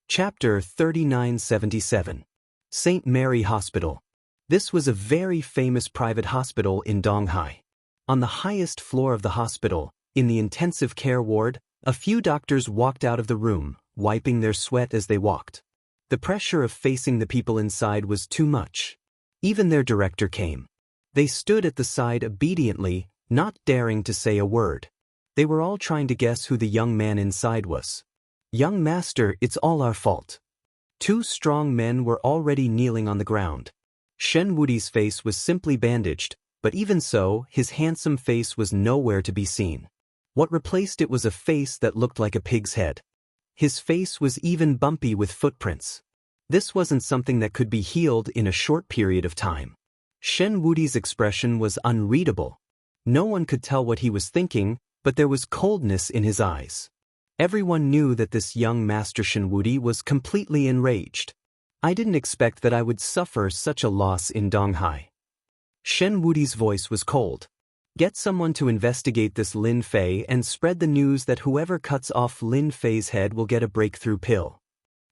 Chapter 3977. St. Mary Hospital. This was a very famous private hospital in Donghai. On the highest floor of the hospital, in the intensive care ward, a few doctors walked out of the room, wiping their sweat as they walked. The pressure of facing the people inside was too much. Even their director came. They stood at the side obediently, not daring to say a word. They were all trying to guess who the young man inside was. "Young master, it's all our fault." Two strong men were already kneeling on the ground. Shen Wudi's face was simply bandaged, but even so, his handsome face was nowhere to be seen. What replaced it was a face that looked like a pig's head. His face was even bumpy with footprints. This wasn't something that could be healed in a short period of time. Shen Wudi's expression was unreadable. No one could tell what he was thinking, but there was coldness in his eyes. Everyone knew that this young Master Shen Wudi was completely enraged. "I didn't expect that I would suffer such a loss in Donghai." Shen Wudi's voice was cold. "Get someone to investigate this Lin Fei and spread the news that whoever cuts off Lin Fei's head will get a breakthrough pill."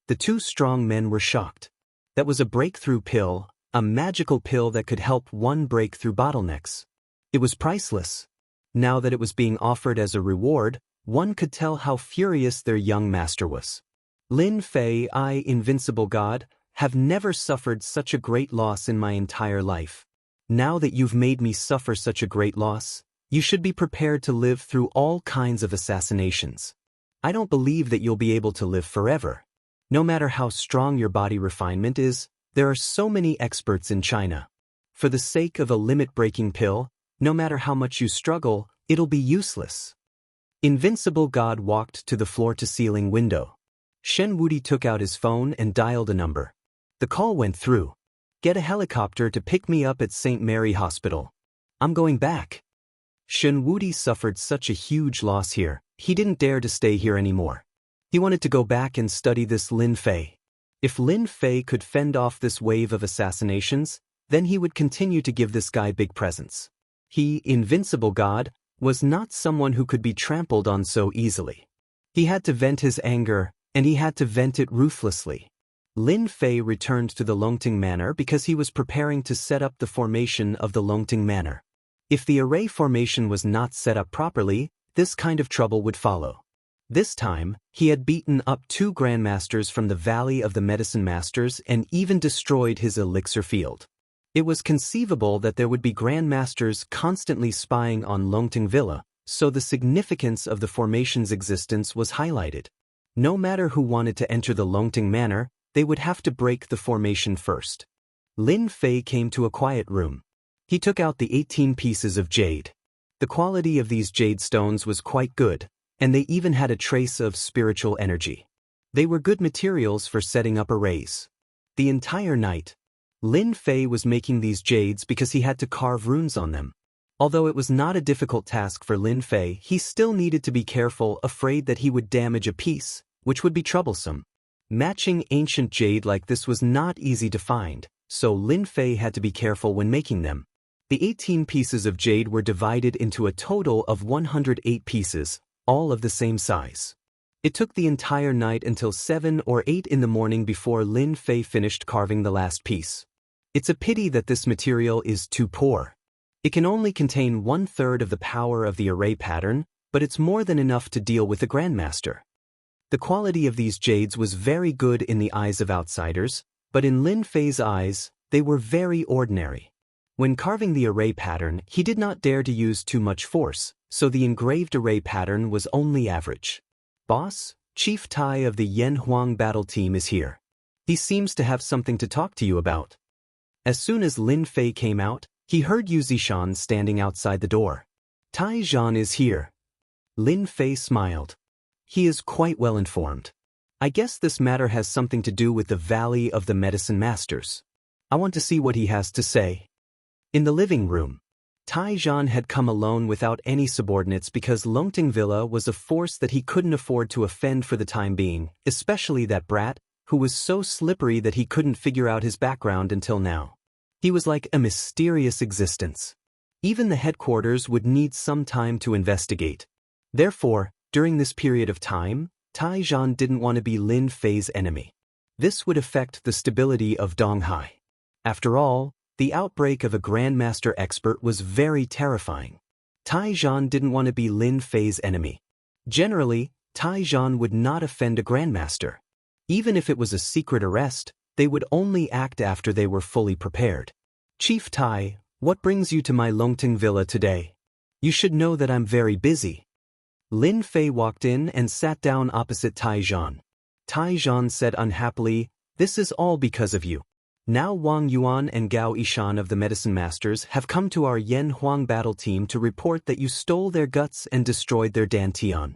The two strong men were shocked. That was a breakthrough pill, a magical pill that could help one break through bottlenecks. It was priceless. Now that it was being offered as a reward, one could tell how furious their young master was. "Lin Fei, I, invincible god, have never suffered such a great loss in my entire life. Now that you've made me suffer such a great loss, you should be prepared to live through all kinds of assassinations. I don't believe that you'll be able to live forever. No matter how strong your body refinement is, there are so many experts in China. For the sake of a limit-breaking pill, no matter how much you struggle, it'll be useless." Invincible God walked to the floor-to-ceiling window. Shen Wudi took out his phone and dialed a number. The call went through. "Get a helicopter to pick me up at St. Mary Hospital. I'm going back." Shen Wudi suffered such a huge loss here, he didn't dare to stay here anymore. He wanted to go back and study this Lin Fei. If Lin Fei could fend off this wave of assassinations, then he would continue to give this guy big presents. He, invincible god, was not someone who could be trampled on so easily. He had to vent his anger, and he had to vent it ruthlessly. Lin Fei returned to the Longting Manor because he was preparing to set up the formation of the Longting Manor. If the array formation was not set up properly, this kind of trouble would follow. This time, he had beaten up 2 grandmasters from the Valley of the Medicine Masters and even destroyed his elixir field. It was conceivable that there would be grandmasters constantly spying on Longting Villa, so the significance of the formation's existence was highlighted. No matter who wanted to enter the Longting Manor, they would have to break the formation first. Lin Fei came to a quiet room. He took out the 18 pieces of jade. The quality of these jade stones was quite good, and they even had a trace of spiritual energy. They were good materials for setting up arrays. The entire night, Lin Fei was making these jades because he had to carve runes on them. Although it was not a difficult task for Lin Fei, he still needed to be careful, afraid that he would damage a piece, which would be troublesome. Matching ancient jade like this was not easy to find, so Lin Fei had to be careful when making them. The 18 pieces of jade were divided into a total of 108 pieces, all of the same size. It took the entire night until 7 or 8 in the morning before Lin Fei finished carving the last piece. It's a pity that this material is too poor. It can only contain 1/3 of the power of the array pattern, but it's more than enough to deal with a grandmaster. The quality of these jades was very good in the eyes of outsiders, but in Lin Fei's eyes, they were very ordinary. When carving the array pattern, he did not dare to use too much force, so the engraved array pattern was only average. "Boss, Chief Tai of the Yan Huang battle team is here. He seems to have something to talk to you about." As soon as Lin Fei came out, he heard Yu Zishan standing outside the door. "Tai Zhan is here." Lin Fei smiled. He is quite well informed. "I guess this matter has something to do with the Valley of the Medicine Masters. I want to see what he has to say." In the living room, Tai Zhan had come alone without any subordinates because Longting Villa was a force that he couldn't afford to offend for the time being, especially that brat, who was so slippery that he couldn't figure out his background until now. He was like a mysterious existence. Even the headquarters would need some time to investigate. Therefore, during this period of time, Tai Zhan didn't want to be Lin Fei's enemy. This would affect the stability of Donghai. After all, the outbreak of a Grandmaster expert was very terrifying. Tai Zhan didn't want to be Lin Fei's enemy. Generally, Tai Zhan would not offend a Grandmaster. Even if it was a secret arrest, they would only act after they were fully prepared. Chief Tai, what brings you to my Longting Villa today? You should know that I'm very busy. Lin Fei walked in and sat down opposite Tai Zhan. Tai Zhan said unhappily, "This is all because of you. Now Wang Yuan and Gao Yishan of the Medicine Masters have come to our Yan Huang battle team to report that you stole their guts and destroyed their dantian.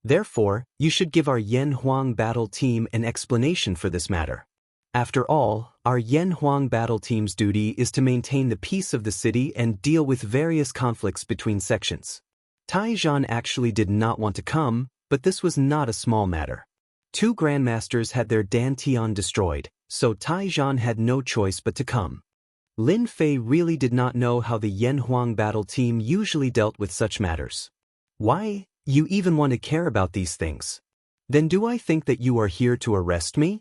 Therefore, you should give our Yan Huang battle team an explanation for this matter. After all, our Yan Huang battle team's duty is to maintain the peace of the city and deal with various conflicts between sections." Tai Zhan actually did not want to come, but this was not a small matter. 2 Grandmasters had their dantian destroyed, so Tai Zhan had no choice but to come. Lin Fei really did not know how the Yan Huang battle team usually dealt with such matters. "Why, you even want to care about these things? Then do I think that you are here to arrest me?"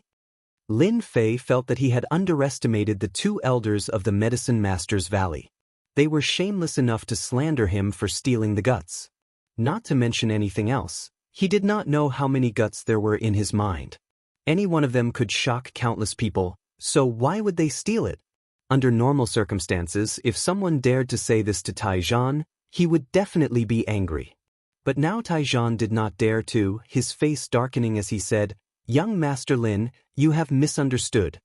Lin Fei felt that he had underestimated the 2 elders of the Medicine Masters Valley. They were shameless enough to slander him for stealing the guts. Not to mention anything else, he did not know how many guts there were in his mind. Any one of them could shock countless people, so why would they steal it? Under normal circumstances, if someone dared to say this to Tai Zhan, he would definitely be angry. But now Tai Zhan did not dare to, his face darkening as he said, "Young Master Lin, you have misunderstood.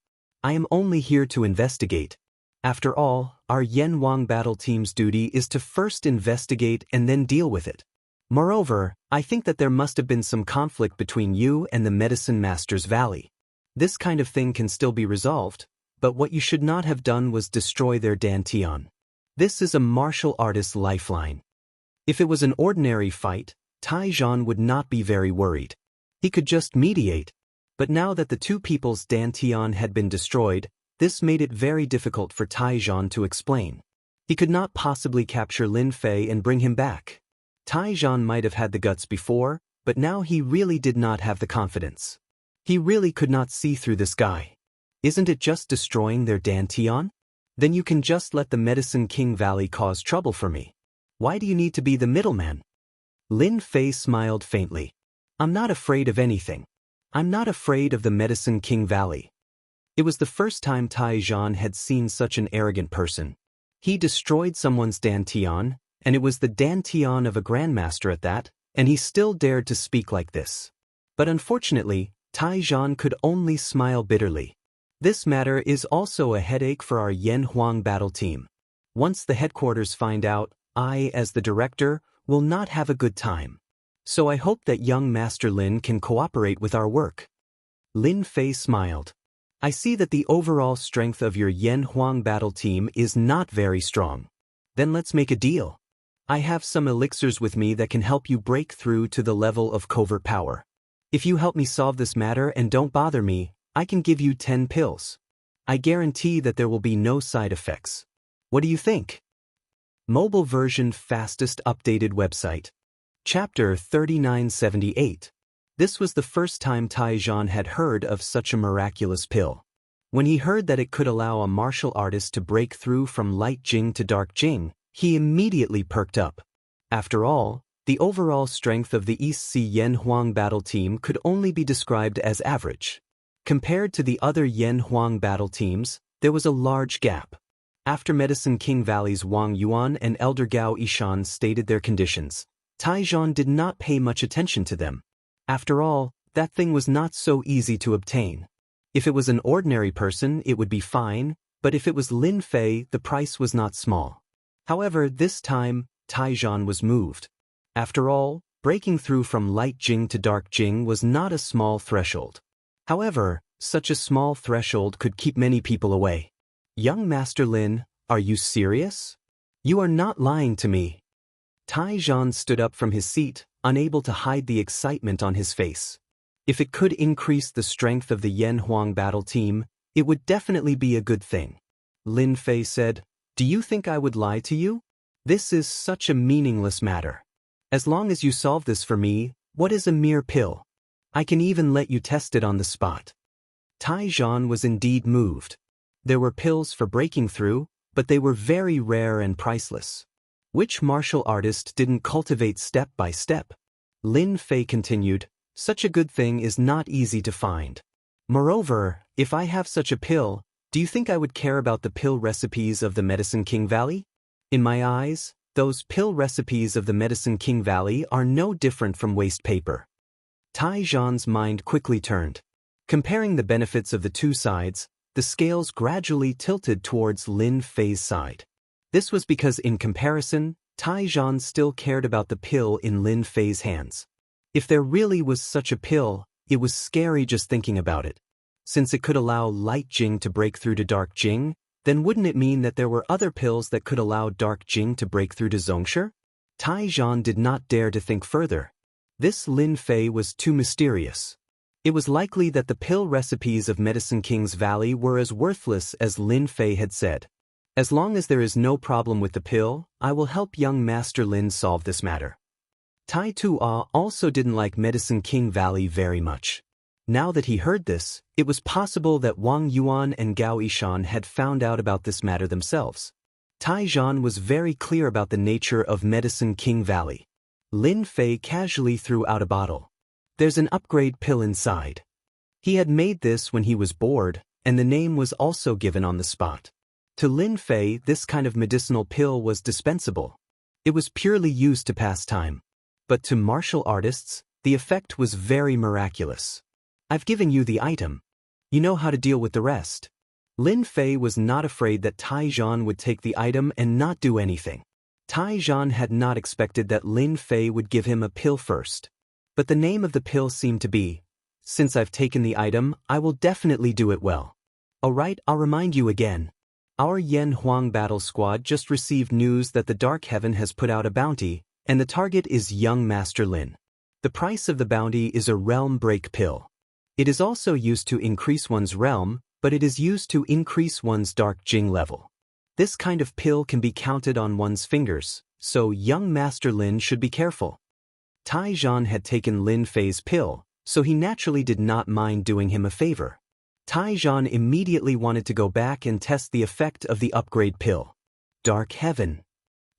I am only here to investigate. After all, our Yan Huang battle team's duty is to first investigate and then deal with it. Moreover, I think that there must have been some conflict between you and the Medicine Masters Valley. This kind of thing can still be resolved, but what you should not have done was destroy their dantian. This is a martial artist's lifeline." If it was an ordinary fight, Tai Zhan would not be very worried. He could just mediate. But now that the 2 people's dantian had been destroyed, this made it very difficult for Tai Zhan to explain. He could not possibly capture Lin Fei and bring him back. Tai Zhan might have had the guts before, but now he really did not have the confidence. He really could not see through this guy. Isn't it just destroying their dantian? Then you can just let the Medicine King Valley cause trouble for me. Why do you need to be the middleman? Lin Fei smiled faintly. "I'm not afraid of anything. I'm not afraid of the Medicine King Valley." It was the first time Tai Zhan had seen such an arrogant person. He destroyed someone's dantian, and it was the dantian of a Grandmaster at that, and he still dared to speak like this. But unfortunately, Tai Zhan could only smile bitterly. This matter is also a headache for our Yan Huang battle team. Once the headquarters find out, I, as the director, will not have a good time. So I hope that young Master Lin can cooperate with our work. Lin Fei smiled. "I see that the overall strength of your Yan Huang battle team is not very strong. Then let's make a deal. I have some elixirs with me that can help you break through to the level of covert power. If you help me solve this matter and don't bother me, I can give you 10 pills. I guarantee that there will be no side effects. What do you think?" Mobile version fastest updated website. Chapter 3978. This was the first time Tai Zhan had heard of such a miraculous pill. When he heard that it could allow a martial artist to break through from light Jing to dark Jing, he immediately perked up. After all, the overall strength of the East Sea Yan Huang battle team could only be described as average. Compared to the other Yan Huang battle teams, there was a large gap. After Medicine King Valley's Wang Yuan and Elder Gao Yishan stated their conditions, Tai Zhan did not pay much attention to them. After all, that thing was not so easy to obtain. If it was an ordinary person, it would be fine, but if it was Lin Fei, the price was not small. However, this time, Tai Zhan was moved. After all, breaking through from light Jing to dark Jing was not a small threshold. However, such a small threshold could keep many people away. "Young Master Lin, are you serious? You are not lying to me." Tai Zhan stood up from his seat, unable to hide the excitement on his face. If it could increase the strength of the Yan Huang battle team, it would definitely be a good thing. Lin Fei said, "Do you think I would lie to you? This is such a meaningless matter. As long as you solve this for me, what is a mere pill? I can even let you test it on the spot. Taizhan was indeed moved. There were pills for breaking through, but they were very rare and priceless. Which martial artist didn't cultivate step by step? Lin Fei continued, such a good thing is not easy to find. Moreover, if I have such a pill, do you think I would care about the pill recipes of the Medicine King Valley? In my eyes, those pill recipes of the Medicine King Valley are no different from waste paper. Taizhan's mind quickly turned. Comparing the benefits of the two sides, the scales gradually tilted towards Lin Fei's side. This was because in comparison, Taizhan still cared about the pill in Lin Fei's hands. If there really was such a pill, it was scary just thinking about it. Since it could allow light Jing to break through to dark Jing, then wouldn't it mean that there were other pills that could allow dark Jing to break through to Zhongshi? Taizhan did not dare to think further. This Lin Fei was too mysterious. It was likely that the pill recipes of Medicine King's Valley were as worthless as Lin Fei had said. As long as there is no problem with the pill, I will help young Master Lin solve this matter. Tai Tua also didn't like Medicine King Valley very much. Now that he heard this, it was possible that Wang Yuan and Gao Yishan had found out about this matter themselves. Taizhan was very clear about the nature of Medicine King Valley. Lin Fei casually threw out a bottle. There's an upgrade pill inside. He had made this when he was bored, and the name was also given on the spot. To Lin Fei, this kind of medicinal pill was dispensable. It was purely used to pass time. But to martial artists, the effect was very miraculous. I've given you the item. You know how to deal with the rest. Lin Fei was not afraid that Taizhan would take the item and not do anything. Taizhan had not expected that Lin Fei would give him a pill first. But the name of the pill seemed to be, since I've taken the item, I will definitely do it well. Alright, I'll remind you again. Our Yen Huang battle squad just received news that the Dark Heaven has put out a bounty, and the target is young Master Lin. The price of the bounty is a realm break pill. It is also used to increase one's realm, but it is used to increase one's dark Jing level. This kind of pill can be counted on one's fingers, so young Master Lin should be careful. Taizhan had taken Lin Fei's pill, so he naturally did not mind doing him a favor. Taizhan immediately wanted to go back and test the effect of the upgrade pill. Dark Heaven.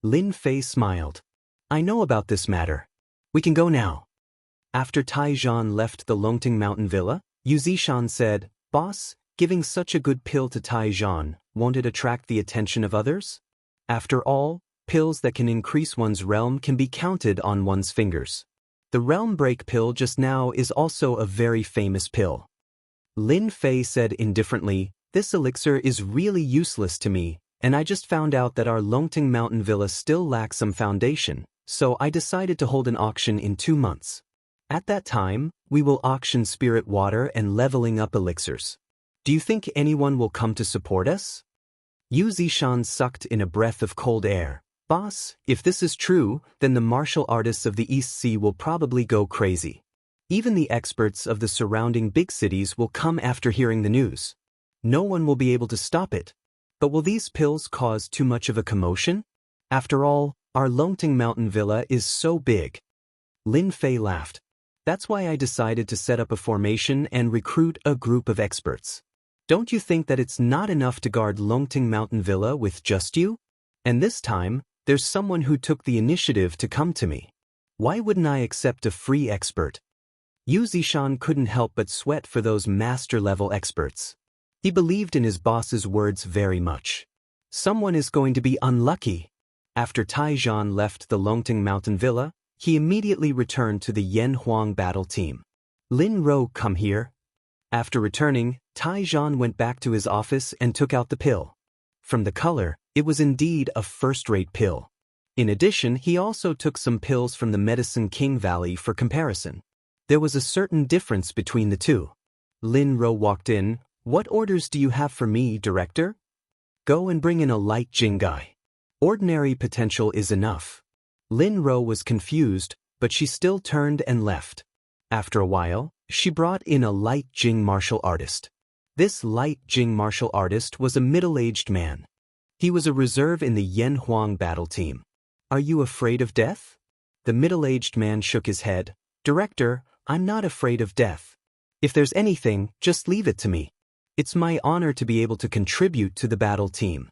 Lin Fei smiled. I know about this matter. We can go now. After Taizhan left the Longting Mountain Villa, Yu Zishan said, Boss, giving such a good pill to Taizhan, won't it attract the attention of others? After all, pills that can increase one's realm can be counted on one's fingers. The realm break pill just now is also a very famous pill. Lin Fei said indifferently, this elixir is really useless to me, and I just found out that our Longting Mountain Villa still lacks some foundation, so I decided to hold an auction in 2 months. At that time, we will auction spirit water and leveling up elixirs. Do you think anyone will come to support us? Yu Zishan sucked in a breath of cold air. Boss, if this is true, then the martial artists of the East Sea will probably go crazy. Even the experts of the surrounding big cities will come after hearing the news. No one will be able to stop it. But will these pills cause too much of a commotion? After all, our Longting Mountain Villa is so big. Lin Fei laughed. That's why I decided to set up a formation and recruit a group of experts. Don't you think that it's not enough to guard Longting Mountain Villa with just you? And this time, there's someone who took the initiative to come to me. Why wouldn't I accept a free expert? Yu Zishan couldn't help but sweat for those master-level experts. He believed in his boss's words very much. Someone is going to be unlucky. After Taizhan left the Longting Mountain Villa, he immediately returned to the Yen Huang battle team. Lin Ro, come here. After returning, Taizhan went back to his office and took out the pill. From the color, it was indeed a first-rate pill. In addition, he also took some pills from the Medicine King Valley for comparison. There was a certain difference between the two. Lin Ro walked in. What orders do you have for me, Director? Go and bring in a light Jing guy. Ordinary potential is enough. Lin Ro was confused, but she still turned and left. After a while, she brought in a light Jing martial artist. This light Jing martial artist was a middle-aged man. He was a reserve in the Yen Huang battle team. Are you afraid of death? The middle-aged man shook his head. Director, I'm not afraid of death. If there's anything, just leave it to me. It's my honor to be able to contribute to the battle team.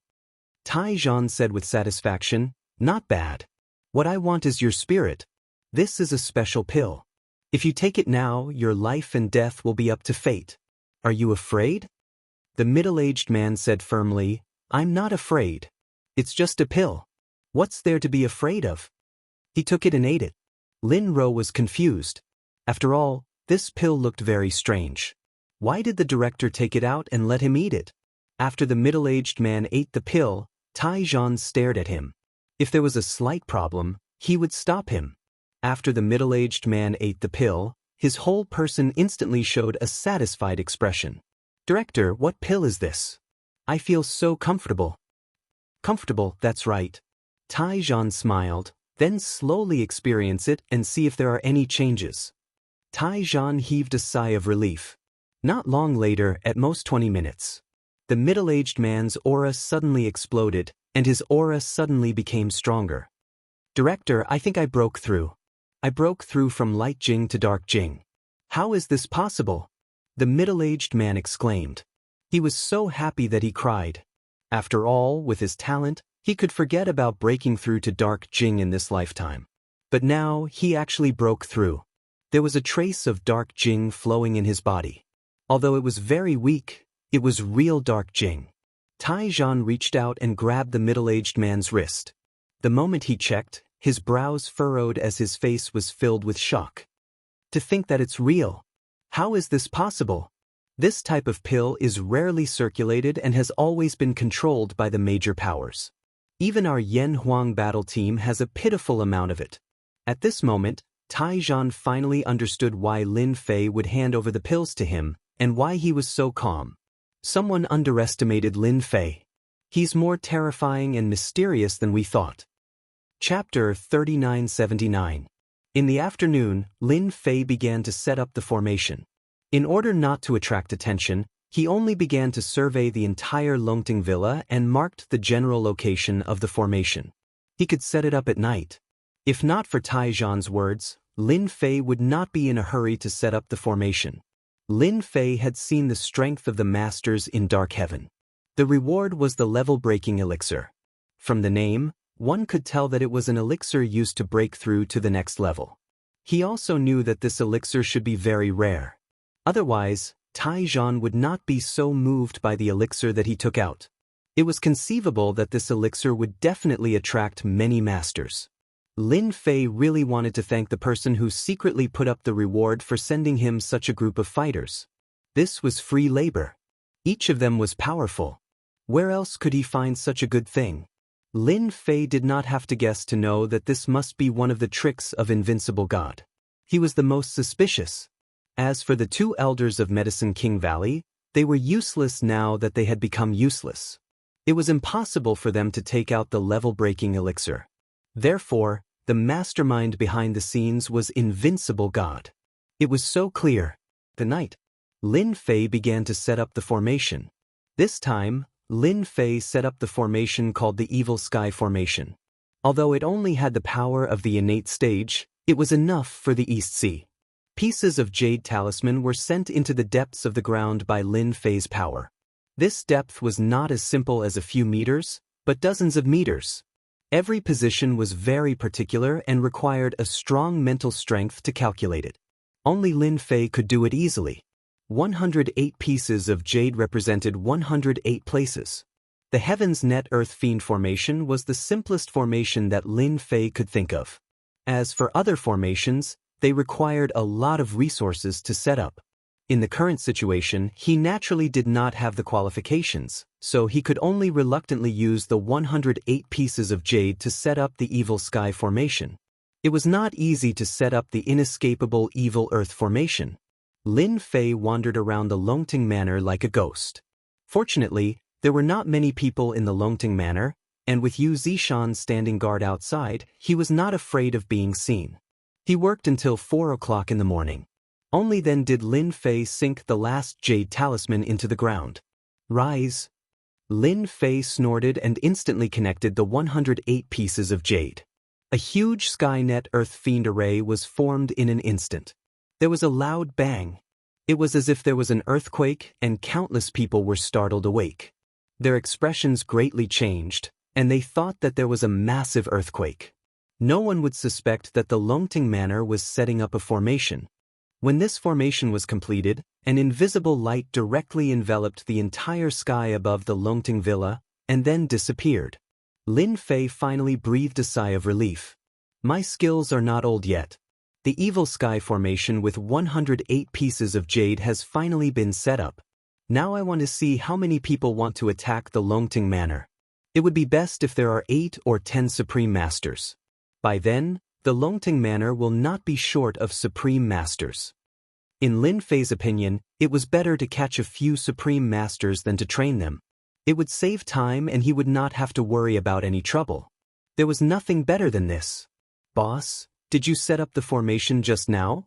Taizhan said with satisfaction, not bad. What I want is your spirit. This is a special pill. If you take it now, your life and death will be up to fate. Are you afraid? The middle-aged man said firmly, I'm not afraid. It's just a pill. What's there to be afraid of? He took it and ate it. Lin Ro was confused. After all, this pill looked very strange. Why did the director take it out and let him eat it? After the middle-aged man ate the pill, Taizhan stared at him. If there was a slight problem, he would stop him. After the middle-aged man ate the pill, his whole person instantly showed a satisfied expression. Director, what pill is this? I feel so comfortable. Comfortable, that's right. Taizhan smiled, then slowly experience it and see if there are any changes. Taizhan heaved a sigh of relief. Not long later, at most 20 minutes. The middle-aged man's aura suddenly exploded, and his aura suddenly became stronger. Director, I think I broke through. I broke through from light Jing to dark Jing. How is this possible? The middle-aged man exclaimed. He was so happy that he cried. After all, with his talent, he could forget about breaking through to dark Jing in this lifetime. But now, he actually broke through. There was a trace of dark Jing flowing in his body. Although it was very weak, it was real dark Jing. Taizhan reached out and grabbed the middle-aged man's wrist. The moment he checked, his brows furrowed as his face was filled with shock. To think that it's real. How is this possible? This type of pill is rarely circulated and has always been controlled by the major powers. Even our Yen Huang battle team has a pitiful amount of it. At this moment, Taizhan finally understood why Lin Fei would hand over the pills to him, and why he was so calm. Someone underestimated Lin Fei. He's more terrifying and mysterious than we thought. Chapter 3979. In the afternoon, Lin Fei began to set up the formation. In order not to attract attention, he only began to survey the entire Longting Villa and marked the general location of the formation. He could set it up at night. If not for Taizhan's words, Lin Fei would not be in a hurry to set up the formation. Lin Fei had seen the strength of the masters in Dark Heaven. The reward was the level-breaking elixir. From the name, one could tell that it was an elixir used to break through to the next level. He also knew that this elixir should be very rare. Otherwise, Taizhan would not be so moved by the elixir that he took out. It was conceivable that this elixir would definitely attract many masters. Lin Fei really wanted to thank the person who secretly put up the reward for sending him such a group of fighters. This was free labor. Each of them was powerful. Where else could he find such a good thing? Lin Fei did not have to guess to know that this must be one of the tricks of Invincible God. He was the most suspicious. As for the two elders of Medicine King Valley, they were useless now that they had become useless. It was impossible for them to take out the level-breaking elixir. Therefore, the mastermind behind the scenes was Invincible God. It was so clear. The night, Lin Fei began to set up the formation. This time, Lin Fei set up the formation called the Evil Sky Formation. Although it only had the power of the innate stage, it was enough for the East Sea. Pieces of jade talisman were sent into the depths of the ground by Lin Fei's power. This depth was not as simple as a few meters, but dozens of meters. Every position was very particular and required a strong mental strength to calculate it. Only Lin Fei could do it easily. 108 pieces of jade represented 108 places. The Heaven's Net Earth Fiend formation was the simplest formation that Lin Fei could think of. As for other formations, they required a lot of resources to set up. In the current situation, he naturally did not have the qualifications, so he could only reluctantly use the 108 pieces of jade to set up the Evil Sky Formation. It was not easy to set up the inescapable Evil Earth Formation. Lin Fei wandered around the Longting Manor like a ghost. Fortunately, there were not many people in the Longting Manor, and with Yu Zishan standing guard outside, he was not afraid of being seen. He worked until 4 o'clock in the morning. Only then did Lin Fei sink the last jade talisman into the ground. Rise! Lin Fei snorted and instantly connected the 108 pieces of jade. A huge Skynet Earth Fiend array was formed in an instant. There was a loud bang. It was as if there was an earthquake and countless people were startled awake. Their expressions greatly changed, and they thought that there was a massive earthquake. No one would suspect that the Longting Manor was setting up a formation. When this formation was completed, an invisible light directly enveloped the entire sky above the Longting Villa, and then disappeared. Lin Fei finally breathed a sigh of relief. My skills are not old yet. The Evil Sky formation with 108 pieces of jade has finally been set up. Now I want to see how many people want to attack the Longting Manor. It would be best if there are 8 or 10 Supreme Masters. By then, the Longting Manor will not be short of Supreme Masters. In Lin Fei's opinion, it was better to catch a few Supreme Masters than to train them. It would save time and he would not have to worry about any trouble. There was nothing better than this. Boss, did you set up the formation just now?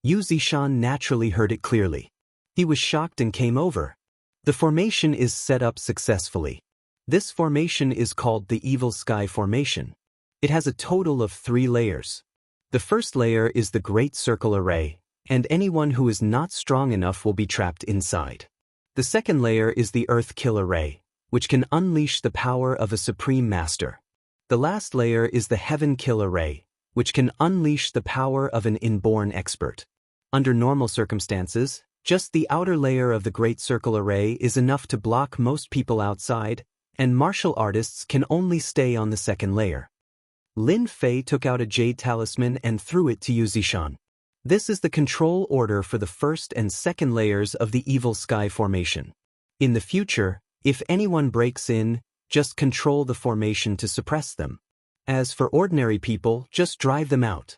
Yu Zishan naturally heard it clearly. He was shocked and came over. The formation is set up successfully. This formation is called the Evil Sky Formation. It has a total of 3 layers. The first layer is the Great Circle Array, and anyone who is not strong enough will be trapped inside. The second layer is the Earth Kill Array, which can unleash the power of a Supreme Master. The last layer is the Heaven Kill Array, which can unleash the power of an inborn expert. Under normal circumstances, just the outer layer of the Great Circle Array is enough to block most people outside, and martial artists can only stay on the second layer. Lin Fei took out a jade talisman and threw it to Yu Zishan. This is the control order for the first and second layers of the Evil Sky Formation. In the future, if anyone breaks in, just control the formation to suppress them. As for ordinary people, just drive them out.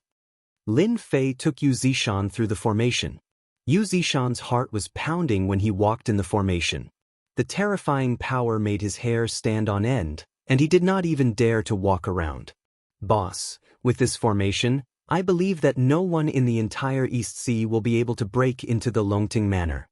Lin Fei took Yu Zishan through the formation. Yu Zishan's heart was pounding when he walked in the formation. The terrifying power made his hair stand on end, and he did not even dare to walk around. Boss, with this formation, I believe that no one in the entire East Sea will be able to break into the Longting Manor.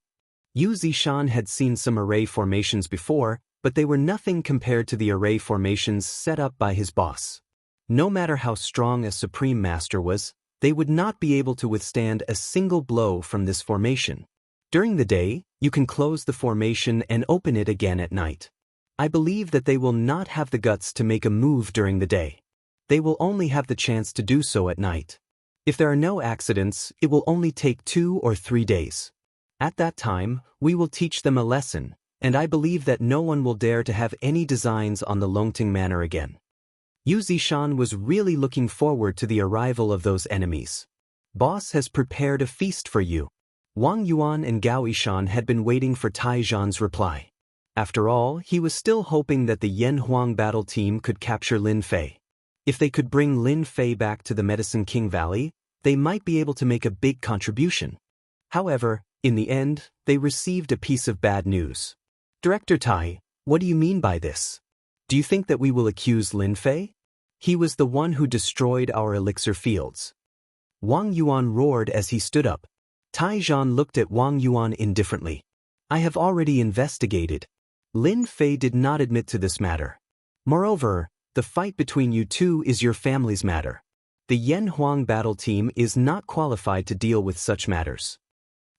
Yu Zishan had seen some array formations before, but they were nothing compared to the array formations set up by his boss. No matter how strong a Supreme Master was, they would not be able to withstand a single blow from this formation. During the day, you can close the formation and open it again at night. I believe that they will not have the guts to make a move during the day. They will only have the chance to do so at night. If there are no accidents, it will only take 2 or 3 days. At that time, we will teach them a lesson, and I believe that no one will dare to have any designs on the Longting Manor again. Yu Zishan was really looking forward to the arrival of those enemies. Boss has prepared a feast for you. Wang Yuan and Gao Yishan had been waiting for Tai Zhan's reply. After all, he was still hoping that the Yan Huang battle team could capture Lin Fei. If they could bring Lin Fei back to the Medicine King Valley, they might be able to make a big contribution. However, in the end, they received a piece of bad news. Director Tai, what do you mean by this? Do you think that we will accuse Lin Fei? He was the one who destroyed our elixir fields. Wang Yuan roared as he stood up. Tai Zhan looked at Wang Yuan indifferently. I have already investigated. Lin Fei did not admit to this matter. Moreover, the fight between you two is your family's matter. The Yan Huang battle team is not qualified to deal with such matters.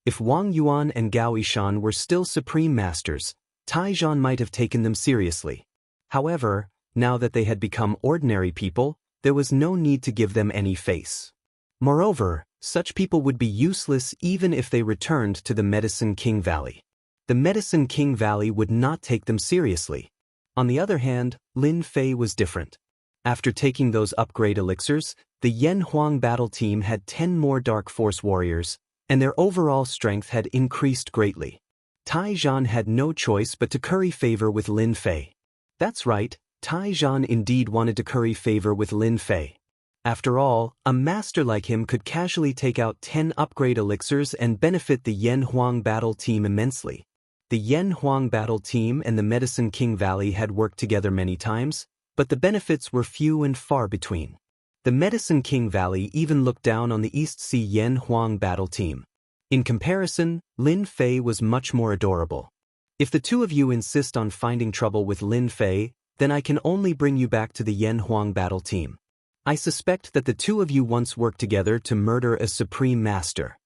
If Wang Yuan and Gao Yishan were still Supreme Masters, Tai Zhan might have taken them seriously. However, now that they had become ordinary people, there was no need to give them any face. Moreover, such people would be useless even if they returned to the Medicine King Valley. The Medicine King Valley would not take them seriously. On the other hand, Lin Fei was different. After taking those upgrade elixirs, the Yan Huang battle team had 10 more Dark Force warriors, and their overall strength had increased greatly. Tai Zhan had no choice but to curry favor with Lin Fei. That's right, Tai Zhan indeed wanted to curry favor with Lin Fei. After all, a master like him could casually take out 10 upgrade elixirs and benefit the Yan Huang battle team immensely. The Yan Huang battle team and the Medicine King Valley had worked together many times, but the benefits were few and far between. The Medicine King Valley even looked down on the East Sea Yan Huang battle team. In comparison, Lin Fei was much more adorable. If the two of you insist on finding trouble with Lin Fei, then I can only bring you back to the Yan Huang battle team. I suspect that the two of you once worked together to murder a Supreme Master.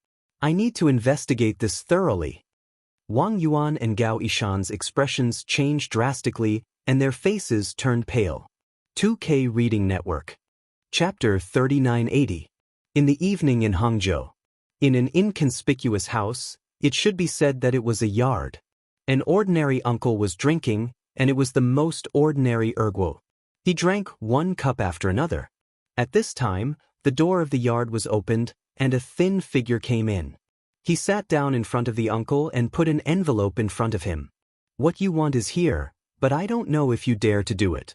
I need to investigate this thoroughly. Wang Yuan and Gao Ishan's expressions changed drastically and their faces turned pale. 2K Reading Network. Chapter 3980. In the evening in Hangzhou. In an inconspicuous house, it should be said that it was a yard. An ordinary uncle was drinking, and it was the most ordinary erguo. He drank one cup after another. At this time, the door of the yard was opened, and a thin figure came in. He sat down in front of the uncle and put an envelope in front of him. What you want is here, but I don't know if you dare to do it.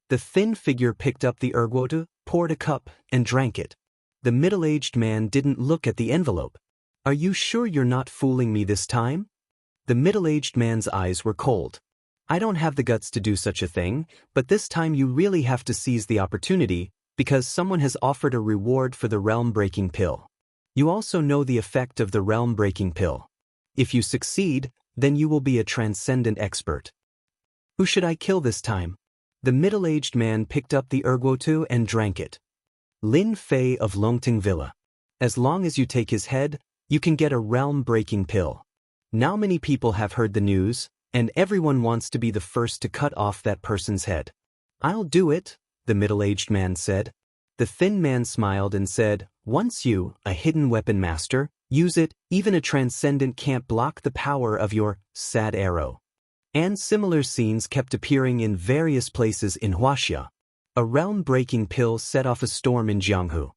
The thin figure picked up the erguo, poured a cup, and drank it. The middle-aged man didn't look at the envelope. Are you sure you're not fooling me this time? The middle-aged man's eyes were cold. I don't have the guts to do such a thing, but this time you really have to seize the opportunity, because someone has offered a reward for the realm-breaking pill. You also know the effect of the realm-breaking pill. If you succeed, then you will be a transcendent expert. Who should I kill this time? The middle-aged man picked up the erguo and drank it. Lin Fei of Longting Villa. As long as you take his head, you can get a realm-breaking pill. Now many people have heard the news, and everyone wants to be the first to cut off that person's head. I'll do it, the middle-aged man said. The thin man smiled and said, once you, a hidden weapon master, use it, even a transcendent can't block the power of your sad arrow. And similar scenes kept appearing in various places in Wuxia. A realm-breaking pill set off a storm in Jianghu.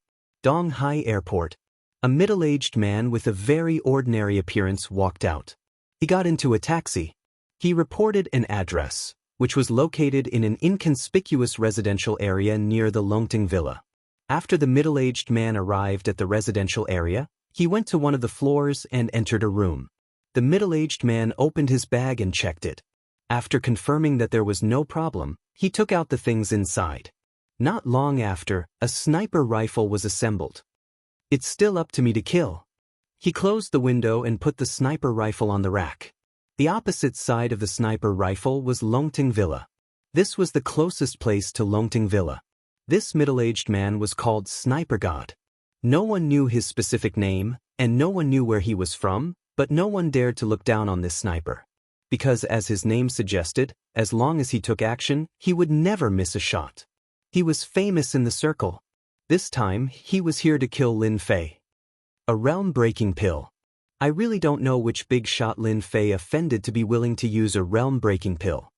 Donghai Airport. A middle-aged man with a very ordinary appearance walked out. He got into a taxi. He reported an address, which was located in an inconspicuous residential area near the Longting Villa. After the middle-aged man arrived at the residential area, he went to one of the floors and entered a room. The middle-aged man opened his bag and checked it. After confirming that there was no problem, he took out the things inside. Not long after, a sniper rifle was assembled. It's still up to me to kill. He closed the window and put the sniper rifle on the rack. The opposite side of the sniper rifle was Longting Villa. This was the closest place to Longting Villa. This middle-aged man was called Sniper God. No one knew his specific name, and no one knew where he was from, but no one dared to look down on this sniper. Because as his name suggested, as long as he took action, he would never miss a shot. He was famous in the circle. This time, he was here to kill Lin Fei. A realm-breaking pill. I really don't know which big shot Lin Fei offended to be willing to use a realm-breaking pill.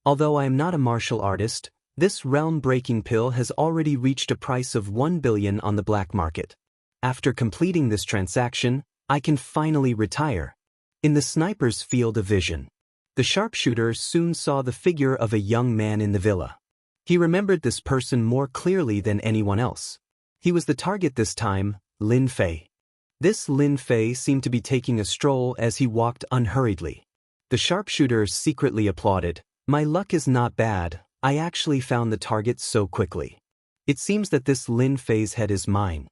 Although I am not a martial artist, this realm-breaking pill has already reached a price of 1 billion on the black market. After completing this transaction, I can finally retire. In the sniper's field of vision, the sharpshooter soon saw the figure of a young man in the villa. He remembered this person more clearly than anyone else. He was the target this time, Lin Fei. This Lin Fei seemed to be taking a stroll as he walked unhurriedly. The sharpshooter secretly applauded. My luck is not bad, I actually found the target so quickly. It seems that this Lin Fei's head is mine.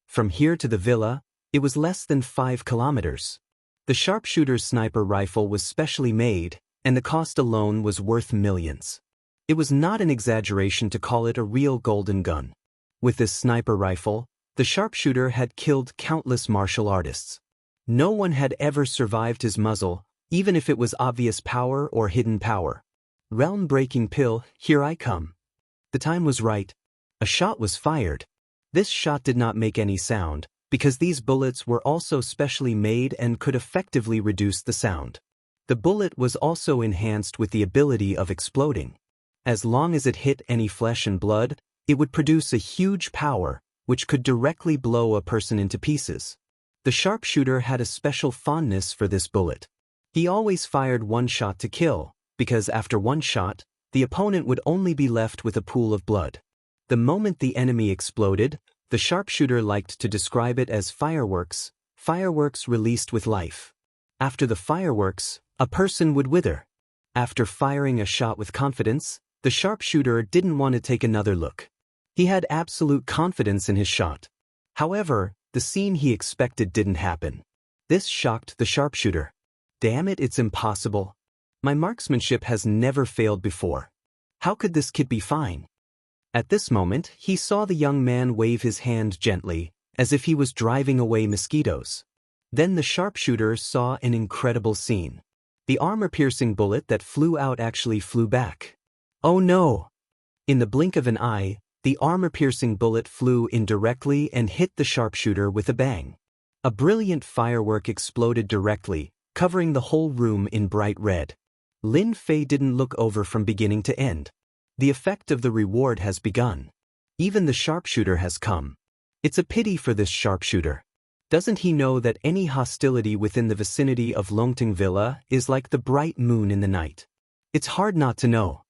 From here to the villa, it was less than 5 kilometers. The sharpshooter's sniper rifle was specially made, and the cost alone was worth millions. It was not an exaggeration to call it a real golden gun. With this sniper rifle, the sharpshooter had killed countless martial artists. No one had ever survived his muzzle, even if it was obvious power or hidden power. Realm-breaking pill, here I come. The time was right. A shot was fired. This shot did not make any sound, because these bullets were also specially made and could effectively reduce the sound. The bullet was also enhanced with the ability of exploding. As long as it hit any flesh and blood, it would produce a huge power, which could directly blow a person into pieces. The sharpshooter had a special fondness for this bullet. He always fired one shot to kill, because after one shot, the opponent would only be left with a pool of blood. The moment the enemy exploded, the sharpshooter liked to describe it as fireworks released with life. After the fireworks, a person would wither. After firing a shot with confidence, the sharpshooter didn't want to take another look. He had absolute confidence in his shot. However, the scene he expected didn't happen. This shocked the sharpshooter. Damn it, it's impossible. My marksmanship has never failed before. How could this kid be fine? At this moment, he saw the young man wave his hand gently, as if he was driving away mosquitoes. Then the sharpshooter saw an incredible scene. The armor-piercing bullet that flew out actually flew back. Oh no! In the blink of an eye, the armor-piercing bullet flew in directly and hit the sharpshooter with a bang. A brilliant firework exploded directly, covering the whole room in bright red. Lin Fei didn't look over from beginning to end. The effect of the reward has begun. Even the sharpshooter has come. It's a pity for this sharpshooter. Doesn't he know that any hostility within the vicinity of Longting Villa is like the bright moon in the night? It's hard not to know.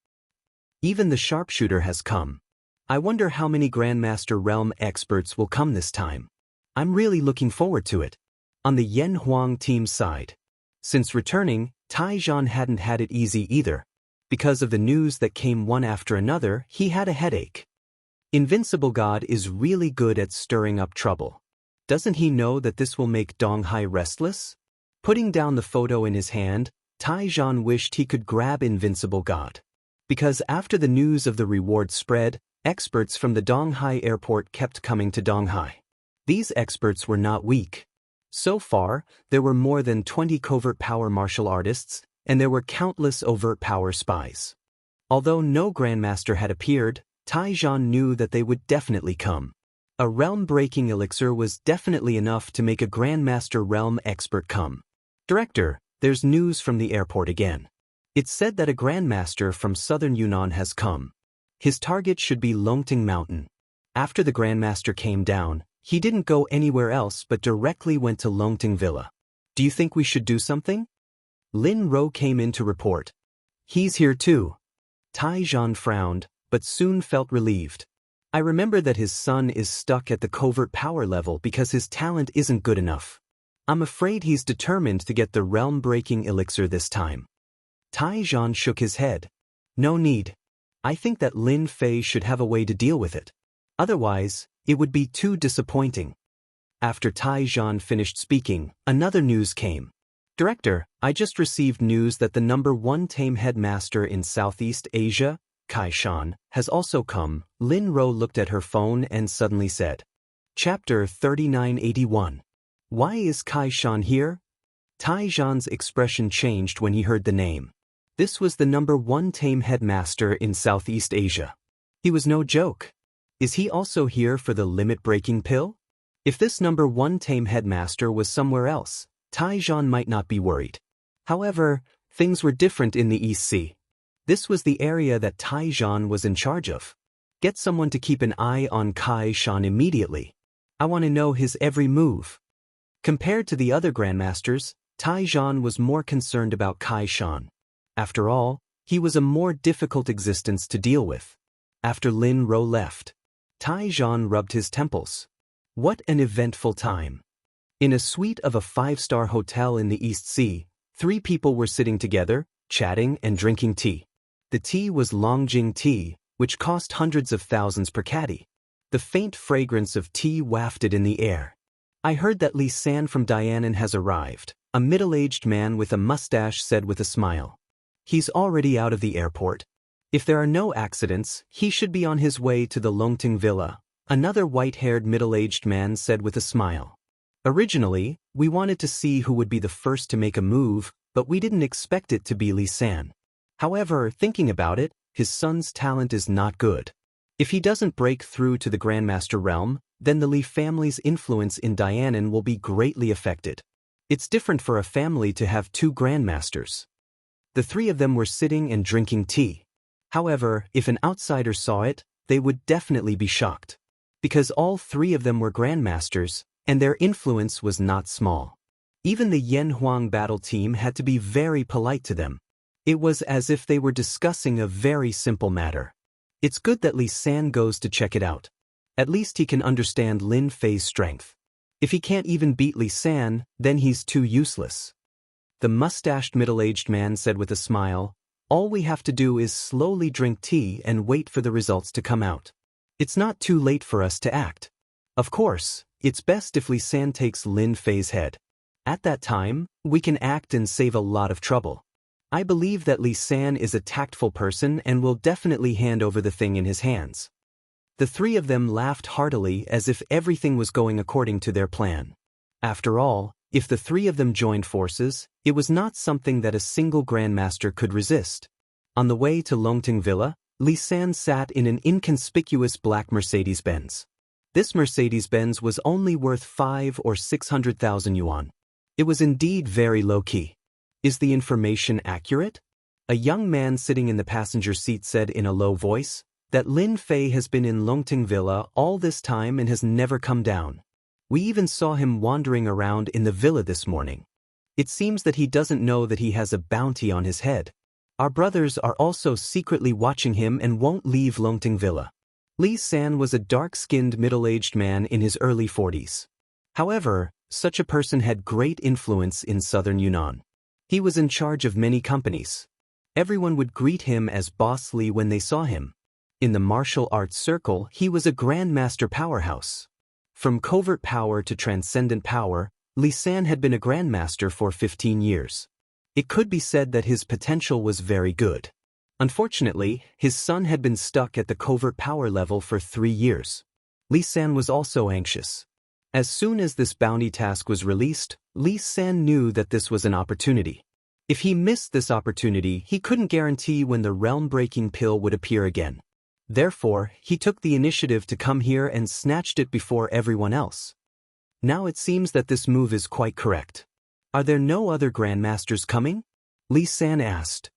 Even the sharpshooter has come. I wonder how many Grandmaster Realm experts will come this time. I'm really looking forward to it. On the Yen Huang team's side. Since returning, Taizhan hadn't had it easy either. Because of the news that came one after another, he had a headache. Invincible God is really good at stirring up trouble. Doesn't he know that this will make Donghai restless? Putting down the photo in his hand, Taizhan wished he could grab Invincible God. Because after the news of the reward spread, experts from the Donghai airport kept coming to Donghai. These experts were not weak. So far, there were more than 20 covert power martial artists, and there were countless overt power spies. Although no Grandmaster had appeared, Taizhan knew that they would definitely come. A realm-breaking elixir was definitely enough to make a Grandmaster realm expert come. Director, there's news from the airport again. It's said that a Grandmaster from southern Yunnan has come. His target should be Longting Mountain. After the Grandmaster came down, he didn't go anywhere else but directly went to Longting Villa. Do you think we should do something? Lin Ro came in to report. He's here too. Taizhan frowned, but soon felt relieved. I remember that his son is stuck at the covert power level because his talent isn't good enough. I'm afraid he's determined to get the realm-breaking elixir this time. Taizhan shook his head. No need. I think that Lin Fei should have a way to deal with it. Otherwise, it would be too disappointing. After Taizhan finished speaking, another news came. Director, I just received news that the #1 tame headmaster in Southeast Asia, Kai Shan, has also come. Lin Ro looked at her phone and suddenly said. Chapter 3981. Why is Kai Shan here? Taizhan's expression changed when he heard the name. This was the #1 tame headmaster in Southeast Asia. He was no joke. Is he also here for the limit-breaking pill? If this #1 tame headmaster was somewhere else, Taizhan might not be worried. However, things were different in the East Sea. This was the area that Taizhan was in charge of. Get someone to keep an eye on Kai Shan immediately. I want to know his every move. Compared to the other Grandmasters, Taizhan was more concerned about Kai Shan. After all, he was a more difficult existence to deal with. After Lin Ro left, Taizhan rubbed his temples. What an eventful time. In a suite of a 5-star hotel in the East Sea, 3 people were sitting together, chatting and drinking tea. The tea was Longjing tea, which cost hundreds of thousands per caddy. The faint fragrance of tea wafted in the air. I heard that Li San from Dianan has arrived, a middle-aged man with a mustache said with a smile. He's already out of the airport. If there are no accidents, he should be on his way to the Longting Villa, another white-haired middle-aged man said with a smile. Originally, we wanted to see who would be the first to make a move, but we didn't expect it to be Li San. However, thinking about it, his son's talent is not good. If he doesn't break through to the Grandmaster realm, then the Li family's influence in Dianan will be greatly affected. It's different for a family to have 2 Grandmasters. The 3 of them were sitting and drinking tea. However, if an outsider saw it, they would definitely be shocked. Because all 3 of them were Grandmasters, and their influence was not small. Even the Yen Huang battle team had to be very polite to them. It was as if they were discussing a very simple matter. It's good that Li San goes to check it out. At least he can understand Lin Fei's strength. If he can't even beat Li San, then he's too useless. The mustached middle-aged man said with a smile, all we have to do is slowly drink tea and wait for the results to come out. It's not too late for us to act. Of course, it's best if Li San takes Lin Fei's head. At that time, we can act and save a lot of trouble. I believe that Li San is a tactful person and will definitely hand over the thing in his hands. The 3 of them laughed heartily as if everything was going according to their plan. After all, If the three of them joined forces, it was not something that a single grandmaster could resist. On the way to Longting Villa, Li San sat in an inconspicuous black Mercedes-Benz. This Mercedes-Benz was only worth 5 or 600,000 yuan. It was indeed very low-key. Is the information accurate? A young man sitting in the passenger seat said in a low voice that Lin Fei has been in Longting Villa all this time and has never come down. We even saw him wandering around in the villa this morning. It seems that he doesn't know that he has a bounty on his head. Our brothers are also secretly watching him and won't leave Longting Villa. Li San was a dark-skinned middle-aged man in his early 40s. However, such a person had great influence in southern Yunnan. He was in charge of many companies. Everyone would greet him as Boss Li when they saw him. In the martial arts circle, he was a grandmaster powerhouse. From covert power to transcendent power, Li San had been a grandmaster for 15 years. It could be said that his potential was very good. Unfortunately, his son had been stuck at the covert power level for 3 years. Li San was also anxious. As soon as this bounty task was released, Li San knew that this was an opportunity. If he missed this opportunity, he couldn't guarantee when the realm-breaking pill would appear again. Therefore, he took the initiative to come here and snatched it before everyone else. Now it seems that this move is quite correct. Are there no other grandmasters coming? Li San asked.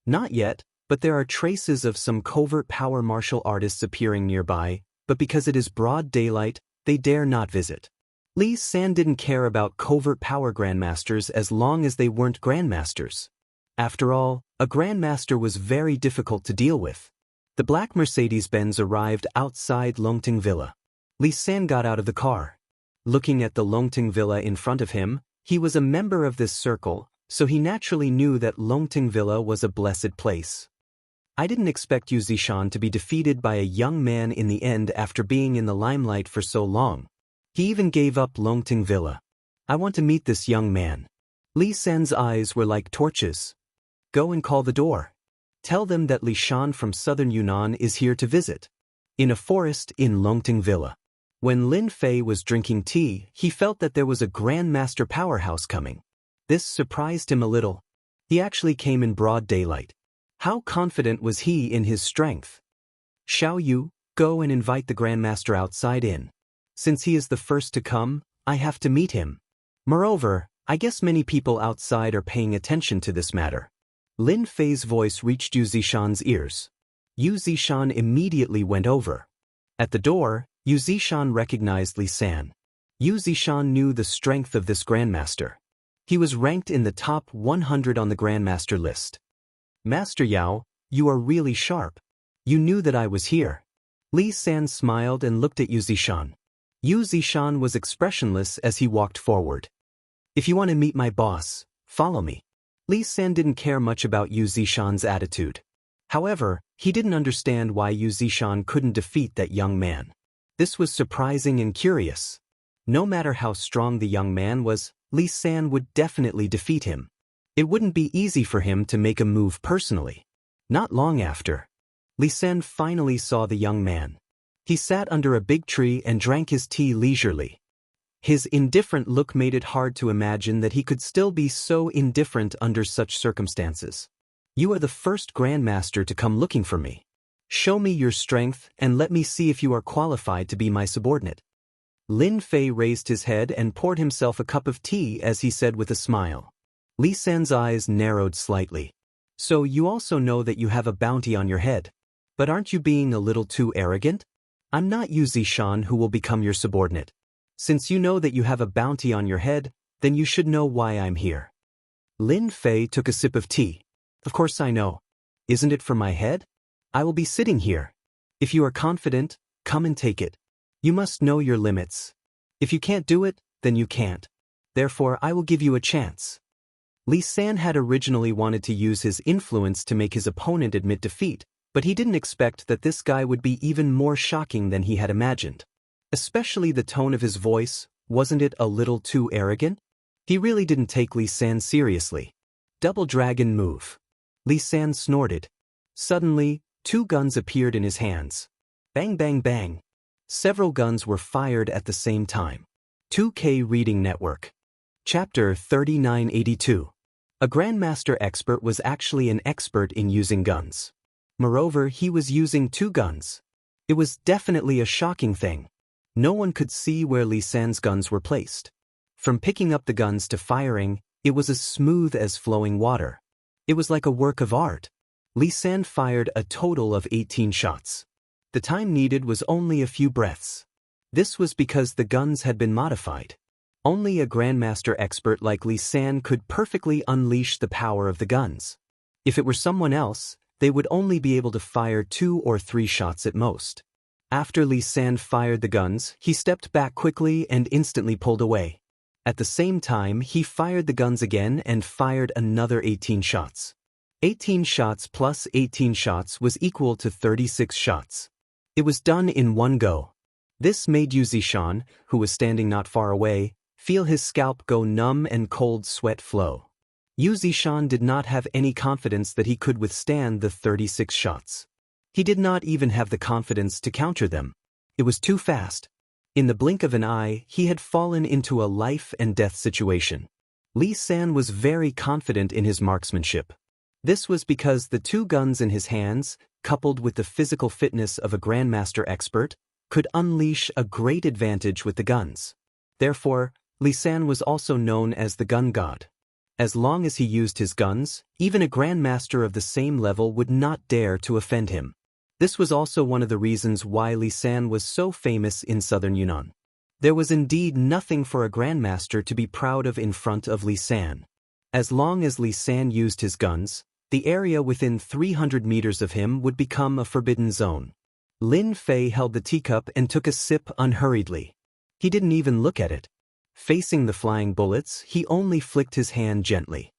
Not yet, but there are traces of some covert power martial artists appearing nearby, but because it is broad daylight, they dare not visit. Li San didn't care about covert power grandmasters as long as they weren't grandmasters. After all, a grandmaster was very difficult to deal with. The black Mercedes-Benz arrived outside Longting Villa. Li San got out of the car. Looking at the Longting Villa in front of him, he was a member of this circle, so he naturally knew that Longting Villa was a blessed place. I didn't expect Yu Zishan to be defeated by a young man in the end after being in the limelight for so long. He even gave up Longting Villa. I want to meet this young man. Li San's eyes were like torches. Go and call the door. Tell them that Li Shan from southern Yunnan is here to visit. In a forest in Longting Villa. When Lin Fei was drinking tea, he felt that there was a grandmaster powerhouse coming. This surprised him a little. He actually came in broad daylight. How confident was he in his strength? Xiao Yu, go and invite the grandmaster outside in. Since he is the first to come, I have to meet him. Moreover, I guess many people outside are paying attention to this matter. Lin Fei's voice reached Yu Zishan's ears. Yu Zishan immediately went over. At the door, Yu Zishan recognized Li San. Yu Zishan knew the strength of this grandmaster. He was ranked in the top 100 on the grandmaster list. Master Yao, you are really sharp. You knew that I was here. Li San smiled and looked at Yu Zishan. Yu Zishan was expressionless as he walked forward. If you want to meet my boss, follow me. Li San didn't care much about Yu Zishan's attitude. However, he didn't understand why Yu Zishan couldn't defeat that young man. This was surprising and curious. No matter how strong the young man was, Li San would definitely defeat him. It wouldn't be easy for him to make a move personally. Not long after, Li San finally saw the young man. He sat under a big tree and drank his tea leisurely. His indifferent look made it hard to imagine that he could still be so indifferent under such circumstances. You are the first grandmaster to come looking for me. Show me your strength and let me see if you are qualified to be my subordinate. Lin Fei raised his head and poured himself a cup of tea as he said with a smile. Li San's eyes narrowed slightly. So you also know that you have a bounty on your head. But aren't you being a little too arrogant? I'm not Yu Zishan who will become your subordinate. Since you know that you have a bounty on your head, then you should know why I'm here. Lin Fei took a sip of tea. Of course I know. Isn't it for my head? I will be sitting here. If you are confident, come and take it. You must know your limits. If you can't do it, then you can't. Therefore I will give you a chance. Li San had originally wanted to use his influence to make his opponent admit defeat, but he didn't expect that this guy would be even more shocking than he had imagined. Especially the tone of his voice, wasn't it a little too arrogant? He really didn't take Li San seriously. Double dragon move. Li San snorted. Suddenly, 2 guns appeared in his hands. Bang bang bang. Several guns were fired at the same time. 2K reading network. Chapter 3982. A Grandmaster expert was actually an expert in using guns. Moreover, he was using 2 guns. It was definitely a shocking thing. No one could see where Li San's guns were placed. From picking up the guns to firing, it was as smooth as flowing water. It was like a work of art. Li San fired a total of 18 shots. The time needed was only a few breaths. This was because the guns had been modified. Only a Grandmaster expert like Li San could perfectly unleash the power of the guns. If it were someone else, they would only be able to fire 2 or 3 shots at most. After Li San fired the guns, he stepped back quickly and instantly pulled away. At the same time, he fired the guns again and fired another 18 shots. 18 shots plus 18 shots was equal to 36 shots. It was done in one go. This made Xianxia, who was standing not far away, feel his scalp go numb and cold sweat flow. Xianxia did not have any confidence that he could withstand the 36 shots. He did not even have the confidence to counter them. It was too fast. In the blink of an eye, he had fallen into a life-and-death situation. Li San was very confident in his marksmanship. This was because the 2 guns in his hands, coupled with the physical fitness of a Grandmaster expert, could unleash a great advantage with the guns. Therefore, Li San was also known as the gun god. As long as he used his guns, even a Grandmaster of the same level would not dare to offend him. This was also one of the reasons why Li San was so famous in southern Yunnan. There was indeed nothing for a Grandmaster to be proud of in front of Li San. As long as Li San used his guns, the area within 300 meters of him would become a forbidden zone. Lin Fei held the teacup and took a sip unhurriedly. He didn't even look at it. Facing the flying bullets, he only flicked his hand gently.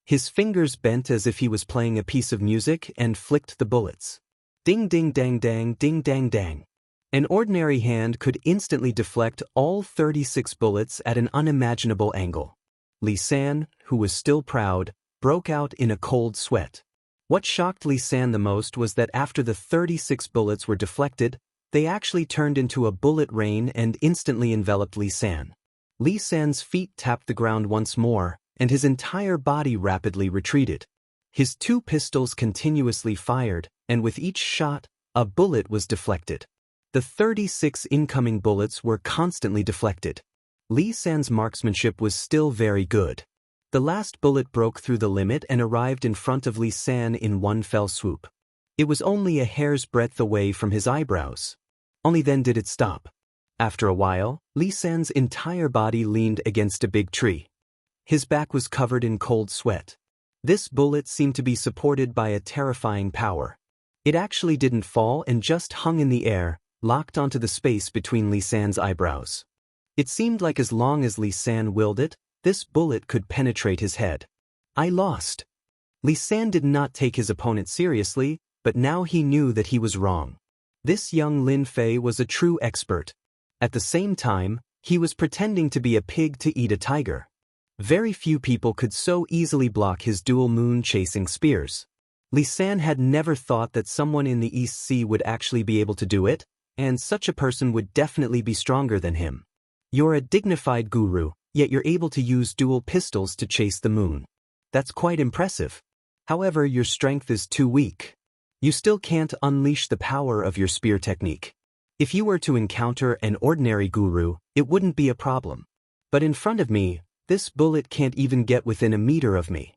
His fingers bent as if he was playing a piece of music and flicked the bullets. Ding ding dang dang ding dang dang. An ordinary hand could instantly deflect all 36 bullets at an unimaginable angle. Li San, who was still proud, broke out in a cold sweat. What shocked Li San the most was that after the 36 bullets were deflected, they actually turned into a bullet rain and instantly enveloped Li San. Li San's feet tapped the ground once more, and his entire body rapidly retreated. His 2 pistols continuously fired, and with each shot, a bullet was deflected. The 36 incoming bullets were constantly deflected. Li San's marksmanship was still very good. The last bullet broke through the limit and arrived in front of Li San in one fell swoop. It was only a hair's breadth away from his eyebrows. Only then did it stop. After a while, Li San's entire body leaned against a big tree. His back was covered in cold sweat. This bullet seemed to be supported by a terrifying power. It actually didn't fall and just hung in the air, locked onto the space between Li San's eyebrows. It seemed like as long as Li San willed it, this bullet could penetrate his head. I lost. Li San did not take his opponent seriously, but now he knew that he was wrong. This young Lin Fei was a true expert. At the same time, he was pretending to be a pig to eat a tiger. Very few people could so easily block his dual moon-chasing spears. Li San had never thought that someone in the East Sea would actually be able to do it, and such a person would definitely be stronger than him. You're a dignified guru, yet you're able to use dual pistols to chase the moon. That's quite impressive. However, your strength is too weak. You still can't unleash the power of your spear technique. If you were to encounter an ordinary guru, it wouldn't be a problem. But in front of me, this bullet can't even get within a meter of me.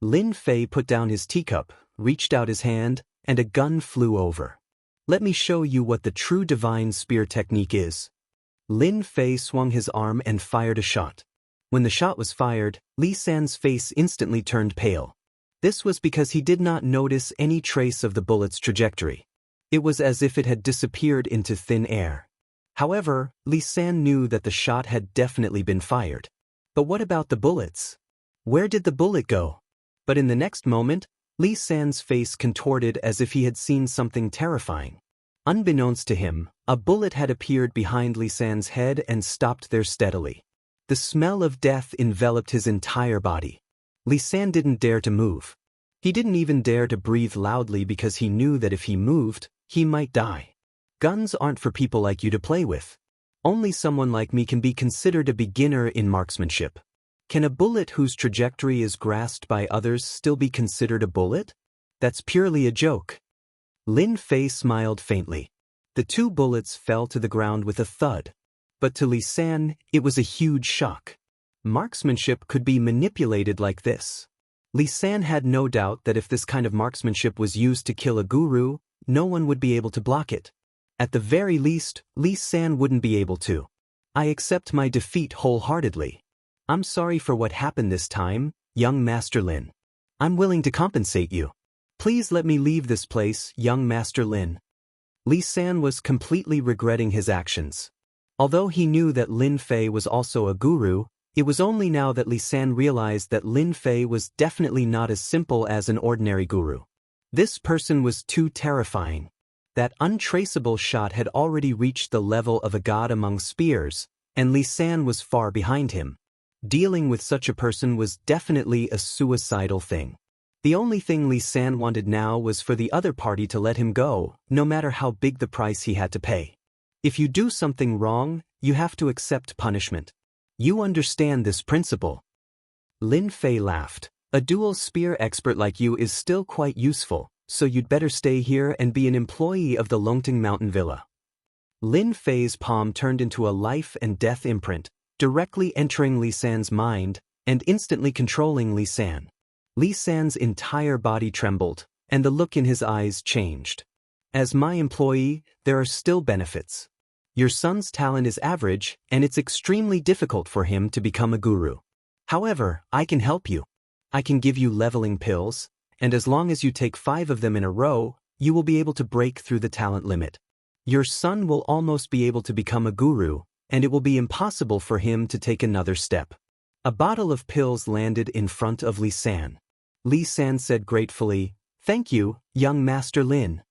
Lin Fei put down his teacup, reached out his hand, and a gun flew over. Let me show you what the true divine spear technique is. Lin Fei swung his arm and fired a shot. When the shot was fired, Li San's face instantly turned pale. This was because he did not notice any trace of the bullet's trajectory. It was as if it had disappeared into thin air. However, Li San knew that the shot had definitely been fired. But what about the bullets? Where did the bullet go? But in the next moment, Li San's face contorted as if he had seen something terrifying. Unbeknownst to him, a bullet had appeared behind Li San's head and stopped there steadily. The smell of death enveloped his entire body. Li San didn't dare to move. He didn't even dare to breathe loudly because he knew that if he moved, he might die. Guns aren't for people like you to play with. Only someone like me can be considered a beginner in marksmanship. Can a bullet whose trajectory is grasped by others still be considered a bullet? That's purely a joke. Lin Fei smiled faintly. The 2 bullets fell to the ground with a thud. But to Li San, it was a huge shock. Marksmanship could be manipulated like this. Li San had no doubt that if this kind of marksmanship was used to kill a guru, no one would be able to block it. At the very least, Li San wouldn't be able to. I accept my defeat wholeheartedly. I'm sorry for what happened this time, young Master Lin. I'm willing to compensate you. Please let me leave this place, young Master Lin. Li San was completely regretting his actions. Although he knew that Lin Fei was also a guru, it was only now that Li San realized that Lin Fei was definitely not as simple as an ordinary guru. This person was too terrifying. That untraceable shot had already reached the level of a god among spears, and Li San was far behind him. Dealing with such a person was definitely a suicidal thing. The only thing Li San wanted now was for the other party to let him go, no matter how big the price he had to pay. If you do something wrong, you have to accept punishment. You understand this principle. Lin Fei laughed. A dual spear expert like you is still quite useful, so you'd better stay here and be an employee of the Longting Mountain Villa. Lin Fei's palm turned into a life and death imprint, directly entering Li San's mind and instantly controlling Li San. Li San's entire body trembled, and the look in his eyes changed. As my employee, there are still benefits. Your son's talent is average, and it's extremely difficult for him to become a guru. However, I can help you. I can give you leveling pills, and as long as you take 5 of them in a row, you will be able to break through the talent limit. Your son will almost be able to become a guru, and it will be impossible for him to take another step. A bottle of pills landed in front of Li San. Li San said gratefully, "Thank you, young Master Lin."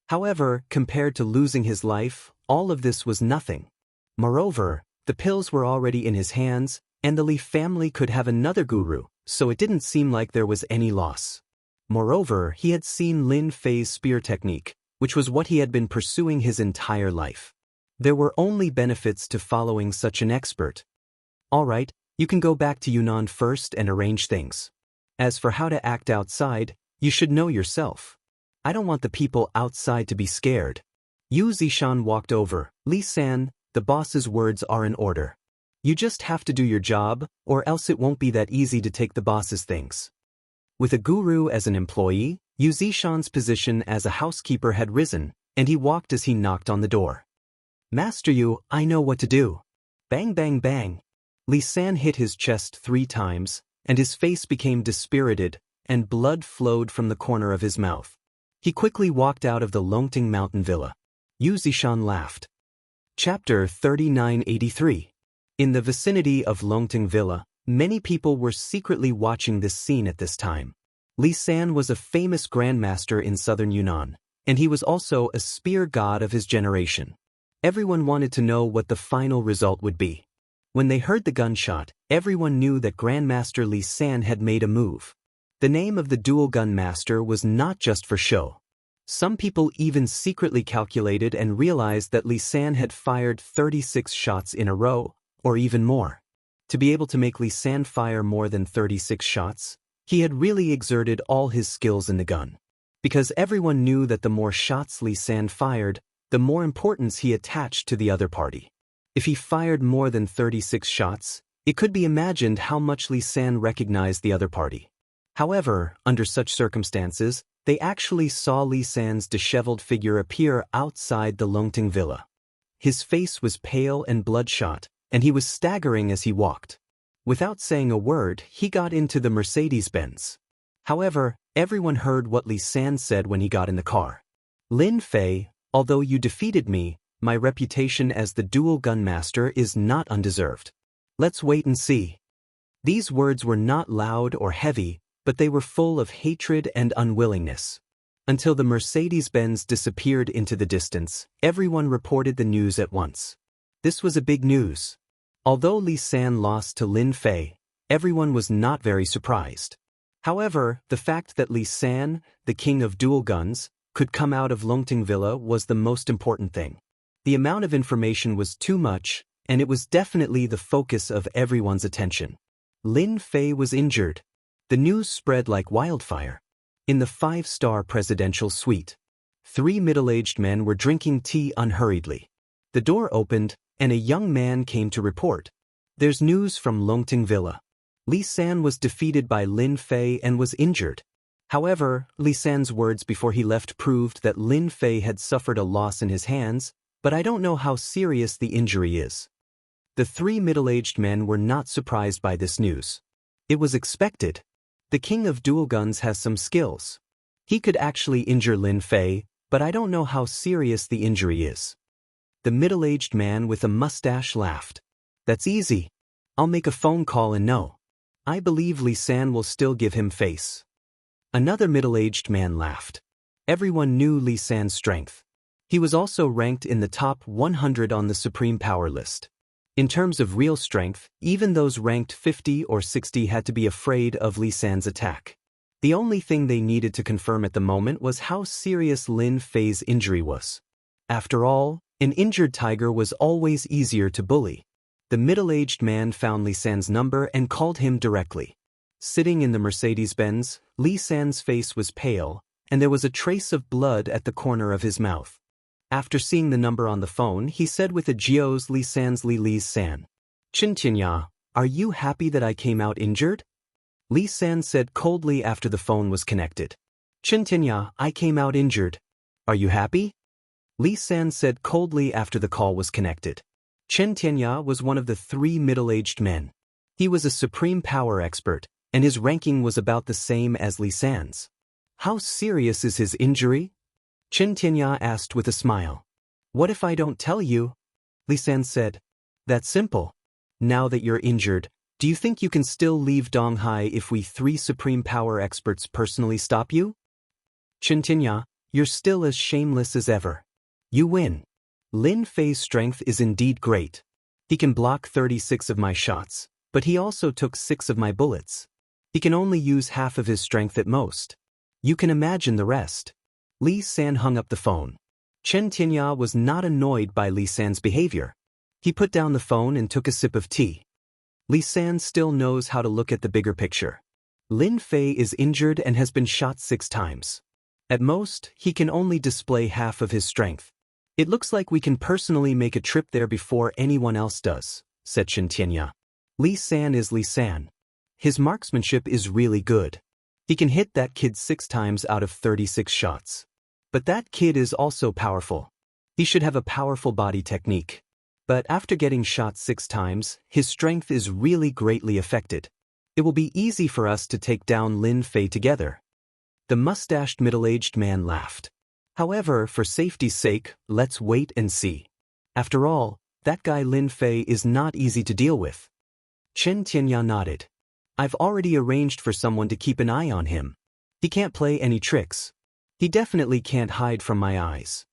However, compared to losing his life, all of this was nothing. Moreover, the pills were already in his hands, and the Li family could have another guru, so it didn't seem like there was any loss. Moreover, he had seen Lin Fei's spear technique, which was what he had been pursuing his entire life. There were only benefits to following such an expert. All right, you can go back to Yunnan first and arrange things. As for how to act outside, you should know yourself. I don't want the people outside to be scared. Yu Zishan walked over. Li San, the boss's words are in order. You just have to do your job, or else it won't be that easy to take the boss's things. With a guru as an employee, Yu Zishan's position as a housekeeper had risen, and he walked as he knocked on the door. Master Yu, I know what to do. Bang bang bang. Li San hit his chest 3 times, and his face became dispirited, and blood flowed from the corner of his mouth. He quickly walked out of the Longting Mountain Villa. Yu Zishan laughed. Chapter 3983. In the vicinity of Longting Villa, many people were secretly watching this scene at this time. Li San was a famous grandmaster in southern Yunnan, and he was also a spear god of his generation. Everyone wanted to know what the final result would be. When they heard the gunshot, everyone knew that Grandmaster Li San had made a move. The name of the dual gun master was not just for show. Some people even secretly calculated and realized that Li San had fired 36 shots in a row, or even more. To be able to make Li San fire more than 36 shots, he had really exerted all his skills in the gun. Because everyone knew that the more shots Li San fired, the more importance he attached to the other party. If he fired more than 36 shots, it could be imagined how much Li San recognized the other party. However, under such circumstances, they actually saw Li San's disheveled figure appear outside the Longting Villa. His face was pale and bloodshot, and he was staggering as he walked. Without saying a word, he got into the Mercedes-Benz. However, everyone heard what Li San said when he got in the car. Lin Fei, although you defeated me, my reputation as the dual gun master is not undeserved. Let's wait and see. These words were not loud or heavy, but they were full of hatred and unwillingness. Until the Mercedes-Benz disappeared into the distance, everyone reported the news at once. This was a big news. Although Li San lost to Lin Fei, everyone was not very surprised. However, the fact that Li San, the king of dual guns, could come out of Longting Villa was the most important thing. The amount of information was too much, and it was definitely the focus of everyone's attention. Lin Fei was injured. The news spread like wildfire. In the 5-star presidential suite, 3 middle-aged men were drinking tea unhurriedly. The door opened, and a young man came to report. There's news from Longting Villa. Li San was defeated by Lin Fei and was injured. However, Li San's words before he left proved that Lin Fei had suffered a loss in his hands, but I don't know how serious the injury is. The 3 middle-aged men were not surprised by this news. It was expected. The king of dual guns has some skills. He could actually injure Lin Fei, but I don't know how serious the injury is. The middle-aged man with a mustache laughed. That's easy. I'll make a phone call and know. I believe Li San will still give him face. Another middle-aged man laughed. Everyone knew Li San's strength. He was also ranked in the top 100 on the Supreme Power list. In terms of real strength, even those ranked 50 or 60 had to be afraid of Li San's attack. The only thing they needed to confirm at the moment was how serious Lin Fei's injury was. After all, an injured tiger was always easier to bully. The middle-aged man found Li San's number and called him directly. Sitting in the Mercedes-Benz, Li San's face was pale, and there was a trace of blood at the corner of his mouth. After seeing the number on the phone, he said with a Jiao's Li San's Li San. Xianxia, are you happy that I came out injured? Li San said coldly after the phone was connected. Xianxia, I came out injured. Are you happy? Li San said coldly after the call was connected. Xianxia was one of the 3 middle-aged men. He was a supreme power expert, and his ranking was about the same as Li San's. How serious is his injury? Xianxia asked with a smile. What if I don't tell you? Li San said. That's simple. Now that you're injured, do you think you can still leave Donghai if we 3 supreme power experts personally stop you? Xianxia, you're still as shameless as ever. You win. Lin Fei's strength is indeed great. He can block 36 of my shots, but he also took 6 of my bullets. He can only use half of his strength at most. You can imagine the rest. Li San hung up the phone. Xianxia was not annoyed by Li San's behavior. He put down the phone and took a sip of tea. Li San still knows how to look at the bigger picture. Lin Fei is injured and has been shot 6 times. At most, he can only display half of his strength. It looks like we can personally make a trip there before anyone else does, said Xianxia. Li San is Li San. His marksmanship is really good. He can hit that kid 6 times out of 36 shots. But that kid is also powerful. He should have a powerful body technique. But after getting shot 6 times, his strength is really greatly affected. It will be easy for us to take down Lin Fei together. The mustached middle-aged man laughed. However, for safety's sake, let's wait and see. After all, that guy Lin Fei is not easy to deal with. Xianxia nodded. I've already arranged for someone to keep an eye on him. He can't play any tricks. He definitely can't hide from my eyes.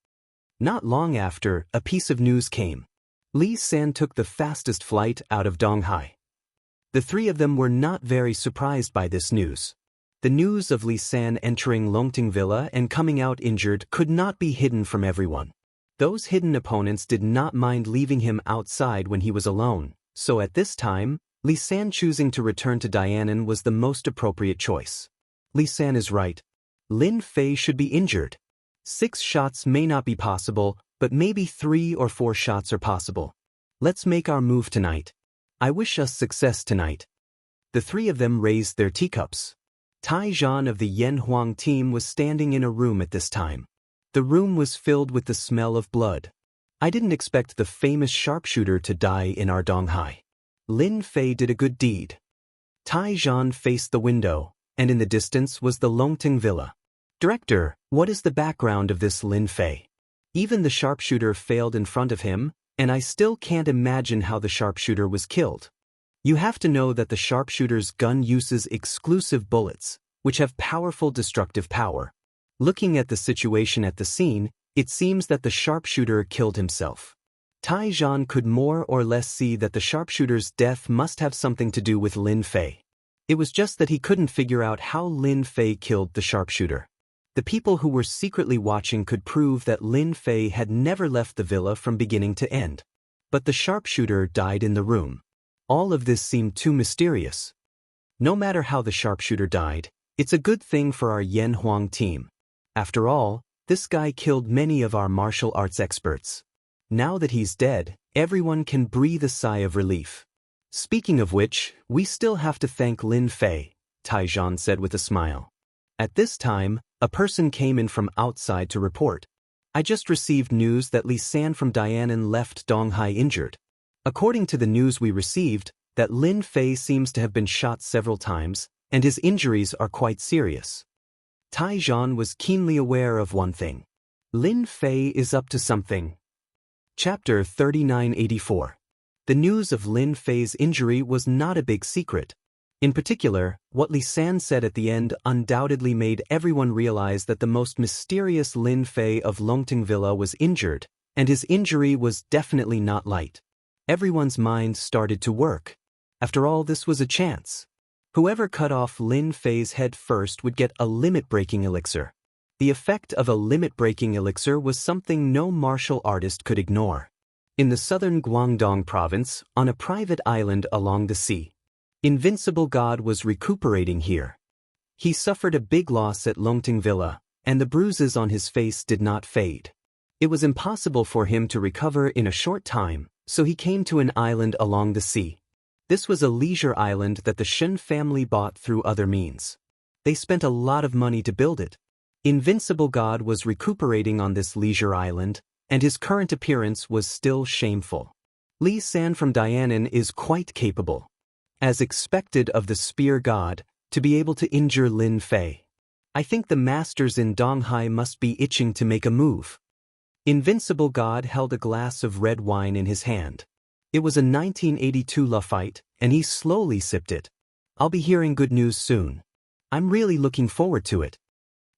Not long after, a piece of news came. Li San took the fastest flight out of Donghai. The 3 of them were not very surprised by this news. The news of Li San entering Longting Villa and coming out injured could not be hidden from everyone. Those hidden opponents did not mind leaving him outside when he was alone, so at this time, Li San choosing to return to Dianan was the most appropriate choice. Li San is right. Lin Fei should be injured. 6 shots may not be possible, but maybe 3 or 4 shots are possible. Let's make our move tonight. I wish us success tonight. The 3 of them raised their teacups. Tai Zhan of the Yen Huang team was standing in a room at this time. The room was filled with the smell of blood. I didn't expect the famous sharpshooter to die in our Donghai. Lin Fei did a good deed. Tai Zhan faced the window, and in the distance was the Longting Villa. Director, what is the background of this Lin Fei? Even the sharpshooter failed in front of him, and I still can't imagine how the sharpshooter was killed. You have to know that the sharpshooter's gun uses exclusive bullets, which have powerful destructive power. Looking at the situation at the scene, it seems that the sharpshooter killed himself. Tai Zhan could more or less see that the sharpshooter's death must have something to do with Lin Fei. It was just that he couldn't figure out how Lin Fei killed the sharpshooter. The people who were secretly watching could prove that Lin Fei had never left the villa from beginning to end. But the sharpshooter died in the room. All of this seemed too mysterious. No matter how the sharpshooter died, it's a good thing for our Yen Huang team. After all, this guy killed many of our martial arts experts. Now that he's dead, everyone can breathe a sigh of relief. Speaking of which, we still have to thank Lin Fei, Taizhan said with a smile. At this time, a person came in from outside to report. I just received news that Li San from Dianan left Donghai injured. According to the news we received, that Lin Fei seems to have been shot several times, and his injuries are quite serious. Taizhan was keenly aware of one thing. Lin Fei is up to something. Chapter 3984. The news of Lin Fei's injury was not a big secret. In particular, what Li San said at the end undoubtedly made everyone realize that the most mysterious Lin Fei of Longting Villa was injured, and his injury was definitely not light. Everyone's mind started to work. After all, this was a chance. Whoever cut off Lin Fei's head first would get a limit-breaking elixir. The effect of a limit-breaking elixir was something no martial artist could ignore. In the southern Guangdong province, on a private island along the sea, Invincible God was recuperating here. He suffered a big loss at Longting Villa, and the bruises on his face did not fade. It was impossible for him to recover in a short time, so he came to an island along the sea. This was a leisure island that the Shen family bought through other means. They spent a lot of money to build it. Invincible God was recuperating on this leisure island, and his current appearance was still shameful. Li San from Dianan is quite capable, as expected of the Spear God, to be able to injure Lin Fei. I think the masters in Donghai must be itching to make a move. Invincible God held a glass of red wine in his hand. It was a 1982 La Fight, and he slowly sipped it. I'll be hearing good news soon. I'm really looking forward to it.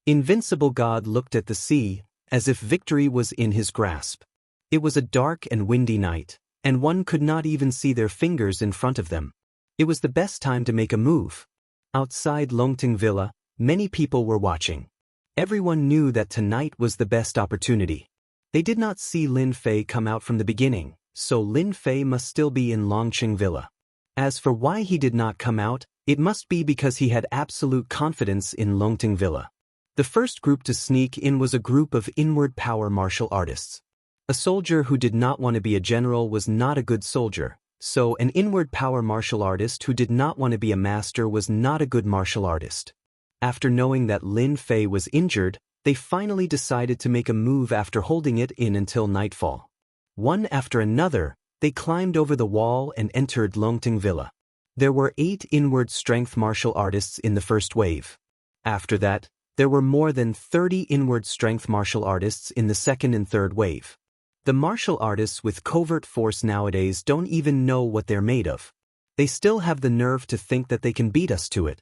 Invincible God looked at the sea, as if victory was in his grasp. It was a dark and windy night, and one could not even see their fingers in front of them. It was the best time to make a move. Outside Longting Villa, many people were watching. Everyone knew that tonight was the best opportunity. They did not see Lin Fei come out from the beginning, so Lin Fei must still be in Longqing Villa. As for why he did not come out, it must be because he had absolute confidence in Longting Villa. The first group to sneak in was a group of inward power martial artists. A soldier who did not want to be a general was not a good soldier, so an inward power martial artist who did not want to be a master was not a good martial artist. After knowing that Lin Fei was injured, they finally decided to make a move after holding it in until nightfall. One after another, they climbed over the wall and entered Longting Villa. There were 8 inward strength martial artists in the first wave. After that, there were more than 30 inward strength martial artists in the second and third wave. The martial artists with covert force nowadays don't even know what they're made of. They still have the nerve to think that they can beat us to it.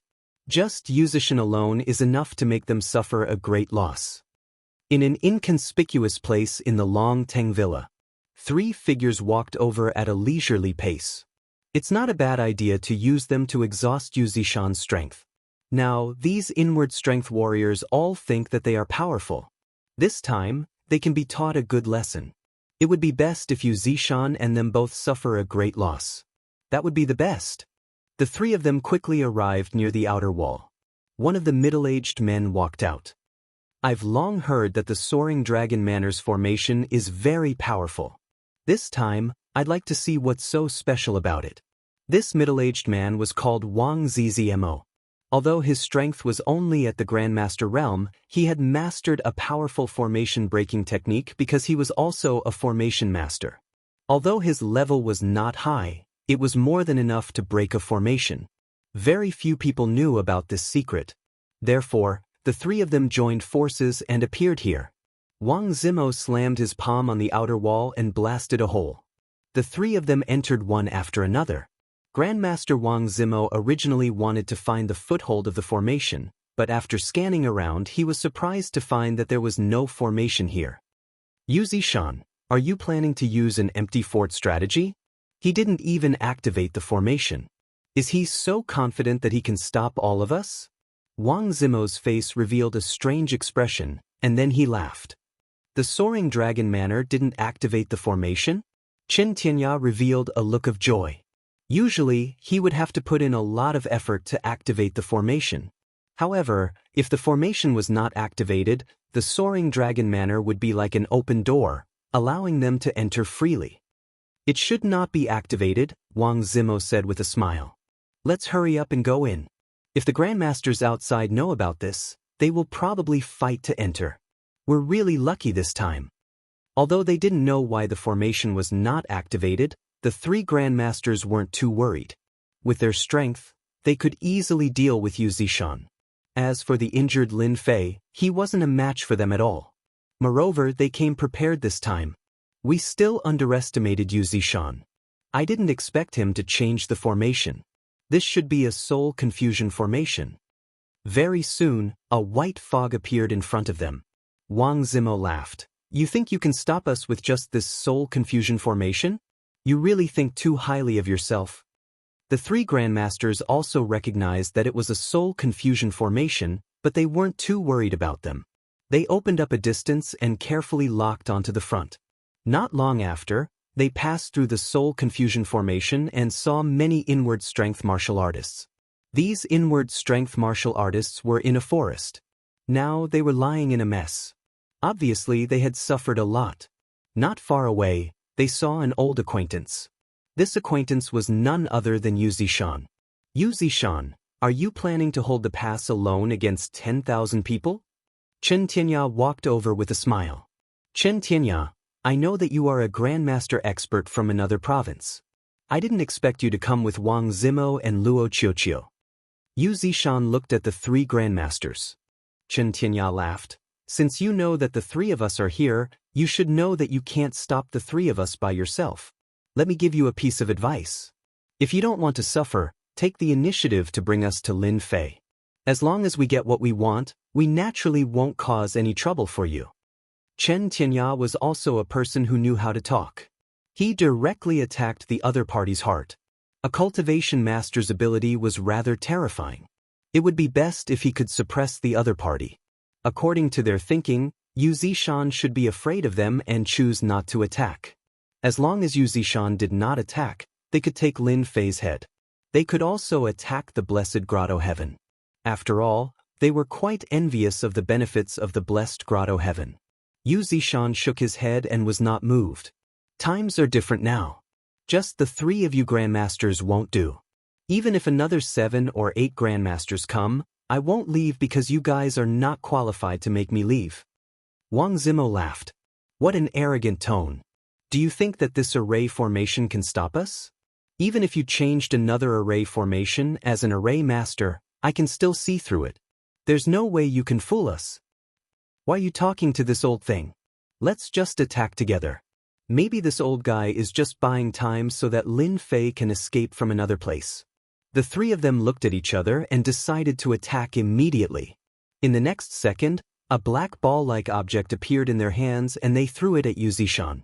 Just Yuzishan alone is enough to make them suffer a great loss. In an inconspicuous place in the Longteng Villa, 3 figures walked over at a leisurely pace. It's not a bad idea to use them to exhaust Yuzishan's strength. Now, these inward strength warriors all think that they are powerful. This time, they can be taught a good lesson. It would be best if Yuzishan and them both suffer a great loss. That would be the best. The 3 of them quickly arrived near the outer wall. One of the middle-aged men walked out. I've long heard that the Soaring Dragon Manor's formation is very powerful. This time, I'd like to see what's so special about it. This middle-aged man was called Wang Zzmo. Although his strength was only at the Grandmaster realm, he had mastered a powerful formation-breaking technique because he was also a formation master. Although his level was not high, it was more than enough to break a formation. Very few people knew about this secret. Therefore, the 3 of them joined forces and appeared here. Wang Zimo slammed his palm on the outer wall and blasted a hole. The 3 of them entered one after another. Grandmaster Wang Zimo originally wanted to find the foothold of the formation, but after scanning around he was surprised to find that there was no formation here. Yuzishan, are you planning to use an empty fort strategy? He didn't even activate the formation. Is he so confident that he can stop all of us? Wang Zimo's face revealed a strange expression, and then he laughed. The Soaring Dragon Manor didn't activate the formation? Qin Tianya revealed a look of joy. Usually, he would have to put in a lot of effort to activate the formation. However, if the formation was not activated, the soaring dragon manor would be like an open door, allowing them to enter freely. It should not be activated, Wang Zimo said with a smile. Let's hurry up and go in. If the grandmasters outside know about this, they will probably fight to enter. We're really lucky this time. Although they didn't know why the formation was not activated, the three grandmasters weren't too worried. With their strength, they could easily deal with Yu Zishan. As for the injured Lin Fei, he wasn't a match for them at all. Moreover, they came prepared this time. We still underestimated Yu Zishan. I didn't expect him to change the formation. This should be a soul confusion formation. Very soon, a white fog appeared in front of them. Wang Zimo laughed. You think you can stop us with just this soul confusion formation? You really think too highly of yourself. The three grandmasters also recognized that it was a soul confusion formation, but they weren't too worried about them. They opened up a distance and carefully locked onto the front. Not long after, they passed through the soul confusion formation and saw many inward strength martial artists. These inward strength martial artists were in a forest. Now they were lying in a mess. Obviously, they had suffered a lot. Not far away, they saw an old acquaintance. This acquaintance was none other than Yu Zishan. Yu Zishan, are you planning to hold the pass alone against 10,000 people? Chen Tianya walked over with a smile. Chen Tianya, I know that you are a grandmaster expert from another province. I didn't expect you to come with Wang Zimo and Luo Qiuqiu. Yu Zishan looked at the three grandmasters. Chen Tianya laughed. Since you know that the three of us are here, you should know that you can't stop the three of us by yourself. Let me give you a piece of advice. If you don't want to suffer, take the initiative to bring us to Lin Fei. As long as we get what we want, we naturally won't cause any trouble for you. Chen Tianya was also a person who knew how to talk. He directly attacked the other party's heart. A cultivation master's ability was rather terrifying. It would be best if he could suppress the other party. According to their thinking, Yu Zishan should be afraid of them and choose not to attack. As long as Yu Zishan did not attack, they could take Lin Fei's head. They could also attack the blessed grotto heaven. After all, they were quite envious of the benefits of the blessed grotto heaven. Yu Zishan shook his head and was not moved. Times are different now. Just the three of you grandmasters won't do. Even if another 7 or 8 grandmasters come, I won't leave because you guys are not qualified to make me leave. Wang Zimo laughed. What an arrogant tone. Do you think that this array formation can stop us? Even if you changed another array formation as an array master, I can still see through it. There's no way you can fool us. Why are you talking to this old thing? Let's just attack together. Maybe this old guy is just buying time so that Lin Fei can escape from another place. The three of them looked at each other and decided to attack immediately. In the next second, a black ball-like object appeared in their hands and they threw it at Yu Zishan.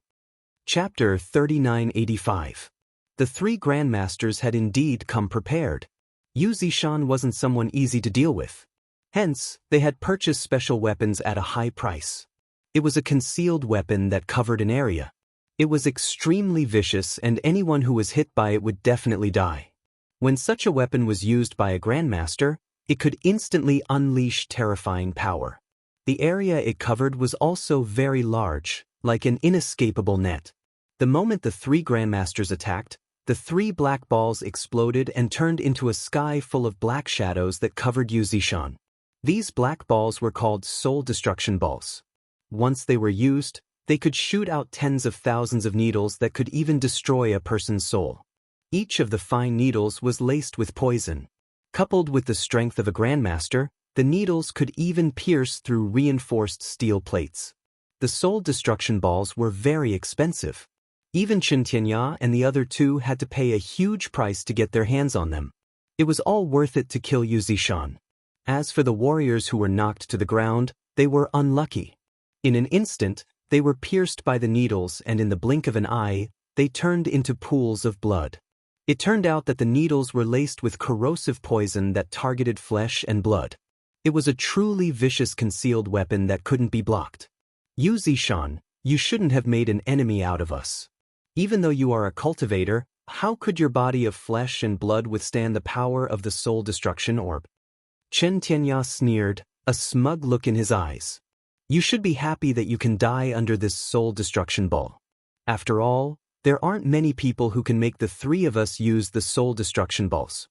Chapter 3985. The three grandmasters had indeed come prepared. Yu Zishan wasn't someone easy to deal with. Hence, they had purchased special weapons at a high price. It was a concealed weapon that covered an area. It was extremely vicious and anyone who was hit by it would definitely die. When such a weapon was used by a grandmaster, it could instantly unleash terrifying power. The area it covered was also very large, like an inescapable net. The moment the three grandmasters attacked, the 3 black balls exploded and turned into a sky full of black shadows that covered Yu Zishan. These black balls were called soul destruction balls. Once they were used, they could shoot out tens of thousands of needles that could even destroy a person's soul. Each of the fine needles was laced with poison. Coupled with the strength of a grandmaster, the needles could even pierce through reinforced steel plates. The soul destruction balls were very expensive. Even Chen Tianya and the other 2 had to pay a huge price to get their hands on them. It was all worth it to kill Yu Zishan. As for the warriors who were knocked to the ground, they were unlucky. In an instant, they were pierced by the needles and in the blink of an eye, they turned into pools of blood. It turned out that the needles were laced with corrosive poison that targeted flesh and blood. It was a truly vicious concealed weapon that couldn't be blocked. Yu Zishan, you shouldn't have made an enemy out of us. Even though you are a cultivator, How could your body of flesh and blood withstand the power of the soul destruction orb? Chen Tianya sneered, a smug look in his eyes. You should be happy that you can die under this soul destruction ball. After all, there aren't many people who can make the three of us use the soul destruction balls.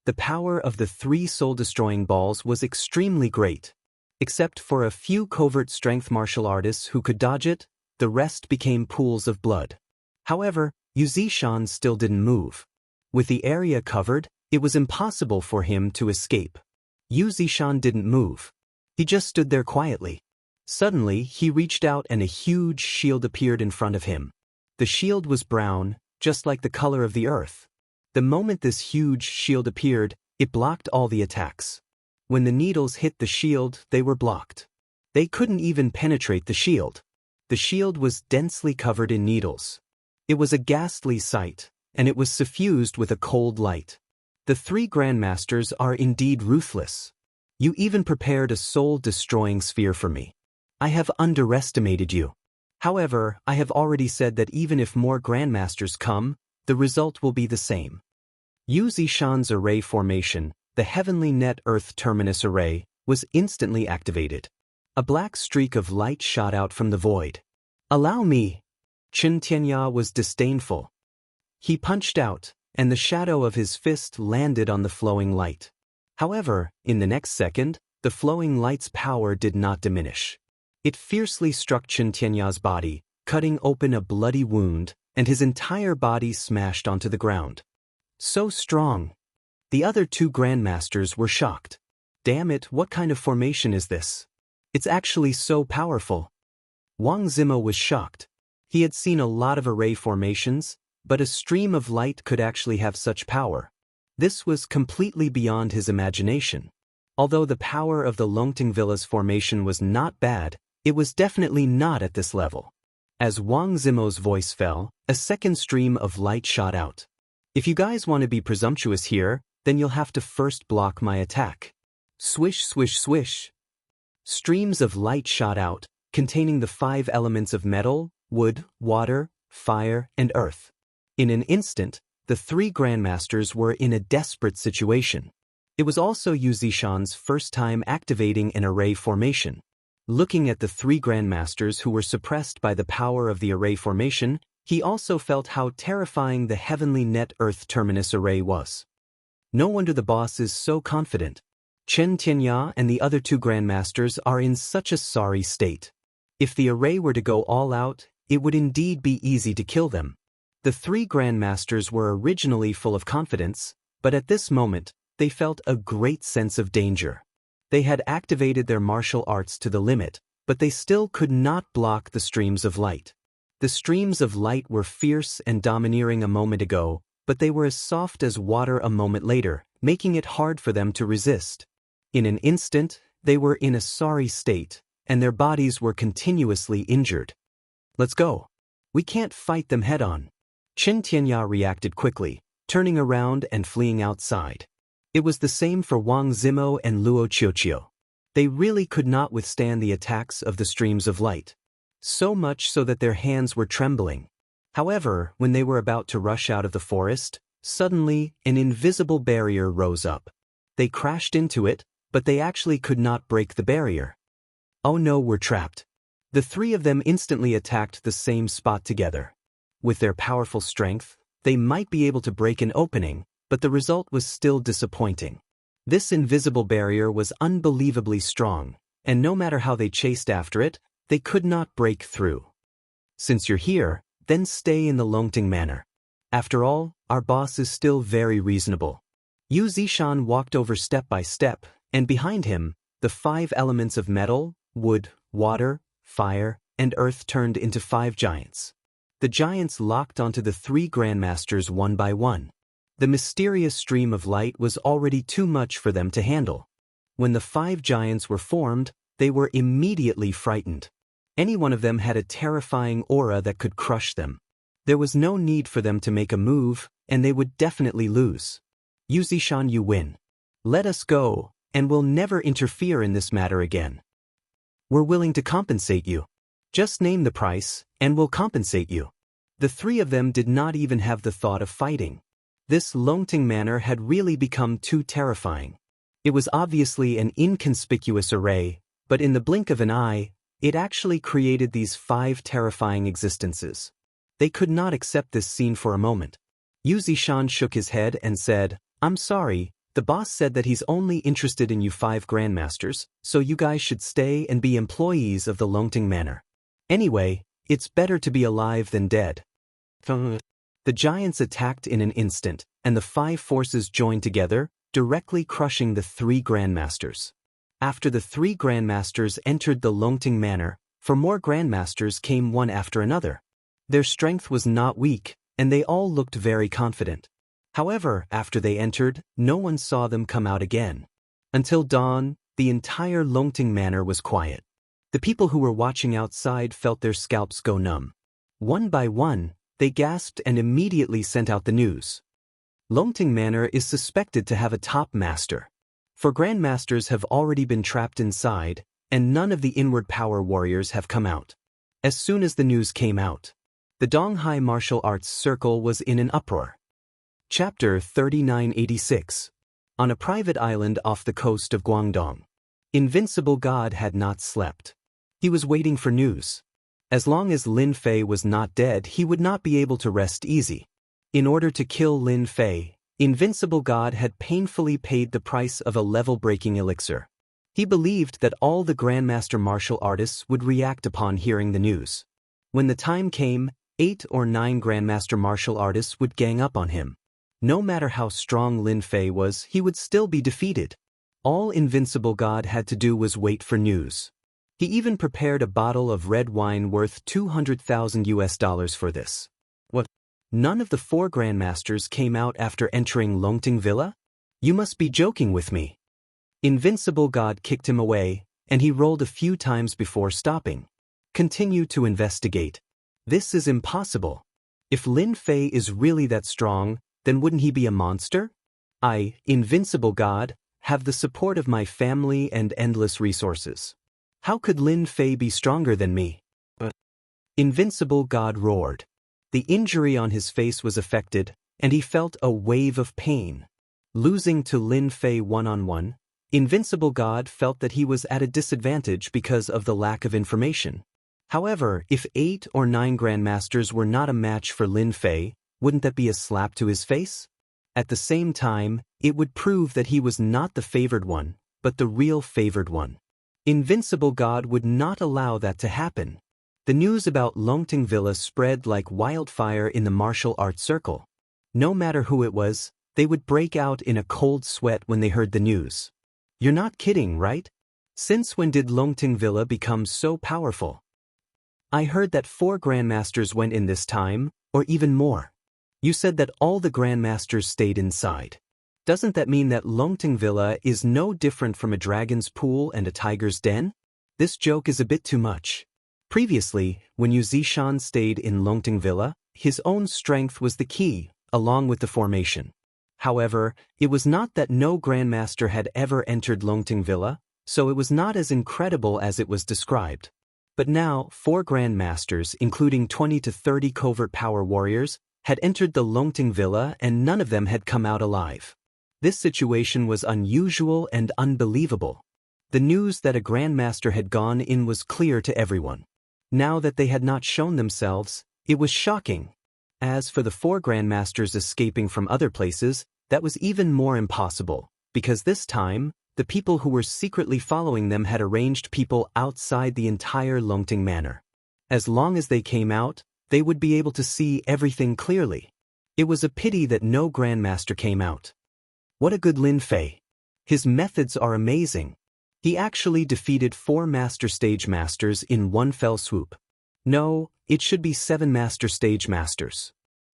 The power of the three soul-destroying balls was extremely great. Except for a few covert strength martial artists who could dodge it, the rest became pools of blood. However, Yu Zishan still didn't move. With the area covered, it was impossible for him to escape. Yu Zishan didn't move. He just stood there quietly. Suddenly, he reached out and a huge shield appeared in front of him. The shield was brown, just like the color of the earth. The moment this huge shield appeared, it blocked all the attacks. When the needles hit the shield, they were blocked. They couldn't even penetrate the shield. The shield was densely covered in needles. It was a ghastly sight, and it was suffused with a cold light. The three grandmasters are indeed ruthless. You even prepared a soul-destroying sphere for me. I have underestimated you. However, I have already said that even if more grandmasters come, the result will be the same. Yu Zishan's array formation, the Heavenly Net Earth Terminus Array, was instantly activated. A black streak of light shot out from the void. Allow me! Chen Tianya was disdainful. He punched out, and the shadow of his fist landed on the flowing light. However, in the next second, the flowing light's power did not diminish. It fiercely struck Chen Tianya's body, cutting open a bloody wound, and his entire body smashed onto the ground. So strong. The other two grandmasters were shocked. Damn it, what kind of formation is this? It's actually so powerful. Wang Zimo was shocked. He had seen a lot of array formations, but a stream of light could actually have such power. This was completely beyond his imagination. Although the power of the Longting Villa's formation was not bad, it was definitely not at this level. As Wang Zimo's voice fell, a second stream of light shot out. If you guys want to be presumptuous here, then you'll have to first block my attack. Swish, swish, swish. Streams of light shot out, containing the 5 elements of metal, wood, water, fire, and earth. In an instant, the 3 grandmasters were in a desperate situation. It was also Yu Zishan's first time activating an array formation. Looking at the 3 grandmasters who were suppressed by the power of the array formation, he also felt how terrifying the Heavenly Net Earth Terminus Array was. No wonder the boss is so confident. Chen Tianya and the other 2 grandmasters are in such a sorry state. If the array were to go all out, it would indeed be easy to kill them. The 3 grandmasters were originally full of confidence, but at this moment, they felt a great sense of danger. They had activated their martial arts to the limit, but they still could not block the streams of light. The streams of light were fierce and domineering a moment ago, but they were as soft as water a moment later, making it hard for them to resist. In an instant, they were in a sorry state, and their bodies were continuously injured. Let's go. We can't fight them head-on. Chen Tianya reacted quickly, turning around and fleeing outside. It was the same for Wang Zimo and Luo Qiuqiu. They really could not withstand the attacks of the streams of light. So much so that their hands were trembling. However, when they were about to rush out of the forest, suddenly an invisible barrier rose up. They crashed into it, but they actually could not break the barrier. Oh no, we're trapped. The 3 of them instantly attacked the same spot together. With their powerful strength, they might be able to break an opening, but the result was still disappointing. This invisible barrier was unbelievably strong, and no matter how they chased after it, they could not break through. Since you're here, then stay in the Longting Manor. After all, our boss is still very reasonable. Yu Zishan walked over step by step, and behind him, the 5 elements of metal, wood, water, fire, and earth turned into 5 giants. The giants locked onto the 3 grandmasters one by one. The mysterious stream of light was already too much for them to handle. When the 5 giants were formed, they were immediately frightened. Any one of them had a terrifying aura that could crush them. There was no need for them to make a move, and they would definitely lose. Yu Zishan, you win. Let us go, and we'll never interfere in this matter again. We're willing to compensate you. Just name the price, and we'll compensate you. The three of them did not even have the thought of fighting. This Longting Manor had really become too terrifying. It was obviously an inconspicuous array, but in the blink of an eye, it actually created these 5 terrifying existences. They could not accept this scene for a moment. Yu Zishan shook his head and said, "I'm sorry, the boss said that he's only interested in you 5 grandmasters, so you guys should stay and be employees of the Longting Manor. Anyway, it's better to be alive than dead." The giants attacked in an instant, and the 5 forces joined together, directly crushing the 3 grandmasters. After the 3 grandmasters entered the Longting Manor, 4 more grandmasters came one after another. Their strength was not weak, and they all looked very confident. However, after they entered, no one saw them come out again. Until dawn, the entire Longting Manor was quiet. The people who were watching outside felt their scalps go numb. One by one, they gasped and immediately sent out the news. Longting Manor is suspected to have a top master. 4 grandmasters have already been trapped inside, and none of the inward power warriors have come out. As soon as the news came out, the Donghai martial arts circle was in an uproar. Chapter 3986. On a private island off the coast of Guangdong. Invincible God had not slept. He was waiting for news. As long as Lin Fei was not dead, he would not be able to rest easy. In order to kill Lin Fei, Invincible God had painfully paid the price of a level-breaking elixir. He believed that all the Grandmaster martial artists would react upon hearing the news. When the time came, 8 or 9 Grandmaster martial artists would gang up on him. No matter how strong Lin Fei was, he would still be defeated. All Invincible God had to do was wait for news. He even prepared a bottle of red wine worth $200,000 for this. What? None of the 4 grandmasters came out after entering Longting Villa? You must be joking with me. Invincible God kicked him away, and he rolled a few times before stopping. Continue to investigate. This is impossible. If Lin Fei is really that strong, then wouldn't he be a monster? I, Invincible God, have the support of my family and endless resources. How could Lin Fei be stronger than me? Invincible God roared. The injury on his face was affected, and he felt a wave of pain. Losing to Lin Fei one-on-one, Invincible God felt that he was at a disadvantage because of the lack of information. However, if 8 or 9 grandmasters were not a match for Lin Fei, wouldn't that be a slap to his face? At the same time, it would prove that he was not the favored one, but the real favored one. Invincible God would not allow that to happen. The news about Longting Villa spread like wildfire in the martial arts circle. No matter who it was, they would break out in a cold sweat when they heard the news. You're not kidding, right? Since when did Longting Villa become so powerful? I heard that 4 grandmasters went in this time, or even more. You said that all the grandmasters stayed inside. Doesn't that mean that Longting Villa is no different from a dragon's pool and a tiger's den? This joke is a bit too much. Previously, when Yu Zishan stayed in Longting Villa, his own strength was the key, along with the formation. However, it was not that no grandmaster had ever entered Longting Villa, so it was not as incredible as it was described. But now, 4 grandmasters, including 20 to 30 covert power warriors, had entered the Longting Villa and none of them had come out alive. This situation was unusual and unbelievable. The news that a grandmaster had gone in was clear to everyone. Now that they had not shown themselves, it was shocking. As for the 4 grandmasters escaping from other places, that was even more impossible, because this time, the people who were secretly following them had arranged people outside the entire Longting Manor. As long as they came out, they would be able to see everything clearly. It was a pity that no grandmaster came out. What a good Lin Fei. His methods are amazing. He actually defeated 4 master stage masters in one fell swoop. No, it should be 7 master stage masters.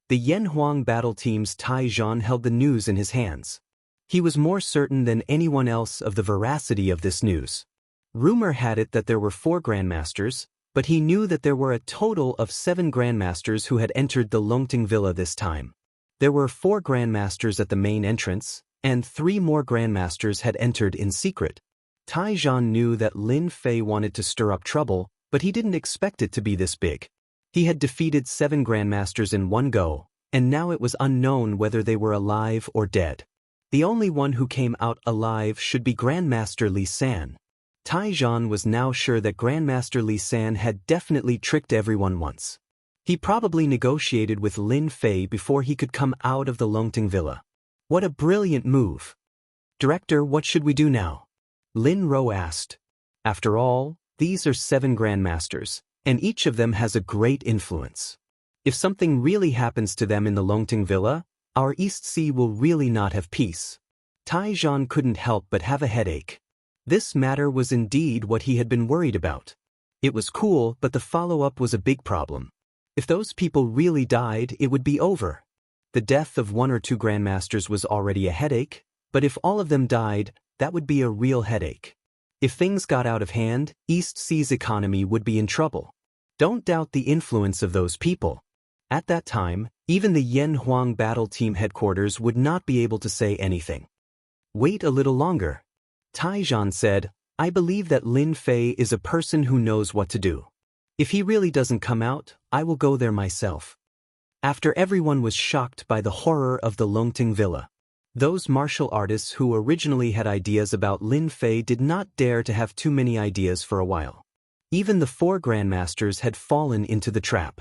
The Yanhuang battle team's Tai Zhan held the news in his hands. He was more certain than anyone else of the veracity of this news. Rumor had it that there were 4 grandmasters, but he knew that there were a total of 7 grandmasters who had entered the Longting Villa this time. There were 4 grandmasters at the main entrance, and 3 more grandmasters had entered in secret. Tai Zhan knew that Lin Fei wanted to stir up trouble, but he didn't expect it to be this big. He had defeated 7 grandmasters in one go, and now it was unknown whether they were alive or dead. The only one who came out alive should be Grandmaster Li San. Taizhan was now sure that Grandmaster Li San had definitely tricked everyone once. He probably negotiated with Lin Fei before he could come out of the Longting Villa. What a brilliant move! Director, what should we do now? Lin Ro asked. After all, these are 7 grandmasters, and each of them has a great influence. If something really happens to them in the Longting Villa, our East Sea will really not have peace. Taizhan couldn't help but have a headache. This matter was indeed what he had been worried about. It was cool, but the follow-up was a big problem. If those people really died, it would be over. The death of 1 or 2 grandmasters was already a headache, but if all of them died, that would be a real headache. If things got out of hand, East Sea's economy would be in trouble. Don't doubt the influence of those people. At that time, even the Yan Huang battle team headquarters would not be able to say anything. Wait a little longer. Taizhan said, I believe that Lin Fei is a person who knows what to do. If he really doesn't come out, I will go there myself. After everyone was shocked by the horror of the Longting Villa, those martial artists who originally had ideas about Lin Fei did not dare to have too many ideas for a while. Even the 4 grandmasters had fallen into the trap.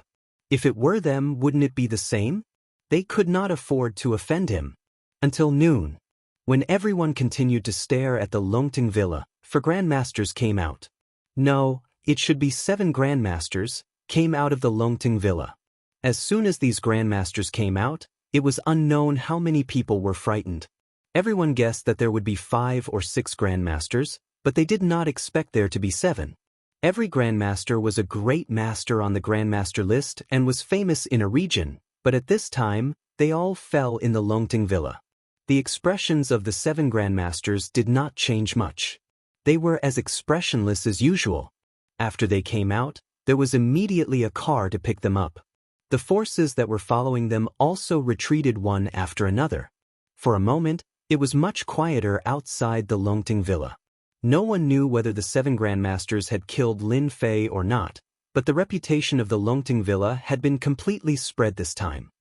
If it were them, wouldn't it be the same? They could not afford to offend him. Until noon, when everyone continued to stare at the Longting Villa, 4 grandmasters came out. No, it should be 7 grandmasters, came out of the Longting Villa. As soon as these grandmasters came out, it was unknown how many people were frightened. Everyone guessed that there would be 5 or 6 grandmasters, but they did not expect there to be 7. Every grandmaster was a great master on the grandmaster list and was famous in a region, but at this time, they all fell in the Longting Villa. The expressions of the 7 grandmasters did not change much. They were as expressionless as usual. After they came out, there was immediately a car to pick them up. The forces that were following them also retreated one after another. For a moment, it was much quieter outside the Longting Villa. No one knew whether the 7 grandmasters had killed Lin Fei or not, but the reputation of the Longting Villa had been completely spread this time.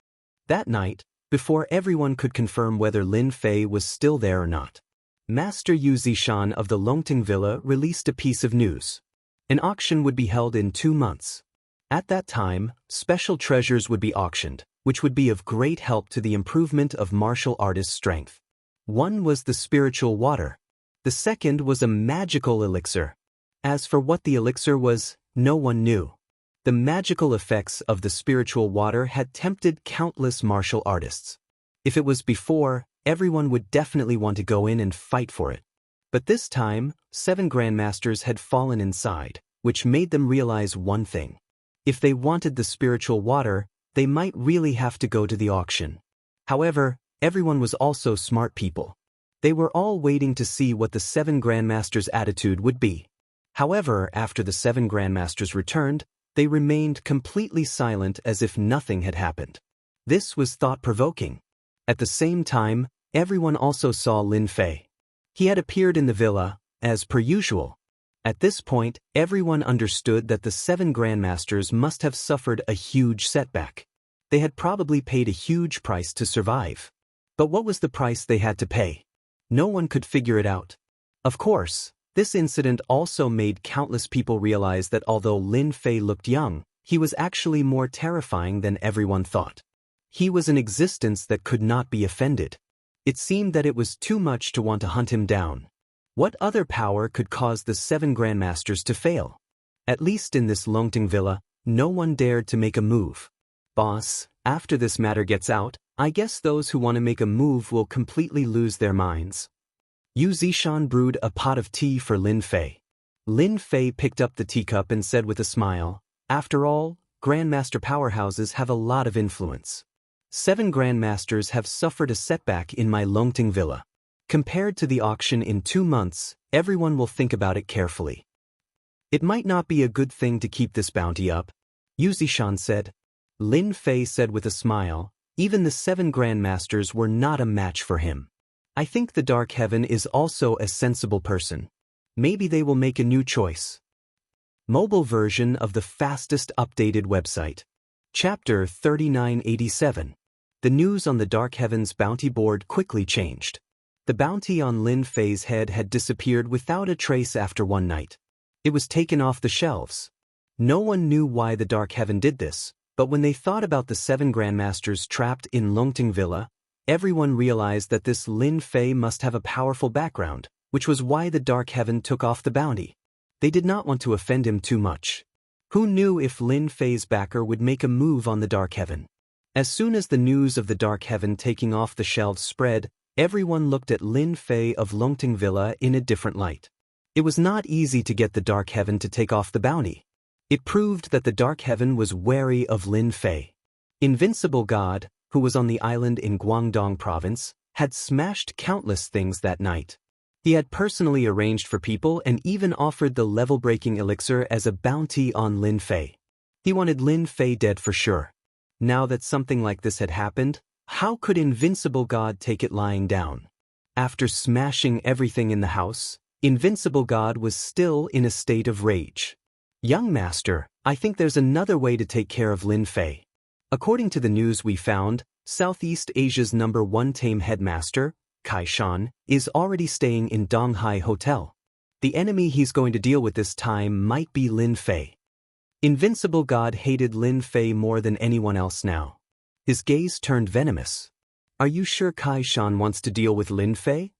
That night, before everyone could confirm whether Lin Fei was still there or not, Master Yu Zishan of the Longting Villa released a piece of news. An auction would be held in 2 months. At that time, special treasures would be auctioned, which would be of great help to the improvement of martial artists' strength. One was the spiritual water. The second was a magical elixir. As for what the elixir was, no one knew. The magical effects of the spiritual water had tempted countless martial artists. If it was before, everyone would definitely want to go in and fight for it. But this time, 7 grandmasters had fallen inside, which made them realize one thing. If they wanted the spiritual water, they might really have to go to the auction. However, everyone was also smart people. They were all waiting to see what the 7 grandmasters' attitude would be. However, after the 7 grandmasters returned, they remained completely silent as if nothing had happened. This was thought-provoking. At the same time, everyone also saw Lin Fei. He had appeared in the villa, as per usual. At this point, everyone understood that the 7 grandmasters must have suffered a huge setback. They had probably paid a huge price to survive. But what was the price they had to pay? No one could figure it out. Of course, this incident also made countless people realize that although Lin Fei looked young, he was actually more terrifying than everyone thought. He was an existence that could not be offended. It seemed that it was too much to want to hunt him down. What other power could cause the 7 grandmasters to fail? At least in this Longting Villa, no one dared to make a move. Boss, after this matter gets out, I guess those who want to make a move will completely lose their minds. Yu Zishan brewed a pot of tea for Lin Fei. Lin Fei picked up the teacup and said with a smile, after all, grandmaster powerhouses have a lot of influence. 7 grandmasters have suffered a setback in my Longting Villa. Compared to the auction in 2 months, everyone will think about it carefully. It might not be a good thing to keep this bounty up, Yu Zishan said. Lin Fei said with a smile, even the 7 grandmasters were not a match for him. I think the Dark Heaven is also a sensible person. Maybe they will make a new choice. Mobile version of the fastest updated website. Chapter 3987. The news on the Dark Heavens bounty board quickly changed. The bounty on Lin Fei's head had disappeared without a trace after one night. It was taken off the shelves. No one knew why the Dark Heaven did this, but when they thought about the 7 grandmasters trapped in Longting Villa, everyone realized that this Lin Fei must have a powerful background, which was why the Dark Heaven took off the bounty. They did not want to offend him too much. Who knew if Lin Fei's backer would make a move on the Dark Heaven? As soon as the news of the Dark Heaven taking off the shelves spread, everyone looked at Lin Fei of Longting Villa in a different light. It was not easy to get the Dark Heaven to take off the bounty. It proved that the Dark Heaven was wary of Lin Fei. Invincible God, who was on the island in Guangdong province, had smashed countless things that night. He had personally arranged for people and even offered the level-breaking elixir as a bounty on Lin Fei. He wanted Lin Fei dead for sure. Now that something like this had happened, how could Invincible God take it lying down? After smashing everything in the house, Invincible God was still in a state of rage. Young master, I think there's another way to take care of Lin Fei. According to the news we found, Southeast Asia's #1 tame headmaster, Kai Shan, is already staying in Donghai Hotel. The enemy he's going to deal with this time might be Lin Fei. Invincible God hated Lin Fei more than anyone else now. His gaze turned venomous. Are you sure Kai Shan wants to deal with Lin Fei?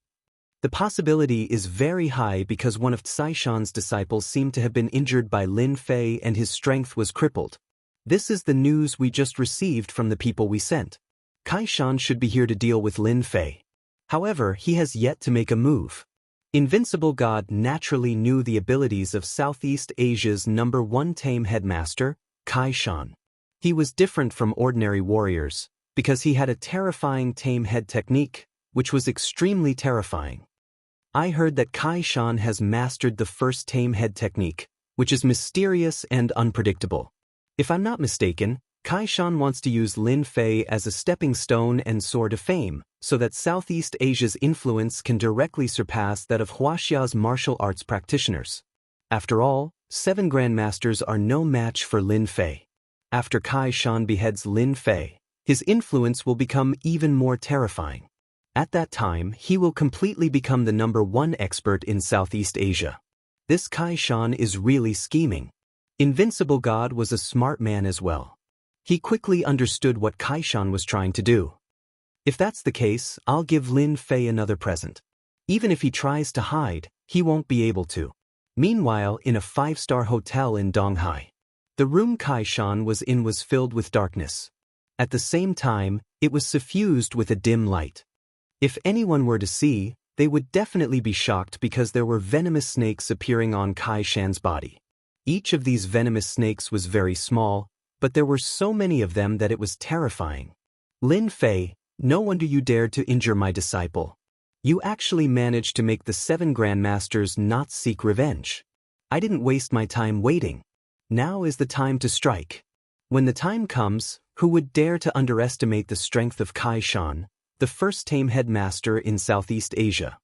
The possibility is very high because one of Cai Shan's disciples seemed to have been injured by Lin Fei and his strength was crippled. This is the news we just received from the people we sent. Kai Shan should be here to deal with Lin Fei. However, he has yet to make a move. Invincible God naturally knew the abilities of Southeast Asia's #1 tame headmaster, Kai Shan. He was different from ordinary warriors, because he had a terrifying tame head technique, which was extremely terrifying. I heard that Kai Shan has mastered the first tame head technique, which is mysterious and unpredictable. If I'm not mistaken, Kai Shan wants to use Lin Fei as a stepping stone and sword of fame, so that Southeast Asia's influence can directly surpass that of Wuxia's martial arts practitioners. After all, 7 grandmasters are no match for Lin Fei. After Kai Shan beheads Lin Fei, his influence will become even more terrifying. At that time, he will completely become the #1 expert in Southeast Asia. This Kai Shan is really scheming. Invincible God was a smart man as well. He quickly understood what Kai Shan was trying to do. If that's the case, I'll give Lin Fei another present. Even if he tries to hide, he won't be able to. Meanwhile, in a 5-star hotel in Donghai, the room Kai Shan was in was filled with darkness. At the same time, it was suffused with a dim light. If anyone were to see, they would definitely be shocked because there were venomous snakes appearing on Kai Shan's body. Each of these venomous snakes was very small, but there were so many of them that it was terrifying. Lin Fei, no wonder you dared to injure my disciple. You actually managed to make the 7 grandmasters not seek revenge. I didn't waste my time waiting. Now is the time to strike. When the time comes, who would dare to underestimate the strength of Kai Shan, the first tame headmaster in Southeast Asia?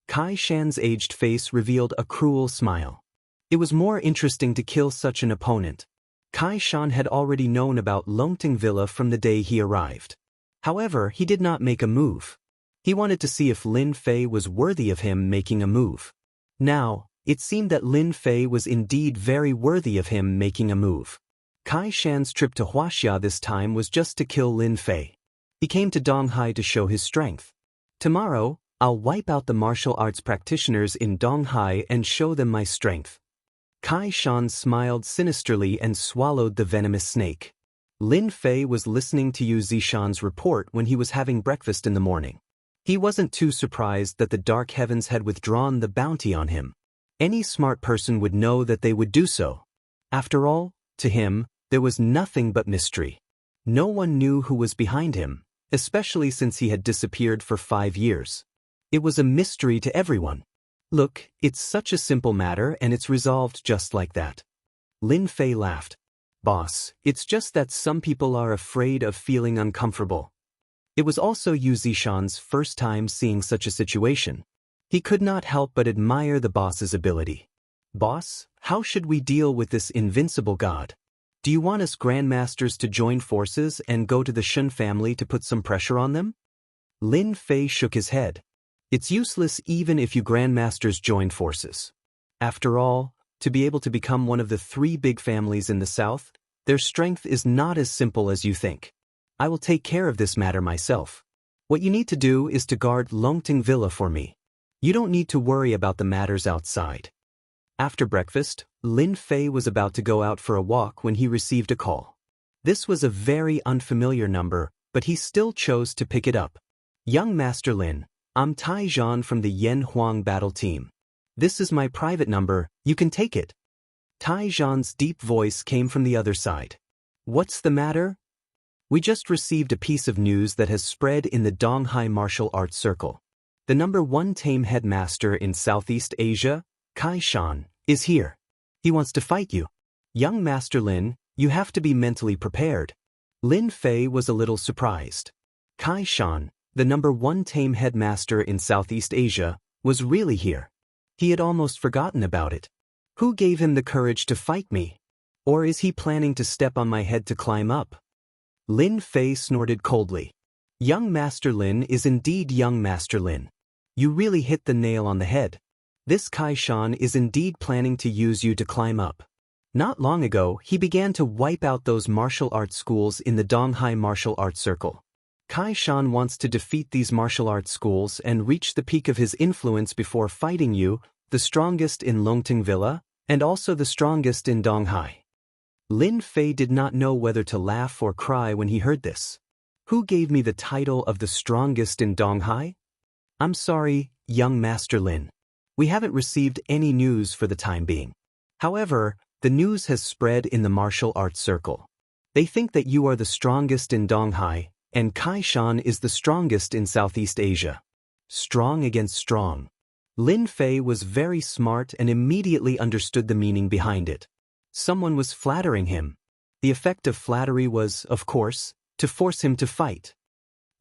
Kai Shan's aged face revealed a cruel smile. It was more interesting to kill such an opponent. Kai Shan had already known about Longting Villa from the day he arrived. However, he did not make a move. He wanted to see if Lin Fei was worthy of him making a move. Now, it seemed that Lin Fei was indeed very worthy of him making a move. Kai Shan's trip to Wuxia this time was just to kill Lin Fei. He came to Donghai to show his strength. Tomorrow, I'll wipe out the martial arts practitioners in Donghai and show them my strength. Kai Shan smiled sinisterly and swallowed the venomous snake. Lin Fei was listening to Yu Zishan's report when he was having breakfast in the morning. He wasn't too surprised that the Dark Heavens had withdrawn the bounty on him. Any smart person would know that they would do so. After all, to him, there was nothing but mystery. No one knew who was behind him, especially since he had disappeared for 5 years. It was a mystery to everyone. Look, it's such a simple matter and it's resolved just like that. Lin Fei laughed. Boss, it's just that some people are afraid of feeling uncomfortable. It was also Yu Zishan's first time seeing such a situation. He could not help but admire the boss's ability. Boss, How should we deal with this invincible god? Do you want us grandmasters to join forces and go to the Shun family to put some pressure on them? Lin Fei shook his head. It's useless even if you grandmasters join forces. After all, to be able to become one of the 3 big families in the south, their strength is not as simple as you think. I will take care of this matter myself. What you need to do is to guard Longting Villa for me. You don't need to worry about the matters outside. After breakfast, Lin Fei was about to go out for a walk when he received a call. This was a very unfamiliar number, but he still chose to pick it up. Young Master Lin, I'm Tai Zhan from the Yen Huang battle team. This is my private number, you can take it. Tai Zhan's deep voice came from the other side. What's the matter? We just received a piece of news that has spread in the Donghai martial arts circle. The number 1 tame headmaster in Southeast Asia, Kai Shan, is here. He wants to fight you. Young Master Lin, you have to be mentally prepared. Lin Fei was a little surprised. Kai Shan, the number 1 tame headmaster in Southeast Asia, was really here. He had almost forgotten about it. Who gave him the courage to fight me? Or is he planning to step on my head to climb up? Lin Fei snorted coldly. Young Master Lin is indeed young Master Lin. You really hit the nail on the head. This Kai Shan is indeed planning to use you to climb up. Not long ago, he began to wipe out those martial arts schools in the Donghai martial arts circle. Kai Shan wants to defeat these martial arts schools and reach the peak of his influence before fighting you, the strongest in Longting Villa, and also the strongest in Donghai. Lin Fei did not know whether to laugh or cry when he heard this. Who gave me the title of the strongest in Donghai? I'm sorry, young Master Lin. We haven't received any news for the time being. However, the news has spread in the martial arts circle. They think that you are the strongest in Donghai, and Kai Shan is the strongest in Southeast Asia. Strong against strong. Lin Fei was very smart and immediately understood the meaning behind it. Someone was flattering him. The effect of flattery was, of course, to force him to fight.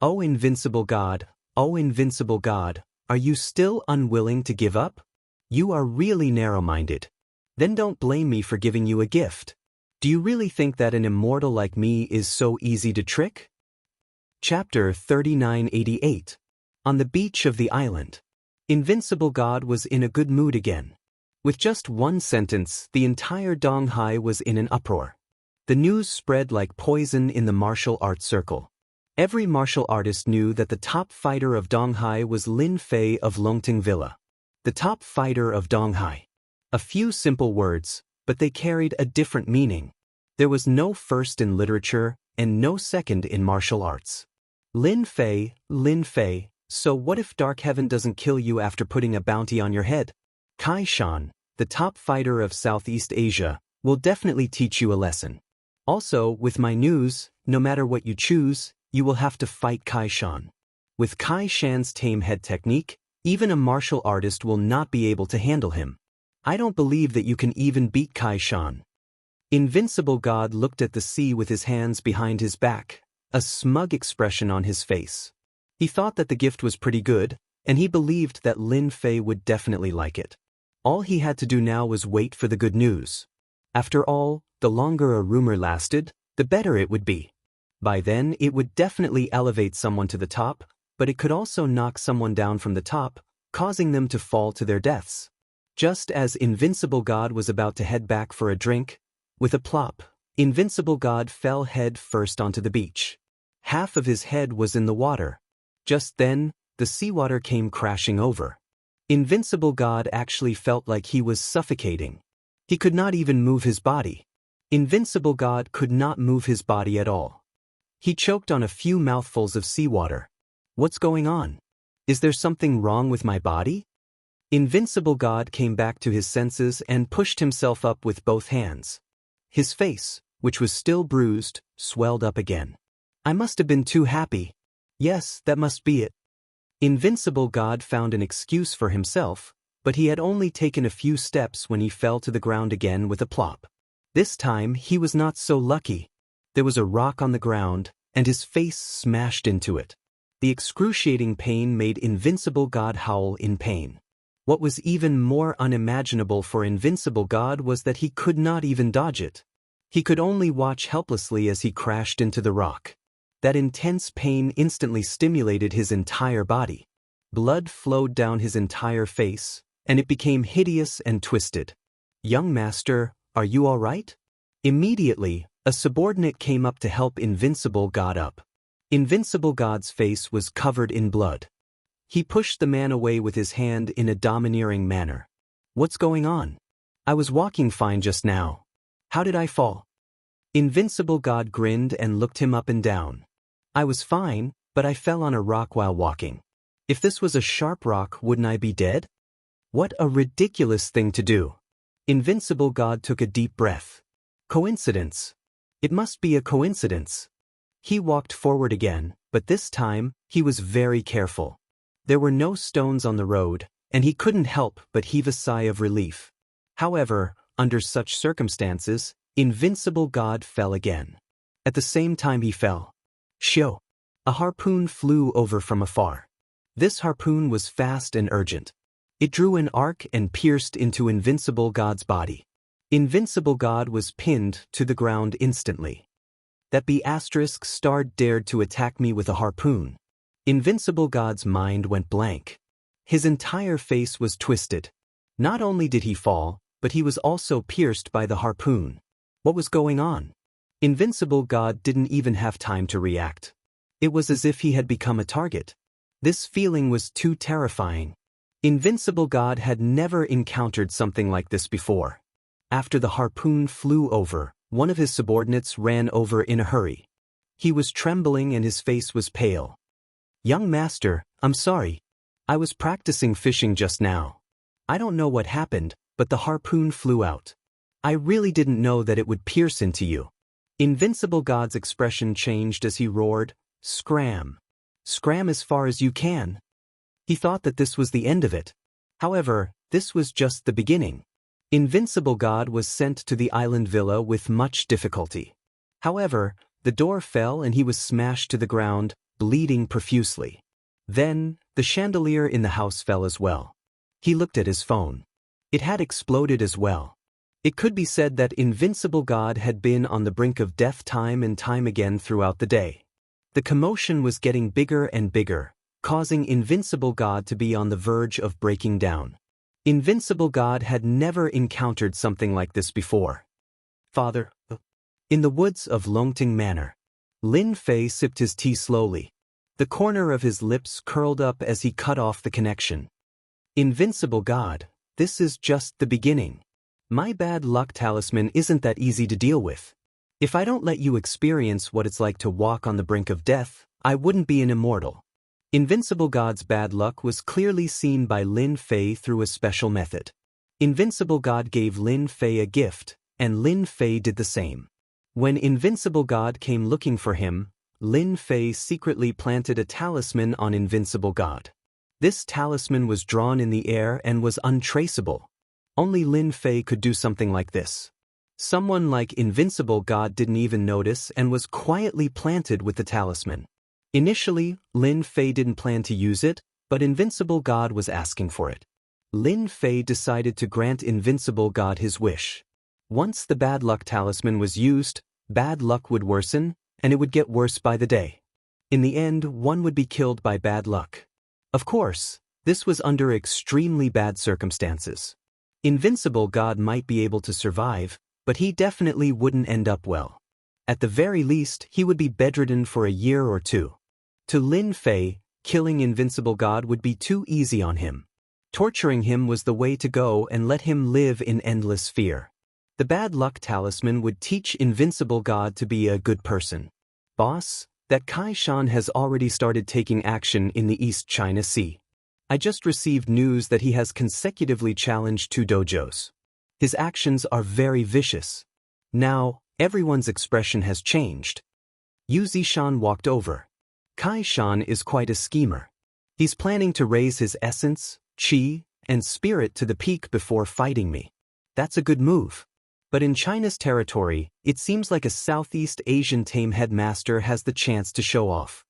Oh invincible God, are you still unwilling to give up? You are really narrow-minded. Then don't blame me for giving you a gift. Do you really think that an immortal like me is so easy to trick? Chapter 3988. On the beach of the island. Invincible God was in a good mood again. With just one sentence, the entire Donghai was in an uproar. The news spread like poison in the martial arts circle. Every martial artist knew that the top fighter of Donghai was Lin Fei of Longting Villa. The top fighter of Donghai. A few simple words, but they carried a different meaning. There was no first in literature and no second in martial arts. Lin Fei, so what if Dark Heaven doesn't kill you after putting a bounty on your head? Kai Shan, the top fighter of Southeast Asia, will definitely teach you a lesson. Also, with my news, no matter what you choose, you will have to fight Kai Shan. With Kai Shan's tame head technique, even a martial artist will not be able to handle him. I don't believe that you can even beat Kai Shan. Invincible God looked at the sea with his hands behind his back, a smug expression on his face. He thought that the gift was pretty good, and he believed that Lin Fei would definitely like it. All he had to do now was wait for the good news. After all, the longer a rumor lasted, the better it would be. By then, it would definitely elevate someone to the top, but it could also knock someone down from the top, causing them to fall to their deaths. Just as Invincible God was about to head back for a drink, with a plop, Invincible God fell head first onto the beach. Half of his head was in the water. Just then, the seawater came crashing over. Invincible God actually felt like he was suffocating. He could not even move his body. Invincible God could not move his body at all. He choked on a few mouthfuls of seawater. What's going on? Is there something wrong with my body? Invincible God came back to his senses and pushed himself up with both hands. His face, which was still bruised, swelled up again. I must have been too happy. Yes, that must be it. Invincible God found an excuse for himself, but he had only taken a few steps when he fell to the ground again with a plop. This time he was not so lucky. There was a rock on the ground, and his face smashed into it. The excruciating pain made Invincible God howl in pain. What was even more unimaginable for Invincible God was that he could not even dodge it. He could only watch helplessly as he crashed into the rock. That intense pain instantly stimulated his entire body. Blood flowed down his entire face, and it became hideous and twisted. "Young master, are you all right?" Immediately, a subordinate came up to help Invincible God up. Invincible God's face was covered in blood. He pushed the man away with his hand in a domineering manner. "What's going on? I was walking fine just now. How did I fall?" Invincible God grinned and looked him up and down. "I was fine, but I fell on a rock while walking. If this was a sharp rock, wouldn't I be dead?" What a ridiculous thing to do. Invincible God took a deep breath. Coincidence. It must be a coincidence. He walked forward again, but this time, he was very careful. There were no stones on the road, and he couldn't help but heave a sigh of relief. However, under such circumstances, Invincible God fell again. At the same time he fell, "Shio!" A harpoon flew over from afar. This harpoon was fast and urgent. It drew an arc and pierced into Invincible God's body. Invincible God was pinned to the ground instantly. That ** dared to attack me with a harpoon. Invincible God's mind went blank. His entire face was twisted. Not only did he fall, but he was also pierced by the harpoon. What was going on? Invincible God didn't even have time to react. It was as if he had become a target. This feeling was too terrifying. Invincible God had never encountered something like this before. After the harpoon flew over, one of his subordinates ran over in a hurry. He was trembling and his face was pale. "Young master, I'm sorry. I was practicing fishing just now. I don't know what happened, but the harpoon flew out. I really didn't know that it would pierce into you." Invincible God's expression changed as he roared, "Scram! Scram as far as you can." He thought that this was the end of it. However, this was just the beginning. Invincible God was sent to the island villa with much difficulty. However, the door fell and he was smashed to the ground, bleeding profusely. Then, the chandelier in the house fell as well. He looked at his phone. It had exploded as well. It could be said that Invincible God had been on the brink of death time and time again throughout the day. The commotion was getting bigger and bigger, causing Invincible God to be on the verge of breaking down. Invincible God had never encountered something like this before. "Father." In the woods of Longting Manor, Lin Fei sipped his tea slowly. The corner of his lips curled up as he cut off the connection. "Invincible God, this is just the beginning. My bad luck talisman isn't that easy to deal with. If I don't let you experience what it's like to walk on the brink of death, I wouldn't be an immortal." Invincible God's bad luck was clearly seen by Lin Fei through a special method. Invincible God gave Lin Fei a gift, and Lin Fei did the same. When Invincible God came looking for him, Lin Fei secretly planted a talisman on Invincible God. This talisman was drawn in the air and was untraceable. Only Lin Fei could do something like this. Someone like Invincible God didn't even notice and was quietly planted with the talisman. Initially, Lin Fei didn't plan to use it, but Invincible God was asking for it. Lin Fei decided to grant Invincible God his wish. Once the bad luck talisman was used, bad luck would worsen, and it would get worse by the day. In the end, one would be killed by bad luck. Of course, this was under extremely bad circumstances. Invincible God might be able to survive, but he definitely wouldn't end up well. At the very least, he would be bedridden for a year or two. To Lin Fei, killing Invincible God would be too easy on him. Torturing him was the way to go and let him live in endless fear. The bad luck talisman would teach Invincible God to be a good person. "Boss, that Kai Shan has already started taking action in the East China Sea. I just received news that he has consecutively challenged 2 dojos. His actions are very vicious. Now, everyone's expression has changed." Yu Zishan walked over. Kai Shan is quite a schemer. He's planning to raise his essence, qi, and spirit to the peak before fighting me. That's a good move. But in China's territory, it seems like a Southeast Asian tame headmaster has the chance to show off.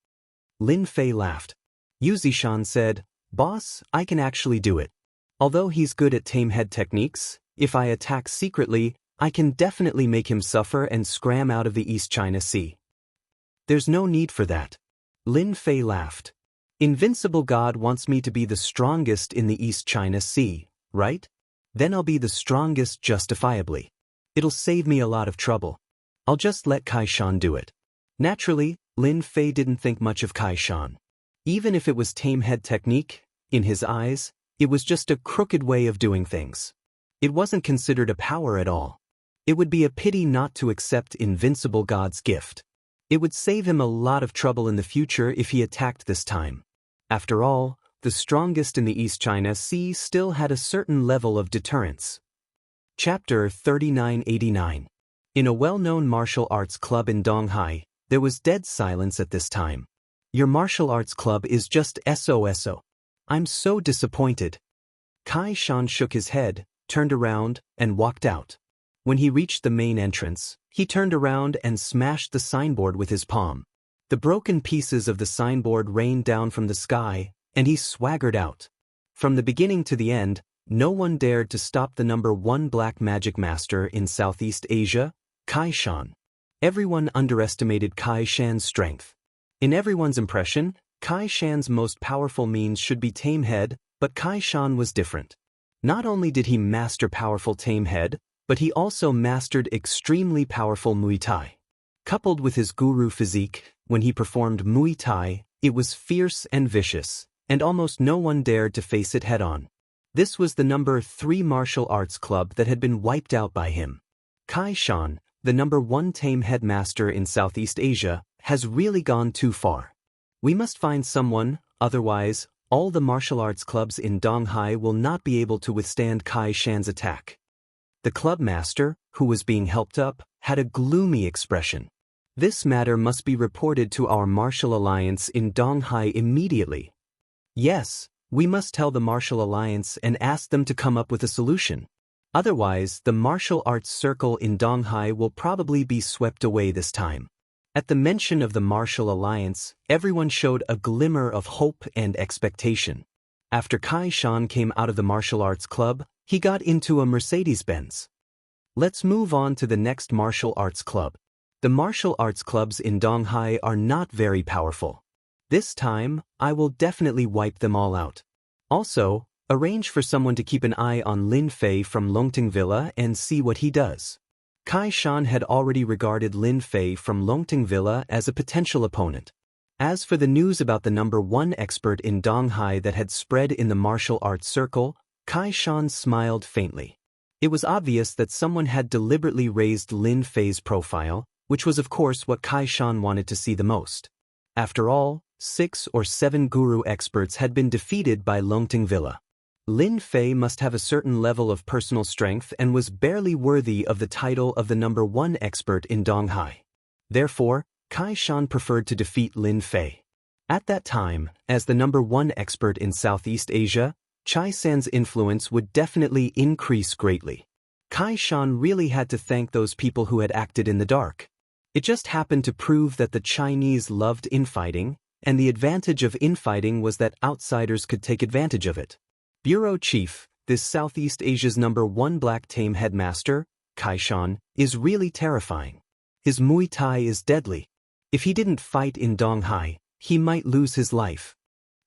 Lin Fei laughed. Yu Zishan said, "Boss, I can actually do it. Although he's good at tame head techniques, if I attack secretly, I can definitely make him suffer and scram out of the East China Sea. There's no need for that. Lin Fei laughed. Invincible God wants me to be the strongest in the East China Sea, right? Then I'll be the strongest justifiably. It'll save me a lot of trouble. I'll just let Kai Shan do it. Naturally, Lin Fei didn't think much of Kai Shan. Even if it was tame head technique, in his eyes, it was just a crooked way of doing things. It wasn't considered a power at all. It would be a pity not to accept Invincible God's gift. It would save him a lot of trouble in the future if he attacked this time. After all, the strongest in the East China Sea still had a certain level of deterrence. Chapter 3989. In a well-known martial arts club in Donghai, there was dead silence at this time. Your martial arts club is just SOSO. I'm so disappointed. Kai Shan shook his head, turned around, and walked out. When he reached the main entrance, he turned around and smashed the signboard with his palm. The broken pieces of the signboard rained down from the sky, and he swaggered out. From the beginning to the end, no one dared to stop the number 1 black magic master in Southeast Asia, Kai Shan. Everyone underestimated Kai Shan's strength. In everyone's impression, Kai Shan's most powerful means should be tame head, but Kai Shan was different. Not only did he master powerful tame head, but he also mastered extremely powerful Muay Thai. Coupled with his guru physique, when he performed Muay Thai, it was fierce and vicious, and almost no one dared to face it head-on. This was the number 3 martial arts club that had been wiped out by him. Kai Shan, the number 1 tame headmaster in Southeast Asia, has really gone too far. We must find someone, otherwise, all the martial arts clubs in Donghai will not be able to withstand Kai Shan's attack. The club master, who was being helped up, had a gloomy expression. This matter must be reported to our martial alliance in Donghai immediately. Yes, we must tell the martial alliance and ask them to come up with a solution. Otherwise, the martial arts circle in Donghai will probably be swept away this time. At the mention of the martial alliance, everyone showed a glimmer of hope and expectation. After Kai Shan came out of the martial arts club, he got into a Mercedes-Benz. Let's move on to the next martial arts club. The martial arts clubs in Donghai are not very powerful. This time, I will definitely wipe them all out. Also, arrange for someone to keep an eye on Lin Fei from Longting Villa and see what he does. Kai Shan had already regarded Lin Fei from Longting Villa as a potential opponent. As for the news about the number 1 expert in Donghai that had spread in the martial arts circle, Kai Shan smiled faintly. It was obvious that someone had deliberately raised Lin Fei's profile, which was of course what Kai Shan wanted to see the most. After all, 6 or 7 guru experts had been defeated by Longting Villa. Lin Fei must have a certain level of personal strength and was barely worthy of the title of the number 1 expert in Donghai. Therefore, Kai Shan preferred to defeat Lin Fei. At that time, as the number 1 expert in Southeast Asia, Chai San's influence would definitely increase greatly. Kai Shan really had to thank those people who had acted in the dark. It just happened to prove that the Chinese loved infighting, and the advantage of infighting was that outsiders could take advantage of it. Bureau Chief, this Southeast Asia's number 1 black tame headmaster, Kai Shan, is really terrifying. His Muay Thai is deadly. If he didn't fight in Donghai, he might lose his life.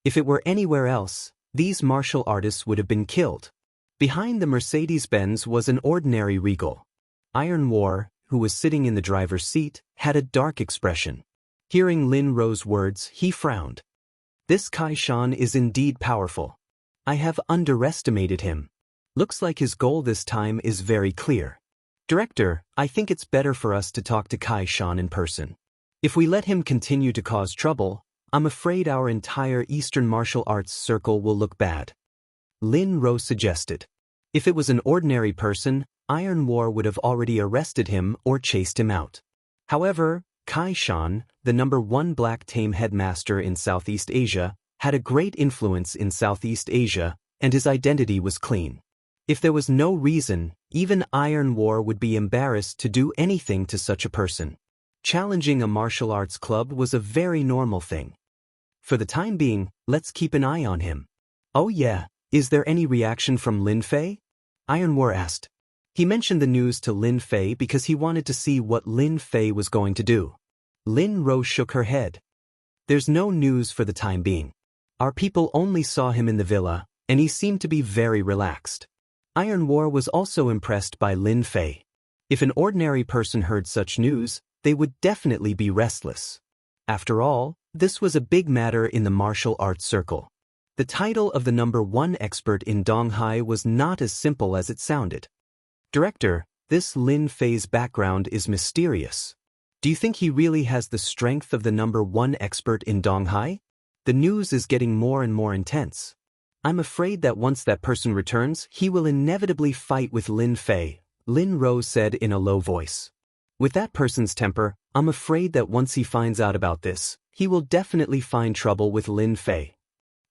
If it were anywhere else, these martial artists would have been killed. Behind the Mercedes-Benz was an ordinary Regal. Iron War, who was sitting in the driver's seat, had a dark expression. Hearing Lin Ro's words, he frowned. This Kai Shan is indeed powerful. I have underestimated him. Looks like his goal this time is very clear. Director, I think it's better for us to talk to Kai Shan in person. If we let him continue to cause trouble, I'm afraid our entire Eastern martial arts circle will look bad. Lin Ro suggested. If it was an ordinary person, Iron War would have already arrested him or chased him out. However, Kai Shan, the number 1 black tame headmaster in Southeast Asia, had a great influence in Southeast Asia, and his identity was clean. If there was no reason, even Iron War would be embarrassed to do anything to such a person. Challenging a martial arts club was a very normal thing. For the time being, let's keep an eye on him. Oh yeah, Is there any reaction from Lin Fei? Iron War asked. He mentioned the news to Lin Fei because he wanted to see what Lin Fei was going to do. Lin Ro shook her head. There's no news for the time being. Our people only saw him in the villa, and he seemed to be very relaxed. Iron War was also impressed by Lin Fei. If an ordinary person heard such news, they would definitely be restless. After all, this was a big matter in the martial arts circle. The title of the #1 expert in Donghai was not as simple as it sounded. Director, this Lin Fei's background is mysterious. Do you think he really has the strength of the #1 expert in Donghai? The news is getting more and more intense. I'm afraid that once that person returns, he will inevitably fight with Lin Fei, Lin Ro said in a low voice. With that person's temper, I'm afraid that once he finds out about this, he will definitely find trouble with Lin Fei.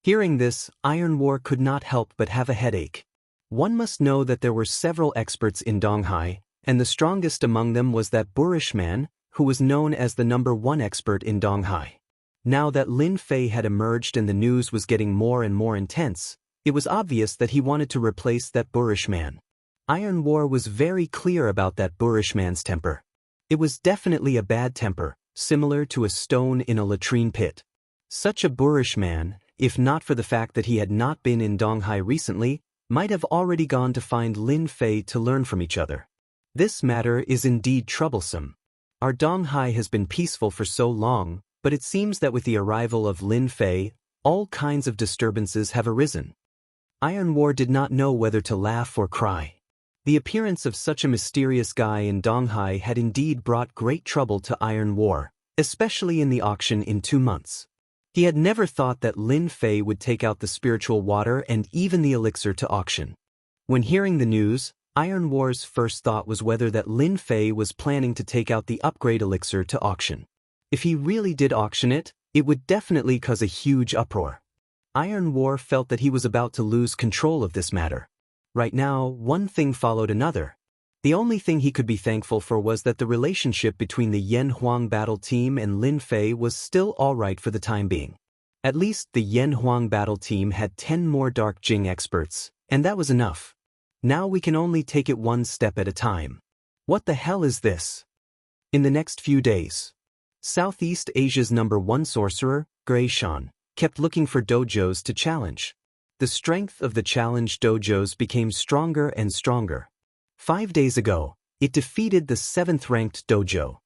Hearing this, Iron War could not help but have a headache. One must know that there were several experts in Donghai, and the strongest among them was that boorish man, who was known as the #1 expert in Donghai. Now that Lin Fei had emerged and the news was getting more and more intense, it was obvious that he wanted to replace that boorish man. Iron War was very clear about that boorish man's temper. It was definitely a bad temper, similar to a stone in a latrine pit. Such a boorish man, if not for the fact that he had not been in Donghai recently, might have already gone to find Lin Fei to learn from each other. This matter is indeed troublesome. Our Donghai has been peaceful for so long, but it seems that with the arrival of Lin Fei, all kinds of disturbances have arisen. Iron War did not know whether to laugh or cry. The appearance of such a mysterious guy in Donghai had indeed brought great trouble to Iron War, especially in the auction in 2 months. He had never thought that Lin Fei would take out the spiritual water and even the elixir to auction. When hearing the news, Iron War's first thought was whether that Lin Fei was planning to take out the upgrade elixir to auction. If he really did auction it, it would definitely cause a huge uproar. Iron War felt that he was about to lose control of this matter. Right now, one thing followed another. The only thing he could be thankful for was that the relationship between the Yan Huang battle team and Lin Fei was still alright for the time being. At least the Yan Huang battle team had 10 more Dark Jing experts, and that was enough. Now we can only take it one step at a time. What the hell is this? In the next few days, Southeast Asia's #1 sorcerer, Gray Shan, kept looking for dojos to challenge. The strength of the challenge dojos became stronger and stronger. 5 days ago, it defeated the 7th-ranked dojo.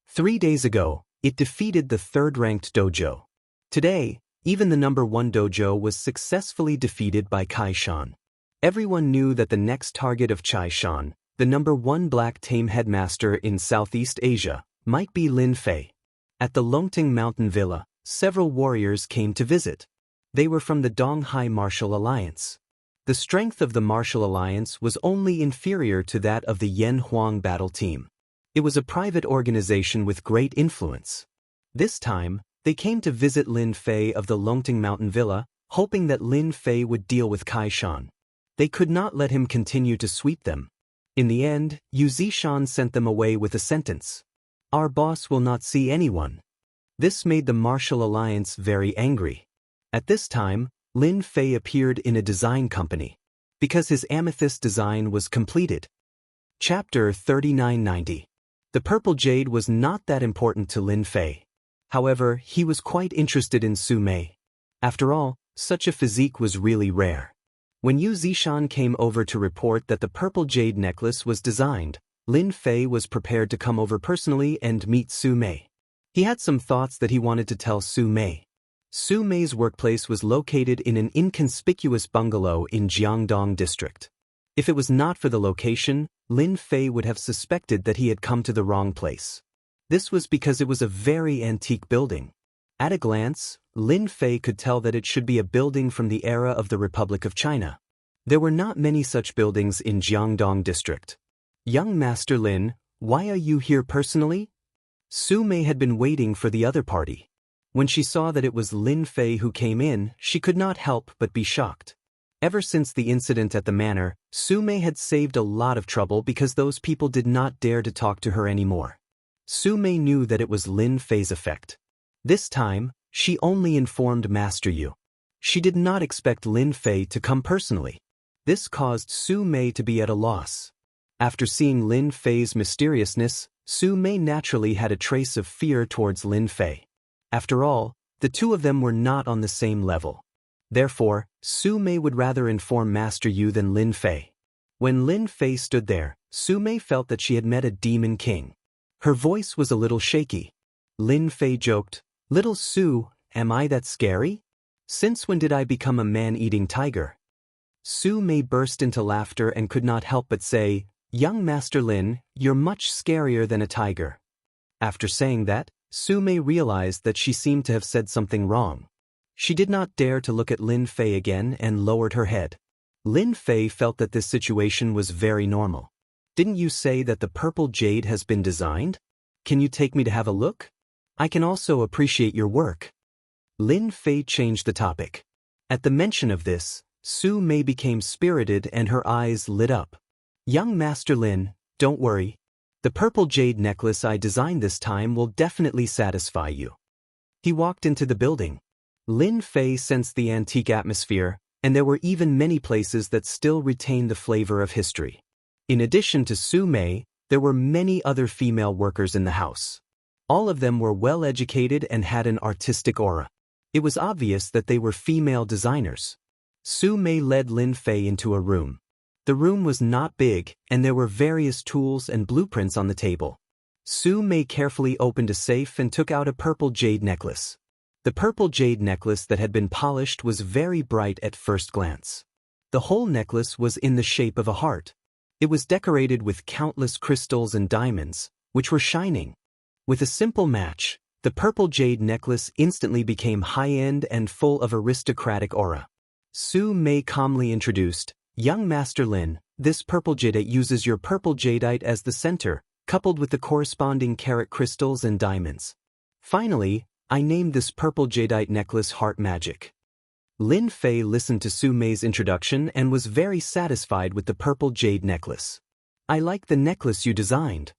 3 days ago, it defeated the 3rd-ranked dojo. Today, even the #1 dojo was successfully defeated by Kai Shan. Everyone knew that the next target of Chai Shan, the #1 black tame headmaster in Southeast Asia, might be Lin Fei. At the Longting Mountain Villa, several warriors came to visit. They were from the Donghai Martial Alliance. The strength of the Martial Alliance was only inferior to that of the Yan Huang battle team. It was a private organization with great influence. This time, they came to visit Lin Fei of the Longting Mountain Villa, hoping that Lin Fei would deal with Kai Shan. They could not let him continue to sweep them. In the end, Yu Zishan sent them away with a sentence. Our boss will not see anyone. This made the Martial Alliance very angry. At this time, Lin Fei appeared in a design company, because his amethyst design was completed. Chapter 3990. The purple jade was not that important to Lin Fei. However, he was quite interested in Su Mei. After all, such a physique was really rare. When Yu Zishan came over to report that the purple jade necklace was designed, Lin Fei was prepared to come over personally and meet Su Mei. He had some thoughts that he wanted to tell Su Mei. Su Mei's workplace was located in an inconspicuous bungalow in Jiangdong district. If it was not for the location, Lin Fei would have suspected that he had come to the wrong place. This was because it was a very antique building. At a glance, Lin Fei could tell that it should be a building from the era of the Republic of China. There were not many such buildings in Jiangdong district. Young Master Lin, why are you here personally? Su Mei had been waiting for the other party. When she saw that it was Lin Fei who came in, she could not help but be shocked. Ever since the incident at the manor, Su Mei had saved a lot of trouble because those people did not dare to talk to her anymore. Su Mei knew that it was Lin Fei's effect. This time, she only informed Master Yu. She did not expect Lin Fei to come personally. This caused Su Mei to be at a loss. After seeing Lin Fei's mysteriousness, Su Mei naturally had a trace of fear towards Lin Fei. After all, the two of them were not on the same level. Therefore, Su Mei would rather inform Master Yu than Lin Fei. When Lin Fei stood there, Su Mei felt that she had met a demon king. Her voice was a little shaky. Lin Fei joked, "Little Su, am I that scary? Since when did I become a man-eating tiger?" Su Mei burst into laughter and could not help but say, "Young Master Lin, you're much scarier than a tiger." After saying that, Su Mei realized that she seemed to have said something wrong. She did not dare to look at Lin Fei again and lowered her head. Lin Fei felt that this situation was very normal. "Didn't you say that the purple jade has been designed? Can you take me to have a look? I can also appreciate your work." Lin Fei changed the topic. At the mention of this, Su Mei became spirited and her eyes lit up. "Young Master Lin, don't worry. The purple jade necklace I designed this time will definitely satisfy you." He walked into the building. Lin Fei sensed the antique atmosphere, and there were even many places that still retained the flavor of history. In addition to Su Mei, there were many other female workers in the house. All of them were well educated and had an artistic aura. It was obvious that they were female designers. Su Mei led Lin Fei into a room. The room was not big, and there were various tools and blueprints on the table. Su Mei carefully opened a safe and took out a purple jade necklace. The purple jade necklace that had been polished was very bright at first glance. The whole necklace was in the shape of a heart. It was decorated with countless crystals and diamonds, which were shining. With a simple match, the purple jade necklace instantly became high-end and full of aristocratic aura. Su Mei calmly introduced, "Young Master Lin, this purple jadeite uses your purple jadeite as the center, coupled with the corresponding carat crystals and diamonds. Finally, I named this purple jadeite necklace Heart Magic." Lin Fei listened to Su Mei's introduction and was very satisfied with the purple jade necklace. "I like the necklace you designed."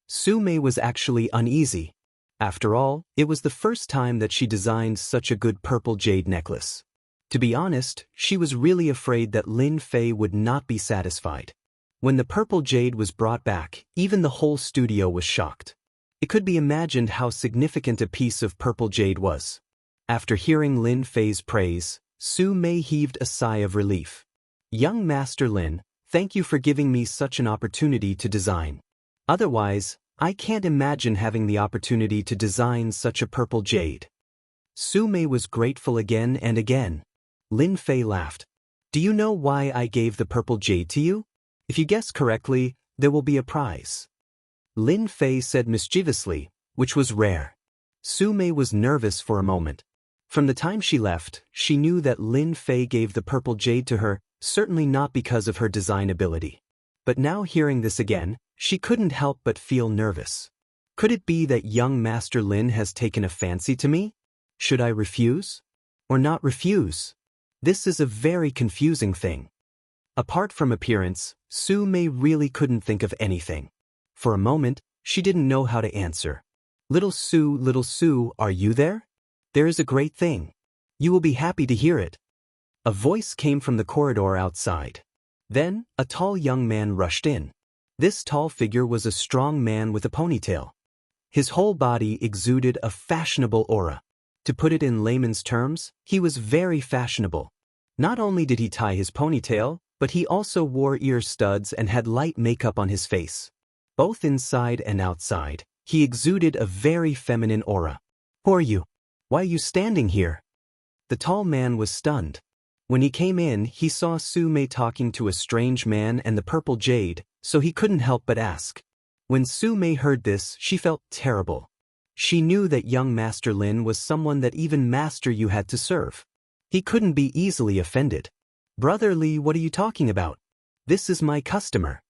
Su Mei was actually uneasy. After all, it was the first time that she designed such a good purple jade necklace. To be honest, she was really afraid that Lin Fei would not be satisfied. When the purple jade was brought back, even the whole studio was shocked. It could be imagined how significant a piece of purple jade was. After hearing Lin Fei's praise, Su Mei heaved a sigh of relief. "Young Master Lin, thank you for giving me such an opportunity to design. Otherwise, I can't imagine having the opportunity to design such a purple jade." Su Mei was grateful again and again. Lin Fei laughed. "Do you know why I gave the purple jade to you? If you guess correctly, there will be a prize." Lin Fei said mischievously, which was rare. Su Mei was nervous for a moment. From the time she left, she knew that Lin Fei gave the purple jade to her, certainly not because of her design ability. But now hearing this again, she couldn't help but feel nervous. Could it be that young Master Lin has taken a fancy to me? Should I refuse? Or not refuse? This is a very confusing thing. Apart from appearance, Su Mei really couldn't think of anything. For a moment, she didn't know how to answer. Little Su, are you there? There is a great thing. You will be happy to hear it." A voice came from the corridor outside. Then, a tall young man rushed in. This tall figure was a strong man with a ponytail. His whole body exuded a fashionable aura. To put it in layman's terms, he was very fashionable. Not only did he tie his ponytail, but he also wore ear studs and had light makeup on his face. Both inside and outside, he exuded a very feminine aura. "Who are you? Why are you standing here?" The tall man was stunned. When he came in, he saw Su Mei talking to a strange man and the purple jade, so he couldn't help but ask. When Su Mei heard this, she felt terrible. She knew that young Master Lin was someone that even Master Yu had to serve. He couldn't be easily offended. "Brother Li, what are you talking about? This is my customer."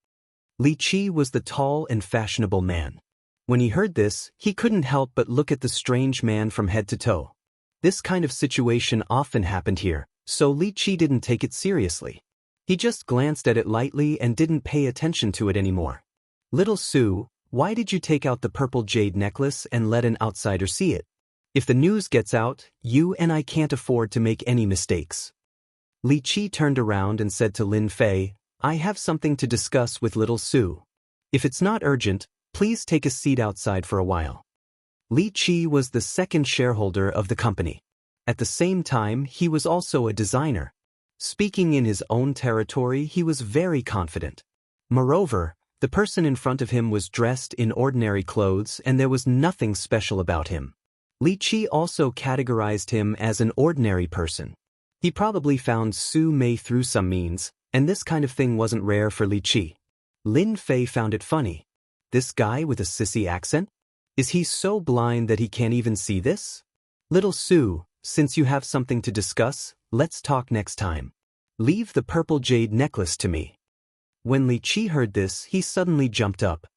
Li Qi was the tall and fashionable man. When he heard this, he couldn't help but look at the strange man from head to toe. This kind of situation often happened here, so Li Qi didn't take it seriously. He just glanced at it lightly and didn't pay attention to it anymore. "Little Su, why did you take out the purple jade necklace and let an outsider see it? If the news gets out, you and I can't afford to make any mistakes. Li Qi turned around and said to Lin Fei, I have something to discuss with little Su. If it's not urgent, please take a seat outside for a while. Li Qi was the second shareholder of the company. At the same time, he was also a designer. Speaking in his own territory, he was very confident. Moreover, the person in front of him was dressed in ordinary clothes and there was nothing special about him. Li Qi also categorized him as an ordinary person. He probably found Su Mei through some means, and this kind of thing wasn't rare for Li Qi. Lin Fei found it funny. This guy with a sissy accent? Is he so blind that he can't even see this? Little Su, since you have something to discuss, let's talk next time. Leave the purple jade necklace to me. When Li Qi heard this, he suddenly jumped up.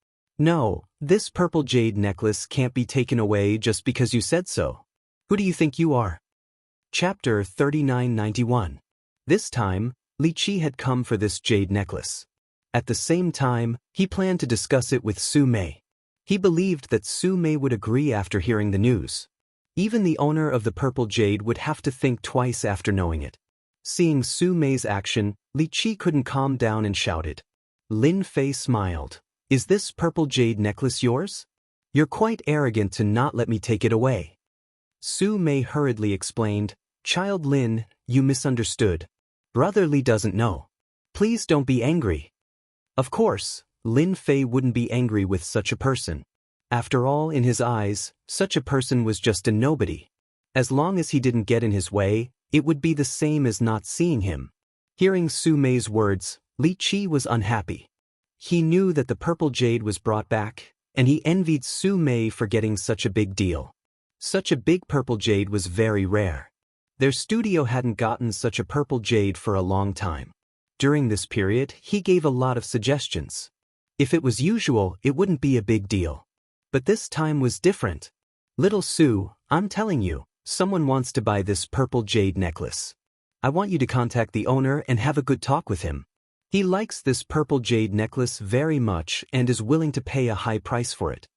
No, this purple jade necklace can't be taken away just because you said so. Who do you think you are? Chapter 3991. This time, Li Qi had come for this jade necklace. At the same time, he planned to discuss it with Su Mei. He believed that Su Mei would agree after hearing the news. Even the owner of the purple jade would have to think twice after knowing it. Seeing Su Mei's action, Li Qi couldn't calm down and shouted. Lin Fei smiled. Is this purple jade necklace yours? You're quite arrogant to not let me take it away. Su Mei hurriedly explained, Child Lin, you misunderstood. Brother Li doesn't know. Please don't be angry. Of course, Lin Fei wouldn't be angry with such a person. After all, in his eyes, such a person was just a nobody. As long as he didn't get in his way, it would be the same as not seeing him. Hearing Su Mei's words, Li Qi was unhappy. He knew that the purple jade was brought back, and he envied Su Mei for getting such a big deal. Such a big purple jade was very rare. Their studio hadn't gotten such a purple jade for a long time. During this period, he gave a lot of suggestions. If it was usual, it wouldn't be a big deal. But this time was different. Little Su, I'm telling you, someone wants to buy this purple jade necklace. I want you to contact the owner and have a good talk with him. He likes this purple jade necklace very much and is willing to pay a high price for it.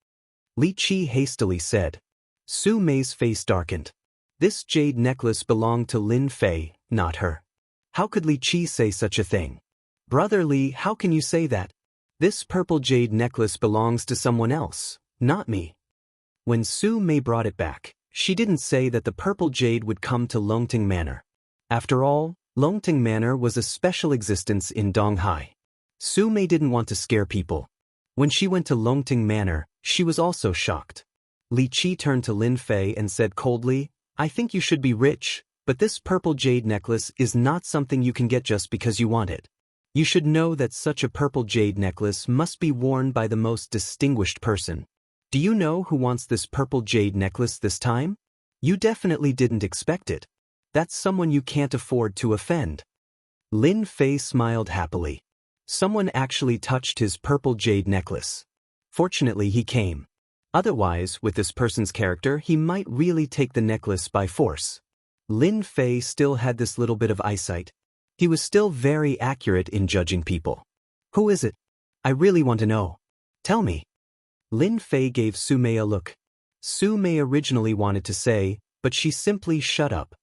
Li Qi hastily said. Su Mei's face darkened. This jade necklace belonged to Lin Fei, not her. How could Li Qi say such a thing? Brother Li, how can you say that? This purple jade necklace belongs to someone else, not me. When Su Mei brought it back, she didn't say that the purple jade would come to Longting Manor. After all, Longting Manor was a special existence in Donghai. Su Mei didn't want to scare people. When she went to Longting Manor, she was also shocked. Li Qi turned to Lin Fei and said coldly, I think you should be rich, but this purple jade necklace is not something you can get just because you want it. You should know that such a purple jade necklace must be worn by the most distinguished person. Do you know who wants this purple jade necklace this time? You definitely didn't expect it. That's someone you can't afford to offend. Lin Fei smiled happily. Someone actually touched his purple jade necklace. Fortunately, he came. Otherwise, with this person's character, he might really take the necklace by force. Lin Fei still had this little bit of eyesight. He was still very accurate in judging people. Who is it? I really want to know. Tell me. Lin Fei gave Su Mei a look. Su Mei originally wanted to say, but she simply shut up.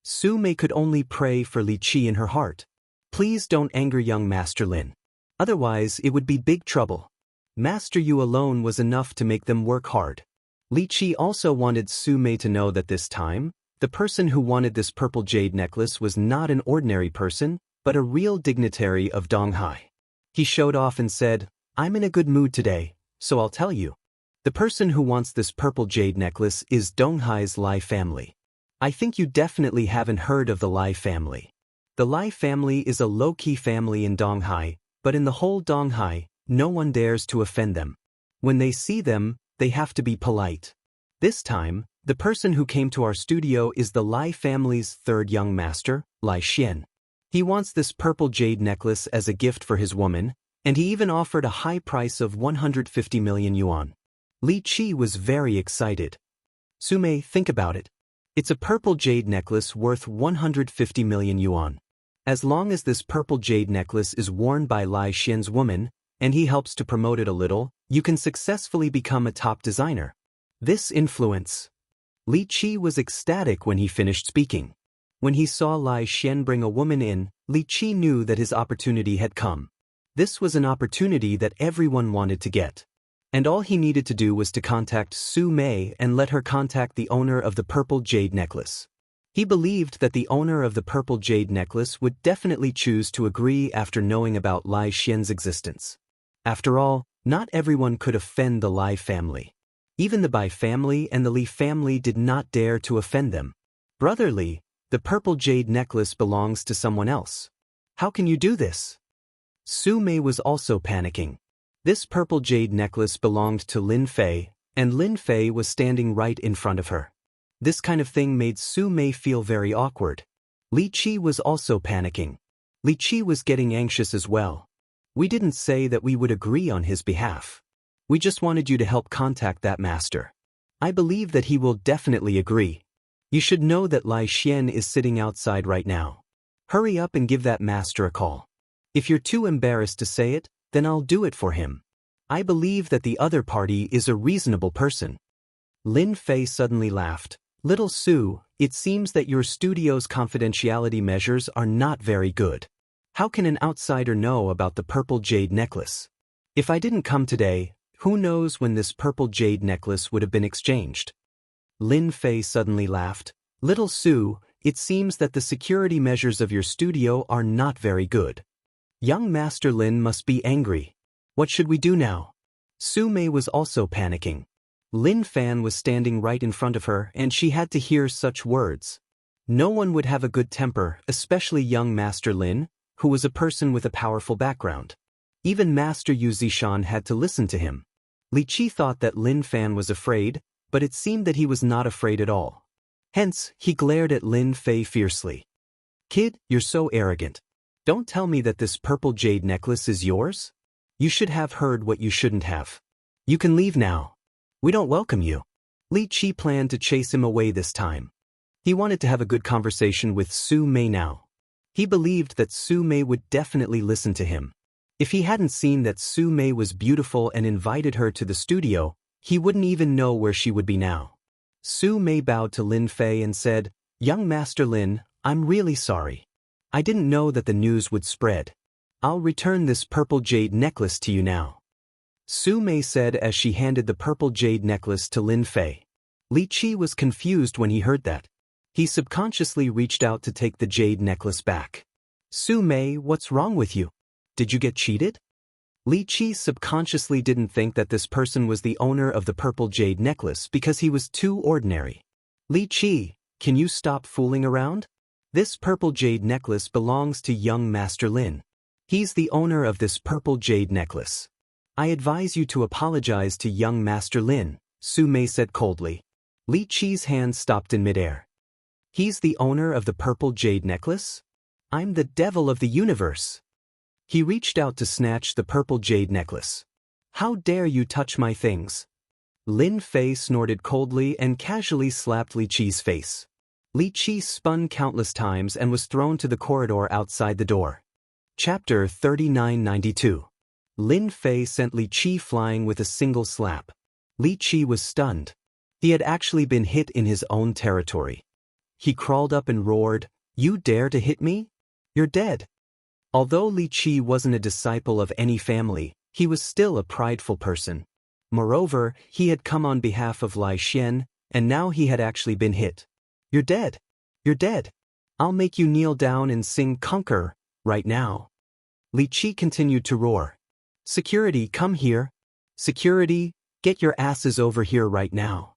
Su Mei could only pray for Li Qi in her heart. Please don't anger young Master Lin. Otherwise, it would be big trouble. Master Yu alone was enough to make them work hard. Li Qi also wanted Su Mei to know that this time, the person who wanted this purple jade necklace was not an ordinary person, but a real dignitary of Donghai. He showed off and said, I'm in a good mood today, so I'll tell you. The person who wants this purple jade necklace is Donghai's Lai family. I think you definitely haven't heard of the Lai family. The Lai family is a low-key family in Donghai, but in the whole Donghai, no one dares to offend them. When they see them, they have to be polite. This time, the person who came to our studio is the Lai family's third young master, Lai Xian. He wants this purple jade necklace as a gift for his woman, and he even offered a high price of 150 million yuan. Li Qi was very excited. Su Mei, think about it. It's a purple jade necklace worth 150 million yuan. As long as this purple jade necklace is worn by Lai Xian's woman, and he helps to promote it a little, you can successfully become a top designer. This influence. Li Qi was ecstatic when he finished speaking. When he saw Lai Xian bring a woman in, Li Qi knew that his opportunity had come. This was an opportunity that everyone wanted to get. And all he needed to do was to contact Su Mei and let her contact the owner of the purple jade necklace. He believed that the owner of the purple jade necklace would definitely choose to agree after knowing about Lai Xian's existence. After all, not everyone could offend the Lai family. Even the Bai family and the Li family did not dare to offend them. Brother Li, the purple jade necklace belongs to someone else. How can you do this? Su Mei was also panicking. This purple jade necklace belonged to Lin Fei, and Lin Fei was standing right in front of her. This kind of thing made Su Mei feel very awkward. Li Qi was also panicking. Li Qi was getting anxious as well. We didn't say that we would agree on his behalf. We just wanted you to help contact that master. I believe that he will definitely agree. You should know that Lai Xian is sitting outside right now. Hurry up and give that master a call. If you're too embarrassed to say it, then I'll do it for him. I believe that the other party is a reasonable person. Lin Fei suddenly laughed. Little Su, it seems that your studio's confidentiality measures are not very good. How can an outsider know about the purple jade necklace? If I didn't come today, who knows when this purple jade necklace would have been exchanged? Lin Fei suddenly laughed. Little Su, it seems that the security measures of your studio are not very good. Young Master Lin must be angry. What should we do now? Su Mei was also panicking. Lin Fan was standing right in front of her and she had to hear such words. No one would have a good temper, especially young Master Lin, who was a person with a powerful background. Even Master Yu Zishan had to listen to him. Li Qi thought that Lin Fan was afraid, but it seemed that he was not afraid at all. Hence, he glared at Lin Fei fiercely. Kid, you're so arrogant. Don't tell me that this purple jade necklace is yours? You should have heard what you shouldn't have. You can leave now. We don't welcome you. Li Qi planned to chase him away this time. He wanted to have a good conversation with Su Mei now. He believed that Su Mei would definitely listen to him. If he hadn't seen that Su Mei was beautiful and invited her to the studio, he wouldn't even know where she would be now. Su Mei bowed to Lin Fei and said, Young Master Lin, I'm really sorry. I didn't know that the news would spread. I'll return this purple jade necklace to you now. Su Mei said as she handed the purple jade necklace to Lin Fei. Li Qi was confused when he heard that. He subconsciously reached out to take the jade necklace back. Su Mei, what's wrong with you? Did you get cheated? Li Qi subconsciously didn't think that this person was the owner of the purple jade necklace because he was too ordinary. Li Qi, can you stop fooling around? This purple jade necklace belongs to young Master Lin. He's the owner of this purple jade necklace. I advise you to apologize to young Master Lin, Su Mei said coldly. Li Qi's hand stopped in midair. He's the owner of the purple jade necklace? I'm the devil of the universe. He reached out to snatch the purple jade necklace. How dare you touch my things? Lin Fei snorted coldly and casually slapped Li Qi's face. Li Qi spun countless times and was thrown to the corridor outside the door. Chapter 3992. Lin Fei sent Li Qi flying with a single slap. Li Qi was stunned. He had actually been hit in his own territory. He crawled up and roared, You dare to hit me? You're dead. Although Li Qi wasn't a disciple of any family, he was still a prideful person. Moreover, he had come on behalf of Lai Xian, and now he had actually been hit. You're dead. You're dead. I'll make you kneel down and sing Conquer, right now. Li Qi continued to roar. Security, come here. Security, get your asses over here right now.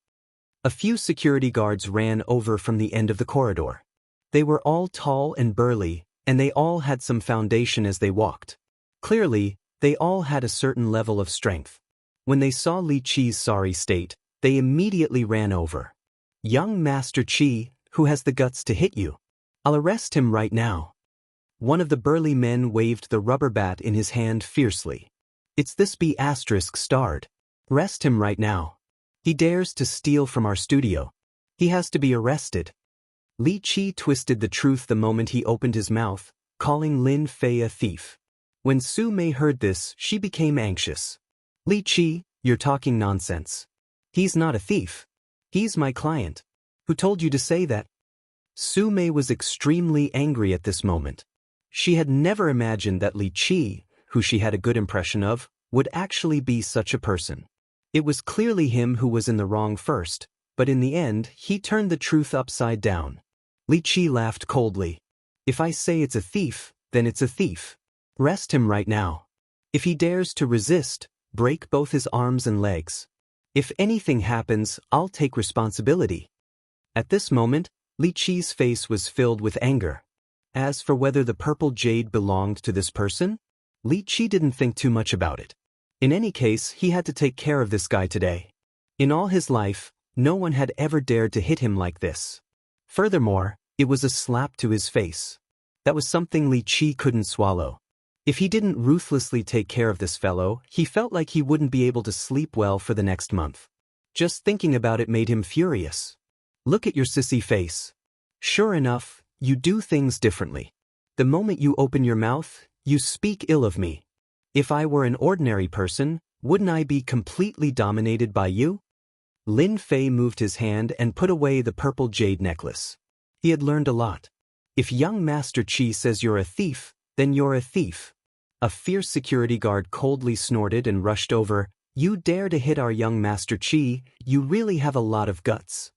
A few security guards ran over from the end of the corridor. They were all tall and burly, and they all had some foundation as they walked. Clearly, they all had a certain level of strength. When they saw Li Qi's sorry state, they immediately ran over. Young Master Qi, who has the guts to hit you? I'll arrest him right now. One of the burly men waved the rubber bat in his hand fiercely. It's this B** starred. Arrest him right now. He dares to steal from our studio. He has to be arrested. Li Qi twisted the truth the moment he opened his mouth, calling Lin Fei a thief. When Su Mei heard this, she became anxious. Li Qi, you're talking nonsense. He's not a thief. He's my client. Who told you to say that? Su Mei was extremely angry at this moment. She had never imagined that Li Qi, who she had a good impression of, would actually be such a person. It was clearly him who was in the wrong first, but in the end, he turned the truth upside down. Li Qi laughed coldly. If I say it's a thief, then it's a thief. Arrest him right now. If he dares to resist, break both his arms and legs. If anything happens, I'll take responsibility. At this moment, Li Qi's face was filled with anger. As for whether the purple jade belonged to this person, Li Qi didn't think too much about it. In any case, he had to take care of this guy today. In all his life, no one had ever dared to hit him like this. Furthermore, it was a slap to his face. That was something Li Qi couldn't swallow. If he didn't ruthlessly take care of this fellow, he felt like he wouldn't be able to sleep well for the next month. Just thinking about it made him furious. Look at your sissy face. Sure enough, you do things differently. The moment you open your mouth, you speak ill of me. If I were an ordinary person, wouldn't I be completely dominated by you? Lin Fei moved his hand and put away the purple jade necklace. He had learned a lot. If young Master Qi says you're a thief, then you're a thief. A fierce security guard coldly snorted and rushed over. You dare to hit our young Master Qi, you really have a lot of guts.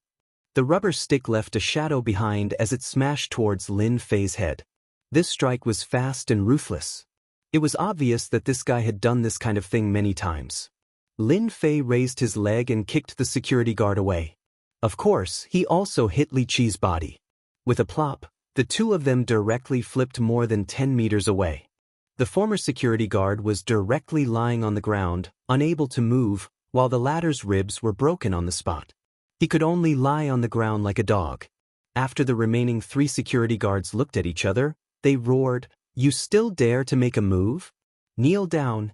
The rubber stick left a shadow behind as it smashed towards Lin Fei's head. This strike was fast and ruthless. It was obvious that this guy had done this kind of thing many times. Lin Fei raised his leg and kicked the security guard away. Of course, he also hit Li Qi's body. With a plop, the two of them directly flipped more than 10 meters away. The former security guard was directly lying on the ground, unable to move, while the latter's ribs were broken on the spot. He could only lie on the ground like a dog. After the remaining 3 security guards looked at each other, they roared, "You still dare to make a move? Kneel down."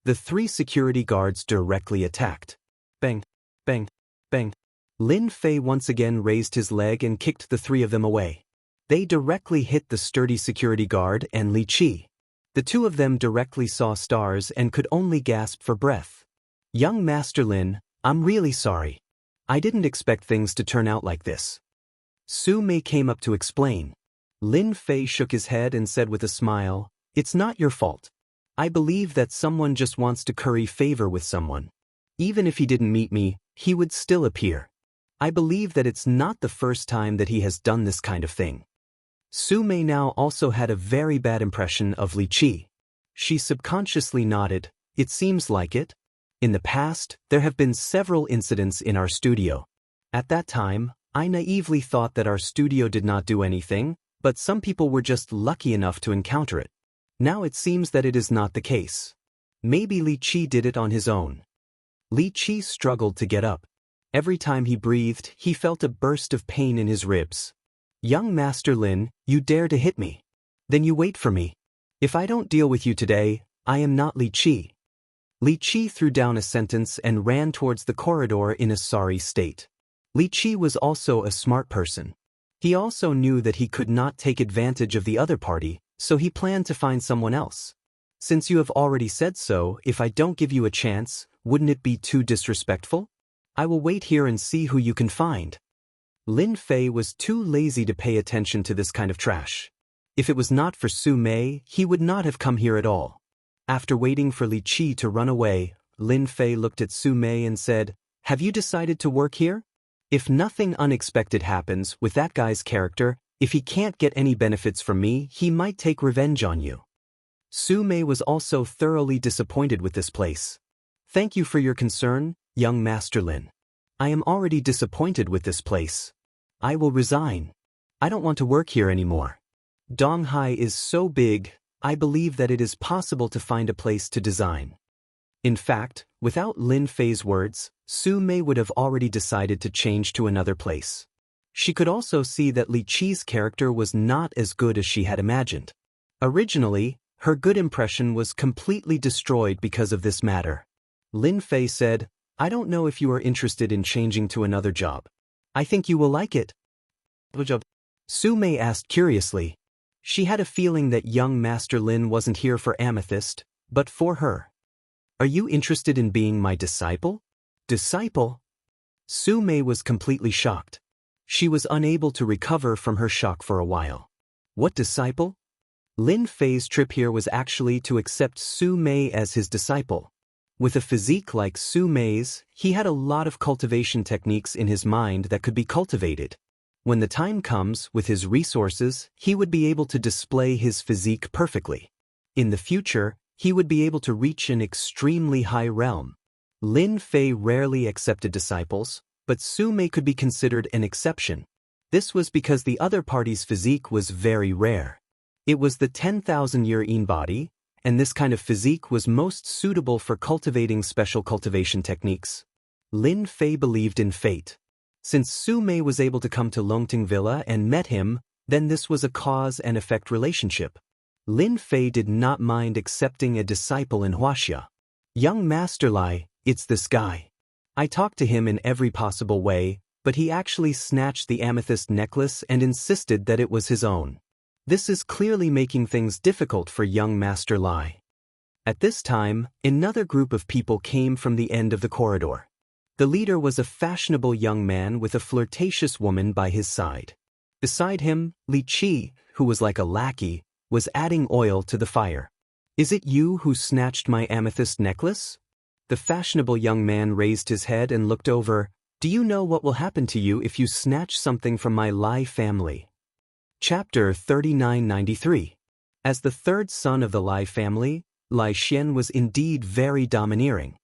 The 3 security guards directly attacked. Bang, bang, bang. Lin Fei once again raised his leg and kicked the 3 of them away. They directly hit the sturdy security guard and Li Qi. The 2 of them directly saw stars and could only gasp for breath. Young Master Lin, I'm really sorry. I didn't expect things to turn out like this. Su Mei came up to explain. Lin Fei shook his head and said with a smile, "It's not your fault. I believe that someone just wants to curry favor with someone. Even if he didn't meet me, he would still appear. I believe that it's not the first time that he has done this kind of thing." Su Mei now also had a very bad impression of Li Qi. She subconsciously nodded, "It seems like it. In the past, there have been several incidents in our studio. At that time, I naively thought that our studio did not do anything, but some people were just lucky enough to encounter it. Now it seems that it is not the case. Maybe Li Qi did it on his own." Li Qi struggled to get up. Every time he breathed, he felt a burst of pain in his ribs. "Young Master Lin, you dare to hit me. Then you wait for me. If I don't deal with you today, I am not Li Qi." Li Qi threw down a sentence and ran towards the corridor in a sorry state. Li Qi was also a smart person. He also knew that he could not take advantage of the other party, so he planned to find someone else. "Since you have already said so, if I don't give you a chance, wouldn't it be too disrespectful? I will wait here and see who you can find." Lin Fei was too lazy to pay attention to this kind of trash. If it was not for Su Mei, he would not have come here at all. After waiting for Li Qi to run away, Lin Fei looked at Su Mei and said, "Have you decided to work here? If nothing unexpected happens with that guy's character, if he can't get any benefits from me, he might take revenge on you." Su Mei was also thoroughly disappointed with this place. "Thank you for your concern, young Master Lin. I am already disappointed with this place. I will resign. I don't want to work here anymore. Donghai is so big, I believe that it is possible to find a place to design." In fact, without Lin Fei's words, Su Mei would have already decided to change to another place. She could also see that Li Qi's character was not as good as she had imagined. Originally, her good impression was completely destroyed because of this matter. Lin Fei said, "I don't know if you are interested in changing to another job. I think you will like it." "What job?" Su Mei asked curiously. She had a feeling that young Master Lin wasn't here for Amethyst, but for her. "Are you interested in being my disciple?" "Disciple?" Su Mei was completely shocked. She was unable to recover from her shock for a while. What disciple? Lin Fei's trip here was actually to accept Su Mei as his disciple. With a physique like Su Mei's, he had a lot of cultivation techniques in his mind that could be cultivated. When the time comes, with his resources, he would be able to display his physique perfectly. In the future, he would be able to reach an extremely high realm. Lin Fei rarely accepted disciples, but Su Mei could be considered an exception. This was because the other party's physique was very rare. It was the 10,000-year Yin body, and this kind of physique was most suitable for cultivating special cultivation techniques. Lin Fei believed in fate. Since Su Mei was able to come to Longting Villa and met him, then this was a cause and effect relationship. Lin Fei did not mind accepting a disciple in Wuxia. Young Master Lai, it's this guy. I talked to him in every possible way, but he actually snatched the amethyst necklace and insisted that it was his own. This is clearly making things difficult for young Master Lai. At this time, another group of people came from the end of the corridor. The leader was a fashionable young man with a flirtatious woman by his side. Beside him, Li Qi, who was like a lackey, was adding oil to the fire. Is it you who snatched my amethyst necklace? The fashionable young man raised his head and looked over. Do you know what will happen to you if you snatch something from my Lai family? Chapter 3993. As the third son of the Lai family, Lai Xian was indeed very domineering.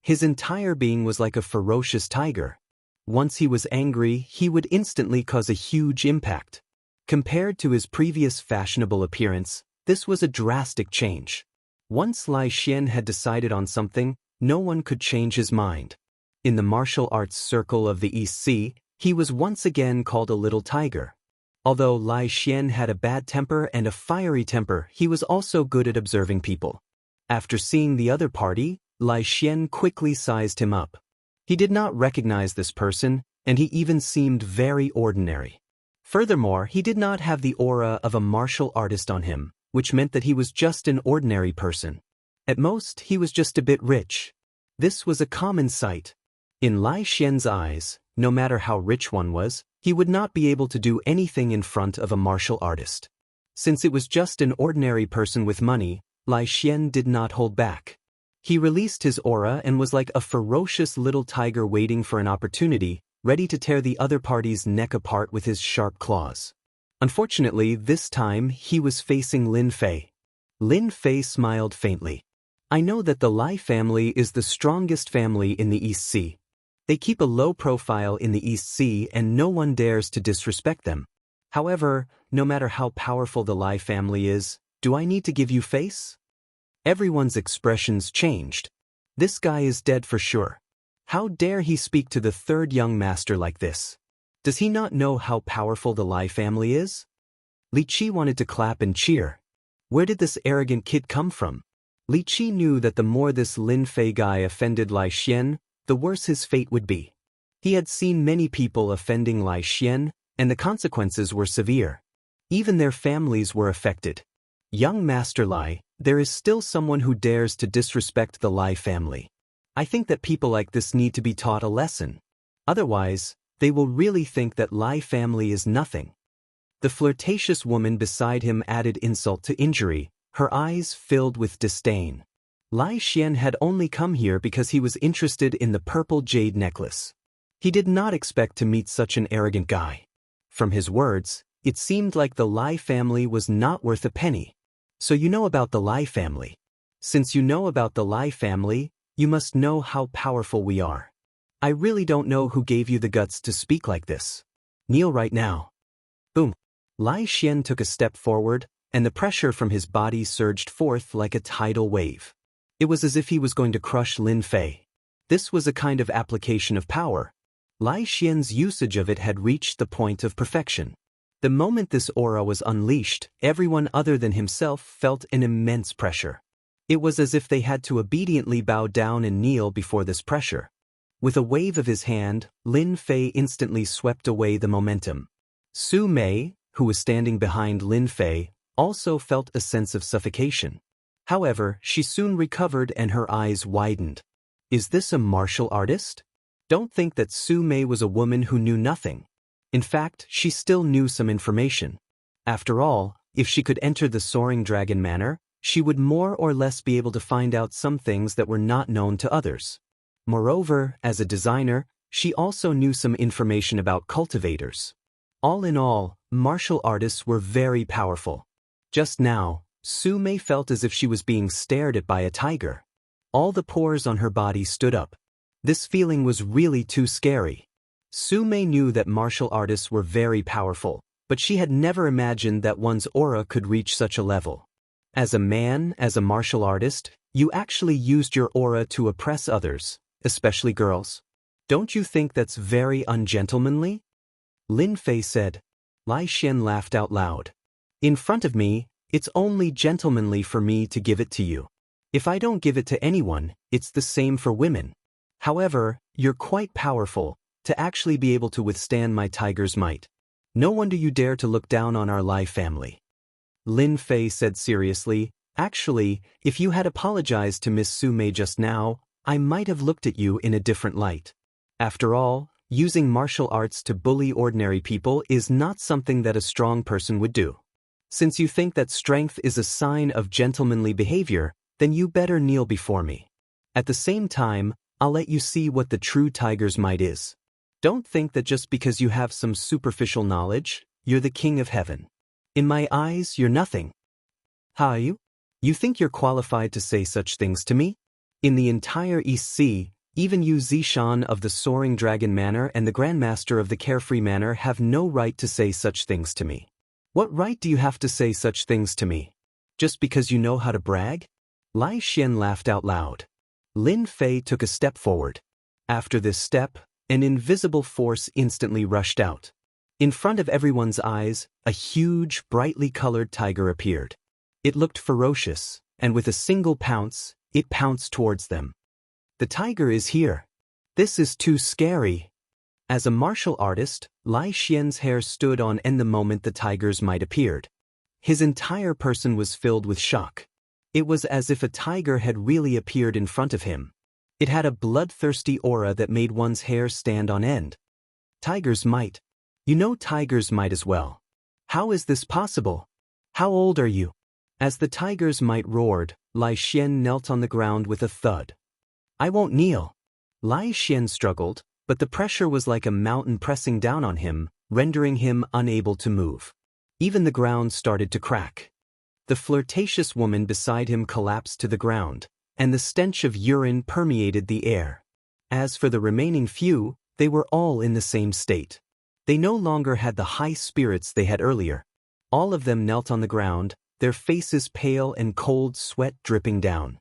His entire being was like a ferocious tiger. Once he was angry, he would instantly cause a huge impact. Compared to his previous fashionable appearance, this was a drastic change. Once Lai Xian had decided on something, no one could change his mind. In the martial arts circle of the East Sea, he was once again called a little tiger. Although Lai Xian had a bad temper and a fiery temper, he was also good at observing people. After seeing the other party, Lai Xian quickly sized him up. He did not recognize this person, and he even seemed very ordinary. Furthermore, he did not have the aura of a martial artist on him, which meant that he was just an ordinary person. At most, he was just a bit rich. This was a common sight. In Lai Xian's eyes, no matter how rich one was, he would not be able to do anything in front of a martial artist. Since it was just an ordinary person with money, Lai Xian did not hold back. He released his aura and was like a ferocious little tiger waiting for an opportunity, ready to tear the other party's neck apart with his sharp claws. Unfortunately, this time he was facing Lin Fei. Lin Fei smiled faintly. I know that the Lai family is the strongest family in the East Sea. They keep a low profile in the East Sea and no one dares to disrespect them. However, no matter how powerful the Lai family is, do I need to give you face? Everyone's expressions changed. This guy is dead for sure. How dare he speak to the third young master like this? Does he not know how powerful the Lai family is? Li Qi wanted to clap and cheer. Where did this arrogant kid come from? Li Qi knew that the more this Lin Fei guy offended Lai Xian, the worse his fate would be. He had seen many people offending Lai Xian, and the consequences were severe. Even their families were affected. Young Master Lai, there is still someone who dares to disrespect the Lai family. I think that people like this need to be taught a lesson. Otherwise, they will really think that Lai family is nothing. The flirtatious woman beside him added insult to injury, her eyes filled with disdain. Lai Xian had only come here because he was interested in the purple jade necklace. He did not expect to meet such an arrogant guy. From his words, it seemed like the Lai family was not worth a penny. So you know about the Lai family. Since you know about the Lai family, you must know how powerful we are. I really don't know who gave you the guts to speak like this. Kneel right now. Boom. Lai Xian took a step forward, and the pressure from his body surged forth like a tidal wave. It was as if he was going to crush Lin Fei. This was a kind of application of power. Lai Xian's usage of it had reached the point of perfection. The moment this aura was unleashed, everyone other than himself felt an immense pressure. It was as if they had to obediently bow down and kneel before this pressure. With a wave of his hand, Lin Fei instantly swept away the momentum. Su Mei, who was standing behind Lin Fei, also felt a sense of suffocation. However, she soon recovered and her eyes widened. Is this a martial artist? Don't think that Su Mei was a woman who knew nothing. In fact, she still knew some information. After all, if she could enter the Soaring Dragon Manor, she would more or less be able to find out some things that were not known to others. Moreover, as a designer, she also knew some information about cultivators. All in all, martial artists were very powerful. Just now, Su Mei felt as if she was being stared at by a tiger. All the pores on her body stood up. This feeling was really too scary. Su Mei knew that martial artists were very powerful, but she had never imagined that one's aura could reach such a level. As a man, as a martial artist, you actually used your aura to oppress others, especially girls. Don't you think that's very ungentlemanly? Lin Fei said. Lai Xian laughed out loud. In front of me, it's only gentlemanly for me to give it to you. If I don't give it to anyone, it's the same for women. However, you're quite powerful, to actually be able to withstand my tiger's might. No wonder you dare to look down on our Lai family. Lin Fei said seriously, actually, if you had apologized to Miss Su Mei just now, I might have looked at you in a different light. After all, using martial arts to bully ordinary people is not something that a strong person would do. Since you think that strength is a sign of gentlemanly behavior, then you better kneel before me. At the same time, I'll let you see what the true tiger's might is. Don't think that just because you have some superficial knowledge, you're the king of heaven. In my eyes, you're nothing. How are you? You think you're qualified to say such things to me? In the entire East Sea, even you Zishan of the Soaring Dragon Manor and the Grandmaster of the Carefree Manor have no right to say such things to me. What right do you have to say such things to me? Just because you know how to brag? Lai Xian laughed out loud. Lin Fei took a step forward. After this step, an invisible force instantly rushed out. In front of everyone's eyes, a huge, brightly colored tiger appeared. It looked ferocious, and with a single pounce, it pounced towards them. The tiger is here. This is too scary. As a martial artist, Lai Xian's hair stood on end the moment the tiger's might appeared. His entire person was filled with shock. It was as if a tiger had really appeared in front of him. It had a bloodthirsty aura that made one's hair stand on end. Tiger's might. You know tiger's might as well. How is this possible? How old are you? As the tiger's might roared, Lai Xian knelt on the ground with a thud. I won't kneel. Lai Xian struggled, but the pressure was like a mountain pressing down on him, rendering him unable to move. Even the ground started to crack. The flirtatious woman beside him collapsed to the ground, and the stench of urine permeated the air. As for the remaining few, they were all in the same state. They no longer had the high spirits they had earlier. All of them knelt on the ground, their faces pale and cold sweat dripping down.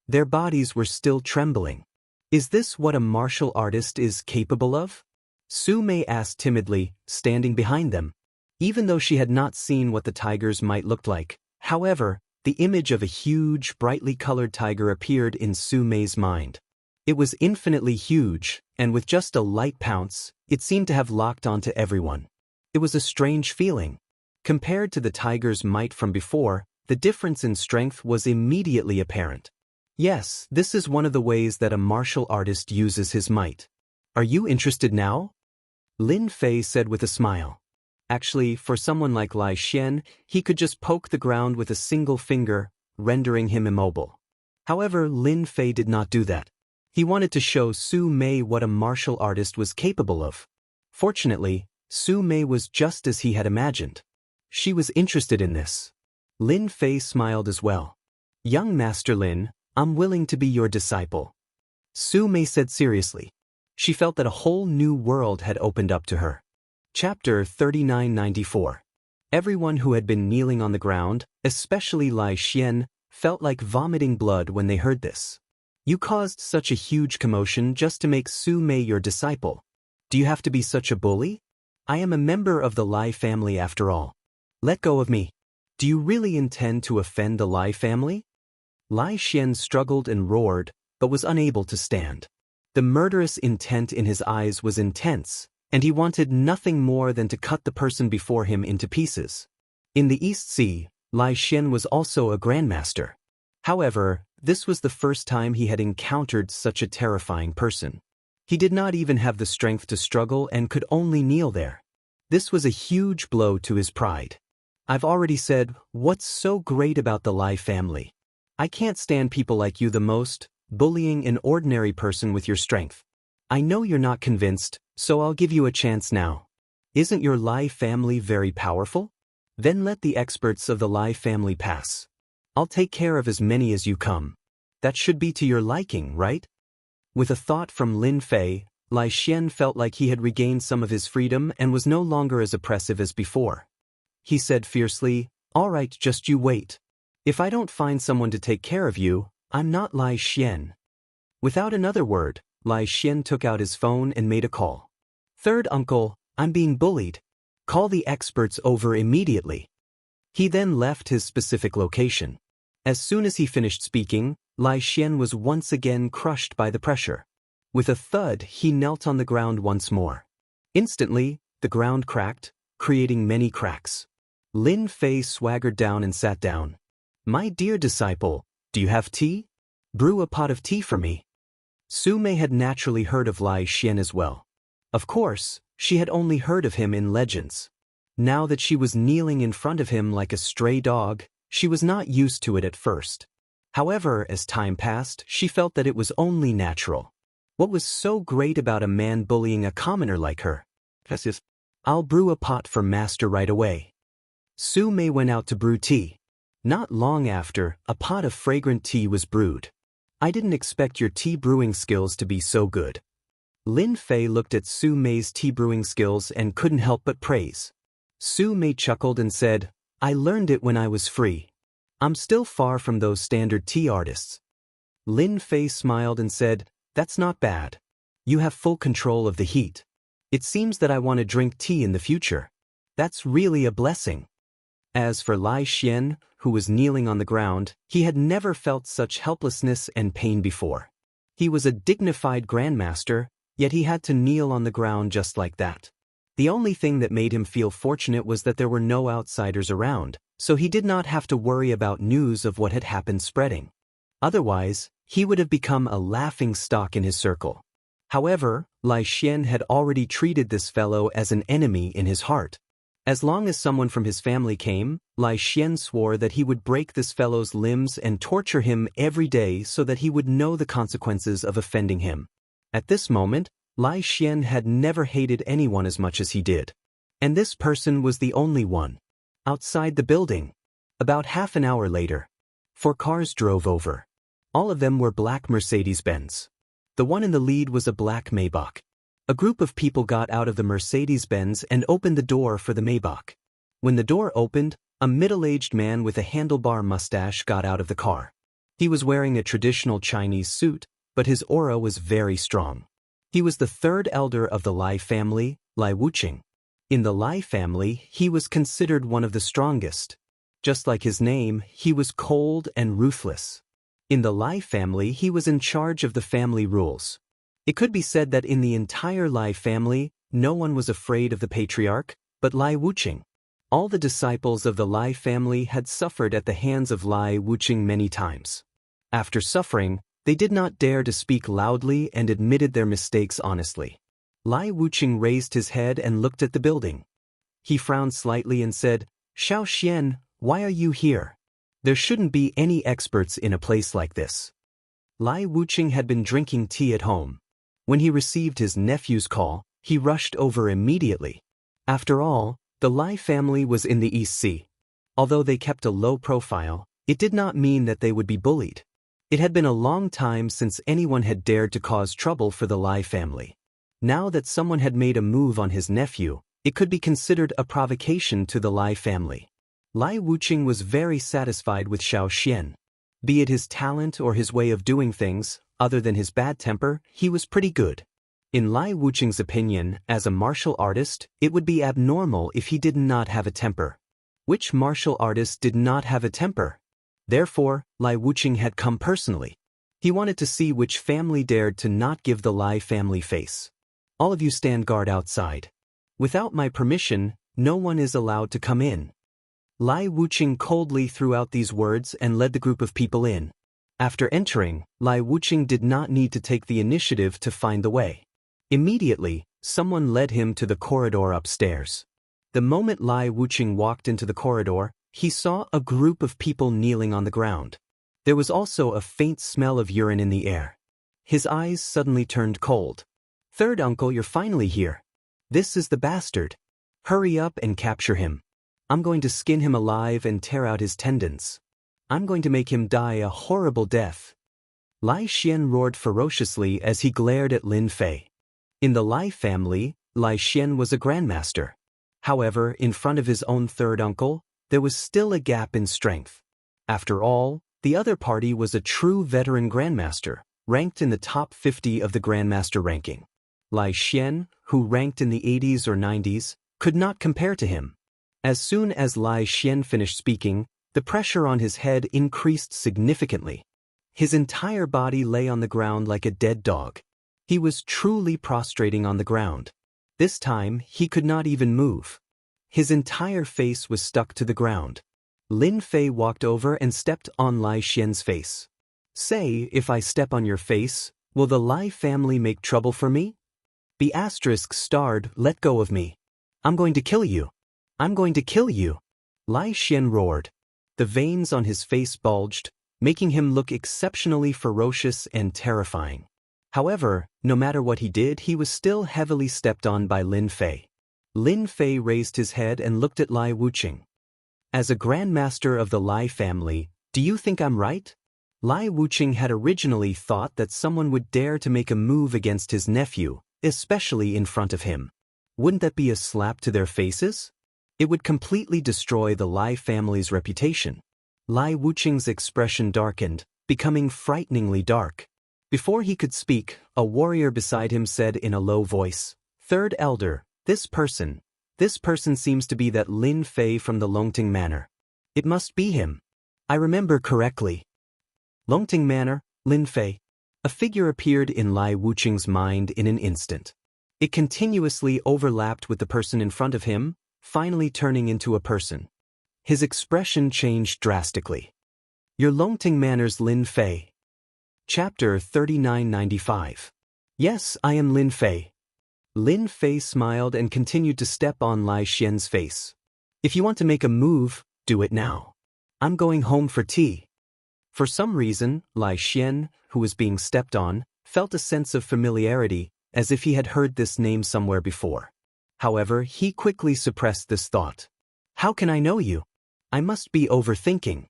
Their bodies were still trembling. Is this what a martial artist is capable of? Su Mei asked timidly, standing behind them. Even though she had not seen what the tiger's might looked like, however, the image of a huge, brightly colored tiger appeared in Su Mei's mind. It was infinitely huge, and with just a light pounce, it seemed to have locked onto everyone. It was a strange feeling. Compared to the tiger's might from before, the difference in strength was immediately apparent. Yes, this is one of the ways that a martial artist uses his might. Are you interested now? Lin Fei said with a smile. Actually, for someone like Lai Xian, he could just poke the ground with a single finger, rendering him immobile. However, Lin Fei did not do that. He wanted to show Su Mei what a martial artist was capable of. Fortunately, Su Mei was just as he had imagined. She was interested in this. Lin Fei smiled as well. Young Master Lin, I'm willing to be your disciple. Su Mei said seriously. She felt that a whole new world had opened up to her. Chapter 3994. Everyone who had been kneeling on the ground, especially Lai Xian, felt like vomiting blood when they heard this. You caused such a huge commotion just to make Su Mei your disciple. Do you have to be such a bully? I am a member of the Lai family after all. Let go of me. Do you really intend to offend the Lai family? Lai Xian struggled and roared, but was unable to stand. The murderous intent in his eyes was intense, and he wanted nothing more than to cut the person before him into pieces. In the East Sea, Lai Xian was also a grandmaster. However, this was the first time he had encountered such a terrifying person. He did not even have the strength to struggle and could only kneel there. This was a huge blow to his pride. I've already said, what's so great about the Lai family? I can't stand people like you the most, bullying an ordinary person with your strength. I know you're not convinced, so I'll give you a chance now. Isn't your Lai family very powerful? Then let the experts of the Lai family pass. I'll take care of as many as you come. That should be to your liking, right? With a thought from Lin Fei, Lai Xian felt like he had regained some of his freedom and was no longer as oppressive as before. He said fiercely, "All right, just you wait. If I don't find someone to take care of you, I'm not Lai Xian." Without another word, Lai Xian took out his phone and made a call. "Third uncle, I'm being bullied. Call the experts over immediately." He then left his specific location. As soon as he finished speaking, Lai Xian was once again crushed by the pressure. With a thud, he knelt on the ground once more. Instantly, the ground cracked, creating many cracks. Lin Fei swaggered down and sat down. "My dear disciple, do you have tea? Brew a pot of tea for me." Su Mei had naturally heard of Lai Xian as well. Of course, she had only heard of him in legends. Now that she was kneeling in front of him like a stray dog, she was not used to it at first. However, as time passed, she felt that it was only natural. What was so great about a man bullying a commoner like her? "I'll brew a pot for master right away." Su Mei went out to brew tea. Not long after, a pot of fragrant tea was brewed. "I didn't expect your tea brewing skills to be so good." Lin Fei looked at Su Mei's tea brewing skills and couldn't help but praise. Su Mei chuckled and said, "I learned it when I was free. I'm still far from those standard tea artists." Lin Fei smiled and said, "That's not bad. You have full control of the heat. It seems that I want to drink tea in the future. That's really a blessing." As for Lai Xian, who was kneeling on the ground, he had never felt such helplessness and pain before. He was a dignified grandmaster, yet he had to kneel on the ground just like that. The only thing that made him feel fortunate was that there were no outsiders around, so he did not have to worry about news of what had happened spreading. Otherwise, he would have become a laughing stock in his circle. However, Lai Xian had already treated this fellow as an enemy in his heart. As long as someone from his family came, Lai Xian swore that he would break this fellow's limbs and torture him every day so that he would know the consequences of offending him. At this moment, Lai Xian had never hated anyone as much as he did. And this person was the only one. Outside the building. About half an hour later, 4 cars drove over. All of them were black Mercedes-Benz. The one in the lead was a black Maybach. A group of people got out of the Mercedes-Benz and opened the door for the Maybach. When the door opened, a middle-aged man with a handlebar mustache got out of the car. He was wearing a traditional Chinese suit, but his aura was very strong. He was the 3rd elder of the Lai family, Lai Wuxia. In the Lai family, he was considered one of the strongest. Just like his name, he was cold and ruthless. In the Lai family, he was in charge of the family rules. It could be said that in the entire Lai family, no one was afraid of the patriarch, but Lai Wuxia. All the disciples of the Lai family had suffered at the hands of Lai Wuxia many times. After suffering, they did not dare to speak loudly and admitted their mistakes honestly. Lai Wuxia raised his head and looked at the building. He frowned slightly and said, "Xiao Xian, why are you here? There shouldn't be any experts in a place like this." Lai Wuxia had been drinking tea at home. When he received his nephew's call, he rushed over immediately. After all, the Lai family was in the East Sea. Although they kept a low profile, it did not mean that they would be bullied. It had been a long time since anyone had dared to cause trouble for the Lai family. Now that someone had made a move on his nephew, it could be considered a provocation to the Lai family. Lai Wuxia was very satisfied with Xiao Xian. Be it his talent or his way of doing things, other than his bad temper, he was pretty good. In Lai Wuxia's opinion, as a martial artist, it would be abnormal if he did not have a temper. Which martial artist did not have a temper? Therefore, Lai Wuxia had come personally. He wanted to see which family dared to not give the Lai family face. "All of you stand guard outside. Without my permission, no one is allowed to come in." Lai Wuxia coldly threw out these words and led the group of people in. After entering, Lai Wuxia did not need to take the initiative to find the way. Immediately, someone led him to the corridor upstairs. The moment Lai Wuqing walked into the corridor, he saw a group of people kneeling on the ground. There was also a faint smell of urine in the air. His eyes suddenly turned cold. "Third uncle, you're finally here. This is the bastard. Hurry up and capture him. I'm going to skin him alive and tear out his tendons. I'm going to make him die a horrible death." Lai Xian roared ferociously as he glared at Lin Fei. In the Lai family, Lai Xian was a grandmaster. However, in front of his own third uncle, there was still a gap in strength. After all, the other party was a true veteran grandmaster, ranked in the top 50 of the grandmaster ranking. Lai Xian, who ranked in the 80s or 90s, could not compare to him. As soon as Lai Xian finished speaking, the pressure on his head increased significantly. His entire body lay on the ground like a dead dog. He was truly prostrating on the ground. This time, he could not even move. His entire face was stuck to the ground. Lin Fei walked over and stepped on Lai Xian's face. "Say, if I step on your face, will the Lai family make trouble for me?" The asterisk starred, "Let go of me. I'm going to kill you. I'm going to kill you." Lai Xian roared. The veins on his face bulged, making him look exceptionally ferocious and terrifying. However, no matter what he did, he was still heavily stepped on by Lin Fei. Lin Fei raised his head and looked at Lai Wuqing. "As a grandmaster of the Lai family, do you think I'm right?" Lai Wuqing had originally thought that someone would dare to make a move against his nephew, especially in front of him. Wouldn't that be a slap to their faces? It would completely destroy the Lai family's reputation. Lai Wuqing's expression darkened, becoming frighteningly dark. Before he could speak, a warrior beside him said in a low voice, "Third elder, this person seems to be that Lin Fei from the Longting Manor. It must be him. I remember correctly." Longting Manor, Lin Fei. A figure appeared in Lai Wuqing's mind in an instant. It continuously overlapped with the person in front of him, finally turning into a person. His expression changed drastically. "You're Longting Manor's Lin Fei." Chapter 3995. "Yes, I am Lin Fei." Lin Fei smiled and continued to step on Lai Xian's face. "If you want to make a move, do it now. I'm going home for tea." For some reason, Lai Xian, who was being stepped on, felt a sense of familiarity, as if he had heard this name somewhere before. However, he quickly suppressed this thought. "How can I know you? I must be overthinking."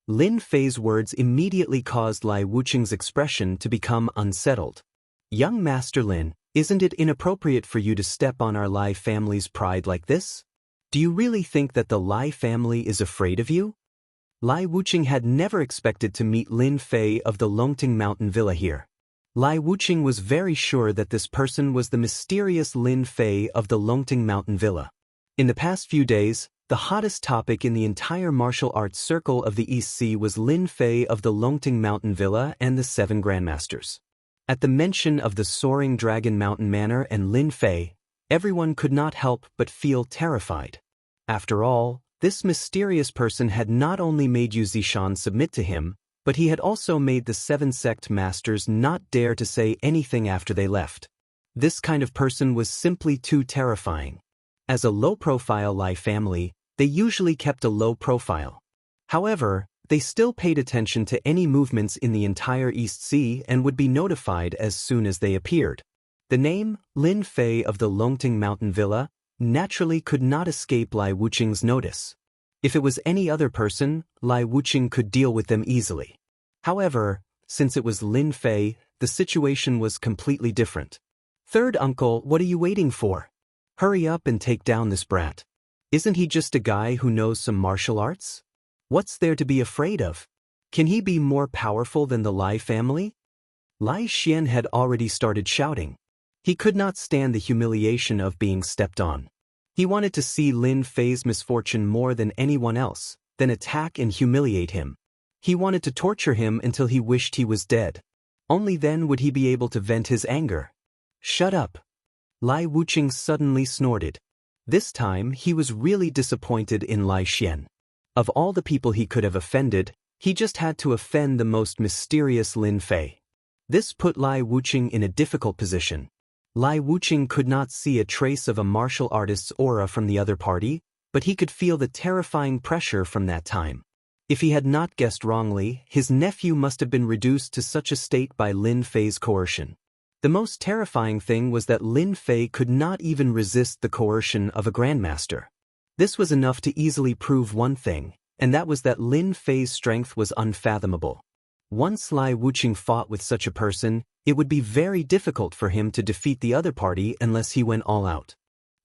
Lin Fei's words immediately caused Lai Wuqing's expression to become unsettled. "Young Master Lin, isn't it inappropriate for you to step on our Lai family's pride like this? Do you really think that the Lai family is afraid of you?" Lai Wuqing had never expected to meet Lin Fei of the Longting Mountain Villa here. Lai Wuqing was very sure that this person was the mysterious Lin Fei of the Longting Mountain Villa. In the past few days, the hottest topic in the entire martial arts circle of the East Sea was Lin Fei of the Longting Mountain Villa and the 7 Grandmasters. At the mention of the Soaring Dragon Mountain Manor and Lin Fei, everyone could not help but feel terrified. After all, this mysterious person had not only made Yu Zishan submit to him, but he had also made the 7 sect masters not dare to say anything after they left. This kind of person was simply too terrifying. As a low-profile Lai family, they usually kept a low profile. However, they still paid attention to any movements in the entire East Sea and would be notified as soon as they appeared. The name, Lin Fei of the Longting Mountain Villa, naturally could not escape Lai Wuqing's notice. If it was any other person, Lai Wuqing could deal with them easily. However, since it was Lin Fei, the situation was completely different. "Third uncle, what are you waiting for? Hurry up and take down this brat. Isn't he just a guy who knows some martial arts? What's there to be afraid of? Can he be more powerful than the Lai family?" Lai Xian had already started shouting. He could not stand the humiliation of being stepped on. He wanted to see Lin Fei's misfortune more than anyone else, then attack and humiliate him. He wanted to torture him until he wished he was dead. Only then would he be able to vent his anger. "Shut up!" Lai Wuqing suddenly snorted. This time, he was really disappointed in Lai Xian. Of all the people he could have offended, he just had to offend the most mysterious Lin Fei. This put Lai Wuqing in a difficult position. Lai Wuqing could not see a trace of a martial artist's aura from the other party, but he could feel the terrifying pressure from that time. If he had not guessed wrongly, his nephew must have been reduced to such a state by Lin Fei's coercion. The most terrifying thing was that Lin Fei could not even resist the coercion of a grandmaster. This was enough to easily prove one thing, and that was that Lin Fei's strength was unfathomable. Once Lai Wuqing fought with such a person, it would be very difficult for him to defeat the other party unless he went all out.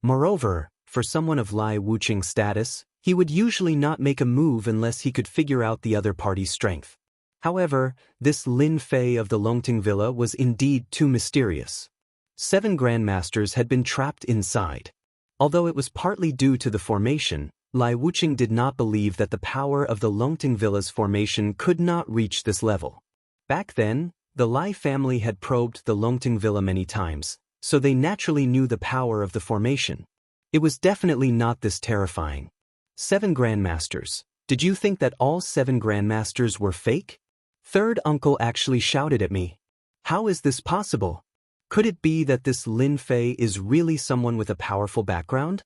Moreover, for someone of Lai Wuqing's status, he would usually not make a move unless he could figure out the other party's strength. However, this Lin Fei of the Longting Villa was indeed too mysterious. 7 grandmasters had been trapped inside. Although it was partly due to the formation, Lai Wuqing did not believe that the power of the Longting Villa's formation could not reach this level. Back then, the Lai family had probed the Longting Villa many times, so they naturally knew the power of the formation. It was definitely not this terrifying. 7 grandmasters. Did you think that all 7 grandmasters were fake? Third uncle actually shouted at me. How is this possible? Could it be that this Lin Fei is really someone with a powerful background?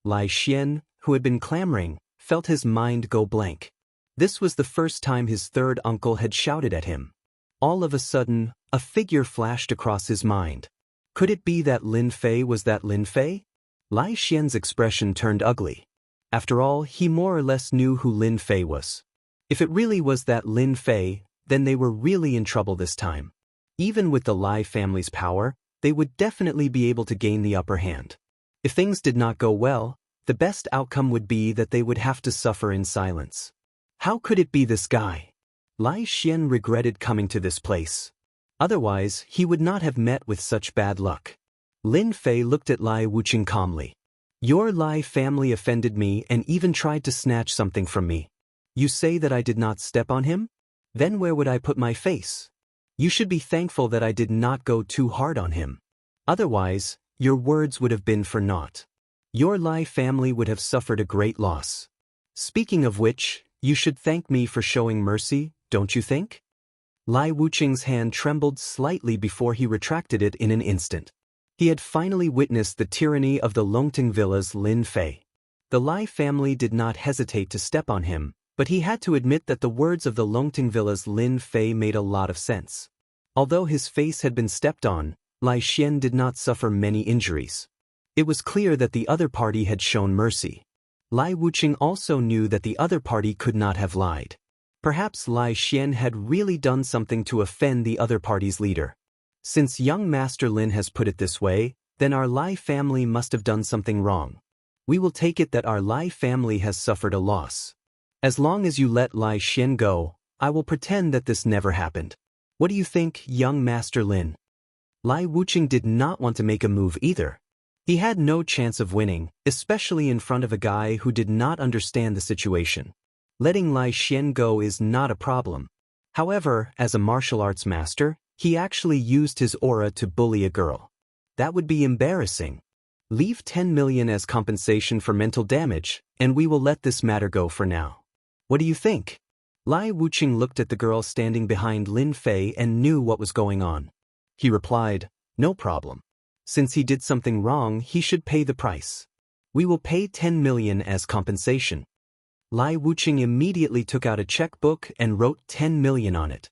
Lai Xian, who had been clamoring, felt his mind go blank. This was the first time his third uncle had shouted at him. All of a sudden, a figure flashed across his mind. Could it be that Lin Fei was that Lin Fei? Lai Xian's expression turned ugly. After all, he more or less knew who Lin Fei was. If it really was that Lin Fei, then they were really in trouble this time. Even with the Lai family's power, they would definitely be able to gain the upper hand. If things did not go well, the best outcome would be that they would have to suffer in silence. How could it be this guy? Lai Xian regretted coming to this place. Otherwise, he would not have met with such bad luck. Lin Fei looked at Lai Wuqing calmly. Your Lai family offended me and even tried to snatch something from me. You say that I did not step on him? Then where would I put my face? You should be thankful that I did not go too hard on him. Otherwise, your words would have been for naught. Your Lai family would have suffered a great loss. Speaking of which, you should thank me for showing mercy, don't you think? Lai Wuqing's hand trembled slightly before he retracted it in an instant. He had finally witnessed the tyranny of the Longting Villa's Lin Fei. The Lai family did not hesitate to step on him, but he had to admit that the words of the Longting Villa's Lin Fei made a lot of sense. Although his face had been stepped on, Lai Xian did not suffer many injuries. It was clear that the other party had shown mercy. Lai Wuqing also knew that the other party could not have lied. Perhaps Lai Xian had really done something to offend the other party's leader. Since young Master Lin has put it this way, then our Lai family must have done something wrong. We will take it that our Lai family has suffered a loss. As long as you let Lai Xian go, I will pretend that this never happened. What do you think, young Master Lin? Lai Wuqing did not want to make a move either. He had no chance of winning, especially in front of a guy who did not understand the situation. Letting Lai Xian go is not a problem. However, as a martial arts master, he actually used his aura to bully a girl. That would be embarrassing. Leave 10 million as compensation for mental damage, and we will let this matter go for now. What do you think? Lai Wuqing looked at the girl standing behind Lin Fei and knew what was going on. He replied, no problem. Since he did something wrong, he should pay the price. We will pay 10 million as compensation. Lai Wuqing immediately took out a checkbook and wrote 10 million on it.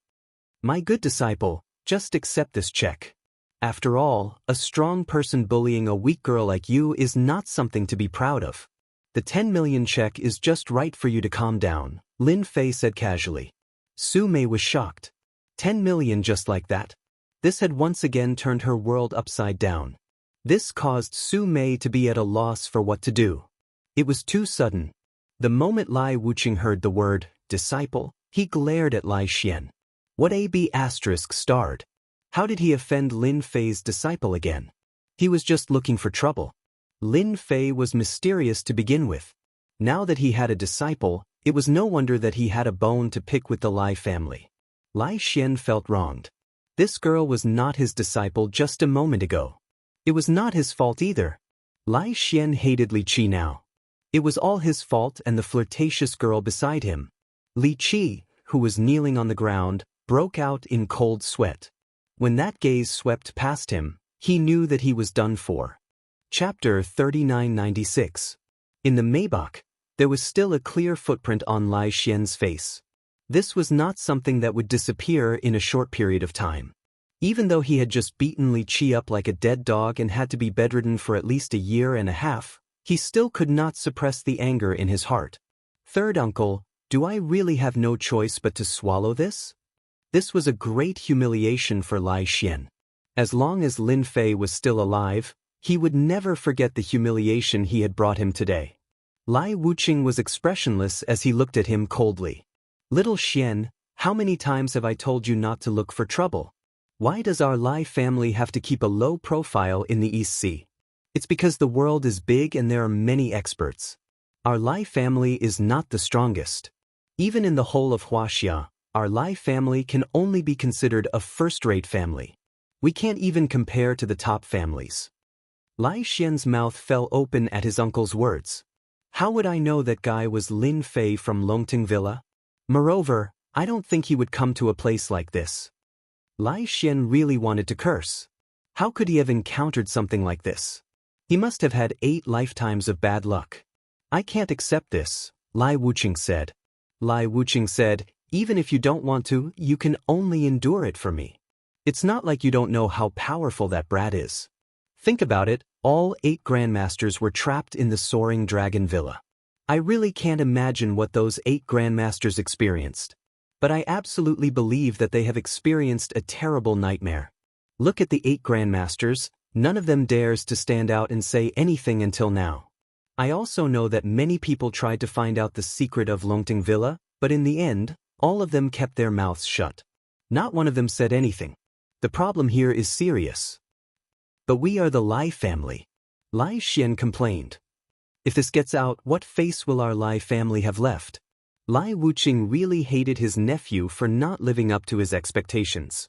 My good disciple, just accept this check. After all, a strong person bullying a weak girl like you is not something to be proud of. The 10 million check is just right for you to calm down, Lin Fei said casually. Su Mei was shocked. 10 million just like that? This had once again turned her world upside down. This caused Su Mei to be at a loss for what to do. It was too sudden. The moment Lai Wuqing heard the word, disciple, he glared at Lai Xian. What AB****? How did he offend Lin Fei's disciple again? He was just looking for trouble. Lin Fei was mysterious to begin with. Now that he had a disciple, it was no wonder that he had a bone to pick with the Lai family. Lai Xian felt wronged. This girl was not his disciple just a moment ago. It was not his fault either. Lai Xian hated Li Qi now. It was all his fault and the flirtatious girl beside him. Li Qi, who was kneeling on the ground, broke out in cold sweat. When that gaze swept past him, he knew that he was done for. Chapter 3996. In the Maybach, there was still a clear footprint on Lai Xian's face. This was not something that would disappear in a short period of time. Even though he had just beaten Li Qi up like a dead dog and had to be bedridden for at least a year and a half, he still could not suppress the anger in his heart. Third uncle, do I really have no choice but to swallow this? This was a great humiliation for Lai Xian. As long as Lin Fei was still alive, he would never forget the humiliation he had brought him today. Lai Wuqing was expressionless as he looked at him coldly. Little Xian, how many times have I told you not to look for trouble? Why does our Lai family have to keep a low profile in the East Sea? It's because the world is big and there are many experts. Our Lai family is not the strongest. Even in the whole of Wuxia, our Lai family can only be considered a first-rate family. We can't even compare to the top families. Lai Xian's mouth fell open at his uncle's words. How would I know that guy was Lin Fei from Longting Villa? Moreover, I don't think he would come to a place like this. Lai Xian really wanted to curse. How could he have encountered something like this? He must have had 8 lifetimes of bad luck. I can't accept this, Lai Wuqing said. Lai Wuqing said, even if you don't want to, you can only endure it for me. It's not like you don't know how powerful that brat is. Think about it, all 8 grandmasters were trapped in the soaring dragon villa. I really can't imagine what those 8 grandmasters experienced. But I absolutely believe that they have experienced a terrible nightmare. Look at the 8 grandmasters, none of them dares to stand out and say anything until now. I also know that many people tried to find out the secret of Longting Villa, but in the end, all of them kept their mouths shut. Not one of them said anything. The problem here is serious. But we are the Lai family. Lai Xian complained. If this gets out, what face will our Lai family have left? Lai Wuqing really hated his nephew for not living up to his expectations.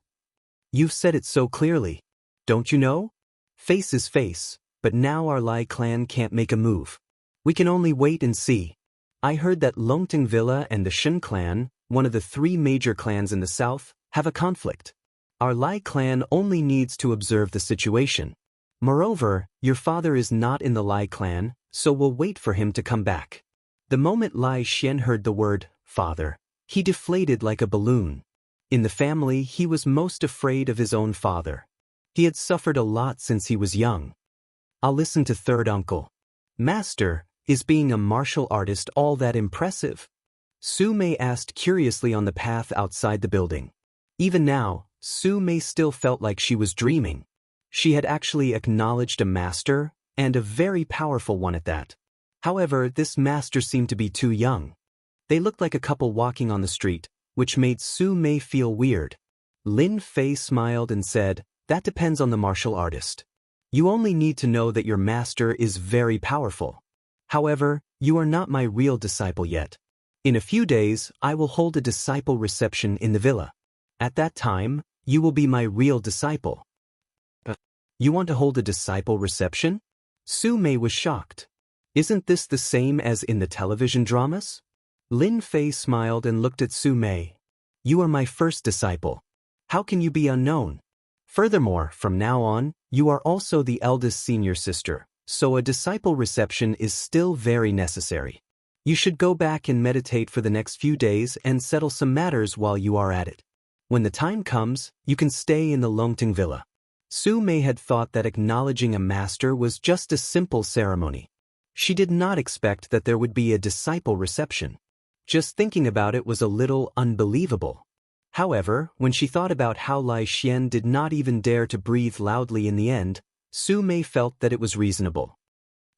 You've said it so clearly. Don't you know? Face is face, but now our Lai clan can't make a move. We can only wait and see. I heard that Longting Villa and the Shen clan, one of the 3 major clans in the south, have a conflict. Our Lai clan only needs to observe the situation. Moreover, your father is not in the Lai clan, so we'll wait for him to come back. The moment Lai Xian heard the word, father, he deflated like a balloon. In the family, he was most afraid of his own father. He had suffered a lot since he was young. I'll listen to third uncle. Master, is being a martial artist all that impressive? Su Mei asked curiously on the path outside the building. Even now, Su Mei still felt like she was dreaming. She had actually acknowledged a master, and a very powerful one at that. However, this master seemed to be too young. They looked like a couple walking on the street, which made Su Mei feel weird. Lin Fei smiled and said, that depends on the martial artist. You only need to know that your master is very powerful. However, you are not my real disciple yet. In a few days, I will hold a disciple reception in the villa. At that time, you will be my real disciple. You want to hold a disciple reception? Su Mei was shocked. Isn't this the same as in the television dramas? Lin Fei smiled and looked at Su Mei. You are my first disciple. How can you be unknown? Furthermore, from now on, you are also the eldest senior sister, so a disciple reception is still very necessary. You should go back and meditate for the next few days and settle some matters while you are at it. When the time comes, you can stay in the Longting Villa. Su Mei had thought that acknowledging a master was just a simple ceremony. She did not expect that there would be a disciple reception. Just thinking about it was a little unbelievable. However, when she thought about how Lai Xian did not even dare to breathe loudly in the end, Su Mei felt that it was reasonable.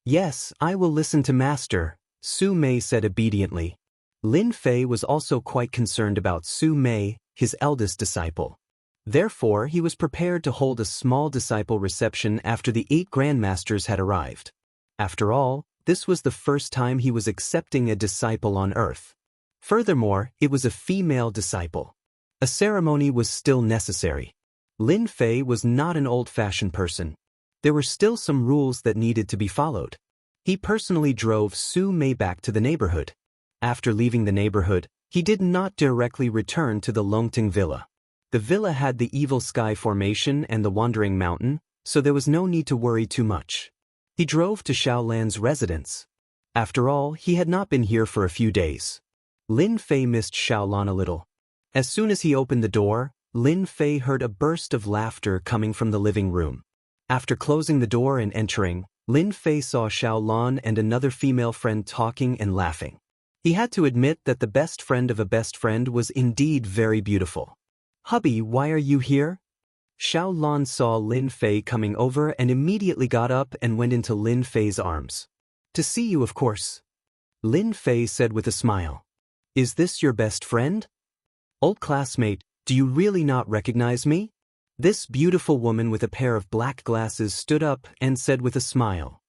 Yes, I will listen to Master, Su Mei said obediently. Lin Fei was also quite concerned about Su Mei, his eldest disciple. Therefore, he was prepared to hold a small disciple reception after the 8 grandmasters had arrived. After all, this was the first time he was accepting a disciple on Earth. Furthermore, it was a female disciple. A ceremony was still necessary. Lin Fei was not an old-fashioned person. There were still some rules that needed to be followed. He personally drove Su Mei back to the neighborhood. After leaving the neighborhood, he did not directly return to the Longting Villa. The villa had the Evil Sky Formation and the Wandering Mountain, so there was no need to worry too much. He drove to Xiaolan's residence. After all, he had not been here for a few days. Lin Fei missed Xiaolan a little. As soon as he opened the door, Lin Fei heard a burst of laughter coming from the living room. After closing the door and entering, Lin Fei saw Xiaolan and another female friend talking and laughing. He had to admit that the best friend of a best friend was indeed very beautiful. "Hubby, why are you here?" Xiaolan saw Lin Fei coming over and immediately got up and went into Lin Fei's arms. "To see you, of course," Lin Fei said with a smile. "Is this your best friend?" "Old classmate, do you really not recognize me?" This beautiful woman with a pair of black glasses stood up and said with a smile.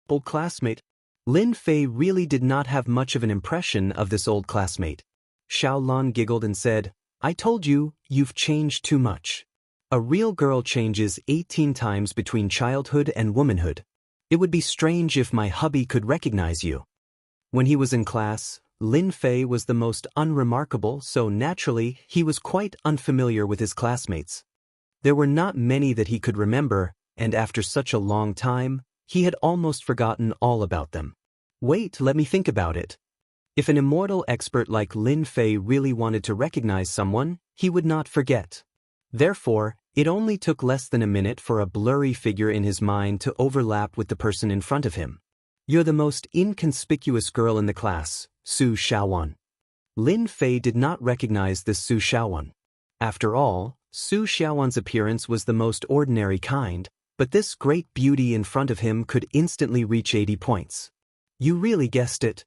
"Old classmate?" Lin Fei really did not have much of an impression of this old classmate. Xiaolan giggled and said, "I told you, you've changed too much. A real girl changes 18 times between childhood and womanhood. It would be strange if my hubby could recognize you." When he was in class, Lin Fei was the most unremarkable, so naturally he was quite unfamiliar with his classmates. There were not many that he could remember, and after such a long time, he had almost forgotten all about them. Wait, let me think about it. If an immortal expert like Lin Fei really wanted to recognize someone, he would not forget. Therefore, it only took less than a minute for a blurry figure in his mind to overlap with the person in front of him. "You're the most inconspicuous girl in the class, Su Xiaowan." Lin Fei did not recognize this Su Xiaowan. After all, Su Xiaowan's appearance was the most ordinary kind, but this great beauty in front of him could instantly reach 80 points. "You really guessed it."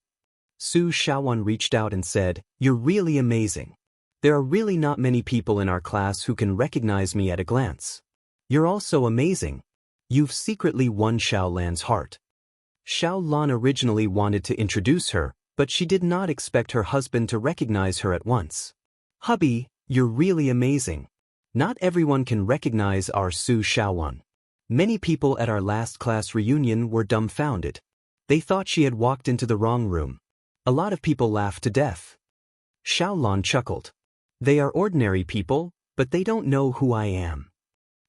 Su Xiaowan reached out and said, "You're really amazing. There are really not many people in our class who can recognize me at a glance. You're also amazing. You've secretly won Xiaolan's heart." Xiaolan originally wanted to introduce her, but she did not expect her husband to recognize her at once. "Hubby, you're really amazing. Not everyone can recognize our Su Xiaowan. Many people at our last class reunion were dumbfounded. They thought she had walked into the wrong room. A lot of people laughed to death." Xiaolan chuckled. "They are ordinary people, but they don't know who I am."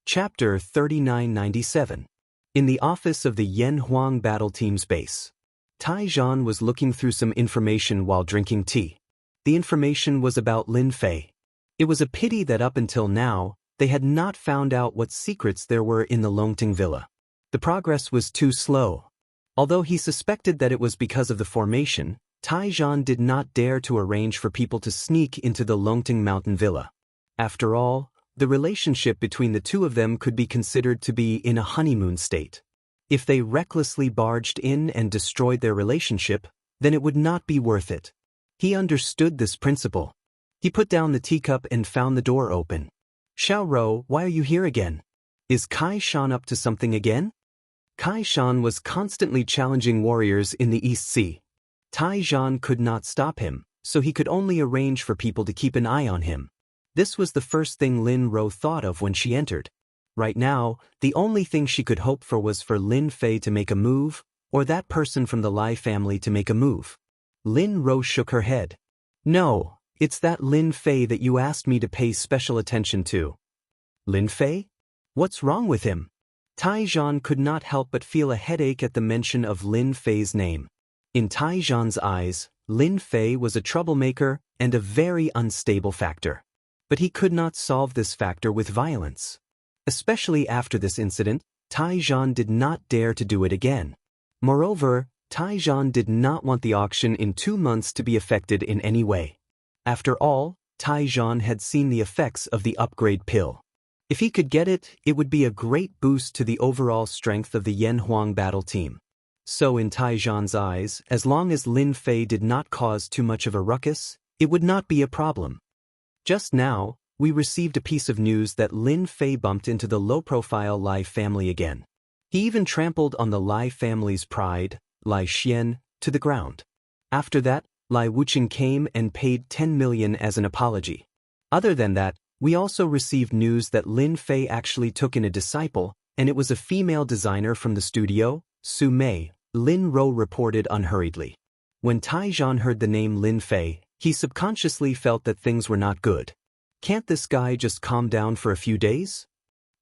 Chapter 3997. In the office of the Yanhuang Battle Team's base. Taizhan was looking through some information while drinking tea. The information was about Lin Fei. It was a pity that up until now, they had not found out what secrets there were in the Longting Villa. The progress was too slow. Although he suspected that it was because of the formation, Taizhan did not dare to arrange for people to sneak into the Longting Mountain Villa. After all, the relationship between the two of them could be considered to be in a honeymoon state. If they recklessly barged in and destroyed their relationship, then it would not be worth it. He understood this principle. He put down the teacup and found the door open. "Xiaoro, why are you here again? Is Kai Shan up to something again?" Kai Shan was constantly challenging warriors in the East Sea. Taizhan could not stop him, so he could only arrange for people to keep an eye on him. This was the first thing Lin Ro thought of when she entered. Right now, the only thing she could hope for was for Lin Fei to make a move, or that person from the Lai family to make a move. Lin Ro shook her head. "No, it's that Lin Fei that you asked me to pay special attention to." "Lin Fei? What's wrong with him?" Taizhan could not help but feel a headache at the mention of Lin Fei's name. In Taizhan's eyes, Lin Fei was a troublemaker and a very unstable factor. But he could not solve this factor with violence. Especially after this incident, Taizhan did not dare to do it again. Moreover, Taizhan did not want the auction in 2 months to be affected in any way. After all, Taizhan had seen the effects of the upgrade pill. If he could get it, it would be a great boost to the overall strength of the Yanhuang battle team. So in Taizhan's eyes, as long as Lin Fei did not cause too much of a ruckus, it would not be a problem. Just now, we received a piece of news that Lin Fei bumped into the low-profile Lai family again. He even trampled on the Lai family's pride, Lai Xian, to the ground. After that, Lai Wuxia came and paid 10 million as an apology. Other than that, we also received news that Lin Fei actually took in a disciple, and it was a female designer from the studio, Su Mei, Lin Ro reported unhurriedly. When Taizhan heard the name Lin Fei, he subconsciously felt that things were not good. Can't this guy just calm down for a few days?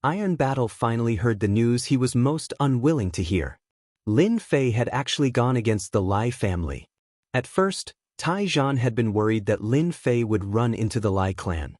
Iron Battle finally heard the news he was most unwilling to hear. Lin Fei had actually gone against the Lai family. At first, Tai Zhan had been worried that Lin Fei would run into the Lai clan.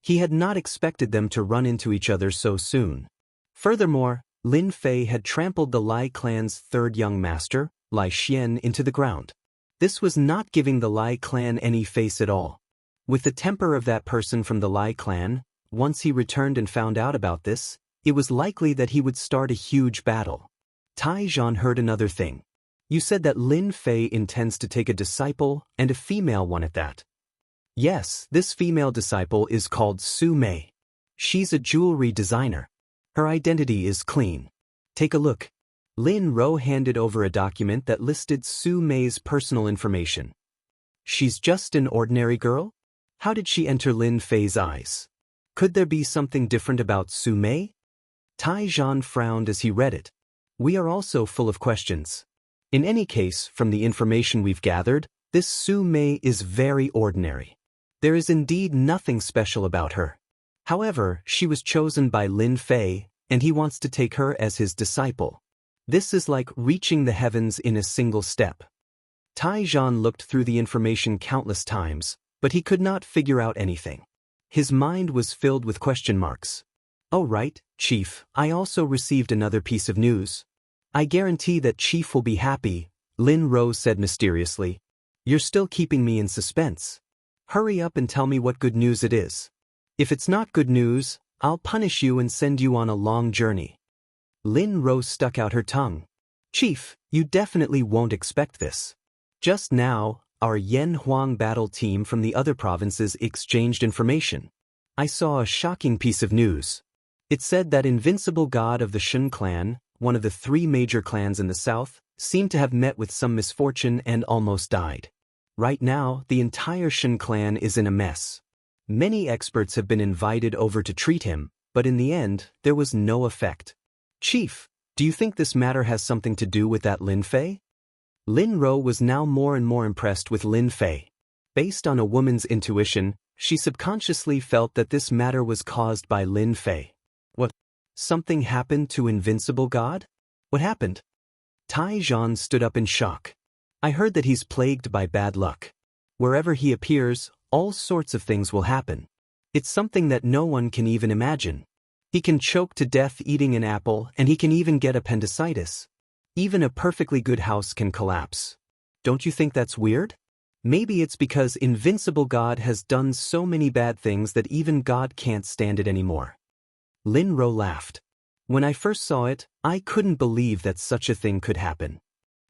He had not expected them to run into each other so soon. Furthermore, Lin Fei had trampled the Lai clan's third young master, Lai Xian, into the ground. This was not giving the Lai clan any face at all. With the temper of that person from the Lai clan, once he returned and found out about this, it was likely that he would start a huge battle. Tai Zhan heard another thing. You said that Lin Fei intends to take a disciple, and a female one at that. Yes, this female disciple is called Su Mei. She's a jewelry designer. Her identity is clean. Take a look. Lin Ro handed over a document that listed Su Mei's personal information. She's just an ordinary girl? How did she enter Lin Fei's eyes? Could there be something different about Su Mei? Tai Zhan frowned as he read it. We are also full of questions. In any case, from the information we've gathered, this Su Mei is very ordinary. There is indeed nothing special about her. However, she was chosen by Lin Fei, and he wants to take her as his disciple. This is like reaching the heavens in a single step. Tai Zhan looked through the information countless times, but he could not figure out anything. His mind was filled with question marks. Oh right, Chief, I also received another piece of news. I guarantee that Chief will be happy, Lin Ro said mysteriously. You're still keeping me in suspense. Hurry up and tell me what good news it is. If it's not good news, I'll punish you and send you on a long journey. Lin Ro stuck out her tongue. Chief, you definitely won't expect this. Just now, our Yen Huang battle team from the other provinces exchanged information. I saw a shocking piece of news. It said that Invincible God of the Shun clan, one of the 3 major clans in the south, seemed to have met with some misfortune and almost died. Right now, the entire Shun clan is in a mess. Many experts have been invited over to treat him, but in the end, there was no effect. Chief, do you think this matter has something to do with that Lin Fei? Lin Ro was now more and more impressed with Lin Fei. Based on a woman's intuition, she subconsciously felt that this matter was caused by Lin Fei. What? Something happened to Invincible God? What happened? Tai Zhan stood up in shock. I heard that he's plagued by bad luck. Wherever he appears, all sorts of things will happen. It's something that no one can even imagine. He can choke to death eating an apple, and he can even get appendicitis. Even a perfectly good house can collapse. Don't you think that's weird? Maybe it's because Invincible God has done so many bad things that even God can't stand it anymore. Lin Ro laughed. When I first saw it, I couldn't believe that such a thing could happen.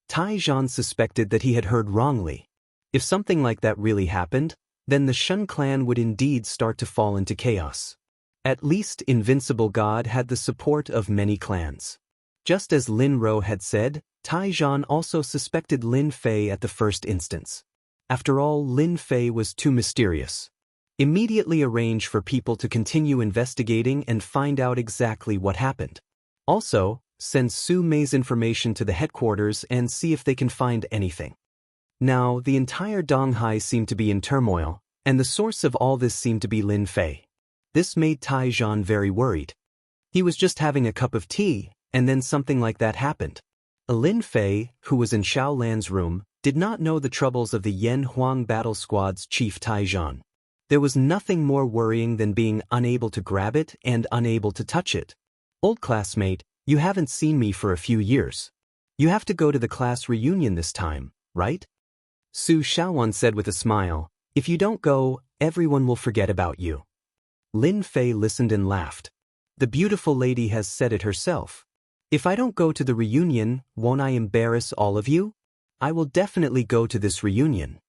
Tai Zhan suspected that he had heard wrongly. If something like that really happened, then the Shun clan would indeed start to fall into chaos. At least Invincible God had the support of many clans. Just as Lin Ro had said, Tai Zhan also suspected Lin Fei at the first instance. After all, Lin Fei was too mysterious. Immediately arrange for people to continue investigating and find out exactly what happened. Also, send Su Mei's information to the headquarters and see if they can find anything. Now, the entire Donghai seemed to be in turmoil, and the source of all this seemed to be Lin Fei. This made Tai Zhan very worried. He was just having a cup of tea, and then something like that happened. Lin Fei, who was in Xiao Lan's room, did not know the troubles of the Yen Huang battle squad's chief Tai Zhan. There was nothing more worrying than being unable to grab it and unable to touch it. Old classmate, you haven't seen me for a few years. You have to go to the class reunion this time, right? Su Xiaowan said with a smile, if you don't go, everyone will forget about you. Lin Fei listened and laughed. The beautiful lady has said it herself. If I don't go to the reunion, won't I embarrass all of you? I will definitely go to this reunion.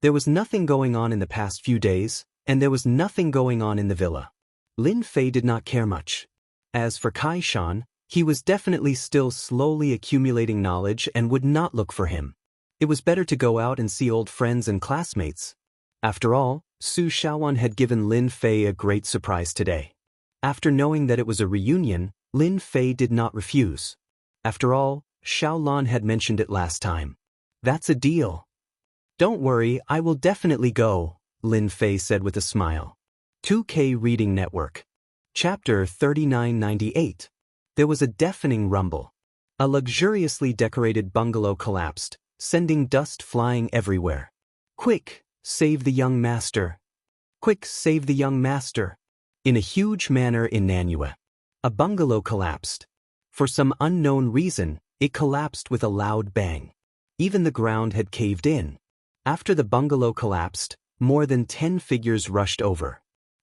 There was nothing going on in the past few days, and there was nothing going on in the villa. Lin Fei did not care much. As for Kai Shan, he was definitely still slowly accumulating knowledge and would not look for him. It was better to go out and see old friends and classmates. After all, Su Xiaowan had given Lin Fei a great surprise today. After knowing that it was a reunion, Lin Fei did not refuse. After all, Xiao Lan had mentioned it last time. That's a deal. Don't worry, I will definitely go, Lin Fei said with a smile. 2K Reading Network. Chapter 3998. There was a deafening rumble. A luxuriously decorated bungalow collapsed, sending dust flying everywhere. Quick, save the young master. Quick, save the young master. In a huge manner in Nanyue, a bungalow collapsed. For some unknown reason, it collapsed with a loud bang. Even the ground had caved in. After the bungalow collapsed, more than 10 figures rushed over.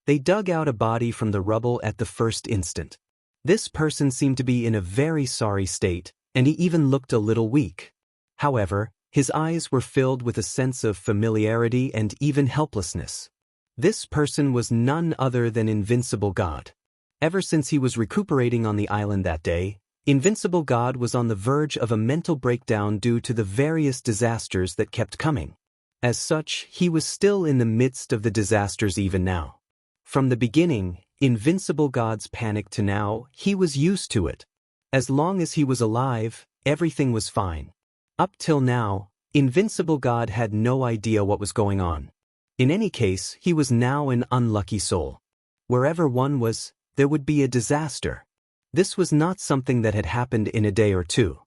They dug out a body from the rubble at the first instant. This person seemed to be in a very sorry state, and he even looked a little weak. However, his eyes were filled with a sense of familiarity and even helplessness. This person was none other than Invincible God. Ever since he was recuperating on the island that day, Invincible God was on the verge of a mental breakdown due to the various disasters that kept coming. As such, he was still in the midst of the disasters even now. From the beginning, Invincible God's panic to now, he was used to it. As long as he was alive, everything was fine. Up till now, Invincible God had no idea what was going on. In any case, he was now an unlucky soul. Wherever one was, there would be a disaster. This was not something that had happened in a day or two.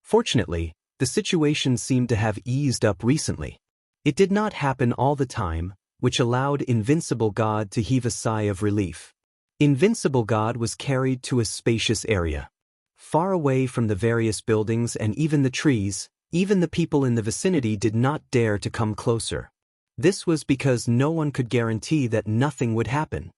Fortunately, the situation seemed to have eased up recently. It did not happen all the time, which allowed Invincible God to heave a sigh of relief. Invincible God was carried to a spacious area. Far away from the various buildings and even the trees, even the people in the vicinity did not dare to come closer. This was because no one could guarantee that nothing would happen.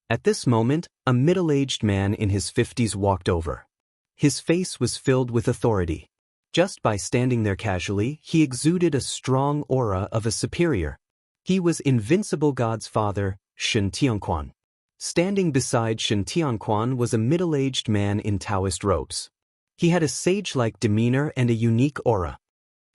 At this moment, a middle-aged man in his 50s walked over. His face was filled with authority. Just by standing there casually, he exuded a strong aura of a superior. He was Invincible God's father, Xianxia. Standing beside Xianxia was a middle-aged man in Taoist robes. He had a sage-like demeanor and a unique aura.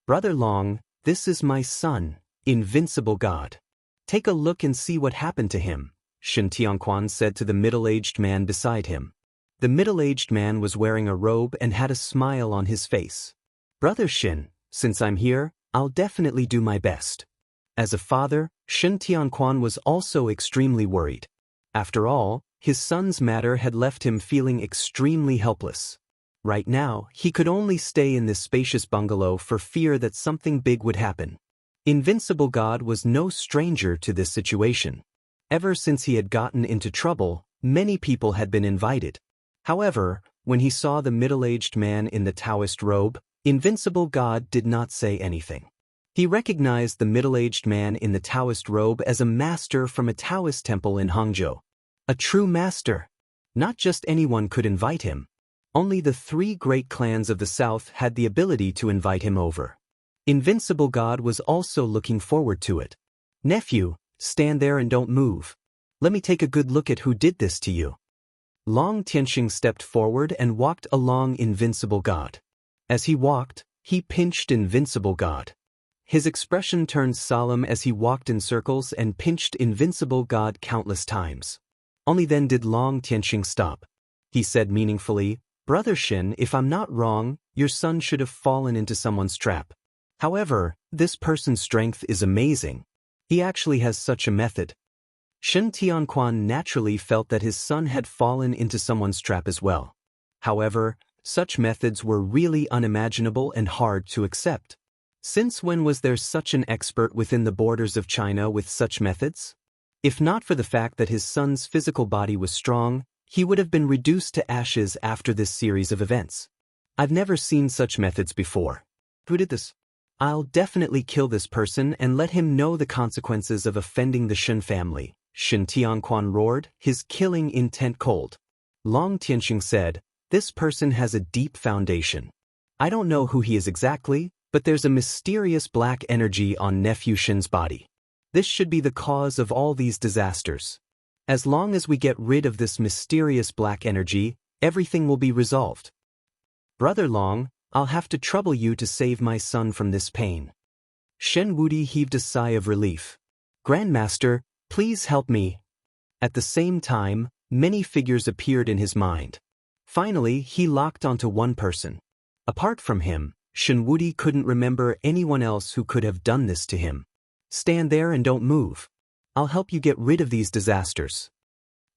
"Brother Long, this is my son, Invincible God. Take a look and see what happened to him," Xianxia said to the middle-aged man beside him. The middle-aged man was wearing a robe and had a smile on his face. "Brother Xin, since I'm here, I'll definitely do my best." As a father, Xianxia was also extremely worried. After all, his son's matter had left him feeling extremely helpless. Right now, he could only stay in this spacious bungalow for fear that something big would happen. Invincible God was no stranger to this situation. Ever since he had gotten into trouble, many people had been invited. However, when he saw the middle-aged man in the Taoist robe, Invincible God did not say anything. He recognized the middle-aged man in the Taoist robe as a master from a Taoist temple in Hangzhou. A true master. Not just anyone could invite him. Only the 3 great clans of the south had the ability to invite him over. Invincible God was also looking forward to it. "Nephew, stand there and don't move. Let me take a good look at who did this to you." Long Tianxing stepped forward and walked along Invincible God. As he walked, he pinched Invincible God. His expression turned solemn as he walked in circles and pinched Invincible God countless times. Only then did Long Tianxing stop. He said meaningfully, "Brother Xin, if I'm not wrong, your son should have fallen into someone's trap. However, this person's strength is amazing. He actually has such a method." Xianxia naturally felt that his son had fallen into someone's trap as well. However, such methods were really unimaginable and hard to accept. Since when was there such an expert within the borders of China with such methods? If not for the fact that his son's physical body was strong, he would have been reduced to ashes after this series of events. "I've never seen such methods before. Who did this? I'll definitely kill this person and let him know the consequences of offending the Shen family," Xianxia roared, his killing intent cold. Long Tianxing said, "This person has a deep foundation. I don't know who he is exactly, but there's a mysterious black energy on Nephew Shen's body. This should be the cause of all these disasters. As long as we get rid of this mysterious black energy, everything will be resolved. Brother Long, I'll have to trouble you to save my son from this pain." Shen Wudi heaved a sigh of relief. "Grandmaster, please help me." At the same time, many figures appeared in his mind. Finally, he locked onto one person. Apart from him, Shen Wudi couldn't remember anyone else who could have done this to him. "Stand there and don't move. I'll help you get rid of these disasters."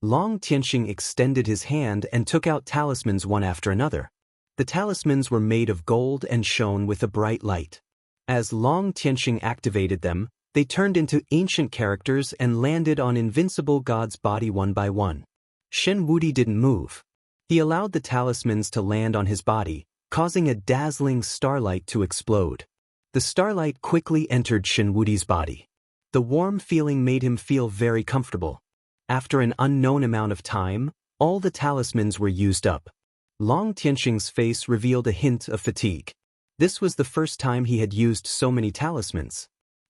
Long Tianxing extended his hand and took out talismans one after another. The talismans were made of gold and shone with a bright light. As Long Tianxing activated them, they turned into ancient characters and landed on Invincible God's body one by one. Shen Wuti didn't move. He allowed the talismans to land on his body, causing a dazzling starlight to explode. The starlight quickly entered Shen Wuti's body. The warm feeling made him feel very comfortable. After an unknown amount of time, all the talismans were used up. Long Tianxing's face revealed a hint of fatigue. This was the first time he had used so many talismans.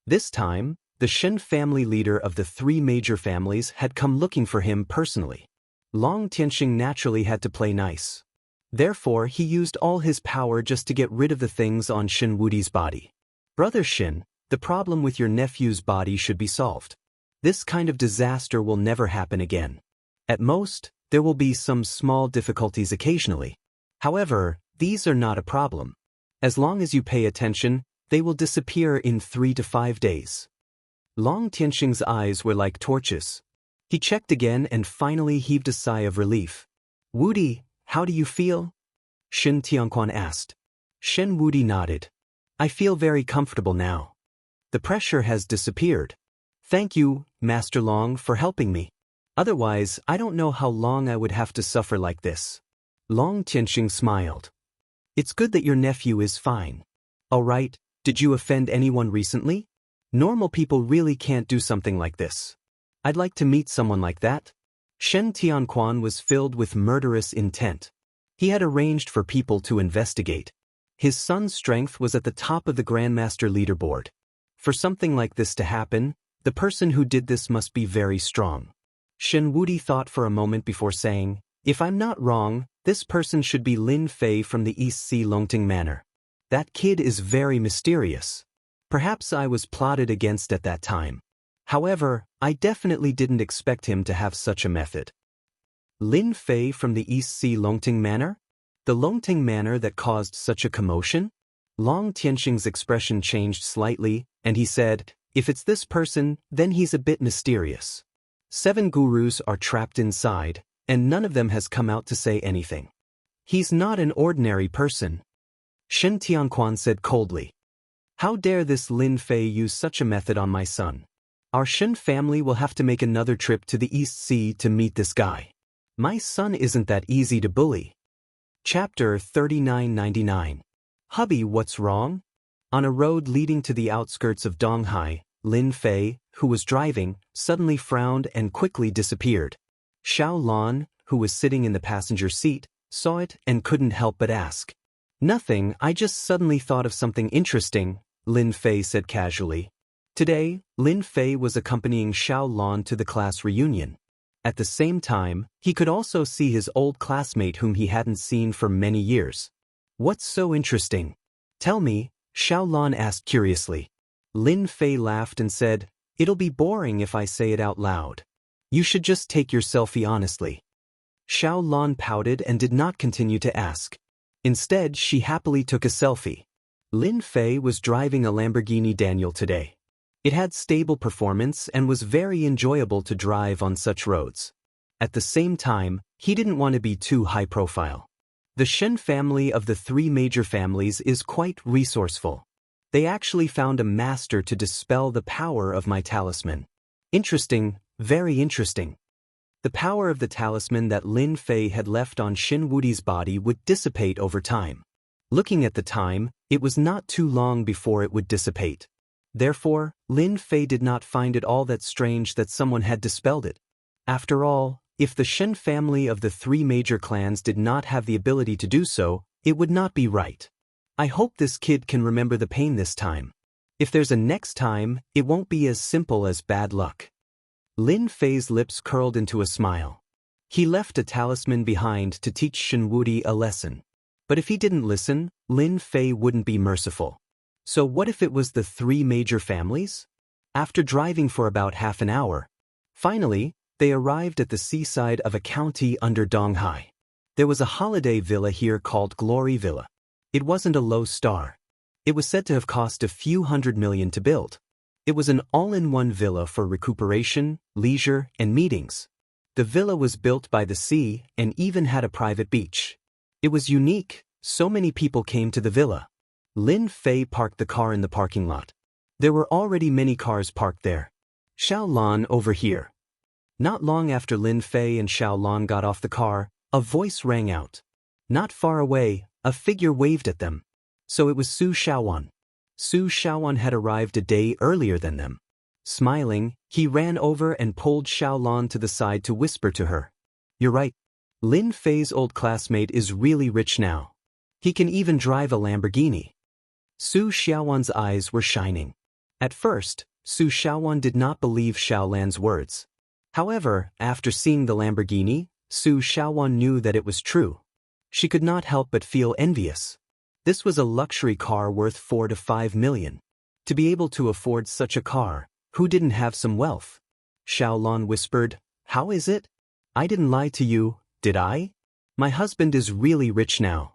This time, the Shen family leader of the three major families had come looking for him personally. Long Tianxing naturally had to play nice. Therefore, he used all his power just to get rid of the things on Shen Wuti's body. Brother Shen, the problem with your nephew's body should be solved. This kind of disaster will never happen again. At most, there will be some small difficulties occasionally. However, these are not a problem. As long as you pay attention, they will disappear in 3 to 5 days. Long Tianxing's eyes were like torches. He checked again and finally heaved a sigh of relief. Wuti, how do you feel? Shen Tianquan asked. Shen Wuti nodded. I feel very comfortable now. The pressure has disappeared. Thank you, Master Long, for helping me. Otherwise, I don't know how long I would have to suffer like this. Long Tianxing smiled. It's good that your nephew is fine. All right, did you offend anyone recently? Normal people really can't do something like this. I'd like to meet someone like that. Shen Tianquan was filled with murderous intent. He had arranged for people to investigate. His son's strength was at the top of the Grandmaster leaderboard. For something like this to happen, the person who did this must be very strong. Shen Wuti thought for a moment before saying, if I'm not wrong, this person should be Lin Fei from the East Sea Longting Manor. That kid is very mysterious. Perhaps I was plotted against at that time. However, I definitely didn't expect him to have such a method. Lin Fei from the East Sea Longting Manor? The Longting Manor that caused such a commotion? Long Tianxing's expression changed slightly, and he said, if it's this person, then he's a bit mysterious. 7 gurus are trapped inside, and none of them has come out to say anything. He's not an ordinary person. Shen Tianquan said coldly. How dare this Lin Fei use such a method on my son? Our Shen family will have to make another trip to the East Sea to meet this guy. My son isn't that easy to bully. Chapter 3999. Hubby, what's wrong? On a road leading to the outskirts of Donghai, Lin Fei, who was driving, suddenly frowned and quickly disappeared. Xiao Lan, who was sitting in the passenger seat, saw it and couldn't help but ask. Nothing, I just suddenly thought of something interesting, Lin Fei said casually. Today, Lin Fei was accompanying Xiao Lan to the class reunion. At the same time, he could also see his old classmate whom he hadn't seen for many years. What's so interesting? Tell me, Xiao Lan asked curiously. Lin Fei laughed and said, it'll be boring if I say it out loud. You should just take your selfie honestly. Xiao Lan pouted and did not continue to ask. Instead, she happily took a selfie. Lin Fei was driving a Lamborghini Daniel today. It had stable performance and was very enjoyable to drive on such roads. At the same time, he didn't want to be too high profile. The Shen family of the 3 major families is quite resourceful. They actually found a master to dispel the power of my talisman. Interesting, very interesting. The power of the talisman that Lin Fei had left on Shen Wuti's body would dissipate over time. Looking at the time, it was not too long before it would dissipate. Therefore, Lin Fei did not find it all that strange that someone had dispelled it. After all, if the Shen family of the 3 major clans did not have the ability to do so, it would not be right. I hope this kid can remember the pain this time. If there's a next time, it won't be as simple as bad luck. Lin Fei's lips curled into a smile. He left a talisman behind to teach Shen Wuti a lesson. But if he didn't listen, Lin Fei wouldn't be merciful. So what if it was the 3 major families? After driving for about half an hour, finally, they arrived at the seaside of a county under Donghai. There was a holiday villa here called Glory Villa. It wasn't a low star. It was said to have cost a few $100 million to build. It was an all-in-one villa for recuperation, leisure, and meetings. The villa was built by the sea and even had a private beach. It was unique, so many people came to the villa. Lin Fei parked the car in the parking lot. There were already many cars parked there. Xiao Lan, over here. Not long after Lin Fei and Xiao Lan got off the car, a voice rang out. Not far away, a figure waved at them. So it was Su Xiaowan. Su Xiaowan had arrived a day earlier than them. Smiling, he ran over and pulled Xiao Lan to the side to whisper to her. You're right. Lin Fei's old classmate is really rich now. He can even drive a Lamborghini. Su Xiaowan's eyes were shining. At first, Su Xiaowan did not believe Xiao Lan's words. However, after seeing the Lamborghini, Su Xiaowan knew that it was true. She could not help but feel envious. This was a luxury car worth 4 to 5 million. To be able to afford such a car, who didn't have some wealth? Xiao Lan whispered, How is it? I didn't lie to you, did I? My husband is really rich now.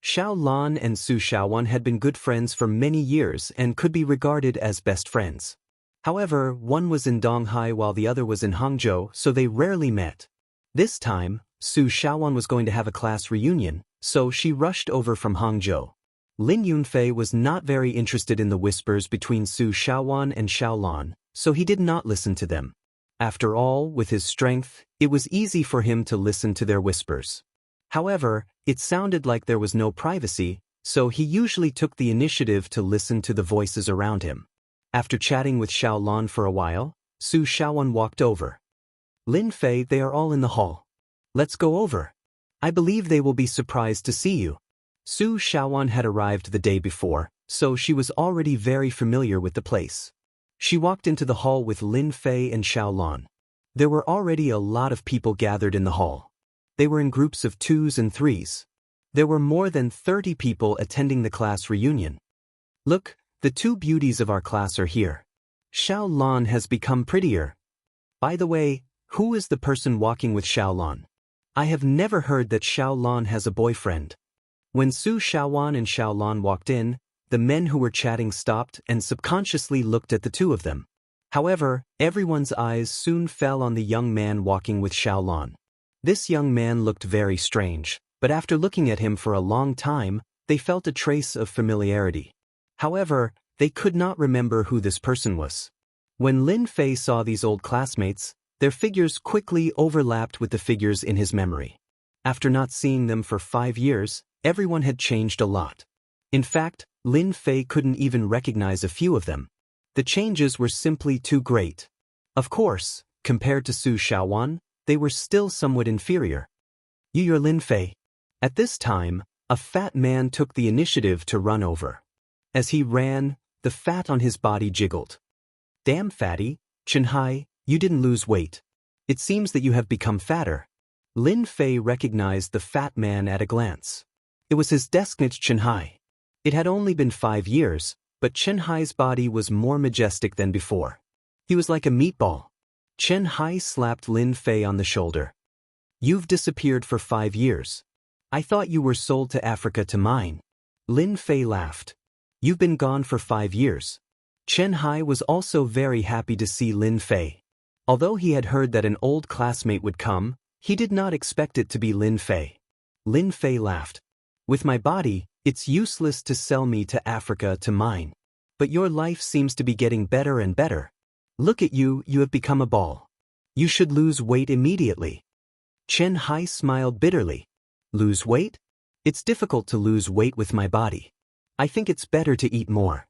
Xiao Lan and Su Xiaowan had been good friends for many years and could be regarded as best friends. However, one was in Donghai while the other was in Hangzhou, so they rarely met. This time, Su Xiaowan was going to have a class reunion, so she rushed over from Hangzhou. Lin Yunfei was not very interested in the whispers between Su Xiaowan and Xiao Lan, so he did not listen to them. After all, with his strength, it was easy for him to listen to their whispers. However, it sounded like there was no privacy, so he usually took the initiative to listen to the voices around him. After chatting with Xiao Lan for a while, Su Xiaowan walked over. Lin Fei, they are all in the hall. Let's go over. I believe they will be surprised to see you. Su Xiaowan had arrived the day before, so she was already very familiar with the place. She walked into the hall with Lin Fei and Xiao Lan. There were already a lot of people gathered in the hall. They were in groups of 2s and 3s. There were more than 30 people attending the class reunion. Look, the 2 beauties of our class are here. Xiao Lan has become prettier. By the way, who is the person walking with Xiao Lan? I have never heard that Xiao Lan has a boyfriend. When Su Xiaowan and Xiao Lan walked in, the men who were chatting stopped and subconsciously looked at the 2 of them. However, everyone's eyes soon fell on the young man walking with Xiao Lan. This young man looked very strange, but after looking at him for a long time, they felt a trace of familiarity. However, they could not remember who this person was. When Lin Fei saw these old classmates, their figures quickly overlapped with the figures in his memory. After not seeing them for 5 years, everyone had changed a lot. In fact, Lin Fei couldn't even recognize a few of them. The changes were simply too great. Of course, compared to Su Xiaowan, they were still somewhat inferior. You're Lin Fei. At this time, a fat man took the initiative to run over. As he ran, the fat on his body jiggled. Damn fatty, Chenhai, you didn't lose weight. It seems that you have become fatter. Lin Fei recognized the fat man at a glance. It was his deskmate Chenhai. It had only been 5 years, but Chenhai's body was more majestic than before. He was like a meatball. Chenhai slapped Lin Fei on the shoulder. You've disappeared for 5 years. I thought you were sold to Africa to mine. Lin Fei laughed. You've been gone for 5 years. Chenhai was also very happy to see Lin Fei. Although he had heard that an old classmate would come, he did not expect it to be Lin Fei. Lin Fei laughed. With my body, it's useless to sell me to Africa to mine. But your life seems to be getting better and better. Look at you, you have become a ball. You should lose weight immediately. Chenhai smiled bitterly. Lose weight? It's difficult to lose weight with my body. I think it's better to eat more.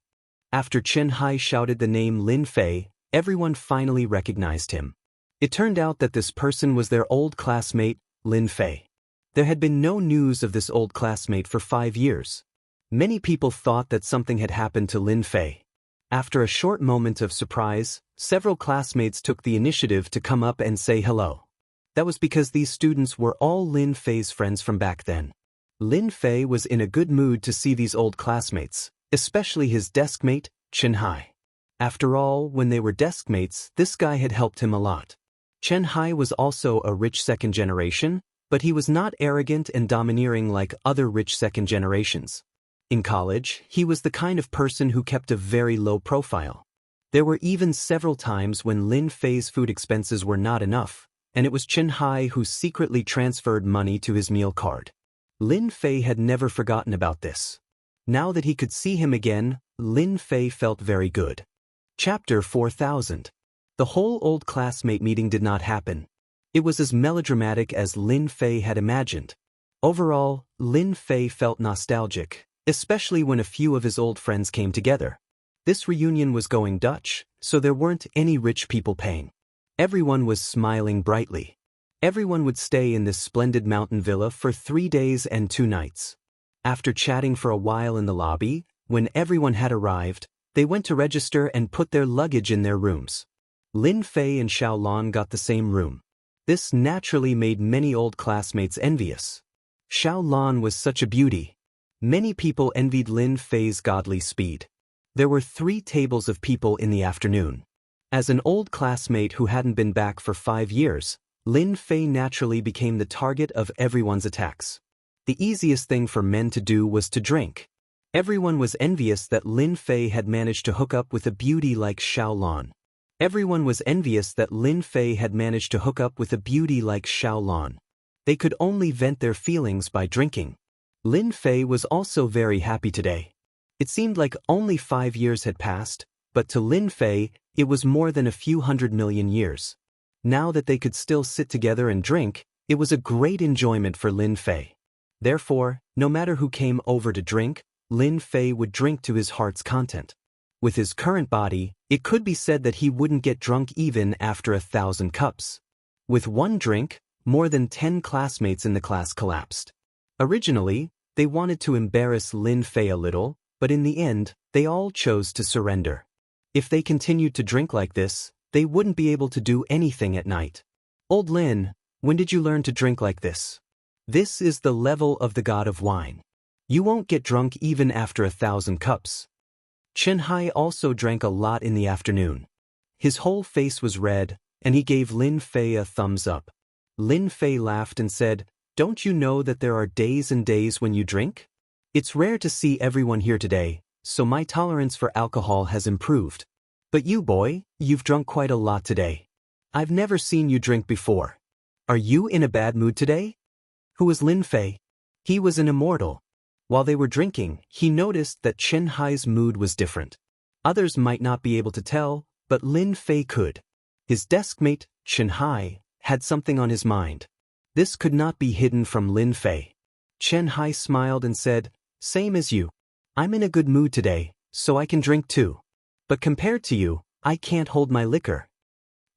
After Chenhai shouted the name Lin Fei, everyone finally recognized him. It turned out that this person was their old classmate, Lin Fei. There had been no news of this old classmate for 5 years. Many people thought that something had happened to Lin Fei. After a short moment of surprise, several classmates took the initiative to come up and say hello. That was because these students were all Lin Fei's friends from back then. Lin Fei was in a good mood to see these old classmates, especially his deskmate, Chenhai. After all, when they were deskmates, this guy had helped him a lot. Chenhai was also a rich second generation, but he was not arrogant and domineering like other rich second generations. In college, he was the kind of person who kept a very low profile. There were even several times when Lin Fei's food expenses were not enough, and it was Qianxia who secretly transferred money to his meal card. Lin Fei had never forgotten about this. Now that he could see him again, Lin Fei felt very good. Chapter 4000. The whole old classmate meeting did not happen. It was as melodramatic as Lin Fei had imagined. Overall, Lin Fei felt nostalgic, especially when a few of his old friends came together. This reunion was going Dutch, so there weren't any rich people paying. Everyone was smiling brightly. Everyone would stay in this splendid mountain villa for 3 days and 2 nights. After chatting for a while in the lobby, when everyone had arrived, they went to register and put their luggage in their rooms. Lin Fei and Xiaolan got the same room. This naturally made many old classmates envious. Xiaolan was such a beauty. Many people envied Lin Fei's godly speed. There were 3 tables of people in the afternoon. As an old classmate who hadn't been back for 5 years, Lin Fei naturally became the target of everyone's attacks. The easiest thing for men to do was to drink. Everyone was envious that Lin Fei had managed to hook up with a beauty like Xiaolan. Everyone was envious that Lin Fei had managed to hook up with a beauty like Xiaolan. They could only vent their feelings by drinking. Lin Fei was also very happy today. It seemed like only 5 years had passed, but to Lin Fei, it was more than a few 100 million years. Now that they could still sit together and drink, it was a great enjoyment for Lin Fei. Therefore, no matter who came over to drink, Lin Fei would drink to his heart's content. With his current body, it could be said that he wouldn't get drunk even after 1,000 cups. With one drink, more than 10 classmates in the class collapsed. Originally, they wanted to embarrass Lin Fei a little, but in the end, they all chose to surrender. If they continued to drink like this, they wouldn't be able to do anything at night. Old Lin, when did you learn to drink like this? This is the level of the god of wine. You won't get drunk even after 1,000 cups. Qianxia also drank a lot in the afternoon. His whole face was red, and he gave Lin Fei a thumbs up. Lin Fei laughed and said, "Don't you know that there are days and days when you drink? It's rare to see everyone here today, so my tolerance for alcohol has improved. But you, boy, you've drunk quite a lot today. I've never seen you drink before. Are you in a bad mood today?" Who was Lin Fei? He was an immortal. While they were drinking, he noticed that Qianxia's mood was different. Others might not be able to tell, but Lin Fei could. His deskmate, Qianxia, had something on his mind. This could not be hidden from Lin Fei. Qianxia smiled and said, "Same as you. I'm in a good mood today, so I can drink too. But compared to you, I can't hold my liquor."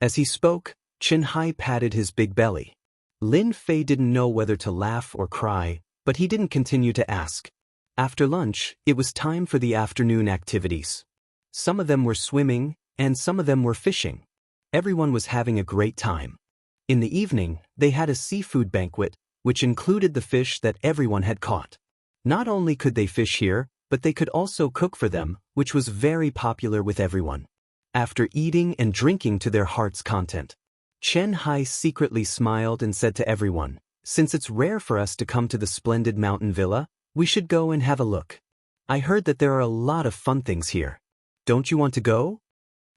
As he spoke, Qianxia patted his big belly. Lin Fei didn't know whether to laugh or cry, but he didn't continue to ask. After lunch, it was time for the afternoon activities. Some of them were swimming, and some of them were fishing. Everyone was having a great time. In the evening, they had a seafood banquet, which included the fish that everyone had caught. Not only could they fish here, but they could also cook for them, which was very popular with everyone. After eating and drinking to their heart's content, Qianxia secretly smiled and said to everyone, "Since it's rare for us to come to the splendid mountain villa, we should go and have a look. I heard that there are a lot of fun things here. Don't you want to go?"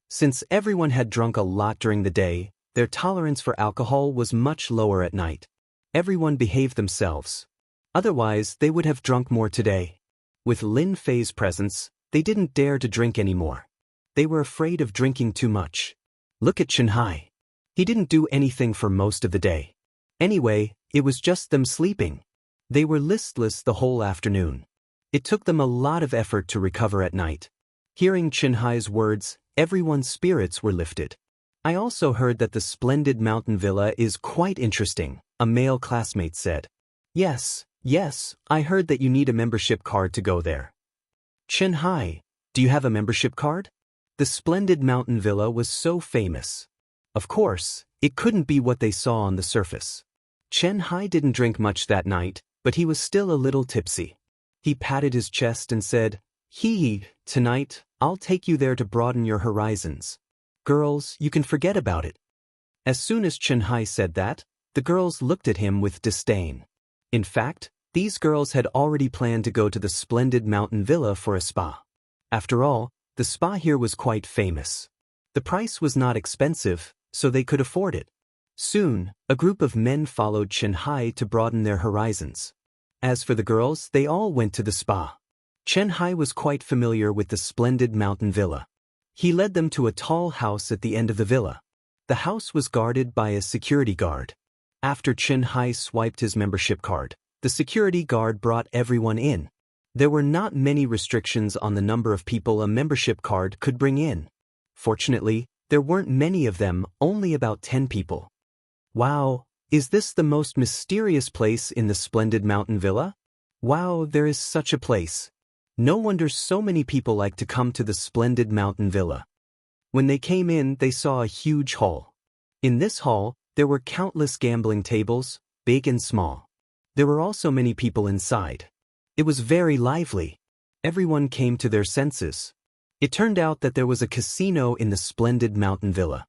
Since everyone had drunk a lot during the day, their tolerance for alcohol was much lower at night. Everyone behaved themselves. Otherwise, they would have drunk more today. With Lin Fei's presence, they didn't dare to drink anymore. They were afraid of drinking too much. Look at Qianxia. He didn't do anything for most of the day. Anyway, it was just them sleeping. They were listless the whole afternoon. It took them a lot of effort to recover at night. Hearing Qianxia's words, everyone's spirits were lifted. "I also heard that the splendid mountain villa is quite interesting," a male classmate said. Yes, I heard that you need a membership card to go there." "Qianxia, do you have a membership card?" The splendid mountain villa was so famous. Of course, it couldn't be what they saw on the surface. Qianxia didn't drink much that night, but he was still a little tipsy. He patted his chest and said, Tonight, I'll take you there to broaden your horizons. Girls, you can forget about it." As soon as Qianxia said that, the girls looked at him with disdain. In fact, these girls had already planned to go to the splendid mountain villa for a spa. After all, the spa here was quite famous. The price was not expensive, so they could afford it. Soon, a group of men followed Xianxia to broaden their horizons. As for the girls, they all went to the spa. Xianxia was quite familiar with the splendid mountain villa. He led them to a tall house at the end of the villa. The house was guarded by a security guard. After Xianxia swiped his membership card, the security guard brought everyone in. There were not many restrictions on the number of people a membership card could bring in. Fortunately, there weren't many of them, only about 10 people. Wow, is this the most mysterious place in the splendid mountain villa? Wow, there is such a place. No wonder so many people like to come to the splendid mountain villa. When they came in, they saw a huge hall. In this hall, there were countless gambling tables, big and small. There were also many people inside. It was very lively. Everyone came to their senses. It turned out that there was a casino in the splendid mountain villa.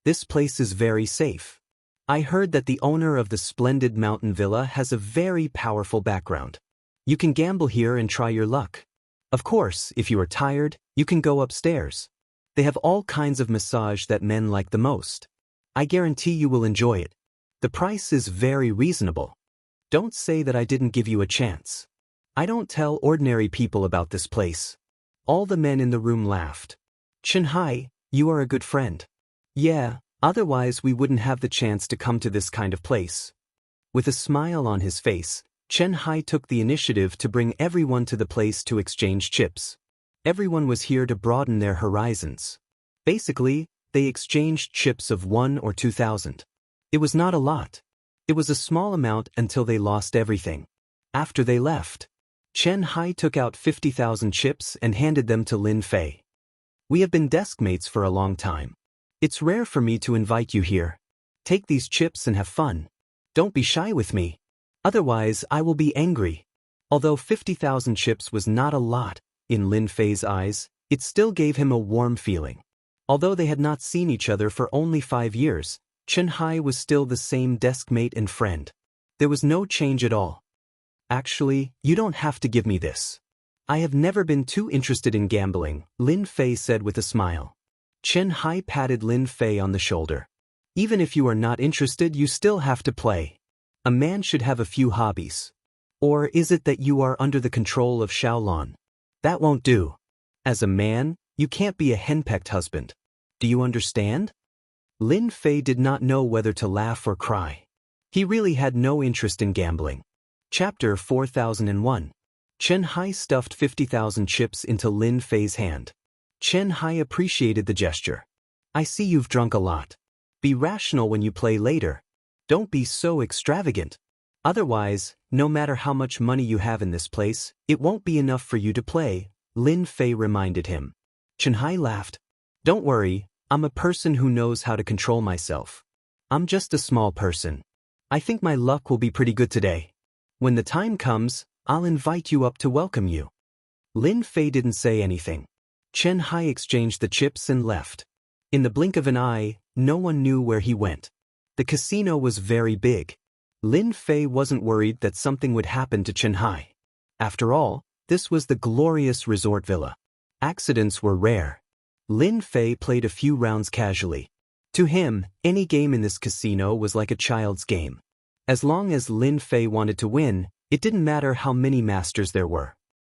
This place is very safe. I heard that the owner of the splendid mountain villa has a very powerful background. You can gamble here and try your luck. Of course, if you are tired, you can go upstairs. They have all kinds of massage that men like the most. I guarantee you will enjoy it. The price is very reasonable. Don't say that I didn't give you a chance. I don't tell ordinary people about this place. All the men in the room laughed. Xianxia, you are a good friend. Yeah, otherwise we wouldn't have the chance to come to this kind of place. With a smile on his face, Xianxia took the initiative to bring everyone to the place to exchange chips. Everyone was here to broaden their horizons. Basically, they exchanged chips of 1 or 2,000. It was not a lot. It was a small amount until they lost everything. After they left, Xianxia took out 50,000 chips and handed them to Lin Fei. We have been desk mates for a long time. It's rare for me to invite you here. Take these chips and have fun. Don't be shy with me. Otherwise, I will be angry. Although 50,000 chips was not a lot, in Lin Fei's eyes, it still gave him a warm feeling. Although they had not seen each other for only 5 years, Xianxia was still the same desk mate and friend. There was no change at all. Actually, you don't have to give me this. I have never been too interested in gambling, Lin Fei said with a smile. Xianxia patted Lin Fei on the shoulder. Even if you are not interested, you still have to play. A man should have a few hobbies. Or is it that you are under the control of Shaolin? That won't do. As a man, you can't be a henpecked husband. Do you understand? Lin Fei did not know whether to laugh or cry. He really had no interest in gambling. Chapter 4001. Xianxia stuffed 50,000 chips into Lin Fei's hand. Xianxia appreciated the gesture. I see you've drunk a lot. Be rational when you play later. Don't be so extravagant. Otherwise, no matter how much money you have in this place, it won't be enough for you to play, Lin Fei reminded him. Xianxia laughed. Don't worry, I'm a person who knows how to control myself. I'm just a small person. I think my luck will be pretty good today. When the time comes, I'll invite you up to welcome you. Lin Fei didn't say anything. Xianxia exchanged the chips and left. In the blink of an eye, no one knew where he went. The casino was very big. Lin Fei wasn't worried that something would happen to Xianxia. After all, this was the glorious resort villa. Accidents were rare. Lin Fei played a few rounds casually. To him, any game in this casino was like a child's game. As long as Lin Fei wanted to win, it didn't matter how many masters there were.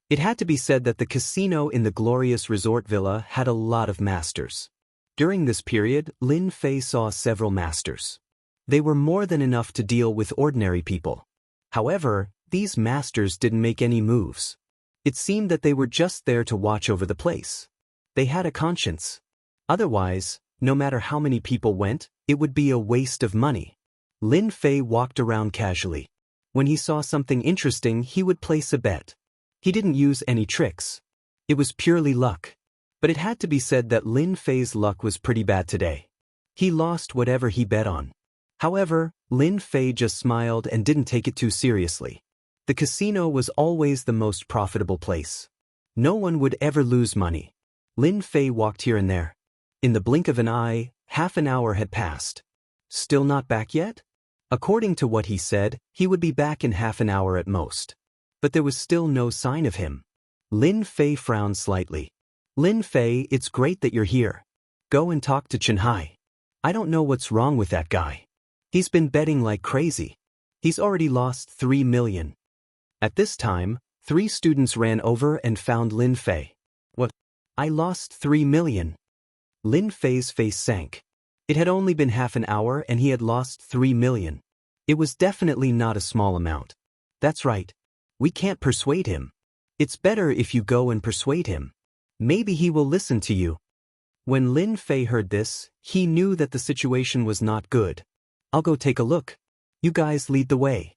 It had to be said that the casino in the glorious resort villa had a lot of masters. During this period, Lin Fei saw several masters. They were more than enough to deal with ordinary people. However, these masters didn't make any moves. It seemed that they were just there to watch over the place. They had a conscience. Otherwise, no matter how many people went, it would be a waste of money. Lin Fei walked around casually. When he saw something interesting, he would place a bet. He didn't use any tricks. It was purely luck. But it had to be said that Lin Fei's luck was pretty bad today. He lost whatever he bet on. However, Lin Fei just smiled and didn't take it too seriously. The casino was always the most profitable place. No one would ever lose money. Lin Fei walked here and there. In the blink of an eye, half an hour had passed. Still not back yet? According to what he said, he would be back in half an hour at most. But there was still no sign of him. Lin Fei frowned slightly. Lin Fei, it's great that you're here. Go and talk to Xianxia. I don't know what's wrong with that guy. He's been betting like crazy. He's already lost 3 million. At this time, 3 students ran over and found Lin Fei. What? I lost 3 million. Lin Fei's face sank. It had only been half an hour and he had lost 3 million. It was definitely not a small amount. That's right. We can't persuade him. It's better if you go and persuade him. Maybe he will listen to you. When Lin Fei heard this, he knew that the situation was not good. I'll go take a look. You guys lead the way.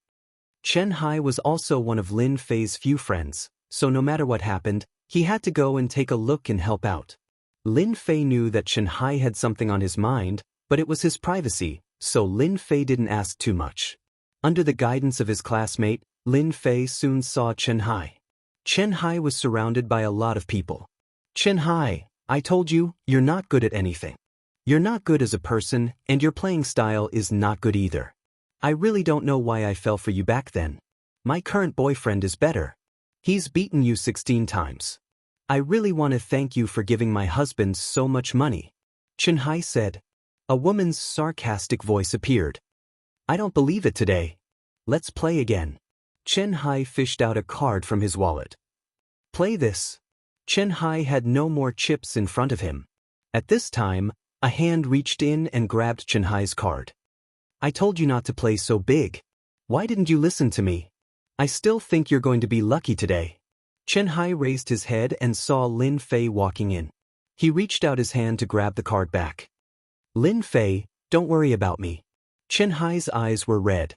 Chen Hai was also one of Lin Fei's few friends, so no matter what happened, he had to go and take a look and help out. Lin Fei knew that Chen Hai had something on his mind, but it was his privacy, so Lin Fei didn't ask too much. Under the guidance of his classmate, Lin Fei soon saw Chen Hai. Chen Hai was surrounded by a lot of people. Chen Hai, I told you, you're not good at anything. You're not good as a person, and your playing style is not good either. I really don't know why I fell for you back then. My current boyfriend is better. He's beaten you 16 times. I really want to thank you for giving my husband so much money. Chen Hai said. A woman's sarcastic voice appeared. I don't believe it today. Let's play again. Chen Hai fished out a card from his wallet. Play this. Chen Hai had no more chips in front of him. At this time, a hand reached in and grabbed Chen Hai's card. I told you not to play so big. Why didn't you listen to me? I still think you're going to be lucky today. Chen Hai raised his head and saw Lin Fei walking in. He reached out his hand to grab the card back. Lin Fei, don't worry about me. Chen Hai's eyes were red.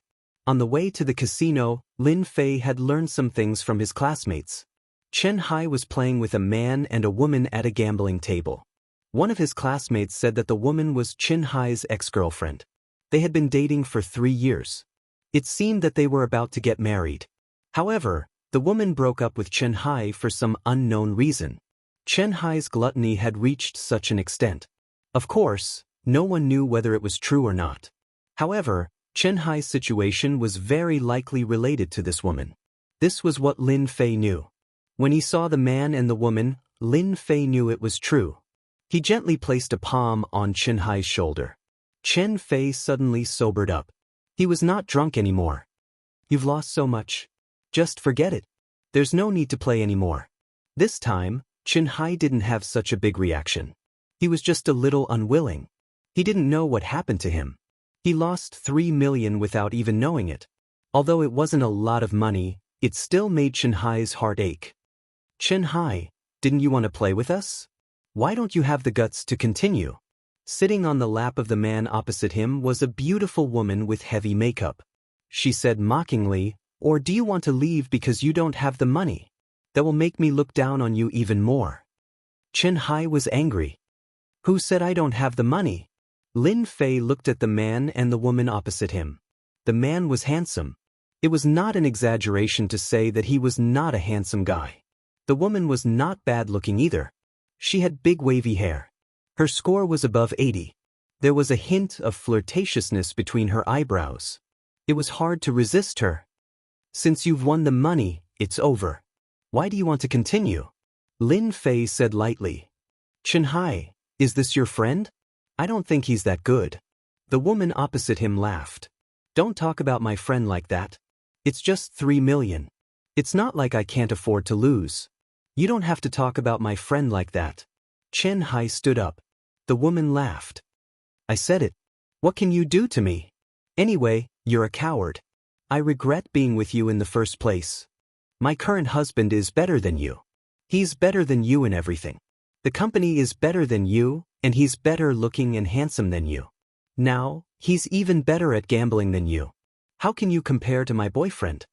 On the way to the casino, Lin Fei had learned some things from his classmates. Chen Hai was playing with a man and a woman at a gambling table. One of his classmates said that the woman was Chen Hai's ex-girlfriend. They had been dating for 3 years. It seemed that they were about to get married. However, the woman broke up with Chen Hai for some unknown reason. Chen Hai's gluttony had reached such an extent. Of course, no one knew whether it was true or not. However, Chen Hai's situation was very likely related to this woman. This was what Lin Fei knew. When he saw the man and the woman, Lin Fei knew it was true. He gently placed a palm on Chen Hai's shoulder. Chen Fei suddenly sobered up. He was not drunk anymore. You've lost so much. Just forget it. There's no need to play anymore. This time, Chen Hai didn't have such a big reaction. He was just a little unwilling. He didn't know what happened to him. He lost 3 million without even knowing it. Although it wasn't a lot of money, it still made Chen Hai's heart ache. Chen Hai, didn't you want to play with us? Why don't you have the guts to continue? Sitting on the lap of the man opposite him was a beautiful woman with heavy makeup. She said mockingly, or do you want to leave because you don't have the money? That will make me look down on you even more. Chen Hai was angry. Who said I don't have the money? Lin Fei looked at the man and the woman opposite him. The man was handsome. It was not an exaggeration to say that he was not a handsome guy. The woman was not bad-looking either. She had big wavy hair. Her score was above 80. There was a hint of flirtatiousness between her eyebrows. It was hard to resist her. Since you've won the money, it's over. Why do you want to continue? Lin Fei said lightly. Chen Hai, is this your friend? I don't think he's that good. The woman opposite him laughed. Don't talk about my friend like that. It's just 3 million. It's not like I can't afford to lose. You don't have to talk about my friend like that. Chen Hai stood up. The woman laughed. I said it. What can you do to me? Anyway, you're a coward. I regret being with you in the first place. My current husband is better than you. He's better than you in everything. The company is better than you, and he's better looking and handsome than you. Now, he's even better at gambling than you. How can you compare to my boyfriend?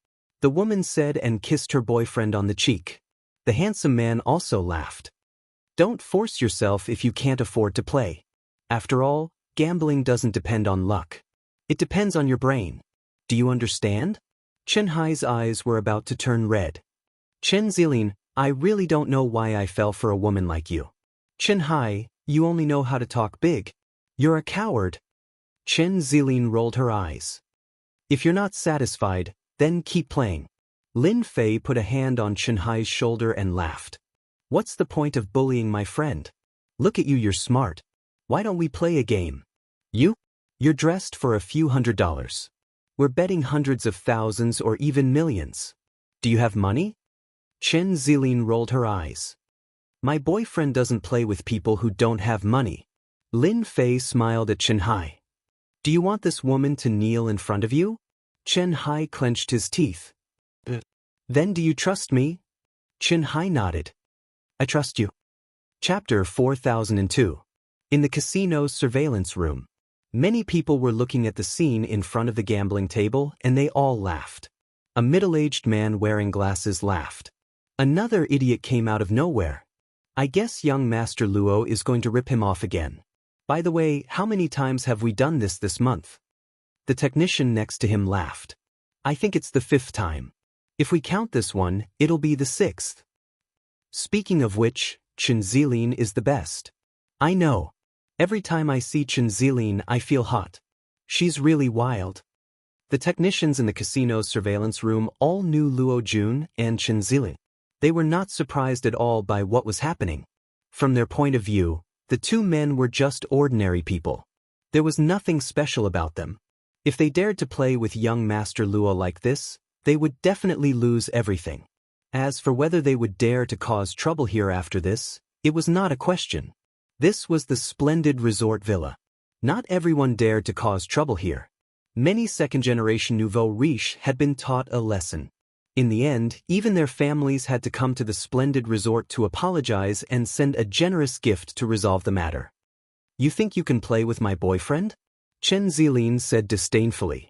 The woman said and kissed her boyfriend on the cheek. The handsome man also laughed. Don't force yourself if you can't afford to play. After all, gambling doesn't depend on luck. It depends on your brain. Do you understand? Chen Hai's eyes were about to turn red. Chen Zilin, I really don't know why I fell for a woman like you. Chen Hai, you only know how to talk big. You're a coward. Chen Zilin rolled her eyes. If you're not satisfied, then keep playing. Lin Fei put a hand on Chen Hai's shoulder and laughed. What's the point of bullying my friend? Look at you, you're smart. Why don't we play a game? You? You're dressed for a few $100s. We're betting hundreds of thousands or even millions. Do you have money? Chen Zilin rolled her eyes. My boyfriend doesn't play with people who don't have money. Lin Fei smiled at Chen Hai. Do you want this woman to kneel in front of you? Chen Hai clenched his teeth. Then do you trust me? Chen Hai nodded. I trust you. Chapter 4002. In the casino's surveillance room. Many people were looking at the scene in front of the gambling table, and they all laughed. A middle-aged man wearing glasses laughed. Another idiot came out of nowhere. I guess young Master Luo is going to rip him off again. By the way, how many times have we done this month? The technician next to him laughed. I think it's the 5th time. If we count this one, it'll be the 6th. Speaking of which, Chen Zilin is the best. I know. Every time I see Chen Zilin, I feel hot. She's really wild. The technicians in the casino's surveillance room all knew Luo Jun and Chen Zilin. They were not surprised at all by what was happening. From their point of view, the two men were just ordinary people. There was nothing special about them. If they dared to play with young Master Luo like this, they would definitely lose everything. As for whether they would dare to cause trouble here after this, it was not a question. This was the splendid resort villa. Not everyone dared to cause trouble here. Many second-generation nouveau riche had been taught a lesson. In the end, even their families had to come to the splendid resort to apologize and send a generous gift to resolve the matter. You think you can play with my boyfriend? Chen Zilin said disdainfully.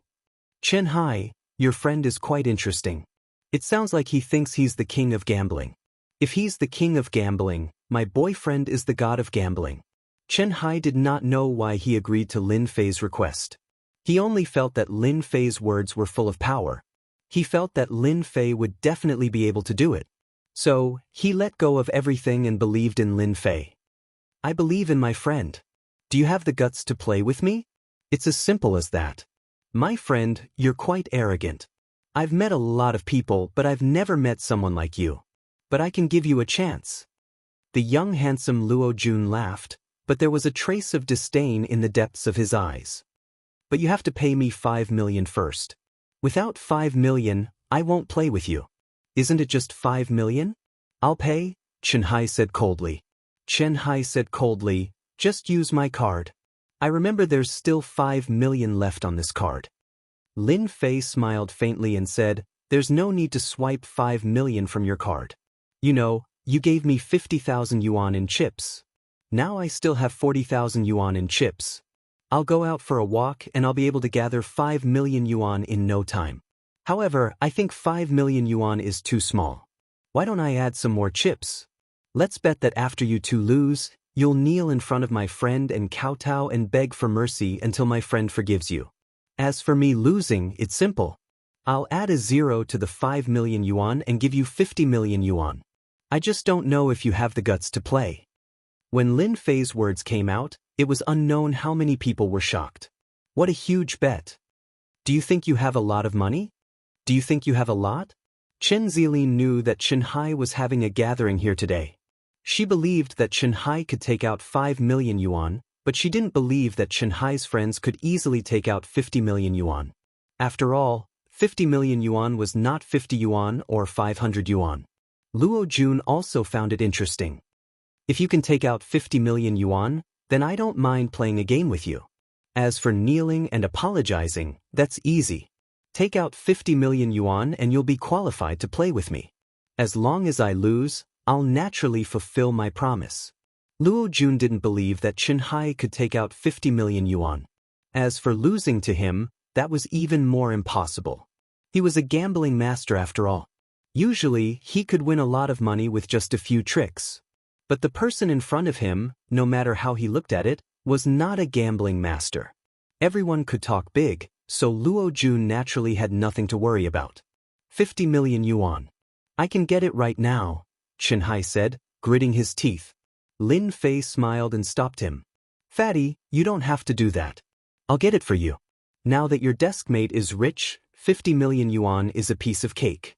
Chen Hai, your friend is quite interesting. It sounds like he thinks he's the king of gambling. If he's the king of gambling, my boyfriend is the god of gambling. Chen Hai did not know why he agreed to Lin Fei's request. He only felt that Lin Fei's words were full of power. He felt that Lin Fei would definitely be able to do it. So, he let go of everything and believed in Lin Fei. I believe in my friend. Do you have the guts to play with me? It's as simple as that. My friend, you're quite arrogant. I've met a lot of people, but I've never met someone like you. But I can give you a chance. The young handsome Luo Jun laughed, but there was a trace of disdain in the depths of his eyes. But you have to pay me 5 million first. Without 5 million, I won't play with you. Isn't it just 5 million? I'll pay, Chen Hai said coldly. Chen Hai said coldly, just use my card. I remember there's still 5 million left on this card. Lin Fei smiled faintly and said, there's no need to swipe 5 million from your card. You know, you gave me 50,000 yuan in chips. Now I still have 40,000 yuan in chips. I'll go out for a walk and I'll be able to gather 5 million yuan in no time. However, I think 5 million yuan is too small. Why don't I add some more chips? Let's bet that after you two lose, you'll kneel in front of my friend and kowtow and beg for mercy until my friend forgives you. As for me losing, it's simple. I'll add a 0 to the 5 million yuan and give you 50 million yuan. I just don't know if you have the guts to play. When Lin Fei's words came out, it was unknown how many people were shocked. What a huge bet. Do you think you have a lot of money? Do you think you have a lot? Chen Zilin knew that Chen Hai was having a gathering here today. She believed that Chen Hai could take out 5 million yuan, but she didn't believe that Chen Hai's friends could easily take out 50 million yuan. After all, 50 million yuan was not 50 yuan or 500 yuan. Luo Jun also found it interesting. If you can take out 50 million yuan, then I don't mind playing a game with you. As for kneeling and apologizing, that's easy. Take out 50 million yuan and you'll be qualified to play with me. As long as I lose, I'll naturally fulfill my promise. Luo Jun didn't believe that Chen Hai could take out 50 million yuan. As for losing to him, that was even more impossible. He was a gambling master after all. Usually, he could win a lot of money with just a few tricks. But the person in front of him, no matter how he looked at it, was not a gambling master. Everyone could talk big, so Luo Jun naturally had nothing to worry about. 50 million yuan. I can get it right now, Chen Hai said, gritting his teeth. Lin Fei smiled and stopped him. Fatty, you don't have to do that. I'll get it for you. Now that your deskmate is rich, 50 million yuan is a piece of cake.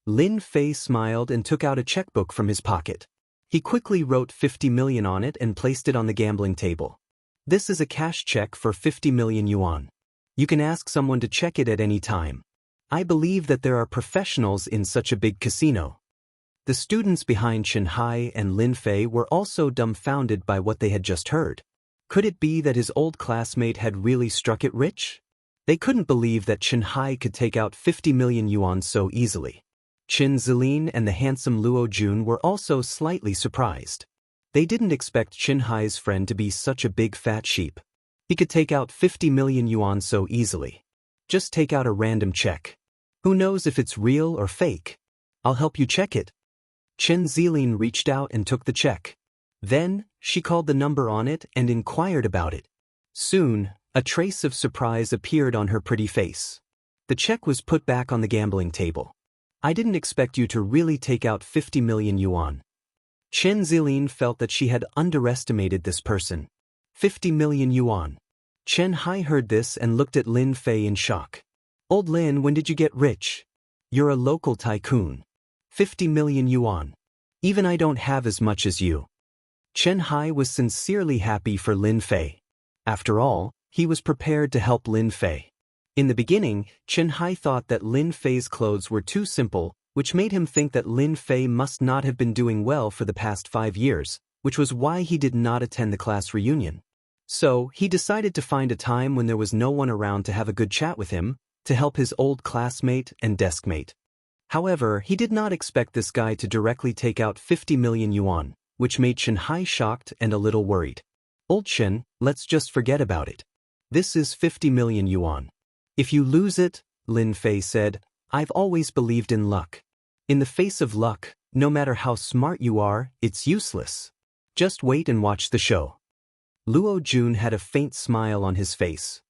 Lin Fei smiled and took out a checkbook from his pocket. He quickly wrote 50 million on it and placed it on the gambling table. This is a cash check for 50 million yuan. You can ask someone to check it at any time. I believe that there are professionals in such a big casino. The students behind Xianxia and Lin Fei were also dumbfounded by what they had just heard. Could it be that his old classmate had really struck it rich? They couldn't believe that Xianxia could take out 50 million yuan so easily. Qin Zilin and the handsome Luo Jun were also slightly surprised. They didn't expect Xianxia's friend to be such a big fat sheep. He could take out 50 million yuan so easily. Just take out a random check. Who knows if it's real or fake? I'll help you check it. Qin Zilin reached out and took the check. Then, she called the number on it and inquired about it. Soon, a trace of surprise appeared on her pretty face. The check was put back on the gambling table. I didn't expect you to really take out 50 million yuan. Qin Zilin felt that she had underestimated this person. 50 million yuan. Xianxia heard this and looked at Lin Fei in shock. Old Lin, when did you get rich? You're a local tycoon. 50 million yuan. Even I don't have as much as you. Xianxia was sincerely happy for Lin Fei. After all, he was prepared to help Lin Fei. In the beginning, Xianxia thought that Lin Fei's clothes were too simple, which made him think that Lin Fei must not have been doing well for the past 5 years, which was why he did not attend the class reunion. So, he decided to find a time when there was no one around to have a good chat with him, to help his old classmate and deskmate. However, he did not expect this guy to directly take out 50 million yuan, which made Xianxia shocked and a little worried. Old Xian, let's just forget about it. This is 50 million yuan. If you lose it, Lin Fei said, I've always believed in luck. In the face of luck, no matter how smart you are, it's useless. Just wait and watch the show. Luo Jun had a faint smile on his face.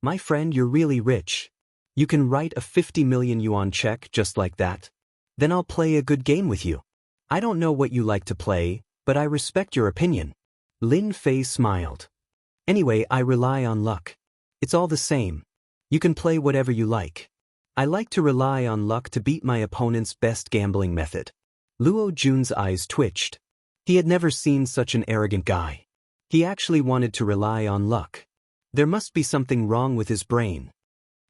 My friend, you're really rich. You can write a 50 million yuan check just like that. Then I'll play a good game with you. I don't know what you like to play, but I respect your opinion. Lin Fei smiled. Anyway, I rely on luck. It's all the same. You can play whatever you like. I like to rely on luck to beat my opponent's best gambling method. Luo Jun's eyes twitched. He had never seen such an arrogant guy. He actually wanted to rely on luck. There must be something wrong with his brain.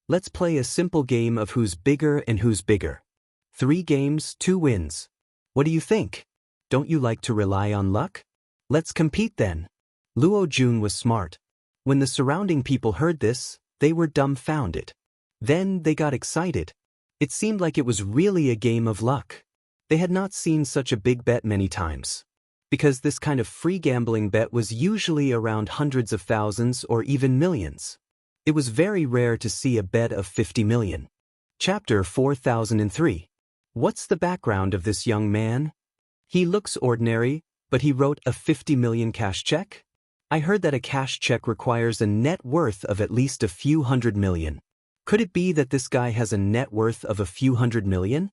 Let's play a simple game of who's bigger and who's bigger. 3 games, 2 wins. What do you think? Don't you like to rely on luck? Let's compete then. Luo Jun was smart. When the surrounding people heard this, they were dumbfounded. Then they got excited. It seemed like it was really a game of luck. They had not seen such a big bet many times. Because this kind of free gambling bet was usually around hundreds of thousands or even millions. It was very rare to see a bet of 50 million. Chapter 4003. What's the background of this young man? He looks ordinary, but he wrote a 50 million cash check? I heard that a cash check requires a net worth of at least a few hundred million. Could it be that this guy has a net worth of a few hundred million?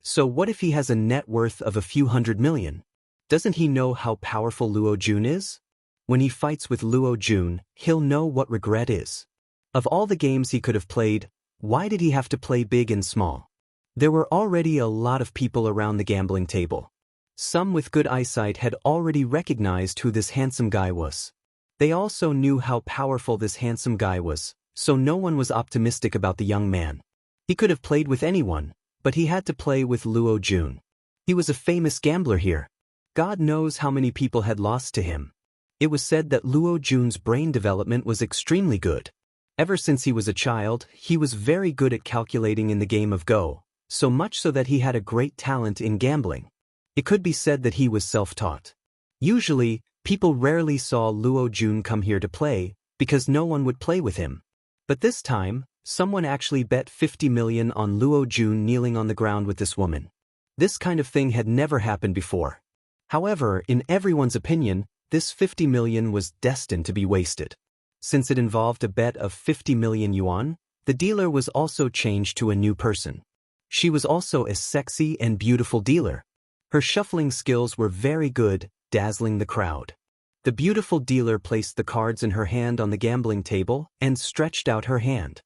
So what if he has a net worth of a few hundred million? Doesn't he know how powerful Luo Jun is? When he fights with Luo Jun, he'll know what regret is. Of all the games he could have played, why did he have to play big and small? There were already a lot of people around the gambling table. Some with good eyesight had already recognized who this handsome guy was. They also knew how powerful this handsome guy was, so no one was optimistic about the young man. He could have played with anyone, but he had to play with Luo Jun. He was a famous gambler here. God knows how many people had lost to him. It was said that Luo Jun's brain development was extremely good. Ever since he was a child, he was very good at calculating in the game of Go, so much so that he had a great talent in gambling. It could be said that he was self-taught. Usually, people rarely saw Luo Jun come here to play, because no one would play with him. But this time, someone actually bet 50 million on Luo Jun kneeling on the ground with this woman. This kind of thing had never happened before. However, in everyone's opinion, this 50 million was destined to be wasted. Since it involved a bet of 50 million yuan, the dealer was also changed to a new person. She was also a sexy and beautiful dealer. Her shuffling skills were very good, dazzling the crowd. The beautiful dealer placed the cards in her hand on the gambling table and stretched out her hand.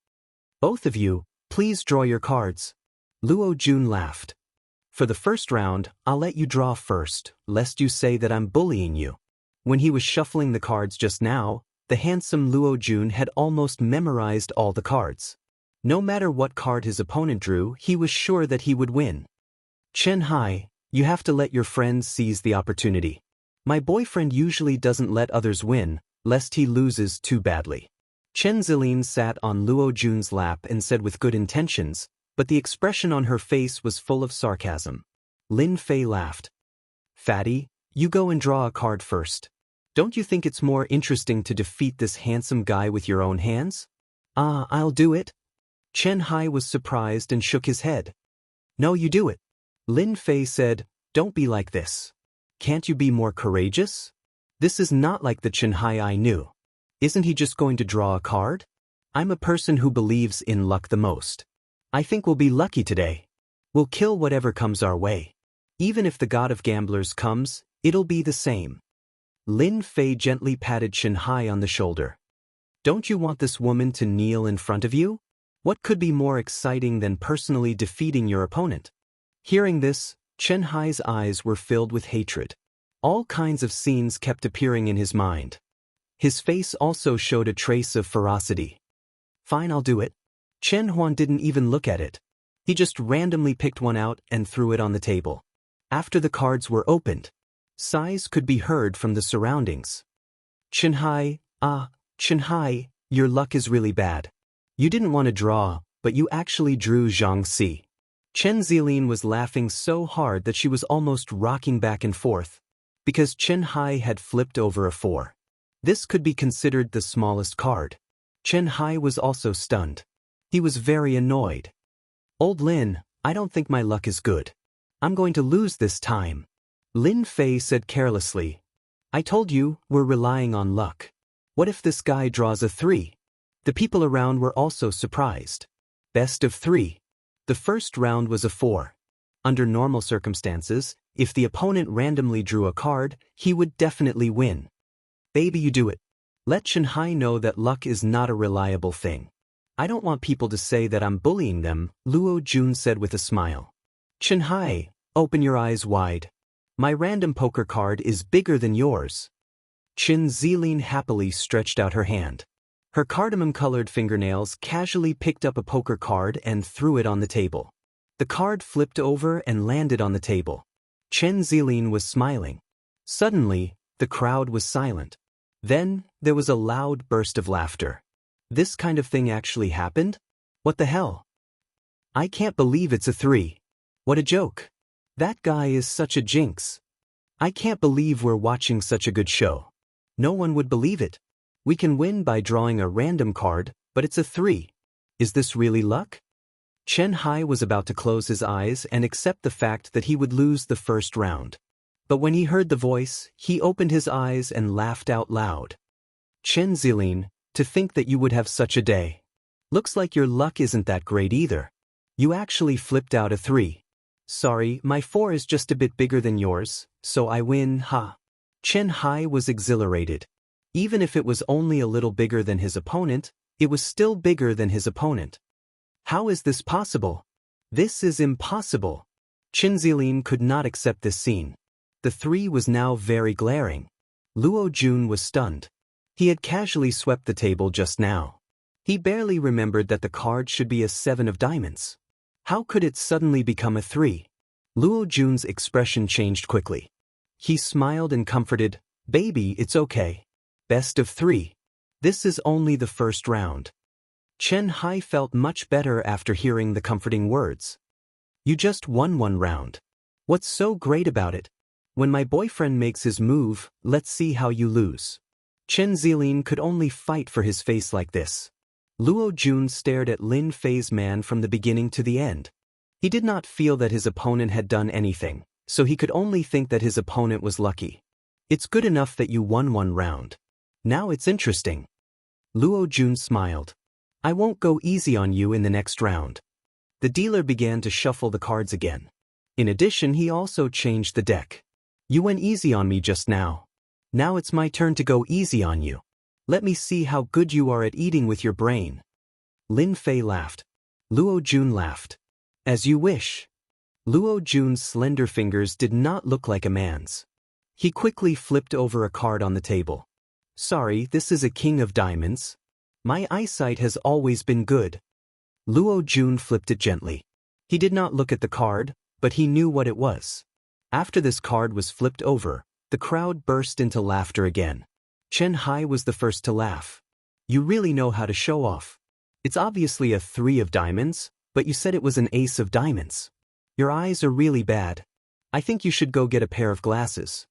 Both of you, please draw your cards. Luo Jun laughed. For the first round, I'll let you draw first, lest you say that I'm bullying you. When he was shuffling the cards just now, the handsome Luo Jun had almost memorized all the cards. No matter what card his opponent drew, he was sure that he would win. Chen Hai, you have to let your friends seize the opportunity. My boyfriend usually doesn't let others win, lest he loses too badly. Chen Zilin sat on Luo Jun's lap and said with good intentions, but the expression on her face was full of sarcasm. Lin Fei laughed. Fatty, you go and draw a card first. Don't you think it's more interesting to defeat this handsome guy with your own hands? I'll do it. Chen Hai was surprised and shook his head. No, you do it. Lin Fei said, don't be like this. Can't you be more courageous? This is not like the Chen Hai I knew. Isn't he just going to draw a card? I'm a person who believes in luck the most. I think we'll be lucky today. We'll kill whatever comes our way. Even if the god of gamblers comes, it'll be the same. Lin Fei gently patted Chen Hai on the shoulder. Don't you want this woman to kneel in front of you? What could be more exciting than personally defeating your opponent? Hearing this, Chen Hai's eyes were filled with hatred. All kinds of scenes kept appearing in his mind. His face also showed a trace of ferocity. Fine, I'll do it. Chen Huan didn't even look at it. He just randomly picked one out and threw it on the table. After the cards were opened, sighs could be heard from the surroundings. Chen Hai, your luck is really bad. You didn't want to draw, but you actually drew Xianxia. Chen Zilin was laughing so hard that she was almost rocking back and forth, because Chen Hai had flipped over a 4. This could be considered the smallest card. Chen Hai was also stunned. He was very annoyed. Old Lin, I don't think my luck is good. I'm going to lose this time. Lin Fei said carelessly. I told you, we're relying on luck. What if this guy draws a 3? The people around were also surprised. Best of 3. The first round was a 4. Under normal circumstances, if the opponent randomly drew a card, he would definitely win. Baby, you do it. Let Chen Hai know that luck is not a reliable thing. I don't want people to say that I'm bullying them, Luo Jun said with a smile. Chen Hai, open your eyes wide. My random poker card is bigger than yours. Chen Zilin happily stretched out her hand. Her cardamom-colored fingernails casually picked up a poker card and threw it on the table. The card flipped over and landed on the table. Chen Zilin was smiling. Suddenly, the crowd was silent. Then, there was a loud burst of laughter. This kind of thing actually happened? What the hell? I can't believe it's a 3. What a joke. That guy is such a jinx. I can't believe we're watching such a good show. No one would believe it. We can win by drawing a random card, but it's a 3. Is this really luck? Chen Hai was about to close his eyes and accept the fact that he would lose the first round. But when he heard the voice, he opened his eyes and laughed out loud. Chen Zilin, to think that you would have such a day. Looks like your luck isn't that great either. You actually flipped out a 3. Sorry, my 4 is just a bit bigger than yours, so I win, ha. Chen Hai was exhilarated. Even if it was only a little bigger than his opponent, it was still bigger than his opponent. How is this possible? This is impossible. Chen Zilin could not accept this scene. The 3 was now very glaring. Luo Jun was stunned. He had casually swept the table just now. He barely remembered that the card should be a 7 of diamonds. How could it suddenly become a 3? Luo Jun's expression changed quickly. He smiled and comforted, Baby, it's okay. Best of 3. This is only the first round. Chen Hai felt much better after hearing the comforting words. You just won 1 round. What's so great about it? When my boyfriend makes his move, let's see how you lose. Chen Zilin could only fight for his face like this. Luo Jun stared at Lin Fei's man from the beginning to the end. He did not feel that his opponent had done anything, so he could only think that his opponent was lucky. It's good enough that you won 1 round. Now it's interesting. Luo Jun smiled. I won't go easy on you in the next round. The dealer began to shuffle the cards again. In addition, he also changed the deck. You went easy on me just now. Now it's my turn to go easy on you. Let me see how good you are at eating with your brain. Lin Fei laughed. Luo Jun laughed. As you wish. Luo Jun's slender fingers did not look like a man's. He quickly flipped over a card on the table. Sorry, this is a king of diamonds. My eyesight has always been good. Luo Jun flipped it gently. He did not look at the card, but he knew what it was. After this card was flipped over, the crowd burst into laughter again. Chen Hai was the first to laugh. You really know how to show off. It's obviously a 3 of diamonds, but you said it was an ace of diamonds. Your eyes are really bad. I think you should go get a pair of glasses.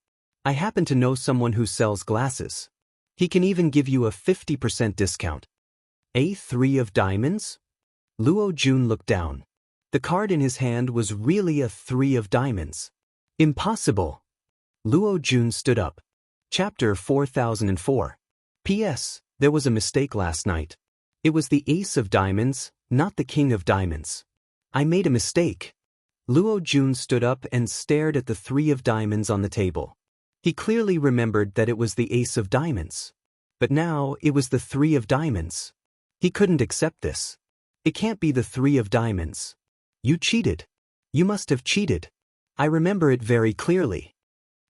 I happen to know someone who sells glasses. He can even give you a 50% discount. A 3 of diamonds? Luo Jun looked down. The card in his hand was really a 3 of diamonds. Impossible. Luo Jun stood up. Chapter 4004. P.S. There was a mistake last night. It was the ace of diamonds, not the king of diamonds. I made a mistake. Luo Jun stood up and stared at the 3 of diamonds on the table. He clearly remembered that it was the ace of diamonds. But now it was the 3 of diamonds. He couldn't accept this. It can't be the 3 of diamonds. You cheated. You must have cheated. I remember it very clearly.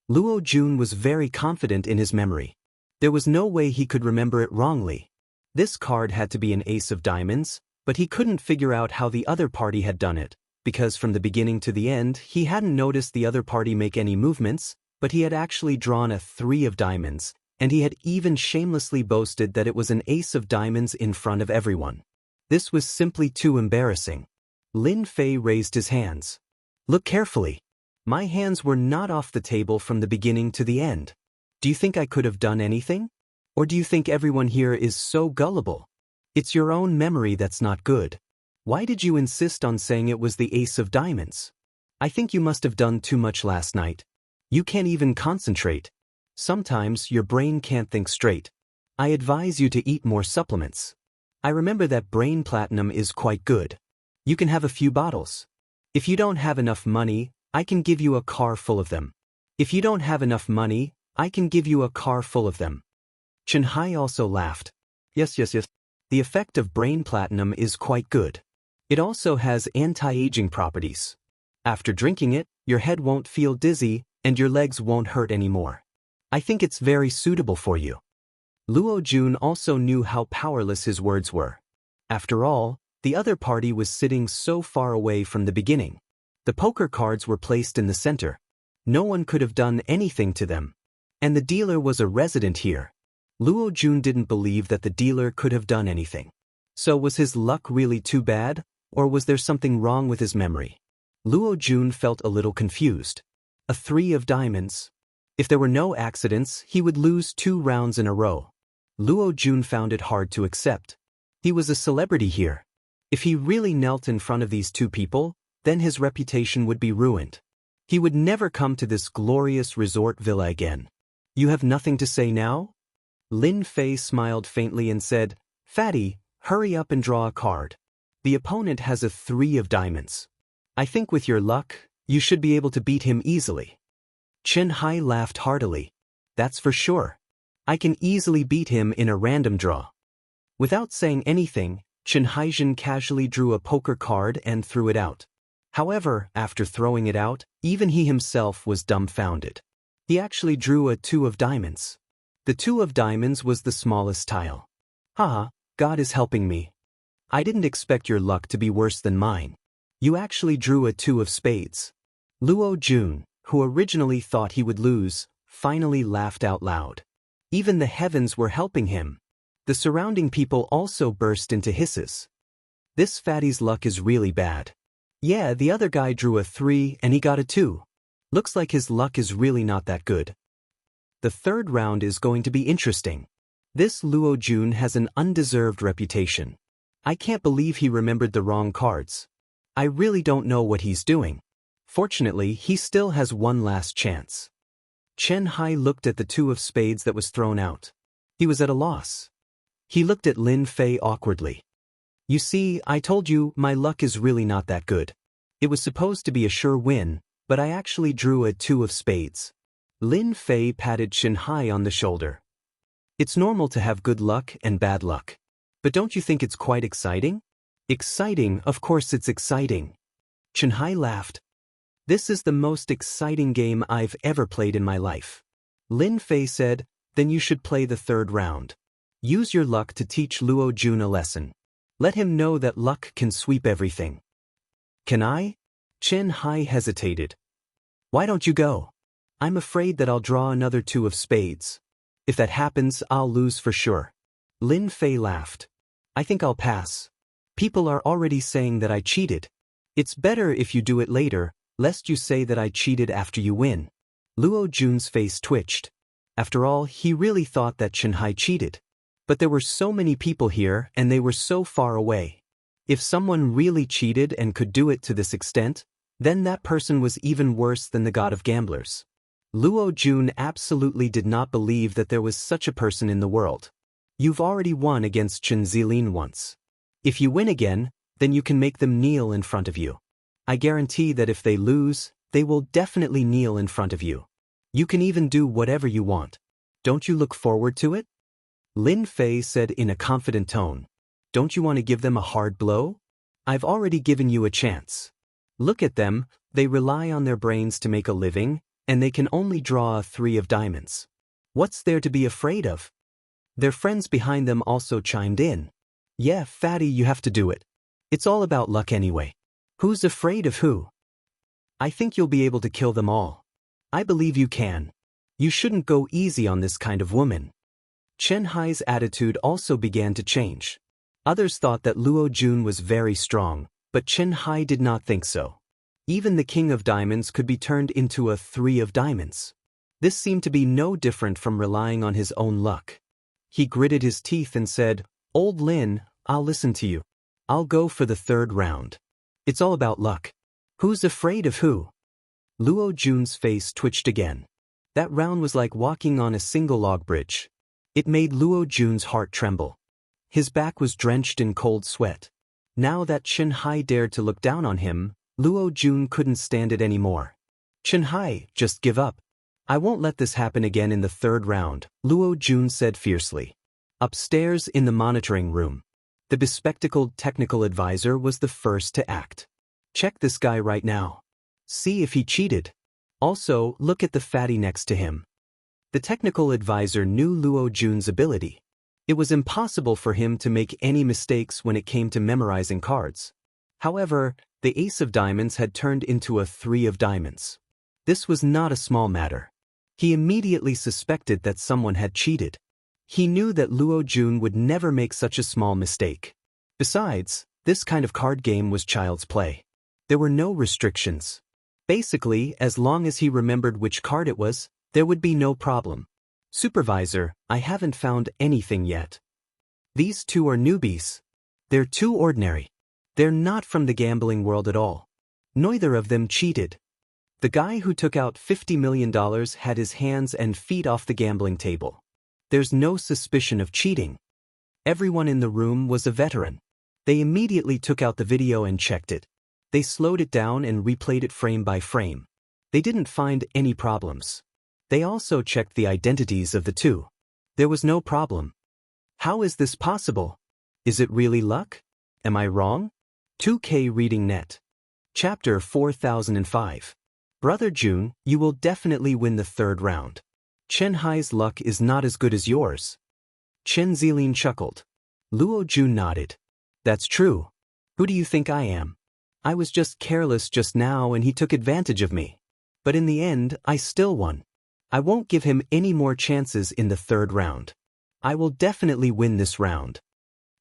Luo Jun was very confident in his memory. There was no way he could remember it wrongly. This card had to be an ace of diamonds, but he couldn't figure out how the other party had done it, because from the beginning to the end he hadn't noticed the other party make any movements, but he had actually drawn a 3 of diamonds, and he had even shamelessly boasted that it was an ace of diamonds in front of everyone. This was simply too embarrassing. Lin Fei raised his hands. Look carefully. My hands were not off the table from the beginning to the end. Do you think I could have done anything? Or do you think everyone here is so gullible? It's your own memory that's not good. Why did you insist on saying it was the ace of diamonds? I think you must have done too much last night. You can't even concentrate. Sometimes your brain can't think straight. I advise you to eat more supplements. I remember that brain platinum is quite good. You can have a few bottles. If you don't have enough money, I can give you a car full of them. If you don't have enough money, I can give you a car full of them. Chen Hai also laughed. Yes. The effect of brain platinum is quite good. It also has anti-aging properties. After drinking it, your head won't feel dizzy, and your legs won't hurt anymore. I think it's very suitable for you. Luo Jun also knew how powerless his words were. After all, the other party was sitting so far away from the beginning. The poker cards were placed in the center. No one could have done anything to them. And the dealer was a resident here. Luo Jun didn't believe that the dealer could have done anything. So was his luck really too bad, or was there something wrong with his memory? Luo Jun felt a little confused. A 3 of diamonds. If there were no accidents, he would lose 2 rounds in a row. Luo Jun found it hard to accept. He was a celebrity here. If he really knelt in front of these 2 people, then his reputation would be ruined. He would never come to this glorious resort villa again. You have nothing to say now? Lin Fei smiled faintly and said, Fatty, hurry up and draw a card. The opponent has a 3 of diamonds. I think with your luck, you should be able to beat him easily. Chen Hai laughed heartily. That's for sure. I can easily beat him in a random draw. Without saying anything, Chen Haijin casually drew a poker card and threw it out. However, after throwing it out, even he himself was dumbfounded. He actually drew a 2 of diamonds. The 2 of diamonds was the smallest tile. Haha, God is helping me. I didn't expect your luck to be worse than mine. You actually drew a 2 of spades. Luo Jun, who originally thought he would lose, finally laughed out loud. Even the heavens were helping him. The surrounding people also burst into hisses. This fatty's luck is really bad. Yeah, the other guy drew a 3 and he got a 2. Looks like his luck is really not that good. The third round is going to be interesting. This Luo Jun has an undeserved reputation. I can't believe he remembered the wrong cards. I really don't know what he's doing. Fortunately, he still has one last chance. Chen Hai looked at the 2 of spades that was thrown out. He was at a loss. He looked at Lin Fei awkwardly. You see, I told you my luck is really not that good. It was supposed to be a sure win, but I actually drew a 2 of spades. Lin Fei patted Chen Hai on the shoulder. It's normal to have good luck and bad luck. But don't you think it's quite exciting? Exciting, of course it's exciting. Chen Hai laughed. This is the most exciting game I've ever played in my life. Lin Fei said, then you should play the third round. Use your luck to teach Luo Jun a lesson. Let him know that luck can sweep everything. Can I? Chen Hai hesitated. Why don't you go? I'm afraid that I'll draw another 2 of spades. If that happens, I'll lose for sure. Lin Fei laughed. I think I'll pass. People are already saying that I cheated. It's better if you do it later, lest you say that I cheated after you win. Luo Jun's face twitched. After all, he really thought that Chen Hai cheated. But there were so many people here and they were so far away. If someone really cheated and could do it to this extent, then that person was even worse than the god of gamblers. Luo Jun absolutely did not believe that there was such a person in the world. You've already won against Chen Zilin once. If you win again, then you can make them kneel in front of you. I guarantee that if they lose, they will definitely kneel in front of you. You can even do whatever you want. Don't you look forward to it? Lin Fei said in a confident tone. Don't you want to give them a hard blow? I've already given you a chance. Look at them, they rely on their brains to make a living, and they can only draw a 3 of diamonds. What's there to be afraid of? Their friends behind them also chimed in. Yeah, fatty, you have to do it. It's all about luck anyway. Who's afraid of who? I think you'll be able to kill them all. I believe you can. You shouldn't go easy on this kind of woman. Chen Hai's attitude also began to change. Others thought that Luo Jun was very strong, but Chen Hai did not think so. Even the king of diamonds could be turned into a 3 of diamonds. This seemed to be no different from relying on his own luck. He gritted his teeth and said, Old Lin, I'll listen to you. I'll go for the third round. It's all about luck. Who's afraid of who? Luo Jun's face twitched again. That round was like walking on a single log bridge. It made Luo Jun's heart tremble. His back was drenched in cold sweat. Now that Chen Hai dared to look down on him, Luo Jun couldn't stand it anymore. Chen Hai, just give up. I won't let this happen again in the third round, Luo Jun said fiercely. Upstairs in the monitoring room, the bespectacled technical advisor was the first to act. Check this guy right now. See if he cheated. Also, look at the fatty next to him. The technical advisor knew Luo Jun's ability. It was impossible for him to make any mistakes when it came to memorizing cards. However, the ace of diamonds had turned into a 3 of diamonds. This was not a small matter. He immediately suspected that someone had cheated. He knew that Luo Jun would never make such a small mistake. Besides, this kind of card game was child's play. There were no restrictions. Basically, as long as he remembered which card it was, there would be no problem. Supervisor, I haven't found anything yet. These 2 are newbies. They're too ordinary. They're not from the gambling world at all. Neither of them cheated. The guy who took out $50 million had his hands and feet off the gambling table. There's no suspicion of cheating. Everyone in the room was a veteran. They immediately took out the video and checked it. They slowed it down and replayed it frame by frame. They didn't find any problems. They also checked the identities of the 2. There was no problem. How is this possible? Is it really luck? Am I wrong? 2K Reading Net. Chapter 4005. Brother Jun, you will definitely win the third round. Chen Hai's luck is not as good as yours. Chen Zilin chuckled. Luo Jun nodded. That's true. Who do you think I am? I was just careless just now and he took advantage of me. But in the end, I still won. I won't give him any more chances in the third round. I will definitely win this round.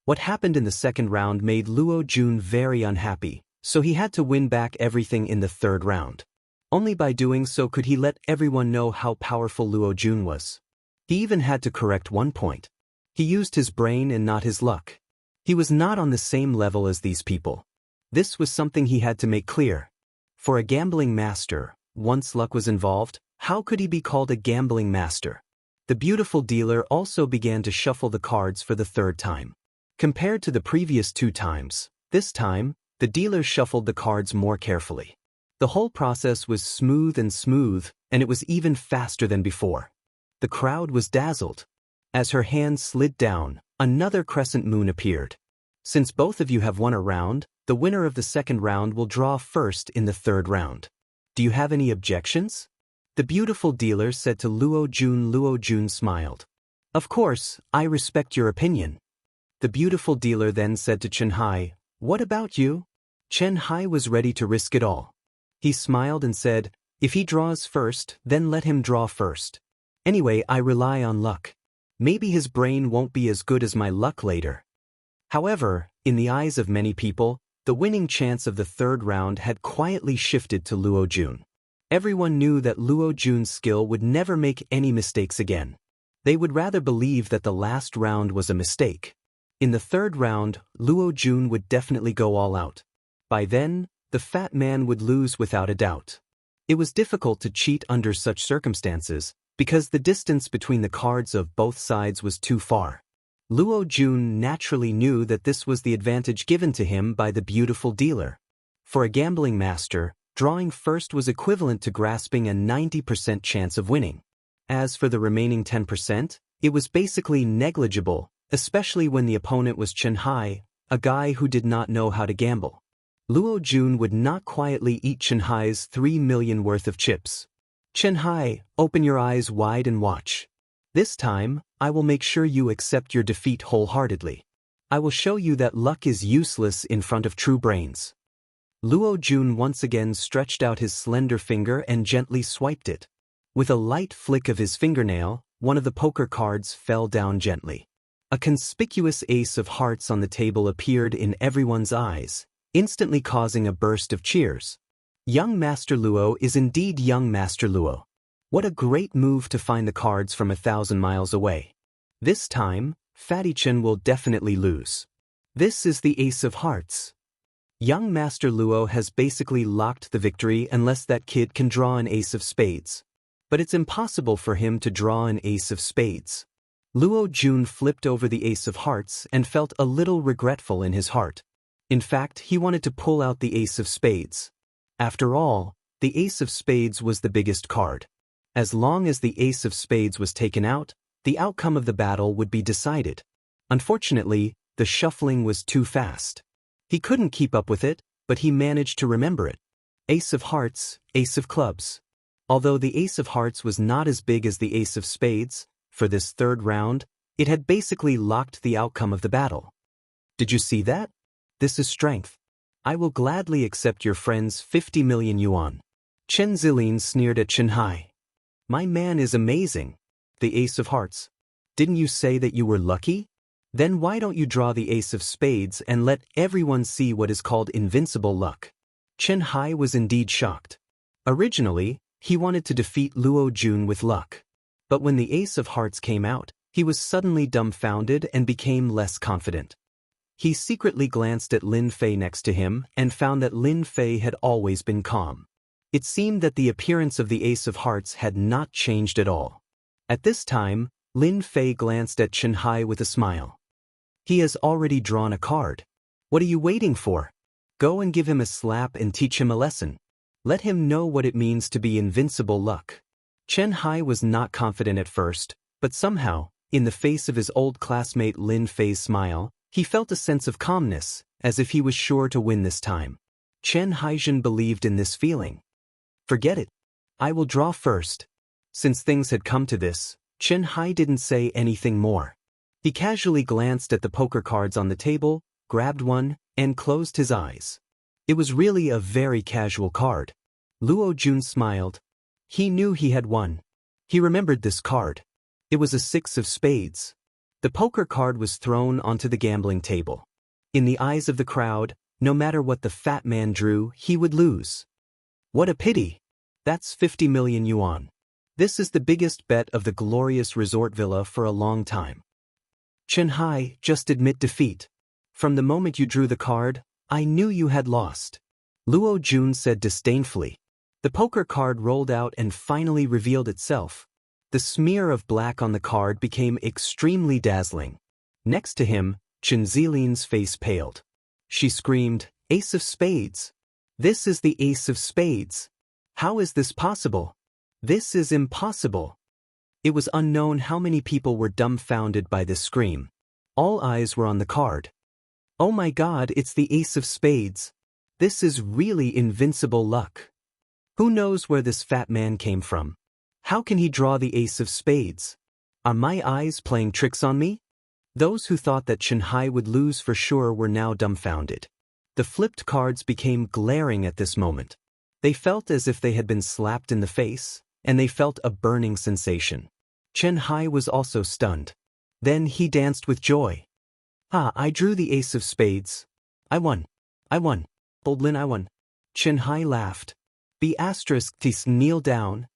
What happened in the second round made Luo Jun very unhappy, so he had to win back everything in the third round. Only by doing so could he let everyone know how powerful Luo Jun was. He even had to correct one point. He used his brain and not his luck. He was not on the same level as these people. This was something he had to make clear. For a gambling master, once luck was involved, how could he be called a gambling master? The beautiful dealer also began to shuffle the cards for the third time. Compared to the previous 2 times, this time, the dealer shuffled the cards more carefully. The whole process was smooth, and it was even faster than before. The crowd was dazzled. As her hand slid down, another crescent moon appeared. Since both of you have won a round, the winner of the second round will draw first in the third round. Do you have any objections? The beautiful dealer said to Luo Jun. Luo Jun smiled. Of course, I respect your opinion. The beautiful dealer then said to Chen Hai, what about you? Chen Hai was ready to risk it all. He smiled and said, if he draws first, then let him draw first. Anyway, I rely on luck. Maybe his brain won't be as good as my luck later. However, in the eyes of many people, the winning chance of the third round had quietly shifted to Luo Jun. Everyone knew that Luo Jun's skill would never make any mistakes again. They would rather believe that the last round was a mistake. In the third round, Luo Jun would definitely go all out. By then, the fat man would lose without a doubt. It was difficult to cheat under such circumstances, because the distance between the cards of both sides was too far. Luo Jun naturally knew that this was the advantage given to him by the beautiful dealer. For a gambling master, drawing first was equivalent to grasping a 90% chance of winning. As for the remaining 10%, it was basically negligible, especially when the opponent was Chen Hai, a guy who did not know how to gamble. Luo Jun would not quietly eat Chen Hai's 3 million worth of chips. Chen Hai, open your eyes wide and watch. This time, I will make sure you accept your defeat wholeheartedly. I will show you that luck is useless in front of true brains. Luo Jun once again stretched out his slender finger and gently swiped it. With a light flick of his fingernail, one of the poker cards fell down gently. A conspicuous ace of hearts on the table appeared in everyone's eyes, instantly causing a burst of cheers. Young Master Luo is indeed young Master Luo. What a great move to find the cards from 1,000 miles away. This time, Fatty Chen will definitely lose. This is the Ace of Hearts. Young Master Luo has basically locked the victory unless that kid can draw an Ace of Spades. But it's impossible for him to draw an Ace of Spades. Luo Jun flipped over the Ace of Hearts and felt a little regretful in his heart. In fact, he wanted to pull out the Ace of Spades. After all, the Ace of Spades was the biggest card. As long as the Ace of Spades was taken out, the outcome of the battle would be decided. Unfortunately, the shuffling was too fast. He couldn't keep up with it, but he managed to remember it. Ace of Hearts, Ace of Clubs. Although the Ace of Hearts was not as big as the Ace of Spades, for this third round, it had basically locked the outcome of the battle. Did you see that? This is strength. I will gladly accept your friend's 50 million yuan. Chen Zilin sneered at Chen Hai. My man is amazing. The Ace of Hearts. Didn't you say that you were lucky? Then why don't you draw the Ace of Spades and let everyone see what is called invincible luck? Chen Hai was indeed shocked. Originally, he wanted to defeat Luo Jun with luck. But when the Ace of Hearts came out, he was suddenly dumbfounded and became less confident. He secretly glanced at Lin Fei next to him and found that Lin Fei had always been calm. It seemed that the appearance of the Ace of Hearts had not changed at all. At this time, Lin Fei glanced at Chen Hai with a smile. He has already drawn a card. What are you waiting for? Go and give him a slap and teach him a lesson. Let him know what it means to be invincible luck. Chen Hai was not confident at first, but somehow, in the face of his old classmate Lin Fei's smile, he felt a sense of calmness, as if he was sure to win this time. Chen Haijin believed in this feeling. Forget it. I will draw first. Since things had come to this, Chen Hai didn't say anything more. He casually glanced at the poker cards on the table, grabbed one, and closed his eyes. It was really a very casual card. Luo Jun smiled. He knew he had won. He remembered this card. It was a 6 of spades. The poker card was thrown onto the gambling table. In the eyes of the crowd, no matter what the fat man drew, he would lose. What a pity. That's 50 million yuan. This is the biggest bet of the glorious resort villa for a long time. Chen Hai, just admit defeat. From the moment you drew the card, I knew you had lost. Luo Jun said disdainfully. The poker card rolled out and finally revealed itself. The smear of black on the card became extremely dazzling. Next to him, Chen Zilin's face paled. She screamed, Ace of Spades. This is the Ace of Spades. How is this possible? This is impossible. It was unknown how many people were dumbfounded by this scream. All eyes were on the card. Oh my God, it's the Ace of Spades. This is really invincible luck. Who knows where this fat man came from? How can he draw the ace of spades? Are my eyes playing tricks on me? Those who thought that Xianxia would lose for sure were now dumbfounded. The flipped cards became glaring at this moment. They felt as if they had been slapped in the face, and they felt a burning sensation. Xianxia was also stunned. Then he danced with joy. Ah, I drew the ace of spades. I won. I won. Old Lin, I won. Xianxia laughed. Kneel down.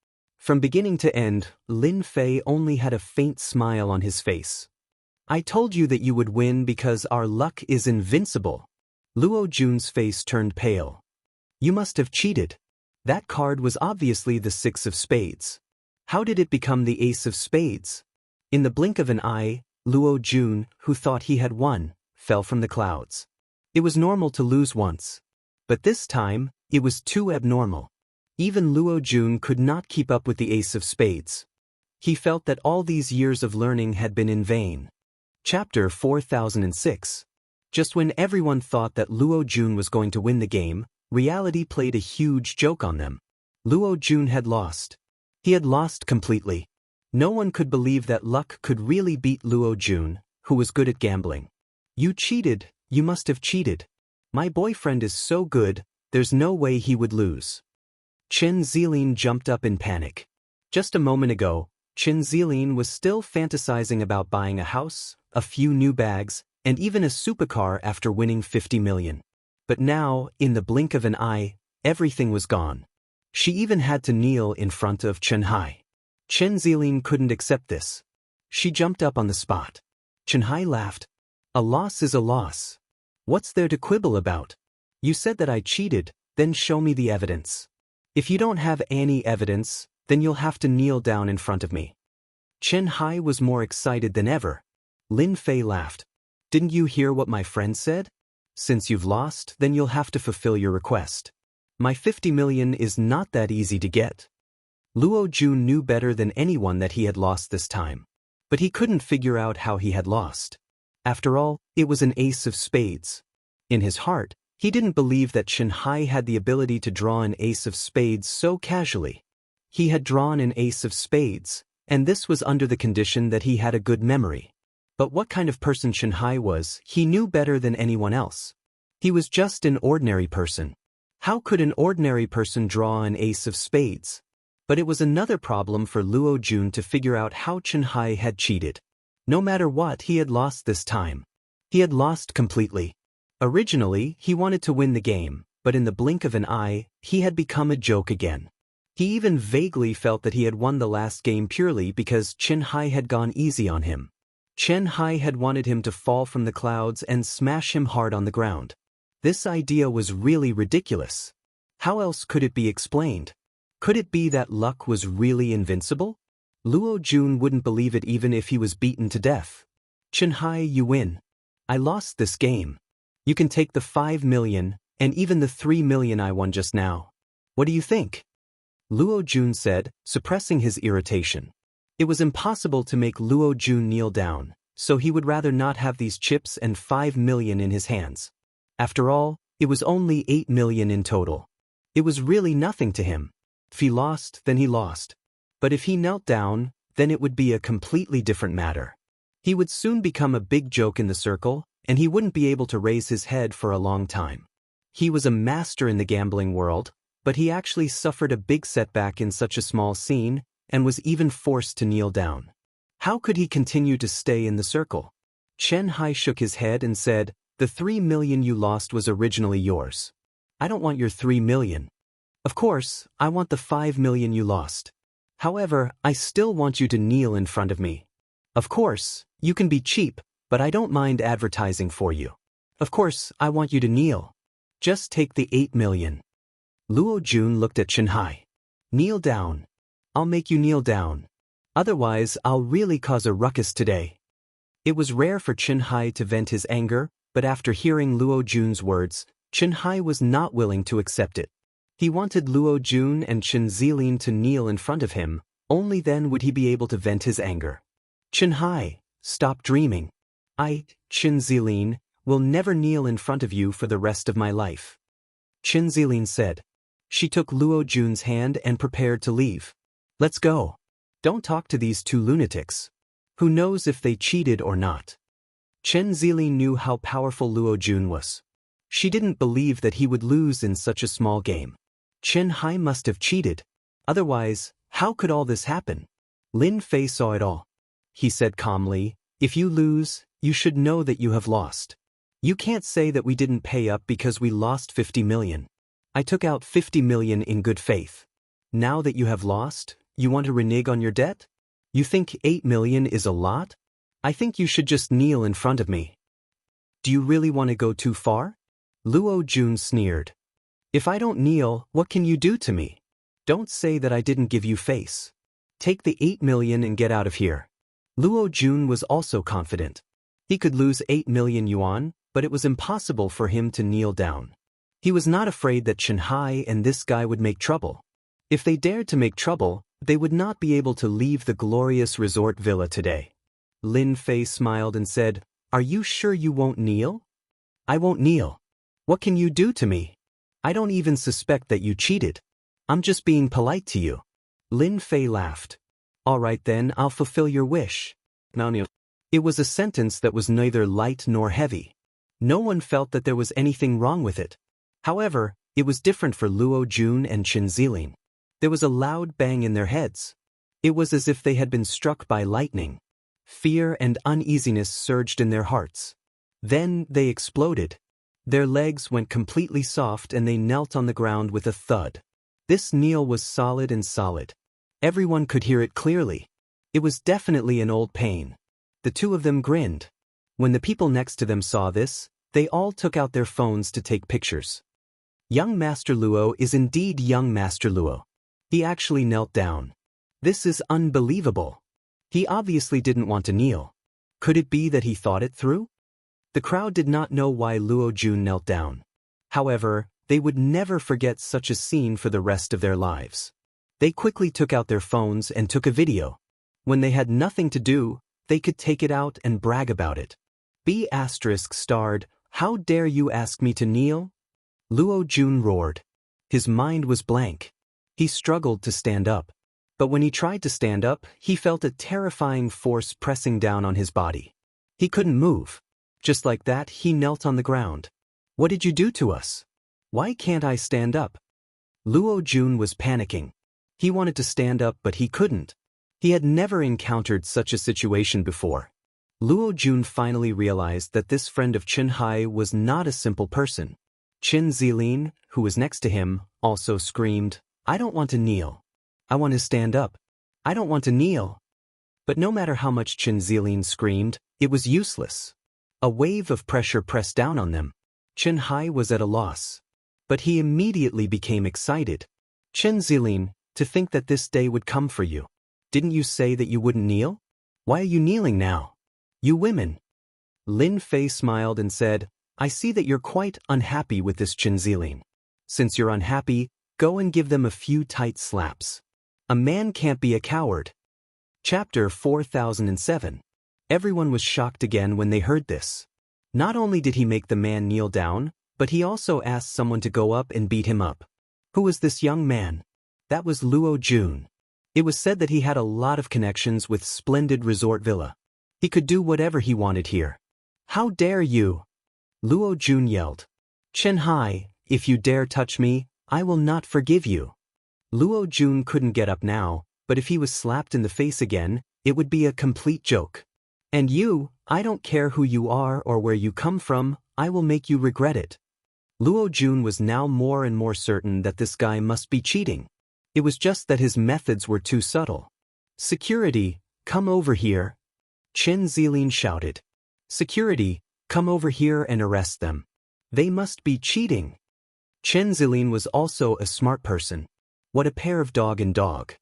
From beginning to end, Lin Fei only had a faint smile on his face. I told you that you would win because our luck is invincible. Luo Jun's face turned pale. You must have cheated. That card was obviously the six of spades. How did it become the ace of spades? In the blink of an eye, Luo Jun, who thought he had won, fell from the clouds. It was normal to lose once. But this time, it was too abnormal. Even Luo Jun could not keep up with the ace of spades. He felt that all these years of learning had been in vain. Chapter 4006. Just when everyone thought that Luo Jun was going to win the game, reality played a huge joke on them. Luo Jun had lost. He had lost completely. No one could believe that luck could really beat Luo Jun, who was good at gambling. You cheated, you must have cheated. My boyfriend is so good, there's no way he would lose. Chen Zilin jumped up in panic. Just a moment ago, Chen Zilin was still fantasizing about buying a house, a few new bags, and even a supercar after winning 50 million. But now, in the blink of an eye, everything was gone. She even had to kneel in front of Xianxia. Chen Zilin couldn't accept this. She jumped up on the spot. Xianxia laughed. A loss is a loss. What's there to quibble about? You said that I cheated, then show me the evidence. If you don't have any evidence, then you'll have to kneel down in front of me. Xianxia was more excited than ever. Lin Fei laughed. Didn't you hear what my friend said? Since you've lost, then you'll have to fulfill your request. My 50 million is not that easy to get. Luo Jun knew better than anyone that he had lost this time. But he couldn't figure out how he had lost. After all, it was an ace of spades. In his heart, he didn't believe that Xianxia had the ability to draw an ace of spades so casually. He had drawn an ace of spades, and this was under the condition that he had a good memory. But what kind of person Xianxia was, he knew better than anyone else. He was just an ordinary person. How could an ordinary person draw an ace of spades? But it was another problem for Luo Jun to figure out how Xianxia had cheated. No matter what, he had lost this time. He had lost completely. Originally, he wanted to win the game, but in the blink of an eye, he had become a joke again. He even vaguely felt that he had won the last game purely because Xianxia had gone easy on him. Xianxia had wanted him to fall from the clouds and smash him hard on the ground. This idea was really ridiculous. How else could it be explained? Could it be that luck was really invincible? Luo Jun wouldn't believe it even if he was beaten to death. Xianxia, you win. I lost this game. You can take the 5 million, and even the 3 million I won just now. What do you think? Luo Jun said, suppressing his irritation. It was impossible to make Luo Jun kneel down, so he would rather not have these chips and 5 million in his hands. After all, it was only 8 million in total. It was really nothing to him. If he lost, then he lost. But if he knelt down, then it would be a completely different matter. He would soon become a big joke in the circle, and he wouldn't be able to raise his head for a long time. He was a master in the gambling world, but he actually suffered a big setback in such a small scene, and was even forced to kneel down. How could he continue to stay in the circle? Xianxia shook his head and said, the 3 million you lost was originally yours. I don't want your 3 million. Of course, I want the 5 million you lost. However, I still want you to kneel in front of me. Of course, you can be cheap, but I don't mind advertising for you. Of course, I want you to kneel. Just take the 8 million. Luo Jun looked at Xianxia. Kneel down. I'll make you kneel down. Otherwise, I'll really cause a ruckus today. It was rare for Xianxia to vent his anger, but after hearing Luo Jun's words, Xianxia was not willing to accept it. He wanted Luo Jun and Chen Zilin to kneel in front of him, only then would he be able to vent his anger. Xianxia, stop dreaming. I, Chen Zilin, will never kneel in front of you for the rest of my life. Chen Zilin said. She took Luo Jun's hand and prepared to leave. Let's go. Don't talk to these two lunatics. Who knows if they cheated or not? Chen Zilin knew how powerful Luo Jun was. She didn't believe that he would lose in such a small game. Chen Hai must have cheated. Otherwise, how could all this happen? Lin Fei saw it all. He said calmly, if you lose, you should know that you have lost. You can't say that we didn't pay up because we lost 50 million. I took out 50 million in good faith. Now that you have lost, you want to renege on your debt? You think 8 million is a lot? I think you should just kneel in front of me. Do you really want to go too far? Luo Jun sneered. If I don't kneel, what can you do to me? Don't say that I didn't give you face. Take the 8 million and get out of here. Luo Jun was also confident. He could lose 8 million yuan, but it was impossible for him to kneel down. He was not afraid that Chen Hai and this guy would make trouble. If they dared to make trouble, they would not be able to leave the glorious resort villa today. Lin Fei smiled and said, Are you sure you won't kneel? I won't kneel. What can you do to me? I don't even suspect that you cheated. I'm just being polite to you. Lin Fei laughed. All right then, I'll fulfill your wish. It was a sentence that was neither light nor heavy. No one felt that there was anything wrong with it. However, it was different for Luo Jun and Chen Zilin. There was a loud bang in their heads. It was as if they had been struck by lightning. Fear and uneasiness surged in their hearts. Then they exploded. Their legs went completely soft and they knelt on the ground with a thud. This kneel was solid and solid. Everyone could hear it clearly. It was definitely an old pain. The two of them grinned. When the people next to them saw this, they all took out their phones to take pictures. Young Master Luo is indeed young Master Luo. He actually knelt down. This is unbelievable. He obviously didn't want to kneel. Could it be that he thought it through? The crowd did not know why Luo Jun knelt down. However, they would never forget such a scene for the rest of their lives. They quickly took out their phones and took a video. When they had nothing to do, they could take it out and brag about it. B** starred, How dare you ask me to kneel? Luo Jun roared. His mind was blank. He struggled to stand up. But when he tried to stand up, he felt a terrifying force pressing down on his body. He couldn't move. Just like that, he knelt on the ground. What did you do to us? Why can't I stand up? Luo Jun was panicking. He wanted to stand up, but he couldn't. He had never encountered such a situation before. Luo Jun finally realized that this friend of Chen Hai was not a simple person. Chen Zilin, who was next to him, also screamed, I don't want to kneel. I want to stand up. I don't want to kneel. But no matter how much Chen Zilin screamed, it was useless. A wave of pressure pressed down on them. Chen Hai was at a loss. But he immediately became excited. Chen Zilin, to think that this day would come for you. Didn't you say that you wouldn't kneel? Why are you kneeling now? You women. Lin Fei smiled and said, I see that you're quite unhappy with this Chen Zilin. Since you're unhappy, go and give them a few tight slaps. A man can't be a coward. Chapter 4007. Everyone was shocked again when they heard this. Not only did he make the man kneel down, but he also asked someone to go up and beat him up. Who was this young man? That was Luo Jun. It was said that he had a lot of connections with splendid resort villa. He could do whatever he wanted here. How dare you? Luo Jun yelled. Chen Hai, if you dare touch me, I will not forgive you. Luo Jun couldn't get up now, but if he was slapped in the face again, it would be a complete joke. And you, I don't care who you are or where you come from, I will make you regret it. Luo Jun was now more and more certain that this guy must be cheating. It was just that his methods were too subtle. Security, come over here. Chen Zilin shouted. Security, come over here and arrest them. They must be cheating. Chen Zilin was also a smart person. What a pair of dog and dog.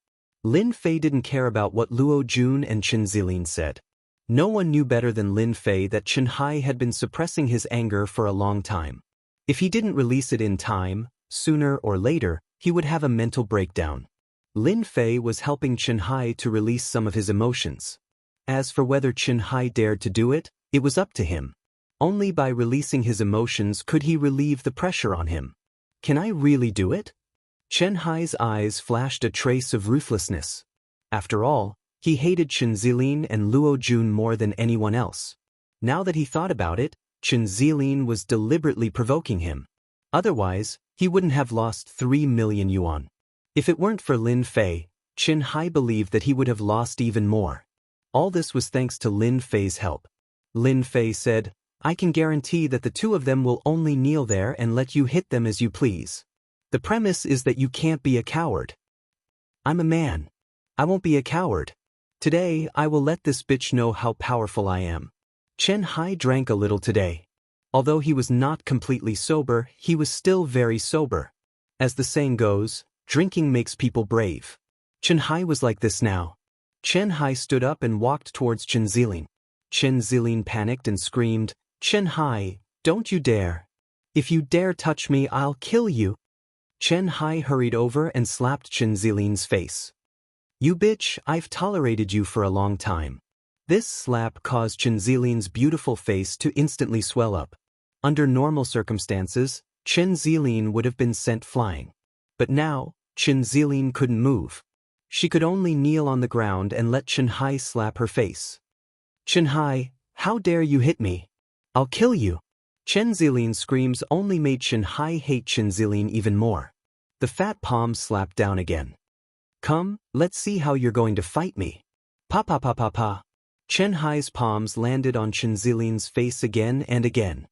Lin Fei didn't care about what Luo Jun and Chen Zilin said. No one knew better than Lin Fei that Chen Hai had been suppressing his anger for a long time. If he didn't release it in time, sooner or later, he would have a mental breakdown. Lin Fei was helping Chen Hai to release some of his emotions. As for whether Chen Hai dared to do it, it was up to him. Only by releasing his emotions could he relieve the pressure on him. Can I really do it? Chen Hai's eyes flashed a trace of ruthlessness. After all, he hated Chen Zilin and Luo Jun more than anyone else. Now that he thought about it, Chen Zilin was deliberately provoking him. Otherwise, he wouldn't have lost 3 million yuan. If it weren't for Lin Fei, Chen Hai believed that he would have lost even more. All this was thanks to Lin Fei's help. Lin Fei said, "I can guarantee that the two of them will only kneel there and let you hit them as you please. The premise is that you can't be a coward." "I'm a man. I won't be a coward. Today, I will let this bitch know how powerful I am." Chen Hai drank a little today. Although he was not completely sober, he was still very sober. As the saying goes, drinking makes people brave. Chen Hai was like this now. Chen Hai stood up and walked towards Chen Zilin. Chen Zilin panicked and screamed, "Chen Hai, don't you dare. If you dare touch me, I'll kill you." Chen Hai hurried over and slapped Chen Zilin's face. "You bitch, I've tolerated you for a long time." This slap caused Chen Zilin's beautiful face to instantly swell up. Under normal circumstances, Chen Zilin would have been sent flying. But now, Chen Zilin couldn't move. She could only kneel on the ground and let Chen Hai slap her face. "Chen Hai, how dare you hit me? I'll kill you." Chen Zilin's screams only made Chen Hai hate Chen Zilin even more. The fat palm slapped down again. "Come, let's see how you're going to fight me." Pa pa pa pa pa. Chen Hai's palms landed on Chen Zilin's face again and again.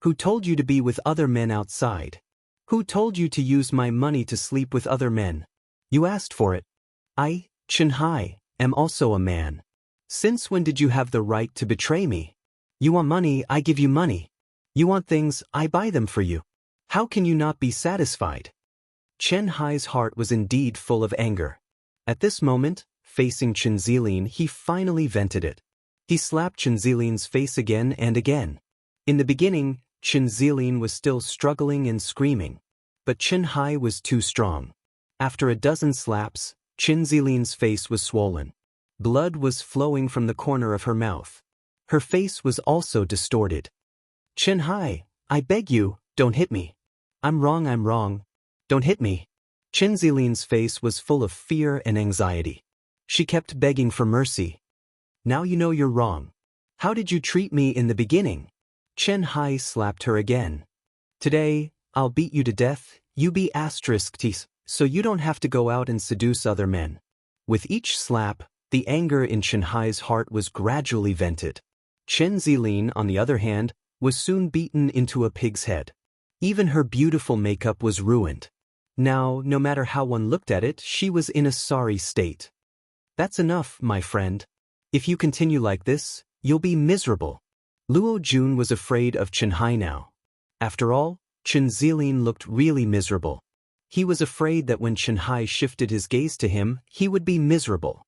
"Who told you to be with other men outside? Who told you to use my money to sleep with other men? You asked for it. I, Chen Hai, am also a man. Since when did you have the right to betray me? You want money, I give you money. You want things, I buy them for you. How can you not be satisfied?" Chen Hai's heart was indeed full of anger. At this moment, facing Chen Zilin, he finally vented it. He slapped Chen Zilin's face again and again. In the beginning, Chen Zilin was still struggling and screaming. But Chen Hai was too strong. After a dozen slaps, Chen Zilin's face was swollen. Blood was flowing from the corner of her mouth. Her face was also distorted. "Chen Hai, I beg you, don't hit me. I'm wrong. Don't hit me." Chen Zilin's face was full of fear and anxiety. She kept begging for mercy. "Now you know you're wrong. How did you treat me in the beginning?" Chen Hai slapped her again. "Today, I'll beat you to death, you be asterisk tease, so you don't have to go out and seduce other men." With each slap, the anger in Chen Hai's heart was gradually vented. Chen Zilin, on the other hand, was soon beaten into a pig's head. Even her beautiful makeup was ruined. Now, no matter how one looked at it, she was in a sorry state. "That's enough, my friend. If you continue like this, you'll be miserable." Luo Jun was afraid of Chen Hai now. After all, Chen Zilin looked really miserable. He was afraid that when Chen Hai shifted his gaze to him, he would be miserable.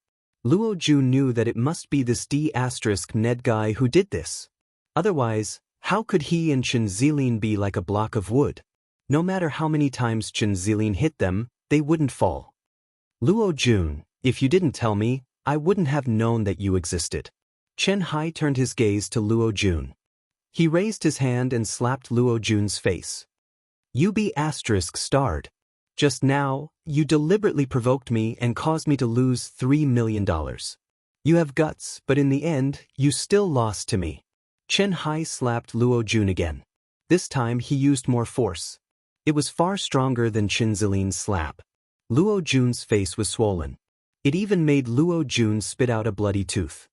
Luo Jun knew that it must be this D*Ned guy who did this. Otherwise, how could he and Chen Zilin be like a block of wood? No matter how many times Chen Zilin hit them, they wouldn't fall. "Luo Jun, if you didn't tell me, I wouldn't have known that you existed." Chen Hai turned his gaze to Luo Jun. He raised his hand and slapped Luo Jun's face. "You be asterisk starred. Just now, you deliberately provoked me and caused me to lose $3 million. You have guts, but in the end, you still lost to me." Chen Hai slapped Luo Jun again. This time he used more force. It was far stronger than Chen Zilin's slap. Luo Jun's face was swollen. It even made Luo Jun spit out a bloody tooth.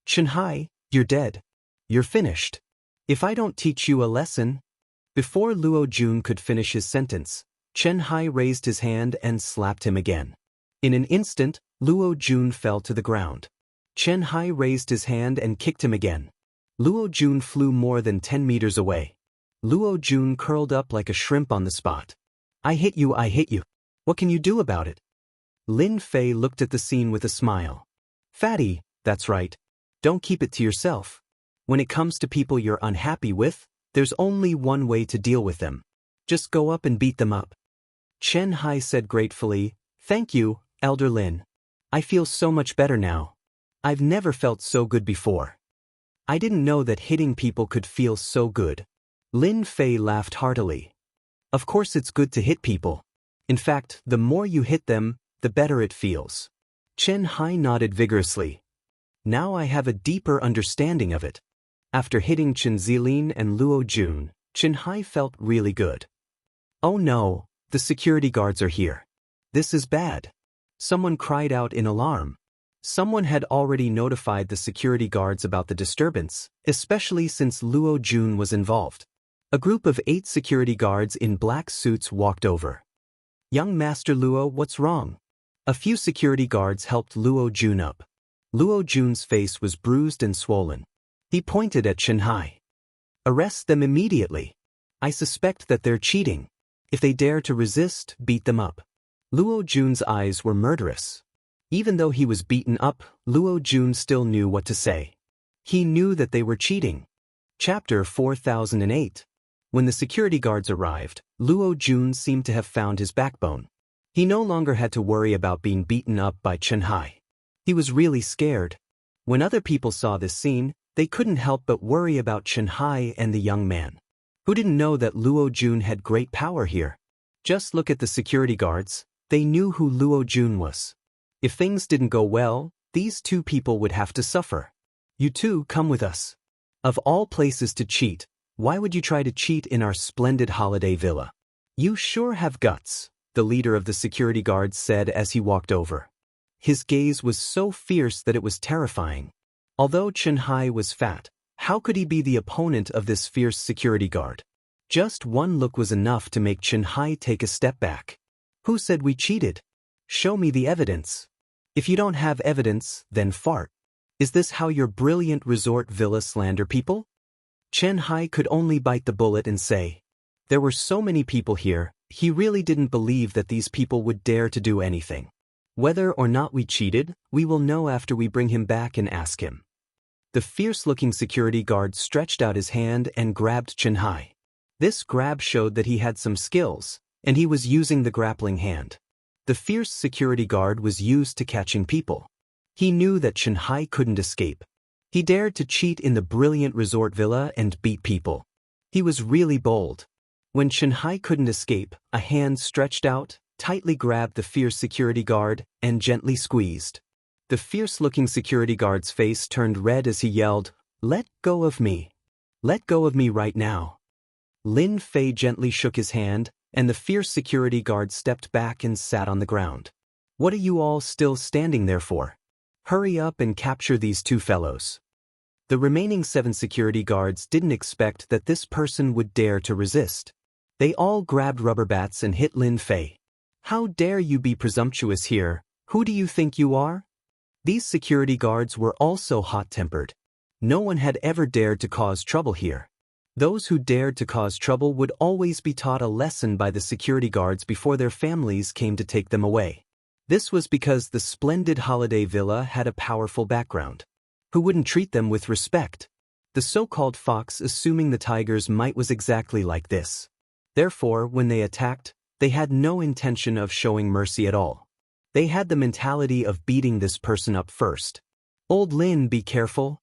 "Chen Hai, you're dead. You're finished. If I don't teach you a lesson..." Before Luo Jun could finish his sentence, Chen Hai raised his hand and slapped him again. In an instant, Luo Jun fell to the ground. Chen Hai raised his hand and kicked him again. Luo Jun flew more than 10 meters away. Luo Jun curled up like a shrimp on the spot. I hit you. What can you do about it?" Lin Fei looked at the scene with a smile. "Fatty, that's right. Don't keep it to yourself. When it comes to people you're unhappy with, there's only one way to deal with them. Just go up and beat them up." Chen Hai said gratefully, "Thank you, Elder Lin. I feel so much better now. I've never felt so good before. I didn't know that hitting people could feel so good." Lin Fei laughed heartily. "Of course it's good to hit people. In fact, the more you hit them, the better it feels." Chen Hai nodded vigorously. Now I have a deeper understanding of it. After hitting Chen Zilin and Luo Jun, Chen Hai felt really good. Oh no, the security guards are here. This is bad. Someone cried out in alarm. Someone had already notified the security guards about the disturbance, especially since Luo Jun was involved. A group of 8 security guards in black suits walked over. Young Master Luo, what's wrong? A few security guards helped Luo Jun up. Luo Jun's face was bruised and swollen. He pointed at Chen Hai. Arrest them immediately. I suspect that they're cheating. If they dare to resist, beat them up. Luo Jun's eyes were murderous. Even though he was beaten up, Luo Jun still knew what to say. He knew that they were cheating. Chapter 4008. When the security guards arrived, Luo Jun seemed to have found his backbone. He no longer had to worry about being beaten up by Chen Hai. He was really scared. When other people saw this scene, they couldn't help but worry about Chen Hai and the young man. Who didn't know that Luo Jun had great power here? Just look at the security guards. They knew who Luo Jun was. If things didn't go well, these 2 people would have to suffer. You 2 come with us. Of all places to cheat, why would you try to cheat in our splendid holiday villa? You sure have guts, the leader of the security guards said as he walked over. His gaze was so fierce that it was terrifying. Although Chen Hai was fat, how could he be the opponent of this fierce security guard? Just one look was enough to make Chen Hai take a step back. Who said we cheated? Show me the evidence. If you don't have evidence, then fart. Is this how your brilliant resort villa slander people? Chen Hai could only bite the bullet and say, there were so many people here, he really didn't believe that these people would dare to do anything. Whether or not we cheated, we will know after we bring him back and ask him. The fierce-looking security guard stretched out his hand and grabbed Chen Hai. This grab showed that he had some skills, and he was using the grappling hand. The fierce security guard was used to catching people. He knew that Chen Hai couldn't escape. He dared to cheat in the brilliant resort villa and beat people. He was really bold. When Chen Hai couldn't escape, a hand stretched out, tightly grabbed the fierce security guard, and gently squeezed. The fierce-looking security guard's face turned red as he yelled, "Let go of me. Let go of me right now." Lin Fei gently shook his hand, and the fierce security guard stepped back and sat on the ground. What are you all still standing there for? Hurry up and capture these 2 fellows. The remaining 7 security guards didn't expect that this person would dare to resist. They all grabbed rubber bats and hit Lin Fei. How dare you be presumptuous here? Who do you think you are? These security guards were also hot-tempered. No one had ever dared to cause trouble here. Those who dared to cause trouble would always be taught a lesson by the security guards before their families came to take them away. This was because the splendid holiday villa had a powerful background. Who wouldn't treat them with respect? The so-called fox assuming the tiger's might was exactly like this. Therefore, when they attacked, they had no intention of showing mercy at all. They had the mentality of beating this person up first. Old Lin, be careful.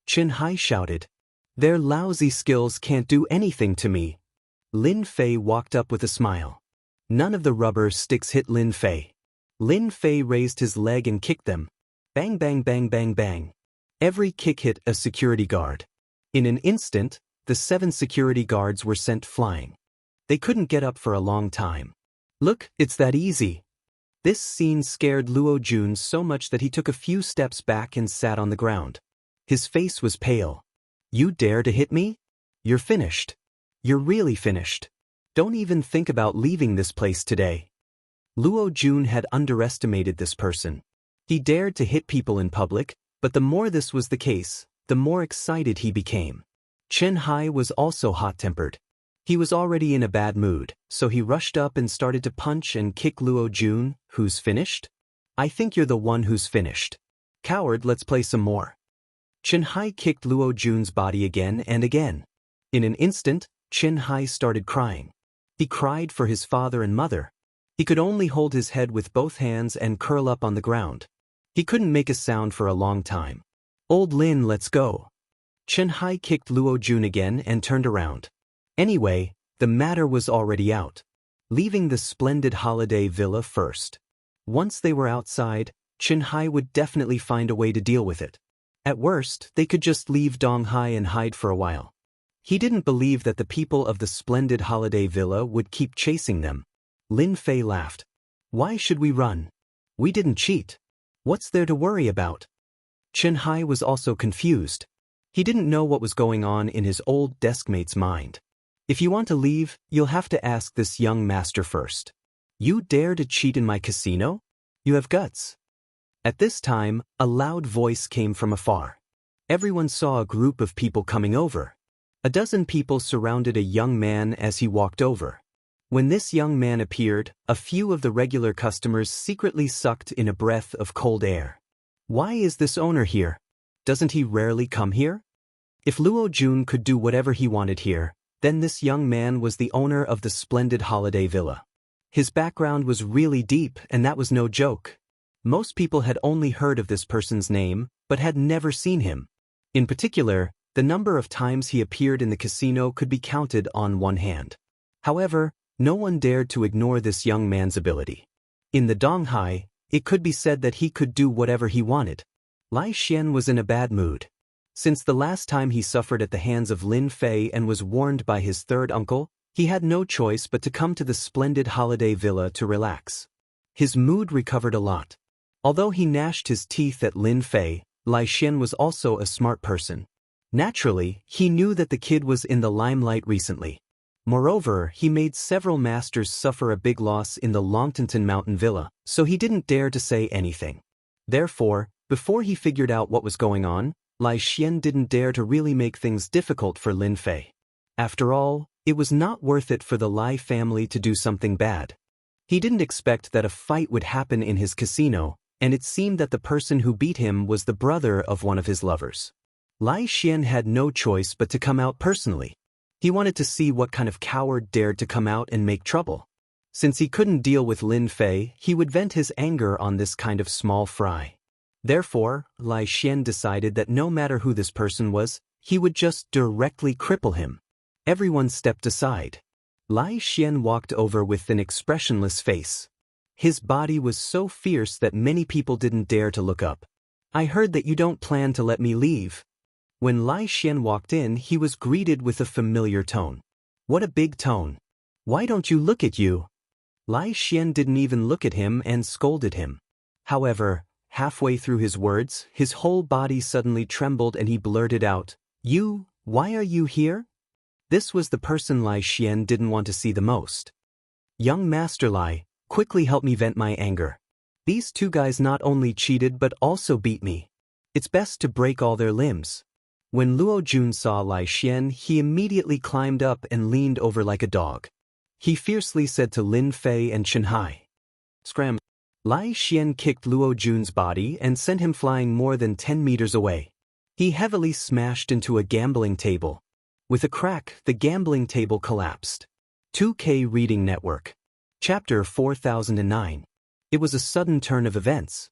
Chen Hai shouted. Their lousy skills can't do anything to me. Lin Fei walked up with a smile. None of the rubber sticks hit Lin Fei. Lin Fei raised his leg and kicked them. Bang bang bang bang bang. Every kick hit a security guard. In an instant, the 7 security guards were sent flying. They couldn't get up for a long time. Look, it's that easy. This scene scared Luo Jun so much that he took a few steps back and sat on the ground. His face was pale. You dare to hit me? You're finished. You're really finished. Don't even think about leaving this place today. Luo Jun had underestimated this person. He dared to hit people in public, but the more this was the case, the more excited he became. Chen Hai was also hot-tempered. He was already in a bad mood, so he rushed up and started to punch and kick Luo Jun. Who's finished? I think you're the one who's finished. Coward, let's play some more. Chen Hai kicked Luo Jun's body again and again. In an instant, Chen Hai started crying. He cried for his father and mother. He could only hold his head with both hands and curl up on the ground. He couldn't make a sound for a long time. Old Lin, let's go. Chen Hai kicked Luo Jun again and turned around. Anyway, the matter was already out. Leaving the splendid holiday villa first. Once they were outside, Xianxia would definitely find a way to deal with it. At worst, they could just leave Donghai and hide for a while. He didn't believe that the people of the splendid holiday villa would keep chasing them. Lin Fei laughed. Why should we run? We didn't cheat. What's there to worry about? Xianxia was also confused. He didn't know what was going on in his old deskmate's mind. If you want to leave, you'll have to ask this young master first. You dare to cheat in my casino? You have guts. At this time, a loud voice came from afar. Everyone saw a group of people coming over. A dozen people surrounded a young man as he walked over. When this young man appeared, a few of the regular customers secretly sucked in a breath of cold air. Why is this owner here? Doesn't he rarely come here? If Luo Jun could do whatever he wanted here, then this young man was the owner of the splendid holiday villa. His background was really deep, and that was no joke. Most people had only heard of this person's name, but had never seen him. In particular, the number of times he appeared in the casino could be counted on one hand. However, no one dared to ignore this young man's ability. In the Donghai, it could be said that he could do whatever he wanted. Lai Xian was in a bad mood. Since the last time he suffered at the hands of Lin Fei and was warned by his third uncle, he had no choice but to come to the splendid holiday villa to relax. His mood recovered a lot. Although he gnashed his teeth at Lin Fei, Lai Xian was also a smart person. Naturally, he knew that the kid was in the limelight recently. Moreover, he made several masters suffer a big loss in the Longtonton Mountain Villa, so he didn't dare to say anything. Therefore, before he figured out what was going on, Lai Xian didn't dare to really make things difficult for Lin Fei. After all, it was not worth it for the Lai family to do something bad. He didn't expect that a fight would happen in his casino, and it seemed that the person who beat him was the brother of one of his lovers. Lai Xian had no choice but to come out personally. He wanted to see what kind of coward dared to come out and make trouble. Since he couldn't deal with Lin Fei, he would vent his anger on this kind of small fry. Therefore, Lai Xian decided that no matter who this person was, he would just directly cripple him. Everyone stepped aside. Lai Xian walked over with an expressionless face. His body was so fierce that many people didn't dare to look up. I heard that you don't plan to let me leave. When Lai Xian walked in, he was greeted with a familiar tone. What a big tone. Why don't you look at you? Lai Xian didn't even look at him and scolded him. However, halfway through his words, his whole body suddenly trembled and he blurted out, why are you here? This was the person Lai Xian didn't want to see the most. Young Master Lai, quickly help me vent my anger. These two guys not only cheated but also beat me. It's best to break all their limbs. When Luo Jun saw Lai Xian, he immediately climbed up and leaned over like a dog. He fiercely said to Lin Fei and Xianxia, "Scram!" Lai Xian kicked Luo Jun's body and sent him flying more than 10 meters away. He heavily smashed into a gambling table. With a crack, the gambling table collapsed. 2K Reading Network. Chapter 4009. It was a sudden turn of events.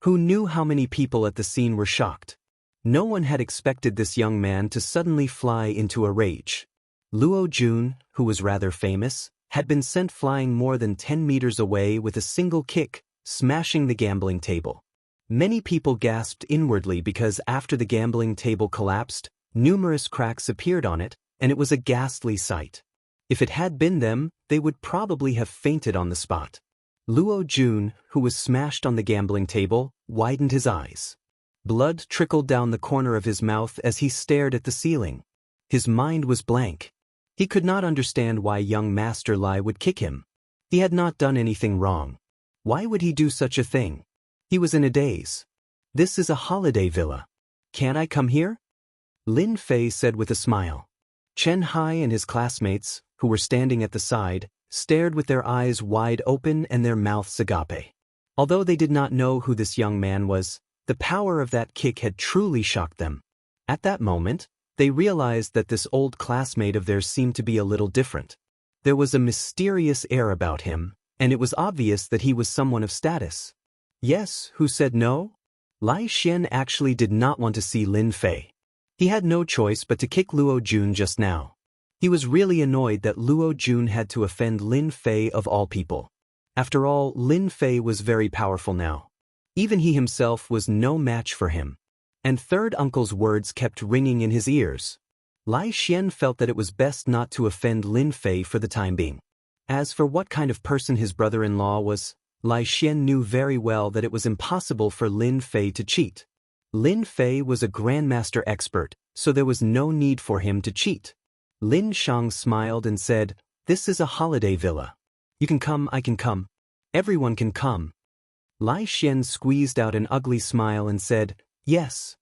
Who knew how many people at the scene were shocked? No one had expected this young man to suddenly fly into a rage. Luo Jun, who was rather famous, had been sent flying more than 10 meters away with a single kick, smashing the gambling table. Many people gasped inwardly because after the gambling table collapsed, numerous cracks appeared on it, and it was a ghastly sight. If it had been them, they would probably have fainted on the spot. Luo Jun, who was smashed on the gambling table, widened his eyes. Blood trickled down the corner of his mouth as he stared at the ceiling. His mind was blank. He could not understand why young Master Lai would kick him. He had not done anything wrong. Why would he do such a thing? He was in a daze. This is a holiday villa. Can't I come here? Lin Fei said with a smile. Xianxia and his classmates, who were standing at the side, stared with their eyes wide open and their mouths agape. Although they did not know who this young man was, the power of that kick had truly shocked them. At that moment, they realized that this old classmate of theirs seemed to be a little different. There was a mysterious air about him, and it was obvious that he was someone of status. Yes, who said no? Lai Xian actually did not want to see Lin Fei. He had no choice but to kick Luo Jun just now. He was really annoyed that Luo Jun had to offend Lin Fei of all people. After all, Lin Fei was very powerful now. Even he himself was no match for him. And third uncle's words kept ringing in his ears. Lai Xian felt that it was best not to offend Lin Fei for the time being. As for what kind of person his brother-in-law was, Lai Xian knew very well that it was impossible for Lin Fei to cheat. Lin Fei was a grandmaster expert, so there was no need for him to cheat. Lin Shang smiled and said, "This is a holiday villa. You can come, I can come. Everyone can come." Lai Xian squeezed out an ugly smile and said, "Yes."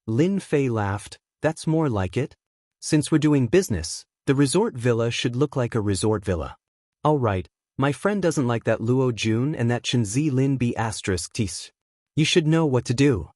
Lin Fei laughed, "That's more like it. Since we're doing business, the resort villa should look like a resort villa." "All right, my friend doesn't like that Luo Jun and that Chenzi Lin B****. You should know what to do."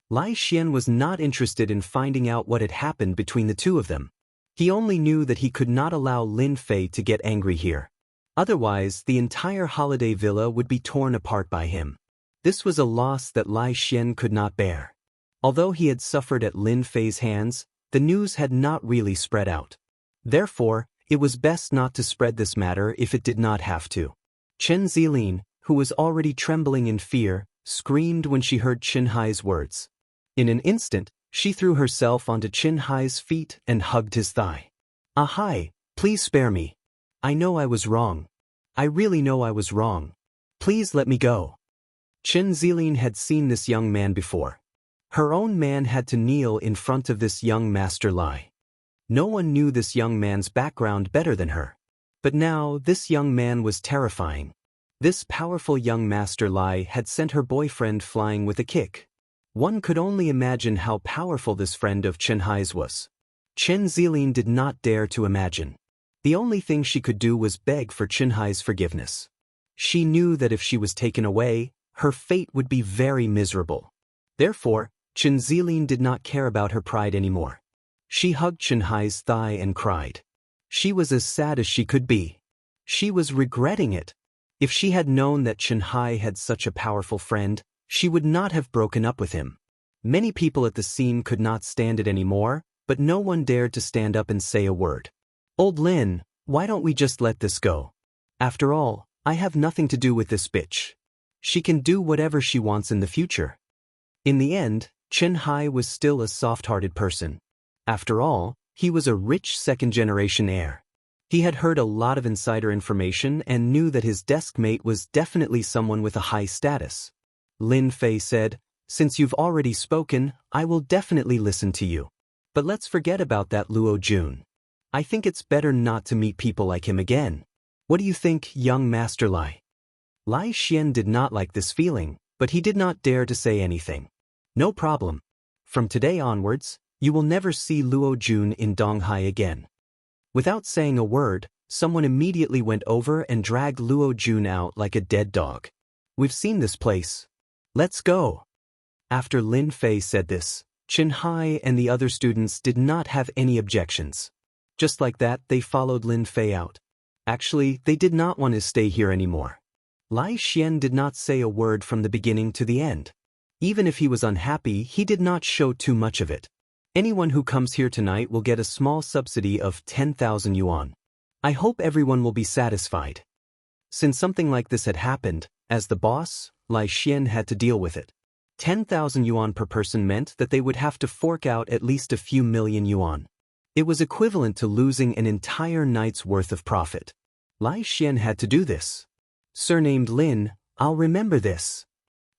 Lai Xian was not interested in finding out what had happened between the two of them. He only knew that he could not allow Lin Fei to get angry here. Otherwise, the entire holiday villa would be torn apart by him. This was a loss that Lai Xian could not bear. Although he had suffered at Lin Fei's hands, the news had not really spread out. Therefore, it was best not to spread this matter if it did not have to. Chen Zilin, who was already trembling in fear, screamed when she heard Qin Hai's words. In an instant, she threw herself onto Qin Hai's feet and hugged his thigh. "Ahai, please spare me. I know I was wrong. I really know I was wrong. Please let me go." Chen Zilin had seen this young man before. Her own man had to kneel in front of this young Master Lai. No one knew this young man's background better than her. But now, this young man was terrifying. This powerful young Master Lai had sent her boyfriend flying with a kick. One could only imagine how powerful this friend of Chen Hai's was. Chen Zilin did not dare to imagine. The only thing she could do was beg for Chen Hai's forgiveness. She knew that if she was taken away, her fate would be very miserable. Therefore, Chen Zilin did not care about her pride anymore. She hugged Chen Hai's thigh and cried. She was as sad as she could be. She was regretting it. If she had known that Chen Hai had such a powerful friend, she would not have broken up with him. Many people at the scene could not stand it anymore, but no one dared to stand up and say a word. "Old Lin, why don't we just let this go? After all, I have nothing to do with this bitch. She can do whatever she wants in the future." In the end, Chen Hai was still a soft-hearted person. After all, he was a rich second-generation heir. He had heard a lot of insider information and knew that his desk mate was definitely someone with a high status. Lin Fei said, "Since you've already spoken, I will definitely listen to you. But let's forget about that Luo Jun. I think it's better not to meet people like him again. What do you think, young Master Lai?" Lai Xian did not like this feeling, but he did not dare to say anything. "No problem. From today onwards, you will never see Luo Jun in Donghai again." Without saying a word, someone immediately went over and dragged Luo Jun out like a dead dog. "We've seen this place. Let's go." After Lin Fei said this, Chen Hai and the other students did not have any objections. Just like that, they followed Lin Fei out. Actually, they did not want to stay here anymore. Lai Xian did not say a word from the beginning to the end. Even if he was unhappy, he did not show too much of it. "Anyone who comes here tonight will get a small subsidy of 10,000 yuan. I hope everyone will be satisfied." Since something like this had happened, as the boss, Lai Xian had to deal with it. 10,000 yuan per person meant that they would have to fork out at least a few million yuan. It was equivalent to losing an entire night's worth of profit. Lai Xian had to do this. Surnamed Lin, I'll remember this.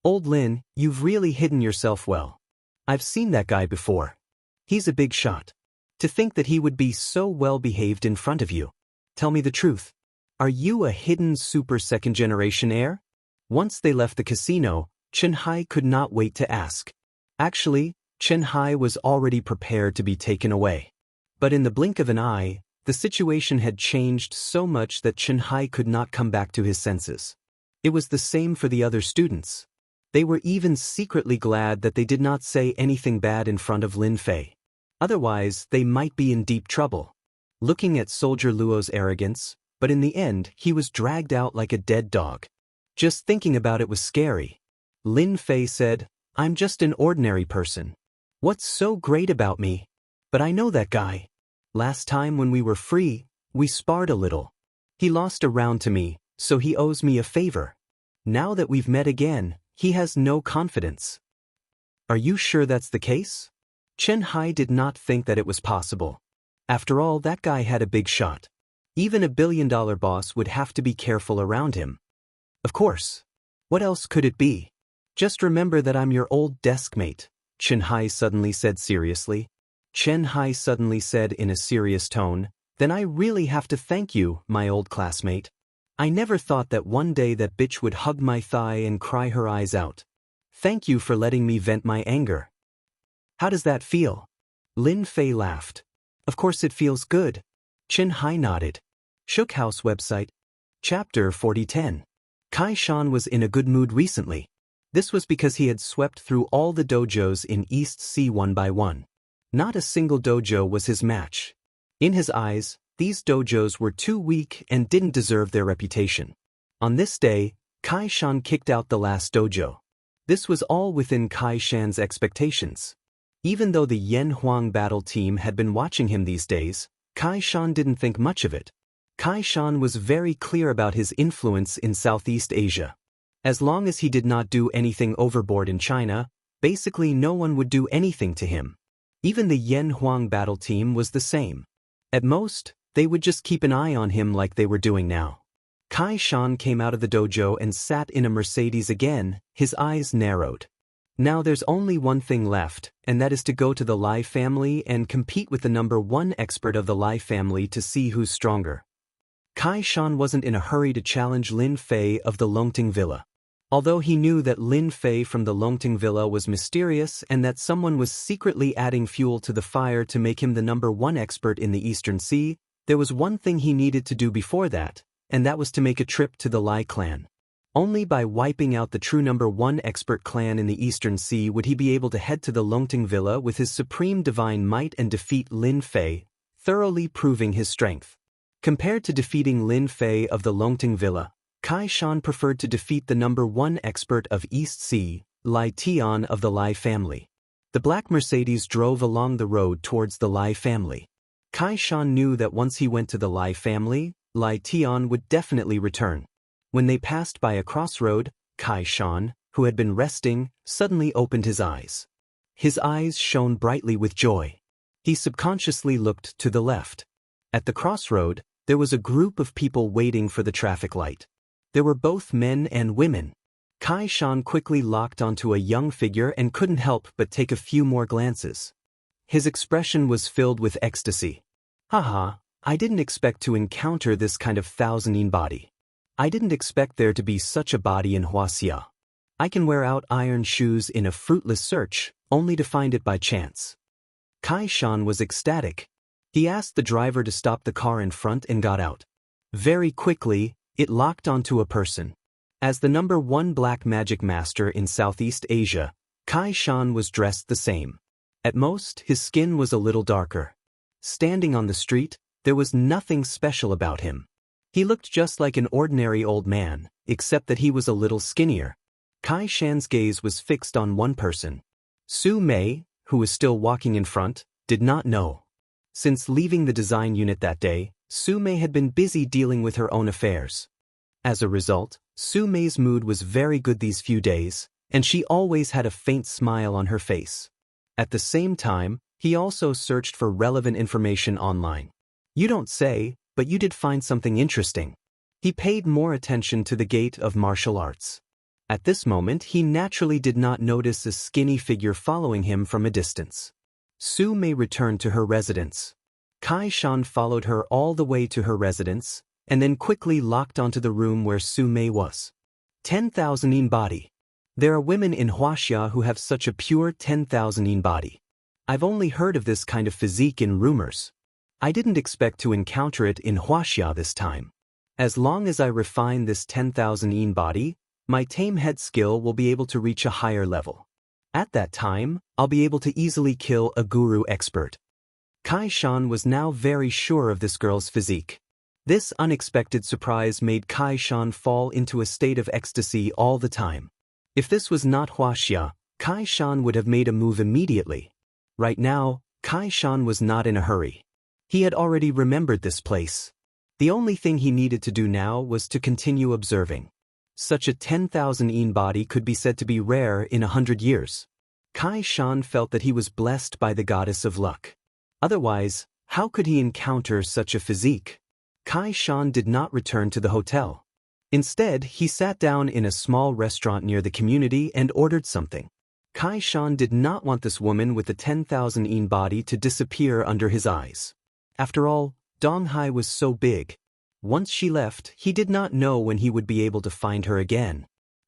"Old Lin, you've really hidden yourself well. I've seen that guy before. He's a big shot. To think that he would be so well behaved in front of you. Tell me the truth. Are you a hidden super second-generation heir?" Once they left the casino, Chen Hai could not wait to ask. Actually, Chen Hai was already prepared to be taken away. But in the blink of an eye, the situation had changed so much that Chen Hai could not come back to his senses. It was the same for the other students. They were even secretly glad that they did not say anything bad in front of Lin Fei. Otherwise, they might be in deep trouble. Looking at Soldier Luo's arrogance, but in the end, he was dragged out like a dead dog. Just thinking about it was scary. Lin Fei said, "I'm just an ordinary person. What's so great about me? But I know that guy. Last time when we were free, we sparred a little. He lost a round to me, so he owes me a favor. Now that we've met again, He has no confidence. Are you sure that's the case? Chen Hai did not think that it was possible. After all, that guy had a big shot. Even a billion-dollar boss would have to be careful around him. Of course. What else could it be? Just remember that I'm your old deskmate, Chen Hai suddenly said seriously. Chen Hai suddenly said in a serious tone, then I really have to thank you, my old classmate. I never thought that one day that bitch would hug my thigh and cry her eyes out. Thank you for letting me vent my anger. How does that feel? Lin Fei laughed. Of course it feels good. Chen Hai nodded. Shookhouse website. Chapter 4010. Kai Shan was in a good mood recently. This was because he had swept through all the dojos in East Sea one by one. Not a single dojo was his match. In his eyes, these dojos were too weak and didn't deserve their reputation. On this day, Kai Shan kicked out the last dojo. This was all within Kai Shan's expectations. Even though the Yen Huang battle team had been watching him these days, Kai Shan didn't think much of it. Kai Shan was very clear about his influence in Southeast Asia. As long as he did not do anything overboard in China, basically no one would do anything to him. Even the Yen Huang battle team was the same. At most, they would just keep an eye on him like they were doing now. Kai Shan came out of the dojo and sat in a Mercedes again, his eyes narrowed. Now there's only one thing left, and that is to go to the Lai family and compete with the #1 expert of the Lai family to see who's stronger. Kai Shan wasn't in a hurry to challenge Lin Fei of the Longting Villa. Although he knew that Lin Fei from the Longting Villa was mysterious and that someone was secretly adding fuel to the fire to make him the #1 expert in the Eastern Sea, there was one thing he needed to do before that, and that was to make a trip to the Lai clan. Only by wiping out the true #1 expert clan in the Eastern Sea would he be able to head to the Longting Villa with his supreme divine might and defeat Lin Fei, thoroughly proving his strength. Compared to defeating Lin Fei of the Longting Villa, Kai Shan preferred to defeat the #1 expert of East Sea, Lai Tian of the Lai family. The black Mercedes drove along the road towards the Lai family. Kai Shan knew that once he went to the Lai family, Lai Tian would definitely return. When they passed by a crossroad, Kai Shan, who had been resting, suddenly opened his eyes. His eyes shone brightly with joy. He subconsciously looked to the left. At the crossroad, there was a group of people waiting for the traffic light. There were both men and women. Kai Shan quickly locked onto a young figure and couldn't help but take a few more glances. His expression was filled with ecstasy. Haha, I didn't expect to encounter this kind of thousand-yin body. I didn't expect there to be such a body in Wuxia. I can wear out iron shoes in a fruitless search, only to find it by chance. Kai Shan was ecstatic. He asked the driver to stop the car in front and got out. Very quickly, it locked onto a person. As the #1 black magic master in Southeast Asia, Kai Shan was dressed the same. At most, his skin was a little darker. Standing on the street, there was nothing special about him. He looked just like an ordinary old man, except that he was a little skinnier. Kai Shan's gaze was fixed on one person. Su Mei, who was still walking in front, did not know. Since leaving the design unit that day, Su Mei had been busy dealing with her own affairs. As a result, Su Mei's mood was very good these few days, and she always had a faint smile on her face. At the same time, he also searched for relevant information online. You don't say, but you did find something interesting. He paid more attention to the gate of martial arts. At this moment, he naturally did not notice a skinny figure following him from a distance. Su Mei returned to her residence. Kai Shan followed her all the way to her residence, and then quickly locked onto the room where Su Mei was. 10,000 yin body. There are women in Wuxia who have such a pure 10,000 yin body. I've only heard of this kind of physique in rumors. I didn't expect to encounter it in Wuxia this time. As long as I refine this 10,000 yin body, my tame head skill will be able to reach a higher level. At that time, I'll be able to easily kill a guru expert. Kai Shan was now very sure of this girl's physique. This unexpected surprise made Kai Shan fall into a state of ecstasy all the time. If this was not Wuxia, Kai Shan would have made a move immediately. Right now, Kai Shan was not in a hurry. He had already remembered this place. The only thing he needed to do now was to continue observing. Such a 10,000 yen body could be said to be rare in 100 years. Kai Shan felt that he was blessed by the goddess of luck. Otherwise, how could he encounter such a physique? Kai Shan did not return to the hotel. Instead, he sat down in a small restaurant near the community and ordered something. Kai Shan did not want this woman with the 10,000 yen body to disappear under his eyes. After all, Donghai was so big. Once she left, he did not know when he would be able to find her again.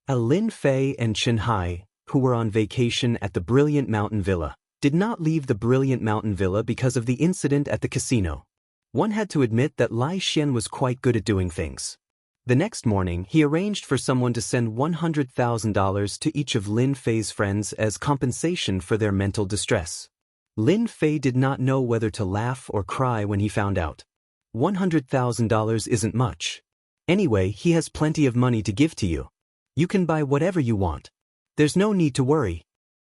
Lin Fei and Chen Hai, who were on vacation at the Brilliant Mountain Villa, did not leave the Brilliant Mountain Villa because of the incident at the casino. One had to admit that Lai Xian was quite good at doing things. The next morning, he arranged for someone to send $100,000 to each of Lin Fei's friends as compensation for their mental distress. Lin Fei did not know whether to laugh or cry when he found out. $100,000 isn't much. Anyway, he has plenty of money to give to you. You can buy whatever you want. There's no need to worry.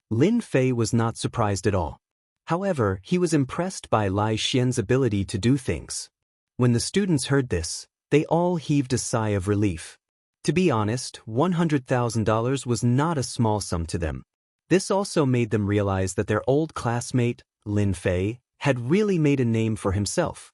Lin Fei was not surprised at all. However, he was impressed by Lai Xian's ability to do things. When the students heard this, they all heaved a sigh of relief. To be honest, $100,000 was not a small sum to them. This also made them realize that their old classmate, Lin Fei, had really made a name for himself.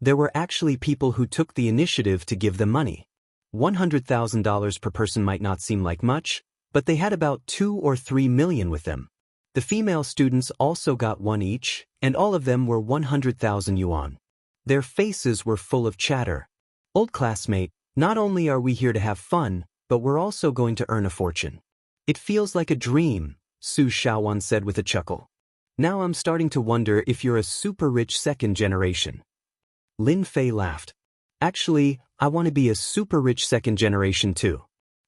There were actually people who took the initiative to give them money. $100,000 per person might not seem like much, but they had about 2 or 3 million with them. The female students also got one each, and all of them were 100,000 yuan. Their faces were full of chatter. Old classmate, not only are we here to have fun, but we're also going to earn a fortune. It feels like a dream, Su Xiaowan said with a chuckle. Now I'm starting to wonder if you're a super rich second generation. Lin Fei laughed. Actually, I want to be a super rich second generation too.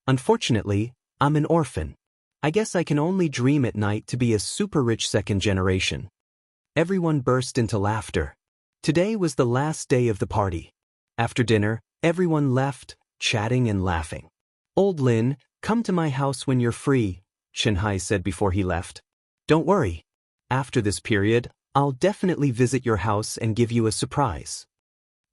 Unfortunately, I'm an orphan. I guess I can only dream at night to be a super rich second generation. Everyone burst into laughter. Today was the last day of the party. After dinner, everyone left, chatting and laughing. Old Lin, come to my house when you're free, Chen Hai said before he left. Don't worry. After this period, I'll definitely visit your house and give you a surprise.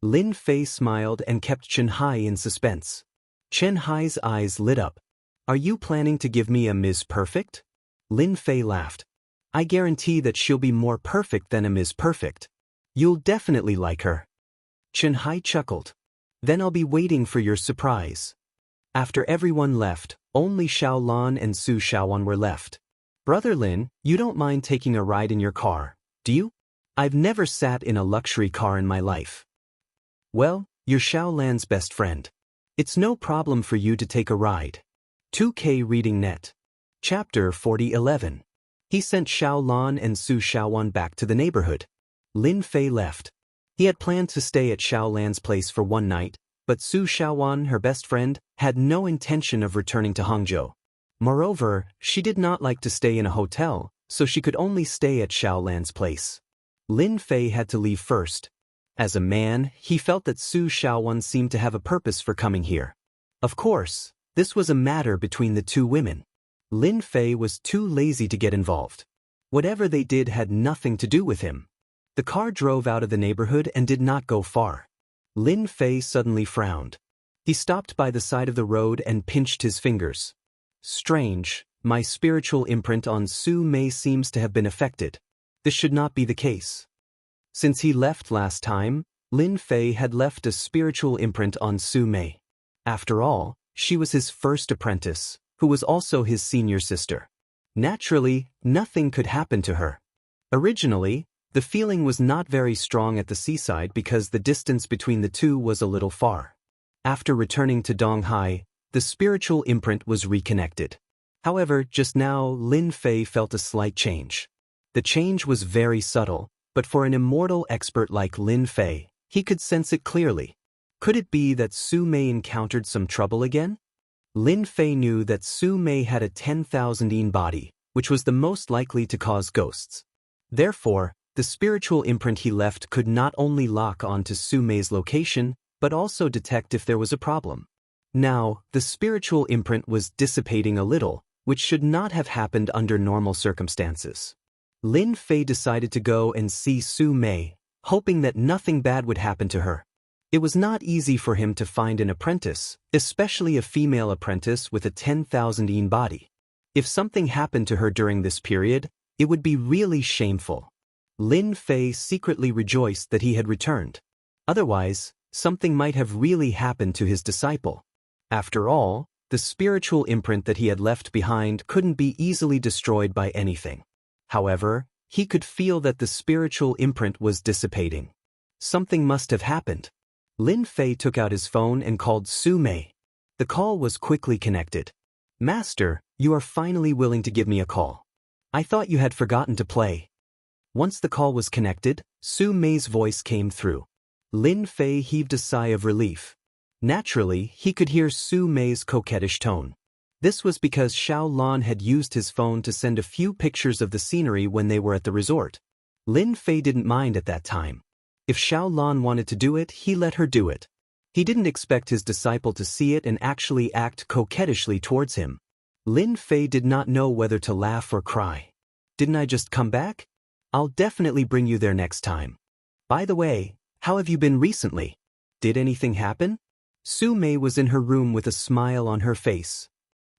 Lin Fei smiled and kept Chen Hai in suspense. Chen Hai's eyes lit up. Are you planning to give me a Ms. Perfect? Lin Fei laughed. I guarantee that she'll be more perfect than a Ms. Perfect. You'll definitely like her. Chen Hai chuckled. Then I'll be waiting for your surprise. After everyone left, only Xiao Lan and Su Xiaowan were left. Brother Lin, you don't mind taking a ride in your car, do you? I've never sat in a luxury car in my life. Well, you're Xiao Lan's best friend. It's no problem for you to take a ride. 2K Reading Net. Chapter 4011. He sent Xiao Lan and Su Xiaowan back to the neighborhood. Lin Fei left. He had planned to stay at Xiao Lan's place for one night, but Su Xiaowan, her best friend, had no intention of returning to Hangzhou. Moreover, she did not like to stay in a hotel, so she could only stay at Xiao Lan's place. Lin Fei had to leave first. As a man, he felt that Su Xiaowan seemed to have a purpose for coming here. Of course, this was a matter between the two women. Lin Fei was too lazy to get involved. Whatever they did had nothing to do with him. The car drove out of the neighborhood and did not go far. Lin Fei suddenly frowned. He stopped by the side of the road and pinched his fingers. Strange, my spiritual imprint on Su Mei seems to have been affected. This should not be the case. Since he left last time, Lin Fei had left a spiritual imprint on Su Mei. After all, she was his first apprentice, who was also his senior sister. Naturally, nothing could happen to her. Originally, the feeling was not very strong at the seaside because the distance between the two was a little far. After returning to Donghai, the spiritual imprint was reconnected. However, just now Lin Fei felt a slight change. The change was very subtle, but for an immortal expert like Lin Fei, he could sense it clearly. Could it be that Su Mei encountered some trouble again? Lin Fei knew that Su Mei had a 10,000 yen body, which was the most likely to cause ghosts. Therefore, the spiritual imprint he left could not only lock onto Su Mei's location, but also detect if there was a problem. Now, the spiritual imprint was dissipating a little, which should not have happened under normal circumstances. Lin Fei decided to go and see Su Mei, hoping that nothing bad would happen to her. It was not easy for him to find an apprentice, especially a female apprentice with a 10,000 yen body. If something happened to her during this period, it would be really shameful. Lin Fei secretly rejoiced that he had returned. Otherwise, something might have really happened to his disciple. After all, the spiritual imprint that he had left behind couldn't be easily destroyed by anything. However, he could feel that the spiritual imprint was dissipating. Something must have happened. Lin Fei took out his phone and called Su Mei. The call was quickly connected. "Master, you are finally willing to give me a call. I thought you had forgotten to play." Once the call was connected, Su Mei's voice came through. Lin Fei heaved a sigh of relief. Naturally, he could hear Su Mei's coquettish tone. This was because Xiao Lan had used his phone to send a few pictures of the scenery when they were at the resort. Lin Fei didn't mind at that time. If Xiao Lan wanted to do it, he let her do it. He didn't expect his disciple to see it and actually act coquettishly towards him. Lin Fei did not know whether to laugh or cry. "Didn't I just come back? I'll definitely bring you there next time. By the way, how have you been recently? Did anything happen?" Su Mei was in her room with a smile on her face.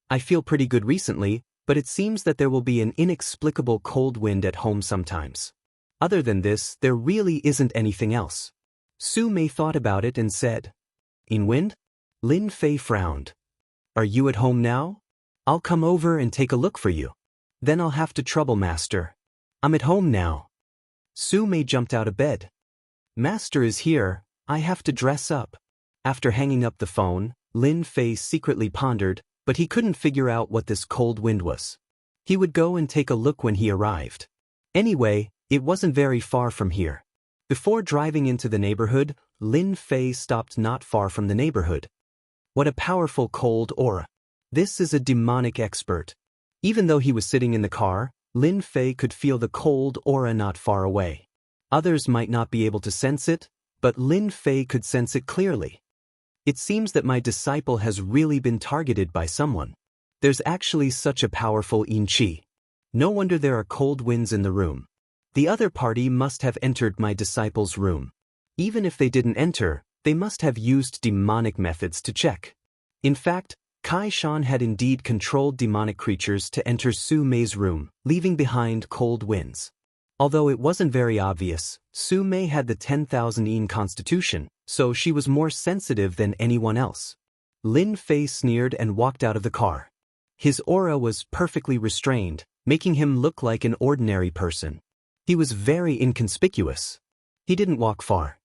"I feel pretty good recently, but it seems that there will be an inexplicable cold wind at home sometimes. Other than this, there really isn't anything else." Su Mei thought about it and said, "In wind?" Lin Fei frowned. "Are you at home now? I'll come over and take a look for you. Then I'll have to trouble Master. I'm at home now." Su Mei jumped out of bed. "Master is here, I have to dress up." After hanging up the phone, Lin Fei secretly pondered, but he couldn't figure out what this cold wind was. He would go and take a look when he arrived. Anyway, it wasn't very far from here. Before driving into the neighborhood, Lin Fei stopped not far from the neighborhood. What a powerful cold aura. This is a demonic expert. Even though he was sitting in the car, Lin Fei could feel the cold aura not far away. Others might not be able to sense it, but Lin Fei could sense it clearly. It seems that my disciple has really been targeted by someone. There's actually such a powerful yin qi. No wonder there are cold winds in the room. The other party must have entered my disciple's room. Even if they didn't enter, they must have used demonic methods to check. In fact, Kai Shan had indeed controlled demonic creatures to enter Su Mei's room, leaving behind cold winds. Although it wasn't very obvious, Su Mei had the 10,000 yin constitution, so she was more sensitive than anyone else. Lin Fei sneered and walked out of the car. His aura was perfectly restrained, making him look like an ordinary person. He was very inconspicuous. He didn't walk far.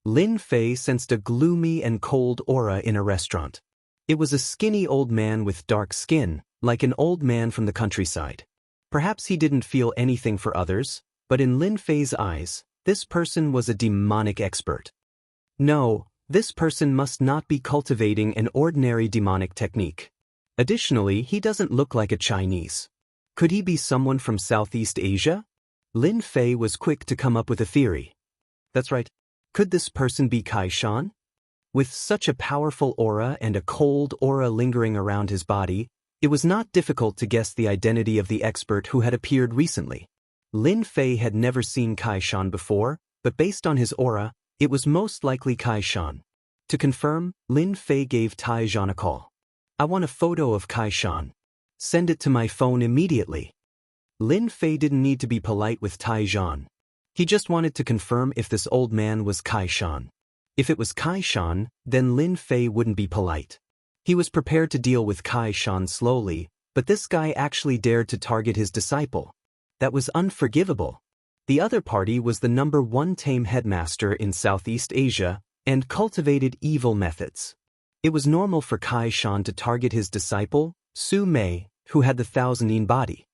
Lin Fei sensed a gloomy and cold aura in a restaurant. It was a skinny old man with dark skin, like an old man from the countryside. Perhaps he didn't feel anything for others, but in Lin Fei's eyes, this person was a demonic expert. No, this person must not be cultivating an ordinary demonic technique. Additionally, he doesn't look like a Chinese. Could he be someone from Southeast Asia? Lin Fei was quick to come up with a theory. That's right. Could this person be Kai Shan? With such a powerful aura and a cold aura lingering around his body, it was not difficult to guess the identity of the expert who had appeared recently. Lin Fei had never seen Kai Shan before, but based on his aura, it was most likely Kai Shan. To confirm, Lin Fei gave Tai Zhan a call. "I want a photo of Kai Shan. Send it to my phone immediately." Lin Fei didn't need to be polite with Tai Zhan. He just wanted to confirm if this old man was Kai Shan. If it was Kai Shan, then Lin Fei wouldn't be polite. He was prepared to deal with Kai Shan slowly, but this guy actually dared to target his disciple. That was unforgivable. The other party was the #1 tame headmaster in Southeast Asia and cultivated evil methods. It was normal for Kai Shan to target his disciple, Su Mei, who had the 1,000 yin body.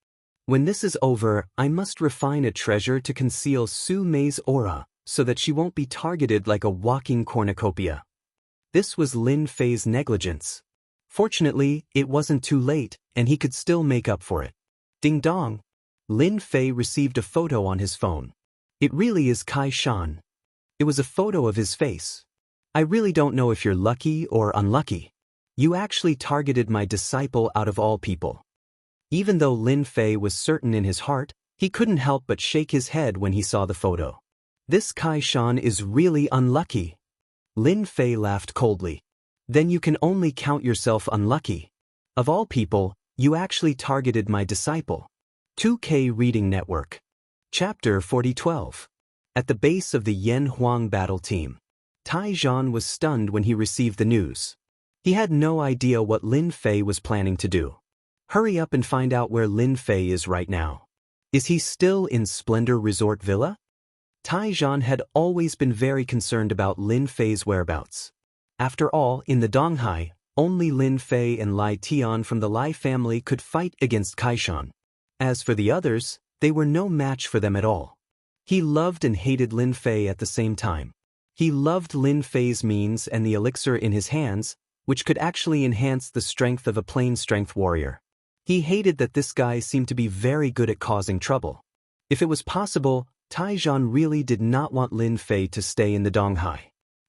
When this is over, I must refine a treasure to conceal Su Mei's aura, so that she won't be targeted like a walking cornucopia. This was Lin Fei's negligence. Fortunately, it wasn't too late, and he could still make up for it. Ding dong! Lin Fei received a photo on his phone. It really is Kai Shan. It was a photo of his face. "I really don't know if you're lucky or unlucky. You actually targeted my disciple out of all people." Even though Lin Fei was certain in his heart, he couldn't help but shake his head when he saw the photo. This Kai Shan is really unlucky. Lin Fei laughed coldly. Then you can only count yourself unlucky. Of all people, you actually targeted my disciple. 2K Reading Network. Chapter 4012. At the base of the Yan Huang battle team. Tai Zhan was stunned when he received the news. He had no idea what Lin Fei was planning to do. Hurry up and find out where Lin Fei is right now. Is he still in Splendor Resort Villa? Tai Zhan had always been very concerned about Lin Fei's whereabouts. After all, in the Donghai, only Lin Fei and Lai Tian from the Lai family could fight against Kaishan. As for the others, they were no match for them at all. He loved and hated Lin Fei at the same time. He loved Lin Fei's means and the elixir in his hands, which could actually enhance the strength of a plain strength warrior. He hated that this guy seemed to be very good at causing trouble. If it was possible, Tai Zhan really did not want Lin Fei to stay in the Donghai.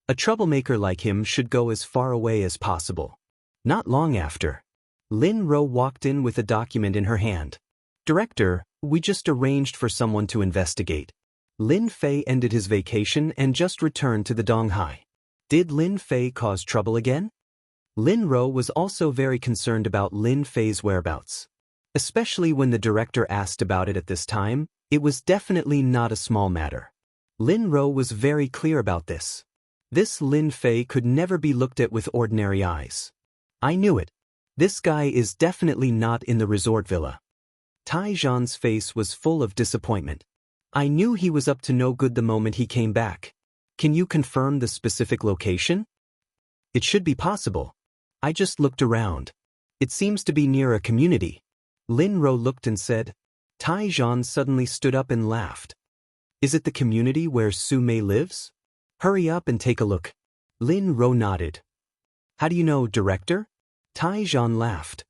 A troublemaker like him should go as far away as possible. Not long after, Lin Ro walked in with a document in her hand. Director, we just arranged for someone to investigate. Lin Fei ended his vacation and just returned to the Donghai. Did Lin Fei cause trouble again? Lin Ro was also very concerned about Lin Fei's whereabouts. Especially when the director asked about it at this time, it was definitely not a small matter. Lin Ro was very clear about this. This Lin Fei could never be looked at with ordinary eyes. I knew it. This guy is definitely not in the resort villa. Tai Zhan's face was full of disappointment. I knew he was up to no good the moment he came back. Can you confirm the specific location? It should be possible. I just looked around. It seems to be near a community. Lin Ro looked and said. Tai Zhan suddenly stood up and laughed. Is it the community where Su Mei lives? Hurry up and take a look. Lin Ro nodded. How do you know, director? Tai Zhan laughed.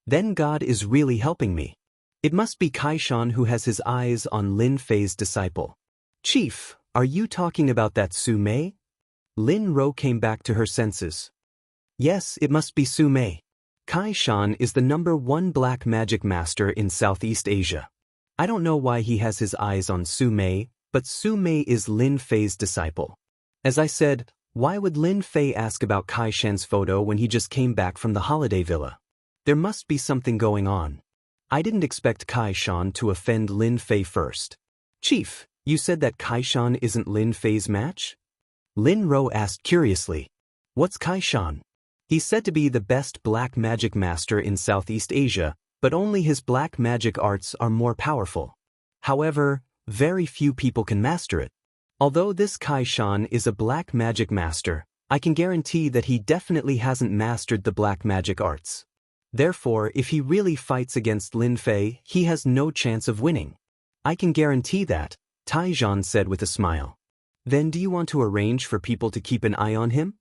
Then God is really helping me. It must be Kaishan who has his eyes on Lin Fei's disciple. Chief, are you talking about that Su Mei? Lin Ro came back to her senses. Yes, it must be Su Mei. Kaishan is the #1 black magic master in Southeast Asia. I don't know why he has his eyes on Su Mei, but Su Mei is Lin Fei's disciple. As I said, why would Lin Fei ask about Kaishan's photo when he just came back from the holiday villa? There must be something going on. I didn't expect Kaishan to offend Lin Fei first. Chief, you said that Kaishan isn't Lin Fei's match? Lin Ro asked curiously. What's Kaishan? He's said to be the best black magic master in Southeast Asia, but only his black magic arts are more powerful. However, very few people can master it. Although this Kaishan is a black magic master, I can guarantee that he definitely hasn't mastered the black magic arts. Therefore, if he really fights against Lin Fei, he has no chance of winning. I can guarantee that, Tai Zhan said with a smile. Then do you want to arrange for people to keep an eye on him?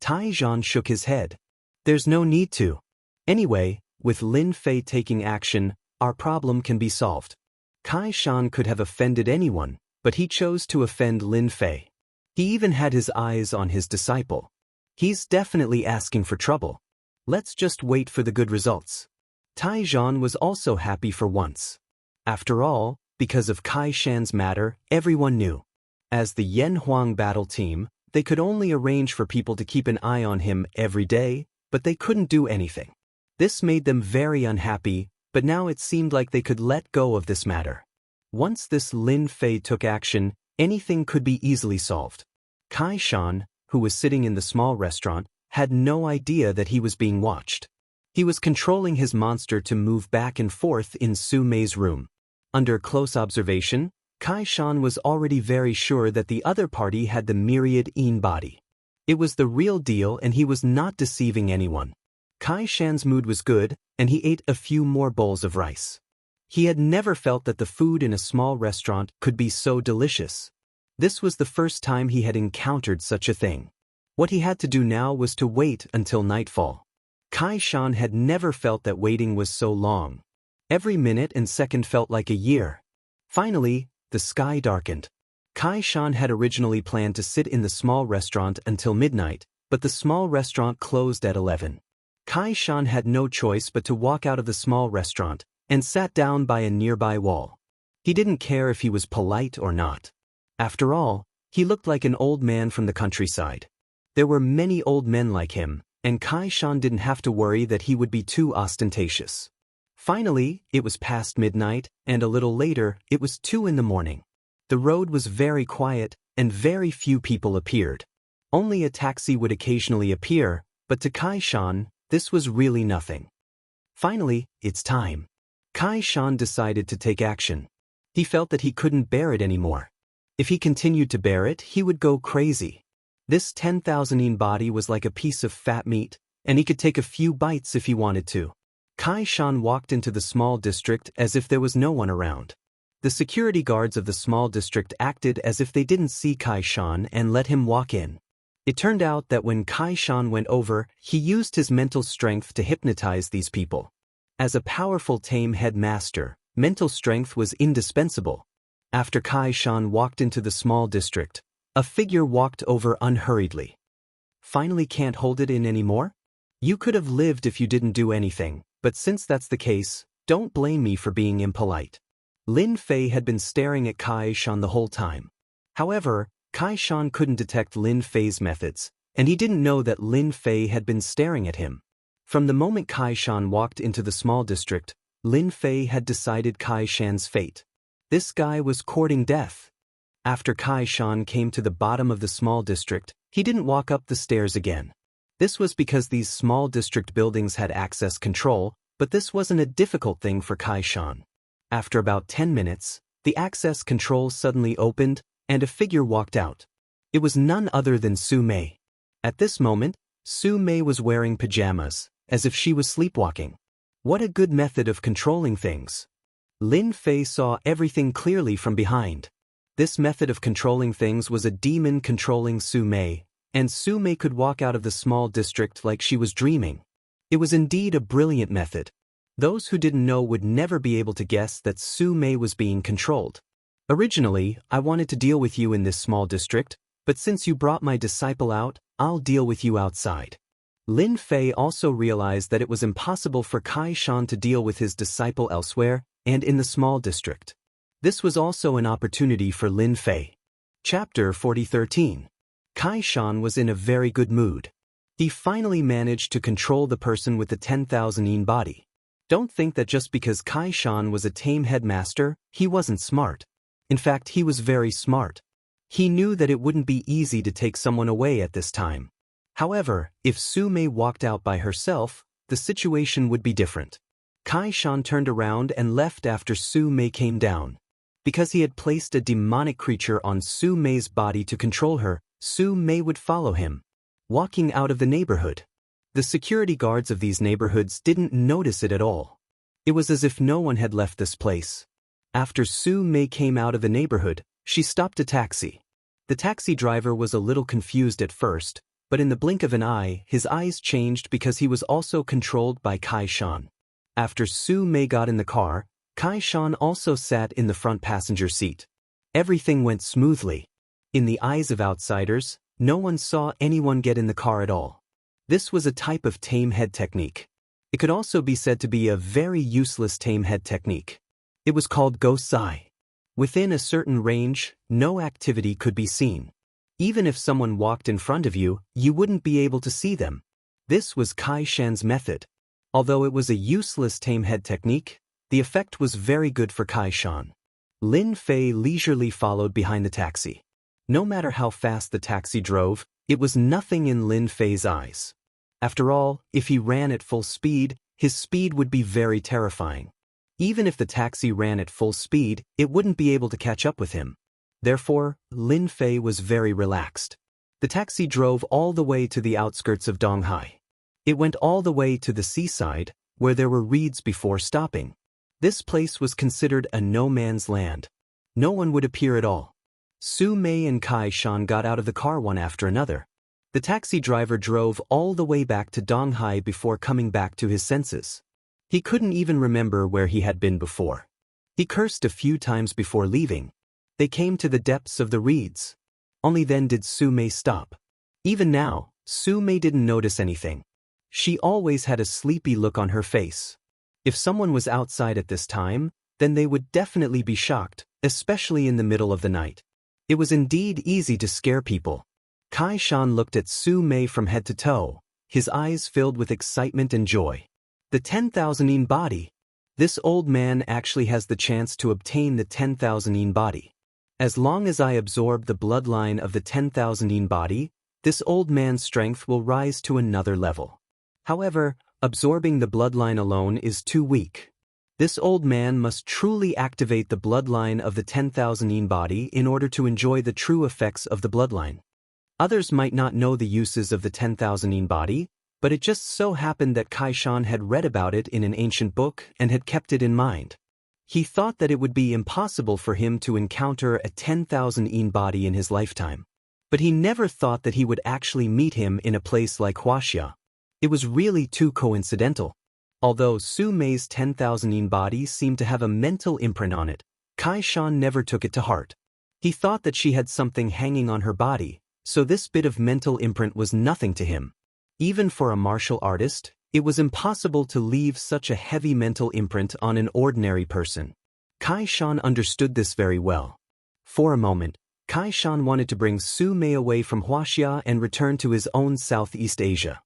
Tai Zhan shook his head. There's no need to. Anyway, with Lin Fei taking action, our problem can be solved. Kaishan could have offended anyone, but he chose to offend Lin Fei. He even had his eyes on his disciple. He's definitely asking for trouble. Let's just wait for the good results. Tai Zhan was also happy for once. After all, because of Kaishan's matter, everyone knew. As the Yan Huang battle team, they could only arrange for people to keep an eye on him every day, but they couldn't do anything. This made them very unhappy, but now it seemed like they could let go of this matter. Once this Lin Fei took action, anything could be easily solved. Kaishan, who was sitting in the small restaurant, had no idea that he was being watched. He was controlling his monster to move back and forth in Su Mei's room. Under close observation, Kaishan was already very sure that the other party had the myriad Yin body. It was the real deal and he was not deceiving anyone. Kaishan's mood was good, and he ate a few more bowls of rice. He had never felt that the food in a small restaurant could be so delicious. This was the first time he had encountered such a thing. What he had to do now was to wait until nightfall. Kaishan had never felt that waiting was so long. Every minute and second felt like a year. Finally, the sky darkened. Kaishan had originally planned to sit in the small restaurant until midnight, but the small restaurant closed at 11. Kaishan had no choice but to walk out of the small restaurant and sat down by a nearby wall. He didn't care if he was polite or not. After all, he looked like an old man from the countryside. There were many old men like him, and Kai Shan didn't have to worry that he would be too ostentatious. Finally, it was past midnight, and a little later, it was 2 in the morning. The road was very quiet, and very few people appeared. Only a taxi would occasionally appear, but to Kai Shan, this was really nothing. Finally, it's time. Kai Shan decided to take action. He felt that he couldn't bear it anymore. If he continued to bear it, he would go crazy. This 10,000 yen body was like a piece of fat meat, and he could take a few bites if he wanted to. Kai Shan walked into the small district as if there was no one around. The security guards of the small district acted as if they didn't see Kai Shan and let him walk in. It turned out that when Kai Shan went over, he used his mental strength to hypnotize these people. As a powerful tame headmaster, mental strength was indispensable. After Kai Shan walked into the small district, a figure walked over unhurriedly. Finally can't hold it in anymore? You could have lived if you didn't do anything, but since that's the case, don't blame me for being impolite. Lin Fei had been staring at Kai Shan the whole time. However, Kai Shan couldn't detect Lin Fei's methods, and he didn't know that Lin Fei had been staring at him. From the moment Kai Shan walked into the small district, Lin Fei had decided Kai Shan's fate. This guy was courting death. After Kai Shan came to the bottom of the small district, he didn't walk up the stairs again. This was because these small district buildings had access control, but this wasn't a difficult thing for Kai Shan. After about 10 minutes, the access control suddenly opened, and a figure walked out. It was none other than Su Mei. At this moment, Su Mei was wearing pajamas, as if she was sleepwalking. What a good method of controlling things. Lin Fei saw everything clearly from behind. This method of controlling things was a demon controlling Su Mei, and Su Mei could walk out of the small district like she was dreaming. It was indeed a brilliant method. Those who didn't know would never be able to guess that Su Mei was being controlled. Originally, I wanted to deal with you in this small district, but since you brought my disciple out, I'll deal with you outside. Lin Fei also realized that it was impossible for Kai Shan to deal with his disciple elsewhere and in the small district. This was also an opportunity for Lin Fei. Chapter 40:13. Kai Shan was in a very good mood. He finally managed to control the person with the 10,000 yen body. Don't think that just because Kai Shan was a tame headmaster, he wasn't smart. In fact, he was very smart. He knew that it wouldn't be easy to take someone away at this time. However, if Su Mei walked out by herself, the situation would be different. Kai Shan turned around and left after Su Mei came down. Because he had placed a demonic creature on Su Mei's body to control her, Su Mei would follow him. Walking out of the neighborhood. The security guards of these neighborhoods didn't notice it at all. It was as if no one had left this place. After Su Mei came out of the neighborhood, she stopped a taxi. The taxi driver was a little confused at first, but in the blink of an eye, his eyes changed because he was also controlled by Kai Shan. After Su Mei got in the car, Kai Shan also sat in the front passenger seat. Everything went smoothly. In the eyes of outsiders, no one saw anyone get in the car at all. This was a type of tame head technique. It could also be said to be a very useless tame head technique. It was called Go-Sai. Within a certain range, no activity could be seen. Even if someone walked in front of you, you wouldn't be able to see them. This was Kai Shan's method. Although it was a useless tame head technique, the effect was very good for Kai Shan. Lin Fei leisurely followed behind the taxi. No matter how fast the taxi drove, it was nothing in Lin Fei's eyes. After all, if he ran at full speed, his speed would be very terrifying. Even if the taxi ran at full speed, it wouldn't be able to catch up with him. Therefore, Lin Fei was very relaxed. The taxi drove all the way to the outskirts of Donghai. It went all the way to the seaside, where there were reeds before stopping. This place was considered a no-man's land. No one would appear at all. Su Mei and Kai Shan got out of the car one after another. The taxi driver drove all the way back to Donghai before coming back to his senses. He couldn't even remember where he had been before. He cursed a few times before leaving. They came to the depths of the reeds. Only then did Su Mei stop. Even now, Su Mei didn't notice anything. She always had a sleepy look on her face. If someone was outside at this time, then they would definitely be shocked, especially in the middle of the night. It was indeed easy to scare people. Kai Shan looked at Su Mei from head to toe, his eyes filled with excitement and joy. The 10,000 yin body. This old man actually has the chance to obtain the 10,000 yin body. As long as I absorb the bloodline of the 10,000 yin body, this old man's strength will rise to another level. However, absorbing the bloodline alone is too weak. This old man must truly activate the bloodline of the 10,000 yin body in order to enjoy the true effects of the bloodline. Others might not know the uses of the 10,000 yin body, but it just so happened that Kai Shan had read about it in an ancient book and had kept it in mind. He thought that it would be impossible for him to encounter a 10,000 yin body in his lifetime. But he never thought that he would actually meet him in a place like Wuxia. It was really too coincidental. Although Su Mei's 10,000 yin body seemed to have a mental imprint on it, Kai Shan never took it to heart. He thought that she had something hanging on her body, so this bit of mental imprint was nothing to him. Even for a martial artist, it was impossible to leave such a heavy mental imprint on an ordinary person. Kai Shan understood this very well. For a moment, Kai Shan wanted to bring Su Mei away from Wuxia and return to his own Southeast Asia.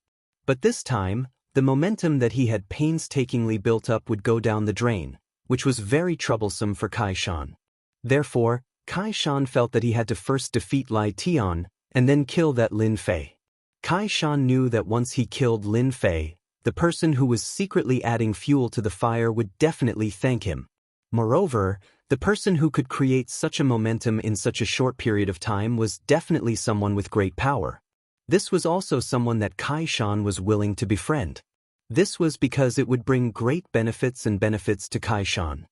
But this time, the momentum that he had painstakingly built up would go down the drain, which was very troublesome for Kai Shan. Therefore, Kai Shan felt that he had to first defeat Lai Tian and then kill that Lin Fei. Kai Shan knew that once he killed Lin Fei, the person who was secretly adding fuel to the fire would definitely thank him. Moreover, the person who could create such a momentum in such a short period of time was definitely someone with great power. This was also someone that Kai Shan was willing to befriend. This was because it would bring great benefits to Kai Shan.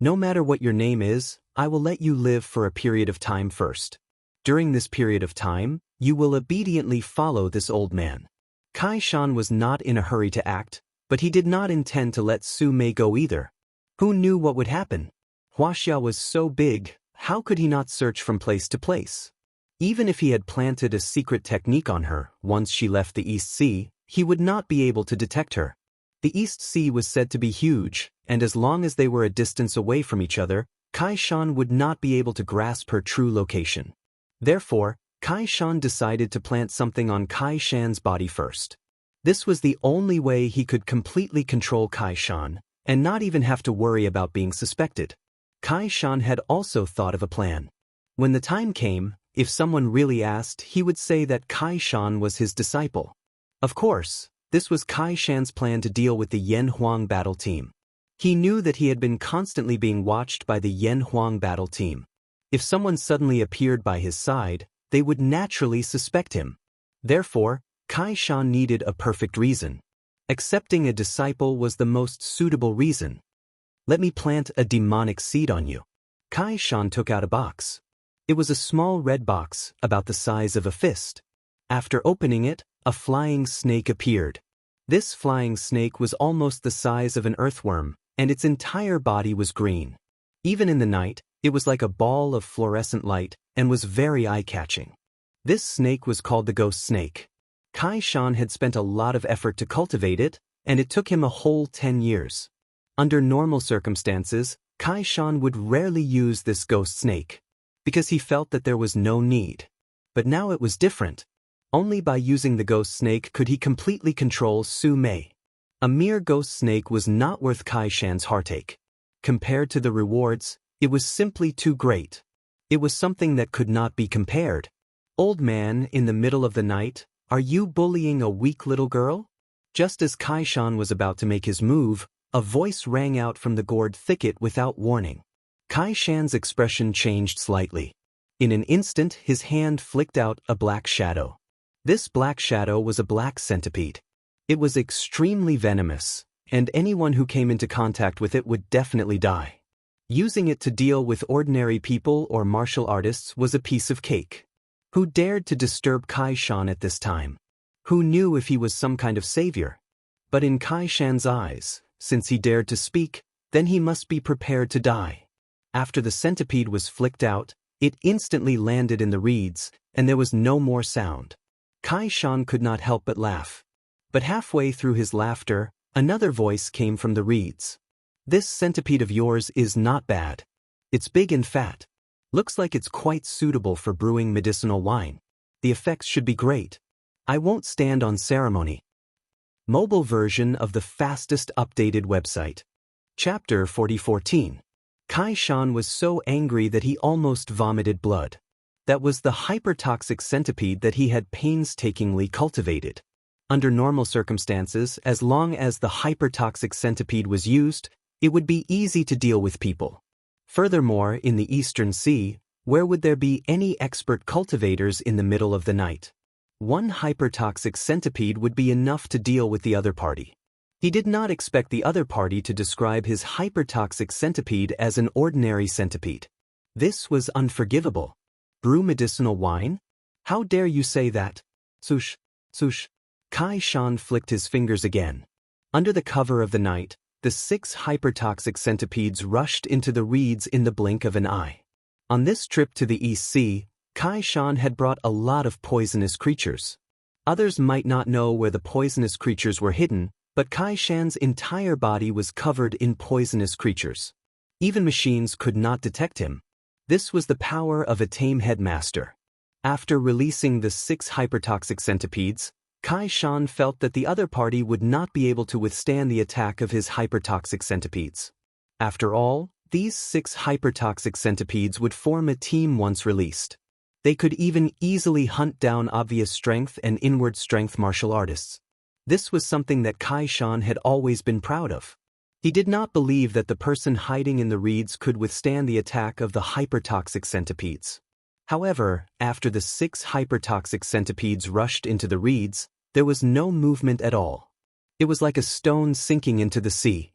No matter what your name is, I will let you live for a period of time first. During this period of time, you will obediently follow this old man. Kai Shan was not in a hurry to act, but he did not intend to let Su Mei go either. Who knew what would happen? Wuxia was so big, how could he not search from place to place? Even if he had planted a secret technique on her, once she left the East Sea, he would not be able to detect her. The East Sea was said to be huge, and as long as they were a distance away from each other, Kai Shan would not be able to grasp her true location. Therefore, Kai Shan decided to plant something on Kai Shan's body first. This was the only way he could completely control Kai Shan, and not even have to worry about being suspected. Kai Shan had also thought of a plan. When the time came, if someone really asked, he would say that Kai Shan was his disciple. Of course, this was Kai Shan's plan to deal with the Yan Huang battle team. He knew that he had been constantly being watched by the Yan Huang battle team. If someone suddenly appeared by his side, they would naturally suspect him. Therefore, Kai Shan needed a perfect reason. Accepting a disciple was the most suitable reason. Let me plant a demonic seed on you. Kai Shan took out a box. It was a small red box, about the size of a fist. After opening it, a flying snake appeared. This flying snake was almost the size of an earthworm, and its entire body was green. Even in the night, it was like a ball of fluorescent light, and was very eye-catching. This snake was called the ghost snake. Kai Shan had spent a lot of effort to cultivate it, and it took him a whole 10 years. Under normal circumstances, Kai Shan would rarely use this ghost snake, because he felt that there was no need. But now it was different. Only by using the ghost snake could he completely control Su Mei. A mere ghost snake was not worth Kai Shan's heartache. Compared to the rewards, it was simply too great. It was something that could not be compared. Old man, in the middle of the night, are you bullying a weak little girl? Just as Kai Shan was about to make his move, a voice rang out from the gourd thicket without warning. Kai Shan's expression changed slightly. In an instant, his hand flicked out a black shadow. This black shadow was a black centipede. It was extremely venomous, and anyone who came into contact with it would definitely die. Using it to deal with ordinary people or martial artists was a piece of cake. Who dared to disturb Kai Shan at this time? Who knew if he was some kind of savior? But in Kai Shan's eyes, since he dared to speak, then he must be prepared to die. After the centipede was flicked out, it instantly landed in the reeds, and there was no more sound. Kai Shan could not help but laugh. But halfway through his laughter, another voice came from the reeds. This centipede of yours is not bad. It's big and fat. Looks like it's quite suitable for brewing medicinal wine. The effects should be great. I won't stand on ceremony. Mobile version of the fastest updated website. Chapter 4014. Kai Shan was so angry that he almost vomited blood. That was the hypertoxic centipede that he had painstakingly cultivated. Under normal circumstances, as long as the hypertoxic centipede was used, it would be easy to deal with people. Furthermore, in the Eastern Sea, where would there be any expert cultivators in the middle of the night? One hypertoxic centipede would be enough to deal with the other party. He did not expect the other party to describe his hypertoxic centipede as an ordinary centipede. This was unforgivable. Brew medicinal wine? How dare you say that? Sush, sush. Kai Shan flicked his fingers again. Under the cover of the night, the 6 hypertoxic centipedes rushed into the reeds in the blink of an eye. On this trip to the East Sea, Kai Shan had brought a lot of poisonous creatures. Others might not know where the poisonous creatures were hidden, but Kai Shan's entire body was covered in poisonous creatures. Even machines could not detect him. This was the power of a tame headmaster. After releasing the 6 hypertoxic centipedes, Kai Shan felt that the other party would not be able to withstand the attack of his hypertoxic centipedes. After all, these 6 hypertoxic centipedes would form a team once released. They could even easily hunt down obvious strength and inward strength martial artists. This was something that Kai Shan had always been proud of. He did not believe that the person hiding in the reeds could withstand the attack of the hypertoxic centipedes. However, after the 6 hypertoxic centipedes rushed into the reeds, there was no movement at all. It was like a stone sinking into the sea.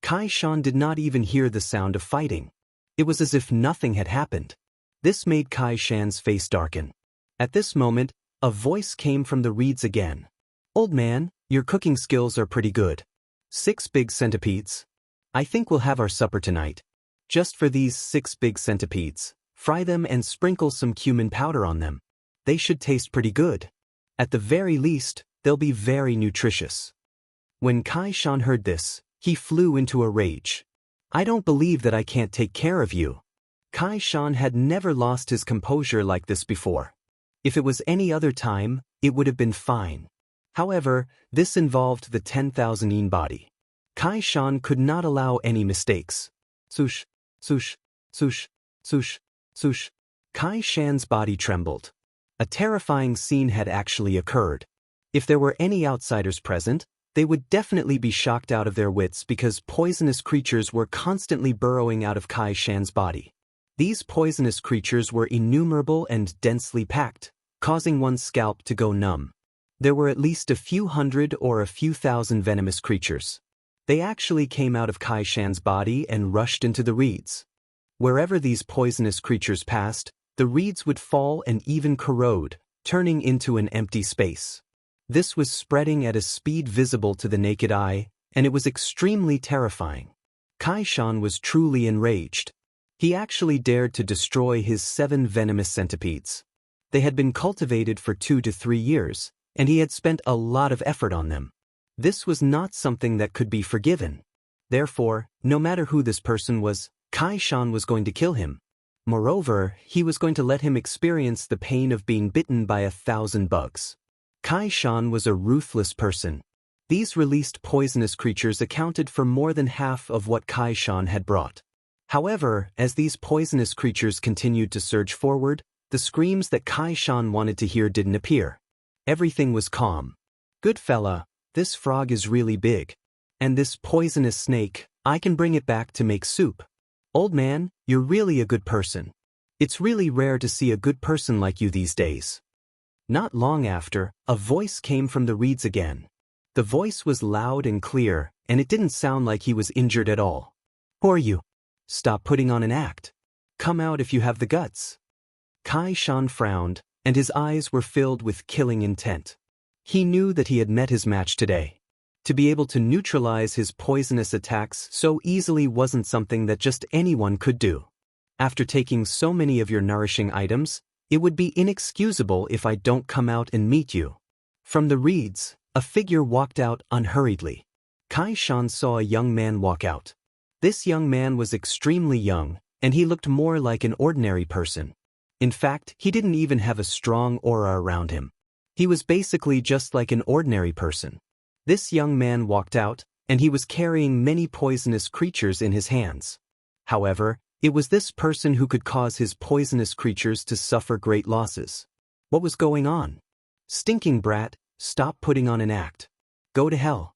Kai Shan did not even hear the sound of fighting. It was as if nothing had happened. This made Kai Shan's face darken. At this moment, a voice came from the reeds again. "Old man, your cooking skills are pretty good. 6 big centipedes. I think we'll have our supper tonight. Just for these 6 big centipedes, fry them and sprinkle some cumin powder on them. They should taste pretty good. At the very least, they'll be very nutritious." When Kai Shan heard this, he flew into a rage. "I don't believe that I can't take care of you." Kai Shan had never lost his composure like this before. If it was any other time, it would have been fine. However, this involved the 10,000 yen body. Kai Shan could not allow any mistakes. Sush, sush, sush, sush, sush. Kai Shan's body trembled. A terrifying scene had actually occurred. If there were any outsiders present, they would definitely be shocked out of their wits because poisonous creatures were constantly burrowing out of Kai Shan's body. These poisonous creatures were innumerable and densely packed, causing one's scalp to go numb. There were at least a few hundred or a few thousand venomous creatures. They actually came out of Kai Shan's body and rushed into the reeds. Wherever these poisonous creatures passed, the reeds would fall and even corrode, turning into an empty space. This was spreading at a speed visible to the naked eye, and it was extremely terrifying. Kai Shan was truly enraged. He actually dared to destroy his 7 venomous centipedes. They had been cultivated for 2 to 3 years, and he had spent a lot of effort on them. This was not something that could be forgiven. Therefore, no matter who this person was, Kai Shan was going to kill him. Moreover, he was going to let him experience the pain of being bitten by 1,000 bugs. Kai Shan was a ruthless person. These released poisonous creatures accounted for more than half of what Kai Shan had brought. However, as these poisonous creatures continued to surge forward, the screams that Kai Shan wanted to hear didn't appear. Everything was calm. "Good fella, this frog is really big. And this poisonous snake, I can bring it back to make soup. Old man, you're really a good person. It's really rare to see a good person like you these days." Not long after, a voice came from the reeds again. The voice was loud and clear, and it didn't sound like he was injured at all. "Who are you? Stop putting on an act. Come out if you have the guts." Kai Shan frowned, and his eyes were filled with killing intent. He knew that he had met his match today. To be able to neutralize his poisonous attacks so easily wasn't something that just anyone could do. "After taking so many of your nourishing items, it would be inexcusable if I don't come out and meet you." From the reeds, a figure walked out unhurriedly. Kai Shan saw a young man walk out. This young man was extremely young, and he looked more like an ordinary person. In fact, he didn't even have a strong aura around him. He was basically just like an ordinary person. This young man walked out, and he was carrying many poisonous creatures in his hands. However, it was this person who could cause his poisonous creatures to suffer great losses. What was going on? Stinking brat, stop putting on an act. Go to hell.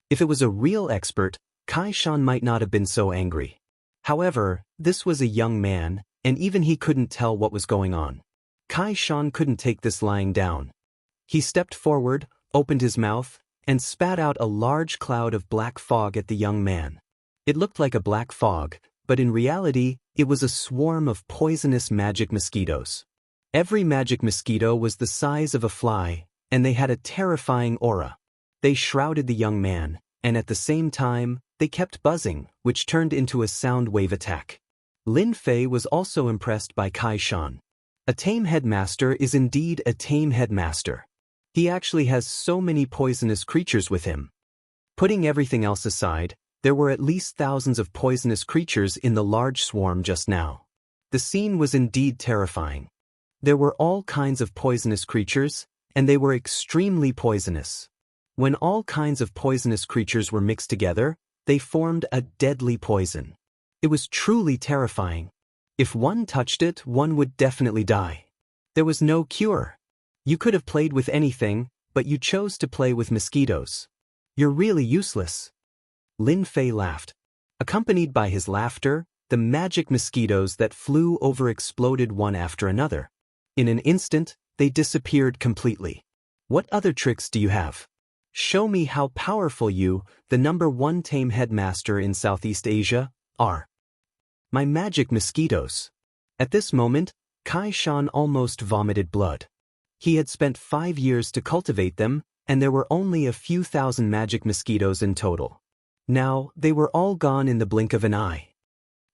If it was a real expert, Kai Shan might not have been so angry. However, this was a young man, and even he couldn't tell what was going on. Kai Shan couldn't take this lying down. He stepped forward, opened his mouth, and spat out a large cloud of black fog at the young man. It looked like a black fog, but in reality, it was a swarm of poisonous magic mosquitoes. Every magic mosquito was the size of a fly, and they had a terrifying aura. They shrouded the young man, and at the same time, they kept buzzing, which turned into a sound wave attack. Lin Fei was also impressed by Kai Shan. A tame headmaster is indeed a tame headmaster. He actually has so many poisonous creatures with him. Putting everything else aside, there were at least thousands of poisonous creatures in the large swarm just now. The scene was indeed terrifying. There were all kinds of poisonous creatures, and they were extremely poisonous. When all kinds of poisonous creatures were mixed together, they formed a deadly poison. It was truly terrifying. If one touched it, one would definitely die. There was no cure. You could have played with anything, but you chose to play with mosquitoes. You're really useless. Lin Fei laughed. Accompanied by his laughter, the magic mosquitoes that flew over exploded one after another. In an instant, they disappeared completely. What other tricks do you have? Show me how powerful you, the #1 tame headmaster in Southeast Asia, are. My magic mosquitoes. At this moment, Kai Shan almost vomited blood. He had spent 5 years to cultivate them, and there were only a few thousand magic mosquitoes in total. Now, they were all gone in the blink of an eye.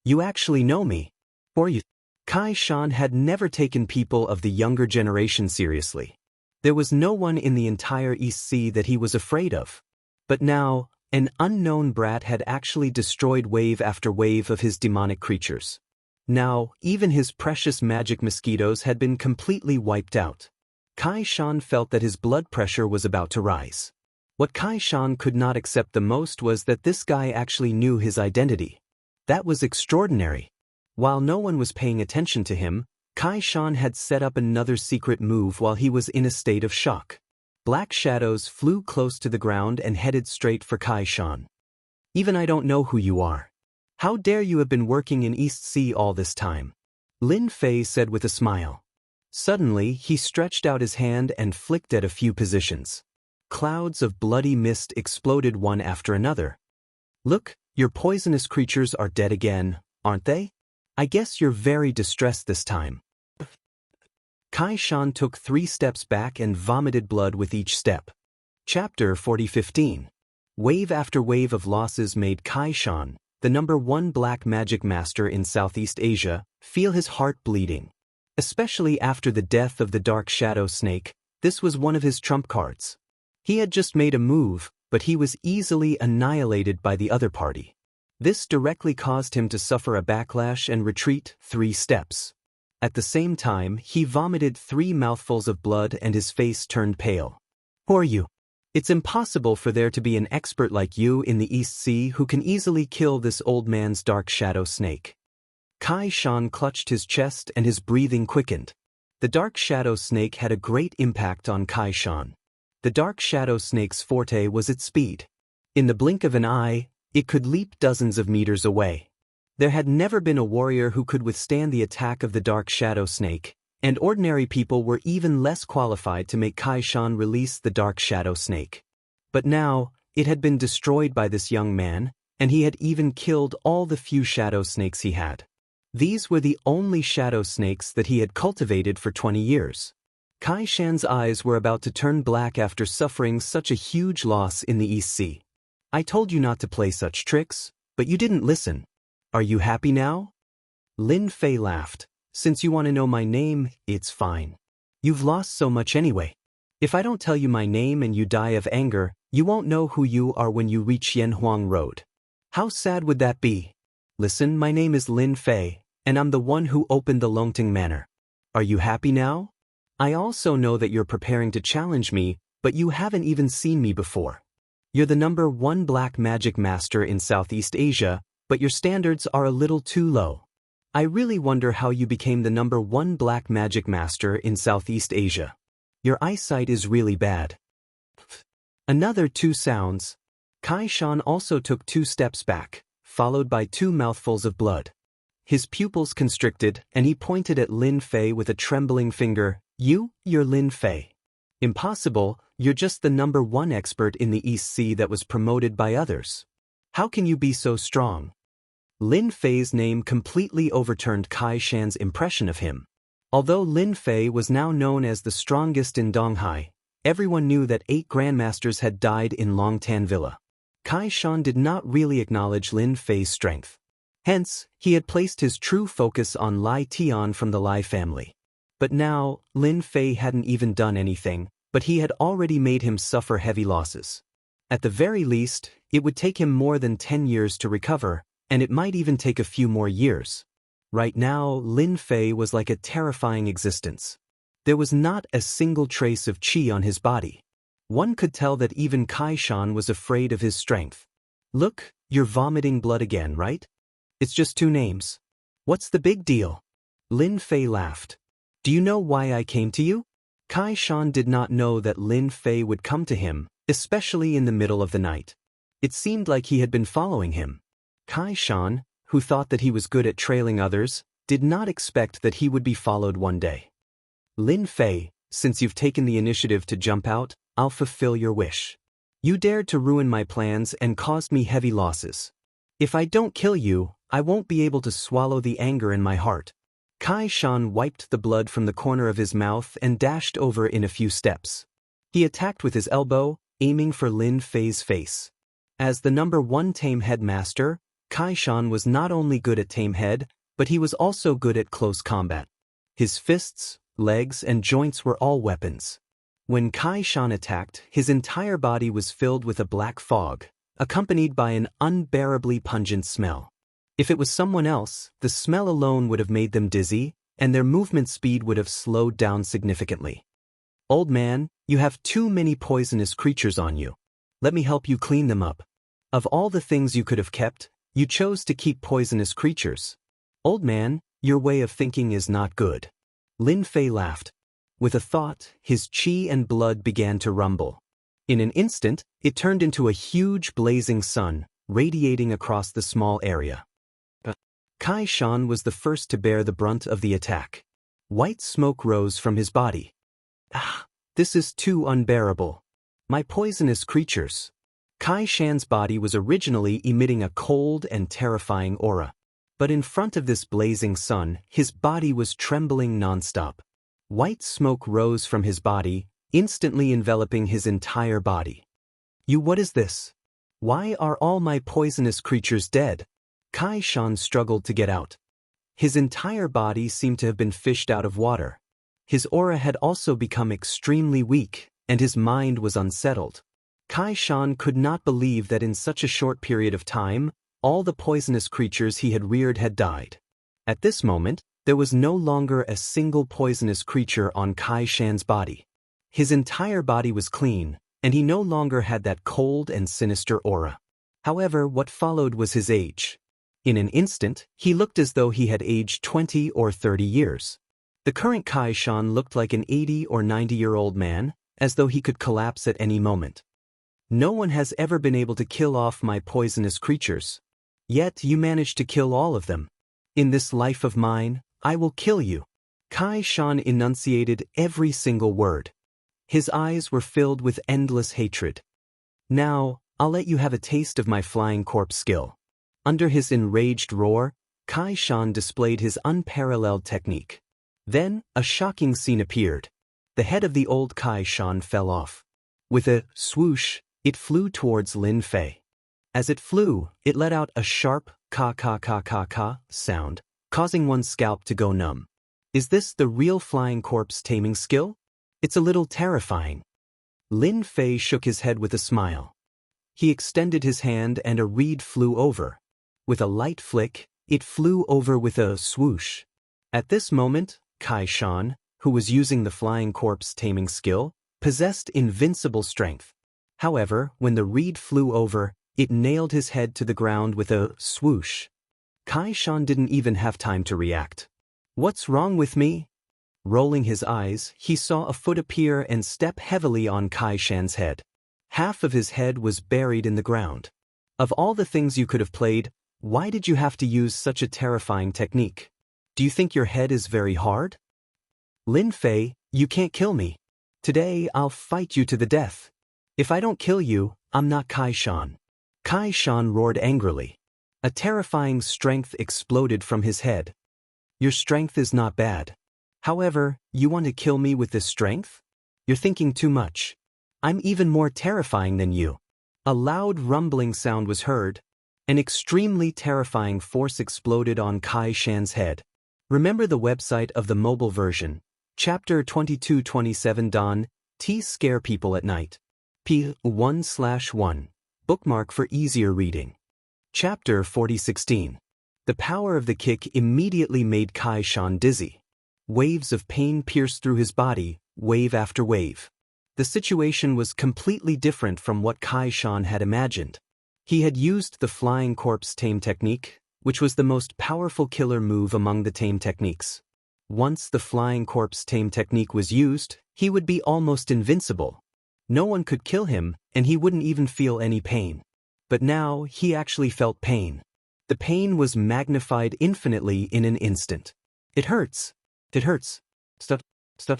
You actually know me. Or you. Kai Shan had never taken people of the younger generation seriously. There was no one in the entire East Sea that he was afraid of. But now, an unknown brat had actually destroyed wave after wave of his demonic creatures. Now, even his precious magic mosquitoes had been completely wiped out. Kai Shan felt that his blood pressure was about to rise. What Kai Shan could not accept the most was that this guy actually knew his identity. That was extraordinary. While no one was paying attention to him, Kai Shan had set up another secret move while he was in a state of shock. Black shadows flew close to the ground and headed straight for Kai Shan. Even I don't know who you are. How dare you have been working in East Sea all this time? Lin Fei said with a smile. Suddenly, he stretched out his hand and flicked at a few positions. Clouds of bloody mist exploded one after another. Look, your poisonous creatures are dead again, aren't they? I guess you're very distressed this time. Kai Shan took 3 steps back and vomited blood with each step. Chapter 40:15. Wave after wave of losses made Kai Shan, the #1 black magic master in Southeast Asia, feel his heart bleeding. Especially after the death of the Dark Shadow Snake, this was one of his trump cards. He had just made a move, but he was easily annihilated by the other party. This directly caused him to suffer a backlash and retreat 3 steps. At the same time, he vomited 3 mouthfuls of blood and his face turned pale. Who are you? It's impossible for there to be an expert like you in the East Sea who can easily kill this old man's Dark Shadow Snake. Kai Shan clutched his chest and his breathing quickened. The Dark Shadow Snake had a great impact on Kai Shan. The Dark Shadow Snake's forte was its speed. In the blink of an eye, it could leap dozens of meters away. There had never been a warrior who could withstand the attack of the Dark Shadow Snake, and ordinary people were even less qualified to make Kai Shan release the Dark Shadow Snake. But now, it had been destroyed by this young man, and he had even killed all the few shadow snakes he had. These were the only shadow snakes that he had cultivated for 20 years. Kai Shan's eyes were about to turn black after suffering such a huge loss in the East Sea. I told you not to play such tricks, but you didn't listen. Are you happy now? Lin Fei laughed. Since you want to know my name, it's fine. You've lost so much anyway. If I don't tell you my name and you die of anger, you won't know who you are when you reach Yanhuang Road. How sad would that be? Listen, my name is Lin Fei, and I'm the one who opened the Longting Manor. Are you happy now? I also know that you're preparing to challenge me, but you haven't even seen me before. You're the #1 black magic master in Southeast Asia, but your standards are a little too low. I really wonder how you became the #1 black magic master in Southeast Asia. Your eyesight is really bad. Another 2 sounds. Kai Shan also took 2 steps back, followed by 2 mouthfuls of blood. His pupils constricted, and he pointed at Lin Fei with a trembling finger. You're Lin Fei. Impossible, you're just the #1 expert in the East Sea that was promoted by others. How can you be so strong? Lin Fei's name completely overturned Kai Shan's impression of him. Although Lin Fei was now known as the strongest in Donghai, everyone knew that 8 grandmasters had died in Longtan Villa. Kai Shan did not really acknowledge Lin Fei's strength. Hence, he had placed his true focus on Lai Tian from the Lai family. But now, Lin Fei hadn't even done anything, but he had already made him suffer heavy losses. At the very least, it would take him more than 10 years to recover, and it might even take a few more years. Right now, Lin Fei was like a terrifying existence. There was not a single trace of qi on his body. One could tell that even Kai Shan was afraid of his strength. Look, you're vomiting blood again, right? It's just 2 names. What's the big deal? Lin Fei laughed. Do you know why I came to you? Kai Shan did not know that Lin Fei would come to him, especially in the middle of the night. It seemed like he had been following him. Kai Shan, who thought that he was good at trailing others, did not expect that he would be followed one day. Lin Fei, since you've taken the initiative to jump out, I'll fulfill your wish. You dared to ruin my plans and caused me heavy losses. If I don't kill you, I won't be able to swallow the anger in my heart. Kai Shan wiped the blood from the corner of his mouth and dashed over in a few steps. He attacked with his elbow, aiming for Lin Fei's face. As the #1 tame headmaster, Kai Shan was not only good at tame head, but he was also good at close combat. His fists, legs, and joints were all weapons. When Kai Shan attacked, his entire body was filled with a black fog, accompanied by an unbearably pungent smell. If it was someone else, the smell alone would have made them dizzy, and their movement speed would have slowed down significantly. Old man, you have too many poisonous creatures on you. Let me help you clean them up. Of all the things you could have kept, you chose to keep poisonous creatures. Old man, your way of thinking is not good. Lin Fei laughed. With a thought, his qi and blood began to rumble. In an instant, it turned into a huge blazing sun, radiating across the small area. Kai Shan was the first to bear the brunt of the attack. White smoke rose from his body. This is too unbearable. My poisonous creatures. Kai Shan's body was originally emitting a cold and terrifying aura. But in front of this blazing sun, his body was trembling nonstop. White smoke rose from his body, instantly enveloping his entire body. What is this? Why are all my poisonous creatures dead? Kai Shan struggled to get out. His entire body seemed to have been fished out of water. His aura had also become extremely weak, and his mind was unsettled. Kai Shan could not believe that in such a short period of time, all the poisonous creatures he had reared had died. At this moment, there was no longer a single poisonous creature on Kai Shan's body. His entire body was clean, and he no longer had that cold and sinister aura. However, what followed was his age. In an instant, he looked as though he had aged 20 or 30 years. The current Kai Shan looked like an 80 or 90-year-old man, as though he could collapse at any moment. No one has ever been able to kill off my poisonous creatures. Yet you managed to kill all of them. In this life of mine, I will kill you. Kai Shan enunciated every single word. His eyes were filled with endless hatred. Now, I'll let you have a taste of my flying corpse skill. Under his enraged roar, Kai Shan displayed his unparalleled technique. Then, a shocking scene appeared. The head of the old Kai Shan fell off. With a swoosh, it flew towards Lin Fei. As it flew, it let out a sharp ka sound, causing one's scalp to go numb. Is this the real flying corpse taming skill? It's a little terrifying. Lin Fei shook his head with a smile. He extended his hand and a reed flew over. With a light flick, it flew over with a swoosh. At this moment, Kai Shan, who was using the flying corpse taming skill, possessed invincible strength. However, when the reed flew over, it nailed his head to the ground with a swoosh. Kai Shan didn't even have time to react. "What's wrong with me?" Rolling his eyes, he saw a foot appear and step heavily on Kai Shan's head. Half of his head was buried in the ground. Of all the things you could have played, why did you have to use such a terrifying technique? Do you think your head is very hard? Lin Fei, you can't kill me. Today I'll fight you to the death. If I don't kill you, I'm not Kai Shan. Kai Shan roared angrily. A terrifying strength exploded from his head. Your strength is not bad. However, you want to kill me with this strength? You're thinking too much. I'm even more terrifying than you. A loud rumbling sound was heard. An extremely terrifying force exploded on Kai Shan's head. Remember the website of the mobile version, Chapter 2227 Don, T Scare People at Night. P1/1. Bookmark for easier reading. Chapter 4016. The power of the kick immediately made Kai Shan dizzy. Waves of pain pierced through his body, wave after wave. The situation was completely different from what Kai Shan had imagined. He had used the flying corpse tame technique, which was the most powerful killer move among the tame techniques. Once the flying corpse tame technique was used, he would be almost invincible. No one could kill him, and he wouldn't even feel any pain. But now, he actually felt pain. The pain was magnified infinitely in an instant. It hurts. It hurts. Stop. Stop.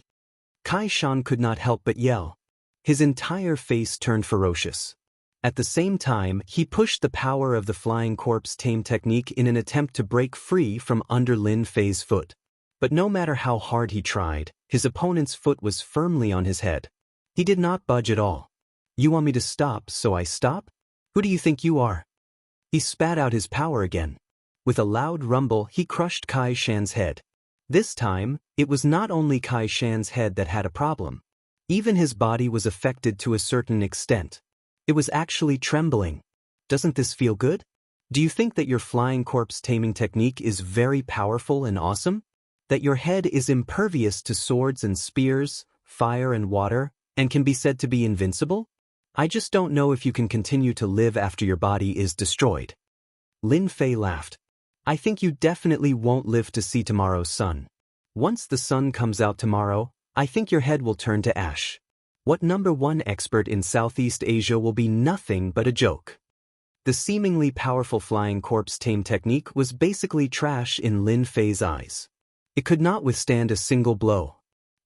Kai Shan could not help but yell. His entire face turned ferocious. At the same time, he pushed the power of the flying corpse tame technique in an attempt to break free from under Lin Fei's foot. But no matter how hard he tried, his opponent's foot was firmly on his head. He did not budge at all. You want me to stop, so I stop? Who do you think you are? He spat out his power again. With a loud rumble, he crushed Kai Shan's head. This time, it was not only Kai Shan's head that had a problem. Even his body was affected to a certain extent. It was actually trembling. Doesn't this feel good? Do you think that your flying corpse taming technique is very powerful and awesome? That your head is impervious to swords and spears, fire and water, and can be said to be invincible? I just don't know if you can continue to live after your body is destroyed. Lin Fei laughed. I think you definitely won't live to see tomorrow's sun. Once the sun comes out tomorrow, I think your head will turn to ash. What #1 expert in Southeast Asia will be nothing but a joke. The seemingly powerful flying corpse tame technique was basically trash in Lin Fei's eyes. It could not withstand a single blow.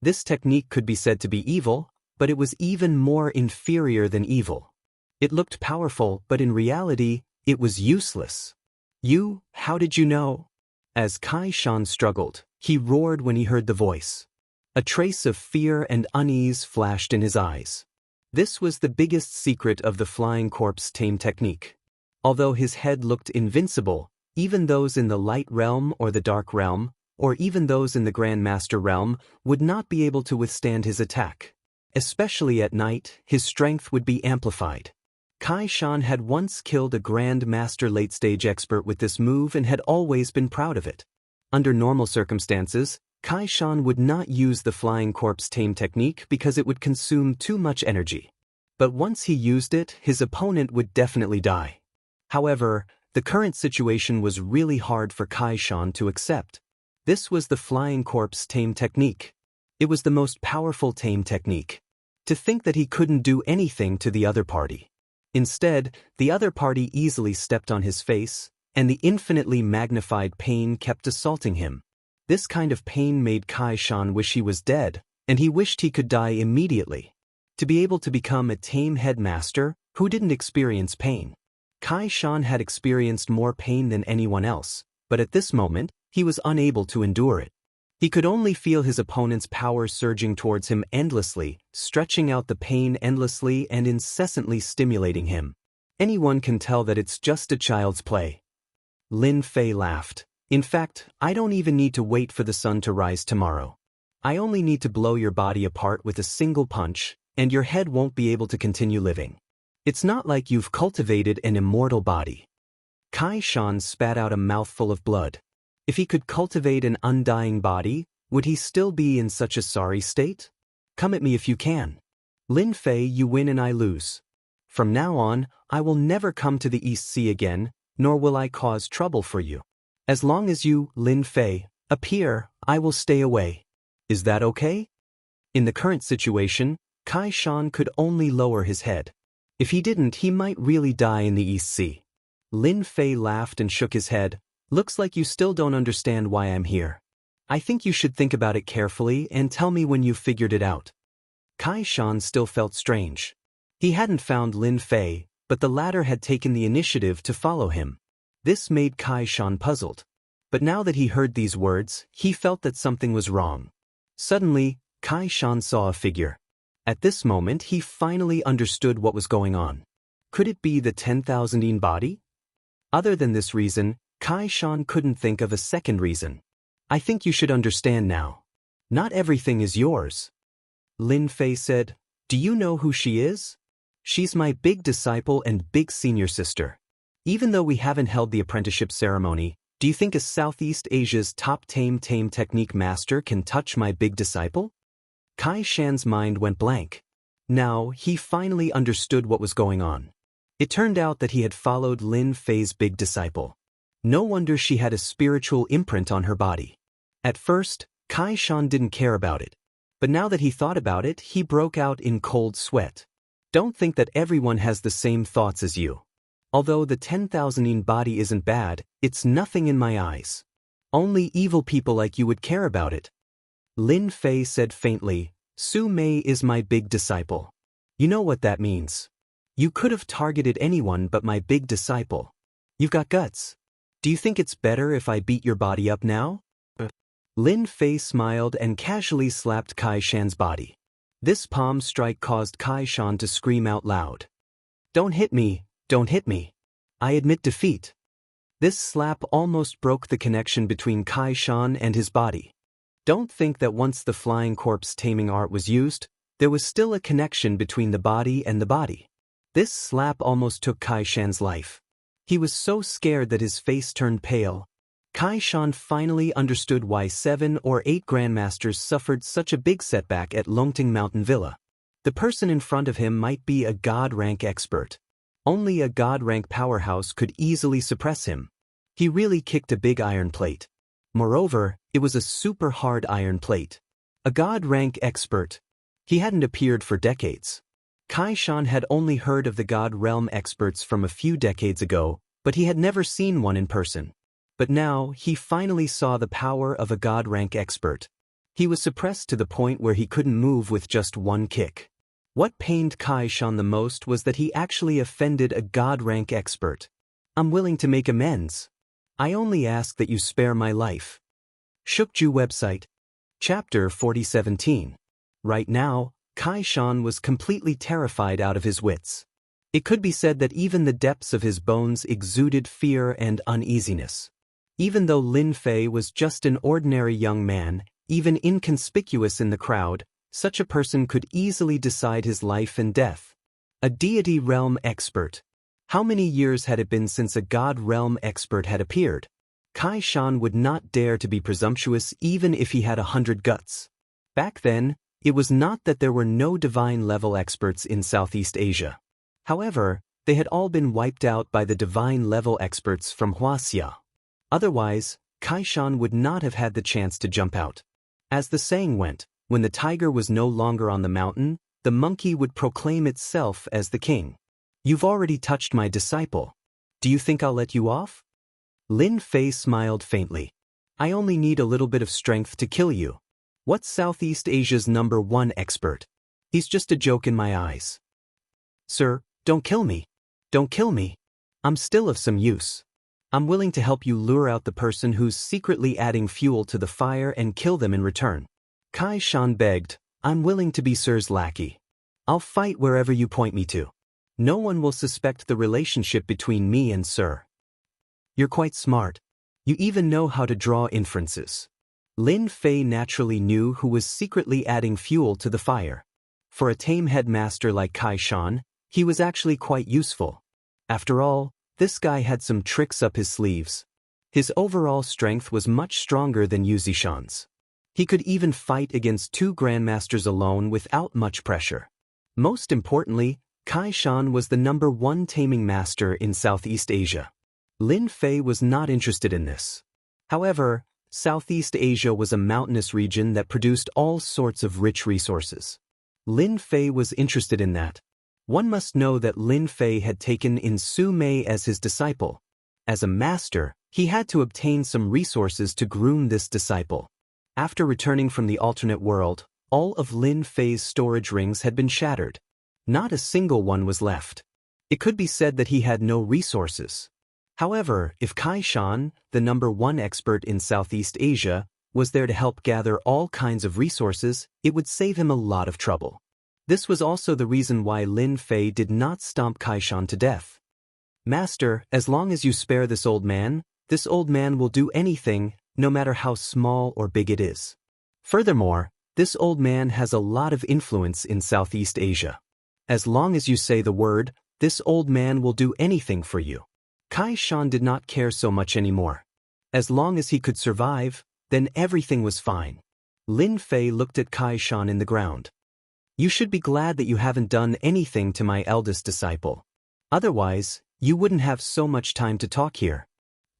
This technique could be said to be evil, but it was even more inferior than evil. It looked powerful, but in reality, it was useless. You, how did you know? As Kai Shan struggled, he roared when he heard the voice. A trace of fear and unease flashed in his eyes. This was the biggest secret of the flying corpse tame technique. Although his head looked invincible, even those in the light realm or the dark realm, or even those in the Grand Master realm, would not be able to withstand his attack. Especially at night, his strength would be amplified. Kai Shan had once killed a Grand Master late-stage expert with this move and had always been proud of it. Under normal circumstances, Kai Shan would not use the flying corpse tame technique because it would consume too much energy. But once he used it, his opponent would definitely die. However, the current situation was really hard for Kai Shan to accept. This was the flying corpse tame technique. It was the most powerful tame technique. To think that he couldn't do anything to the other party. Instead, the other party easily stepped on his face, and the infinitely magnified pain kept assaulting him. This kind of pain made Kai Shan wish he was dead, and he wished he could die immediately. To be able to become a tame headmaster who didn't experience pain. Kai Shan had experienced more pain than anyone else, but at this moment, he was unable to endure it. He could only feel his opponent's power surging towards him endlessly, stretching out the pain endlessly and incessantly stimulating him. Anyone can tell that it's just a child's play. Lin Fei laughed. In fact, I don't even need to wait for the sun to rise tomorrow. I only need to blow your body apart with a single punch, and your head won't be able to continue living. It's not like you've cultivated an immortal body. Kai Shan spat out a mouthful of blood. If he could cultivate an undying body, would he still be in such a sorry state? Come at me if you can. Lin Fei, you win and I lose. From now on, I will never come to the East Sea again, nor will I cause trouble for you. As long as you, Lin Fei, appear, I will stay away. Is that okay? In the current situation, Kai Shan could only lower his head. If he didn't, he might really die in the East Sea. Lin Fei laughed and shook his head. Looks like you still don't understand why I'm here. I think you should think about it carefully and tell me when you've figured it out. Kai Shan still felt strange. He hadn't found Lin Fei, but the latter had taken the initiative to follow him. This made Kai Shan puzzled. But now that he heard these words, he felt that something was wrong. Suddenly, Kai Shan saw a figure. At this moment, he finally understood what was going on. Could it be the 10,000 yin body? Other than this reason, Kai Shan couldn't think of a second reason. I think you should understand now. Not everything is yours. Lin Fei said, do you know who she is? She's my big disciple and big senior sister. Even though we haven't held the apprenticeship ceremony, do you think a Southeast Asia's top tame technique master can touch my big disciple? Kai Shan's mind went blank. Now, he finally understood what was going on. It turned out that he had followed Lin Fei's big disciple. No wonder she had a spiritual imprint on her body. At first, Kai Shan didn't care about it. But now that he thought about it, he broke out in cold sweat. Don't think that everyone has the same thoughts as you. Although the 10,000 yin body isn't bad, it's nothing in my eyes. Only evil people like you would care about it. Lin Fei said faintly, Su Mei is my big disciple. You know what that means. You could have targeted anyone but my big disciple. You've got guts. Do you think it's better if I beat your body up now? Lin Fei smiled and casually slapped Kai Shan's body. This palm strike caused Kai Shan to scream out loud. Don't hit me, don't hit me. I admit defeat. This slap almost broke the connection between Kai Shan and his body. Don't think that once the flying corpse taming art was used, there was still a connection between the body and the body. This slap almost took Kai Shan's life. He was so scared that his face turned pale. Kai Shan finally understood why 7 or 8 grandmasters suffered such a big setback at Longting Mountain Villa. The person in front of him might be a god rank expert. Only a god rank powerhouse could easily suppress him. He really kicked a big iron plate. Moreover, it was a super hard iron plate. A god rank expert. He hadn't appeared for decades. Kai Shan had only heard of the god realm experts from a few decades ago, but he had never seen one in person. But now, he finally saw the power of a god rank expert. He was suppressed to the point where he couldn't move with just one kick. What pained Kai Shan the most was that he actually offended a god rank expert. I'm willing to make amends. I only ask that you spare my life. Shukju website. Chapter 4017. Right now, Kai Shan was completely terrified out of his wits. It could be said that even the depths of his bones exuded fear and uneasiness. Even though Lin Fei was just an ordinary young man, even inconspicuous in the crowd, such a person could easily decide his life and death. A deity realm expert. How many years had it been since a god realm expert had appeared? Kai Shan would not dare to be presumptuous even if he had 100 guts. Back then, it was not that there were no divine level experts in Southeast Asia. However, they had all been wiped out by the divine level experts from Wuxia. Otherwise, Kai Shan would not have had the chance to jump out. As the saying went, when the tiger was no longer on the mountain, the monkey would proclaim itself as the king. You've already touched my disciple. Do you think I'll let you off? Lin Fei smiled faintly. I only need a little bit of strength to kill you. What's Southeast Asia's #1 expert? He's just a joke in my eyes. Sir, don't kill me. Don't kill me. I'm still of some use. I'm willing to help you lure out the person who's secretly adding fuel to the fire and kill them in return. Kai Shan begged, I'm willing to be Sir's lackey. I'll fight wherever you point me to. No one will suspect the relationship between me and Sir. You're quite smart. You even know how to draw inferences. Lin Fei naturally knew who was secretly adding fuel to the fire. For a tame headmaster like Kai Shan, he was actually quite useful. After all, this guy had some tricks up his sleeves. His overall strength was much stronger than Yuzishan's. He could even fight against 2 grandmasters alone without much pressure. Most importantly, Kai Shan was the #1 taming master in Southeast Asia. Lin Fei was not interested in this. However, Southeast Asia was a mountainous region that produced all sorts of rich resources. Lin Fei was interested in that. One must know that Lin Fei had taken in Su Mei as his disciple. As a master, he had to obtain some resources to groom this disciple. After returning from the alternate world, all of Lin Fei's storage rings had been shattered. Not a single one was left. It could be said that he had no resources. However, if Kai Shan, the #1 expert in Southeast Asia, was there to help gather all kinds of resources, it would save him a lot of trouble. This was also the reason why Lin Fei did not stomp Kai Shan to death. Master, as long as you spare this old man will do anything, no matter how small or big it is. Furthermore, this old man has a lot of influence in Southeast Asia. As long as you say the word, this old man will do anything for you. Kai Shan did not care so much anymore. As long as he could survive, then everything was fine. Lin Fei looked at Kai Shan in the ground. You should be glad that you haven't done anything to my eldest disciple. Otherwise, you wouldn't have so much time to talk here.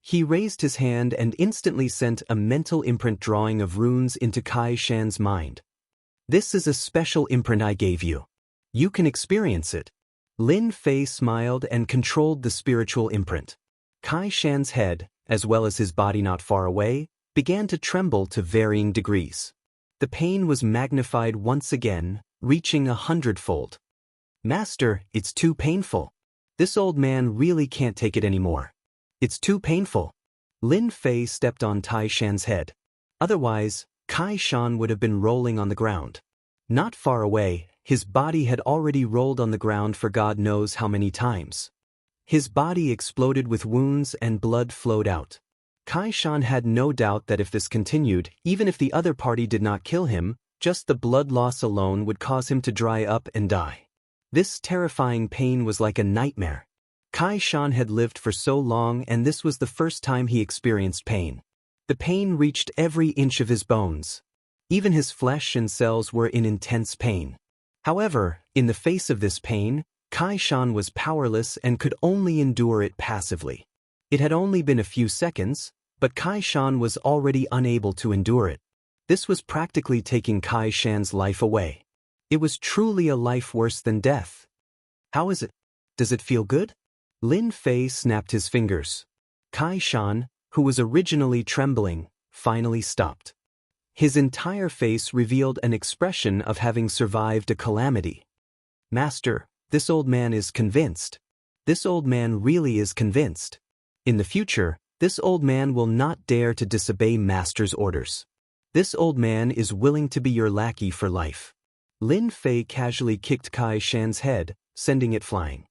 He raised his hand and instantly sent a mental imprint drawing of runes into Kai Shan's mind. This is a special imprint I gave you. You can experience it. Lin Fei smiled and controlled the spiritual imprint. Kai Shan's head, as well as his body not far away, began to tremble to varying degrees. The pain was magnified once again, reaching 100-fold. Master, it's too painful. This old man really can't take it anymore. It's too painful. Lin Fei stepped on Tai Shan's head. Otherwise, Kai Shan would have been rolling on the ground. Not far away, his body had already rolled on the ground for God knows how many times. His body exploded with wounds and blood flowed out. Kai Shan had no doubt that if this continued, even if the other party did not kill him, just the blood loss alone would cause him to dry up and die. This terrifying pain was like a nightmare. Kai Shan had lived for so long and this was the first time he experienced pain. The pain reached every inch of his bones. Even his flesh and cells were in intense pain. However, in the face of this pain, Kai Shan was powerless and could only endure it passively. It had only been a few seconds, but Kai Shan was already unable to endure it. This was practically taking Kai Shan's life away. It was truly a life worse than death. How is it? Does it feel good? Lin Fei snapped his fingers. Kai Shan, who was originally trembling, finally stopped. His entire face revealed an expression of having survived a calamity. Master, this old man is convinced. This old man really is convinced. In the future, this old man will not dare to disobey Master's orders. This old man is willing to be your lackey for life. Lin Fei casually kicked Kai Shan's head, sending it flying.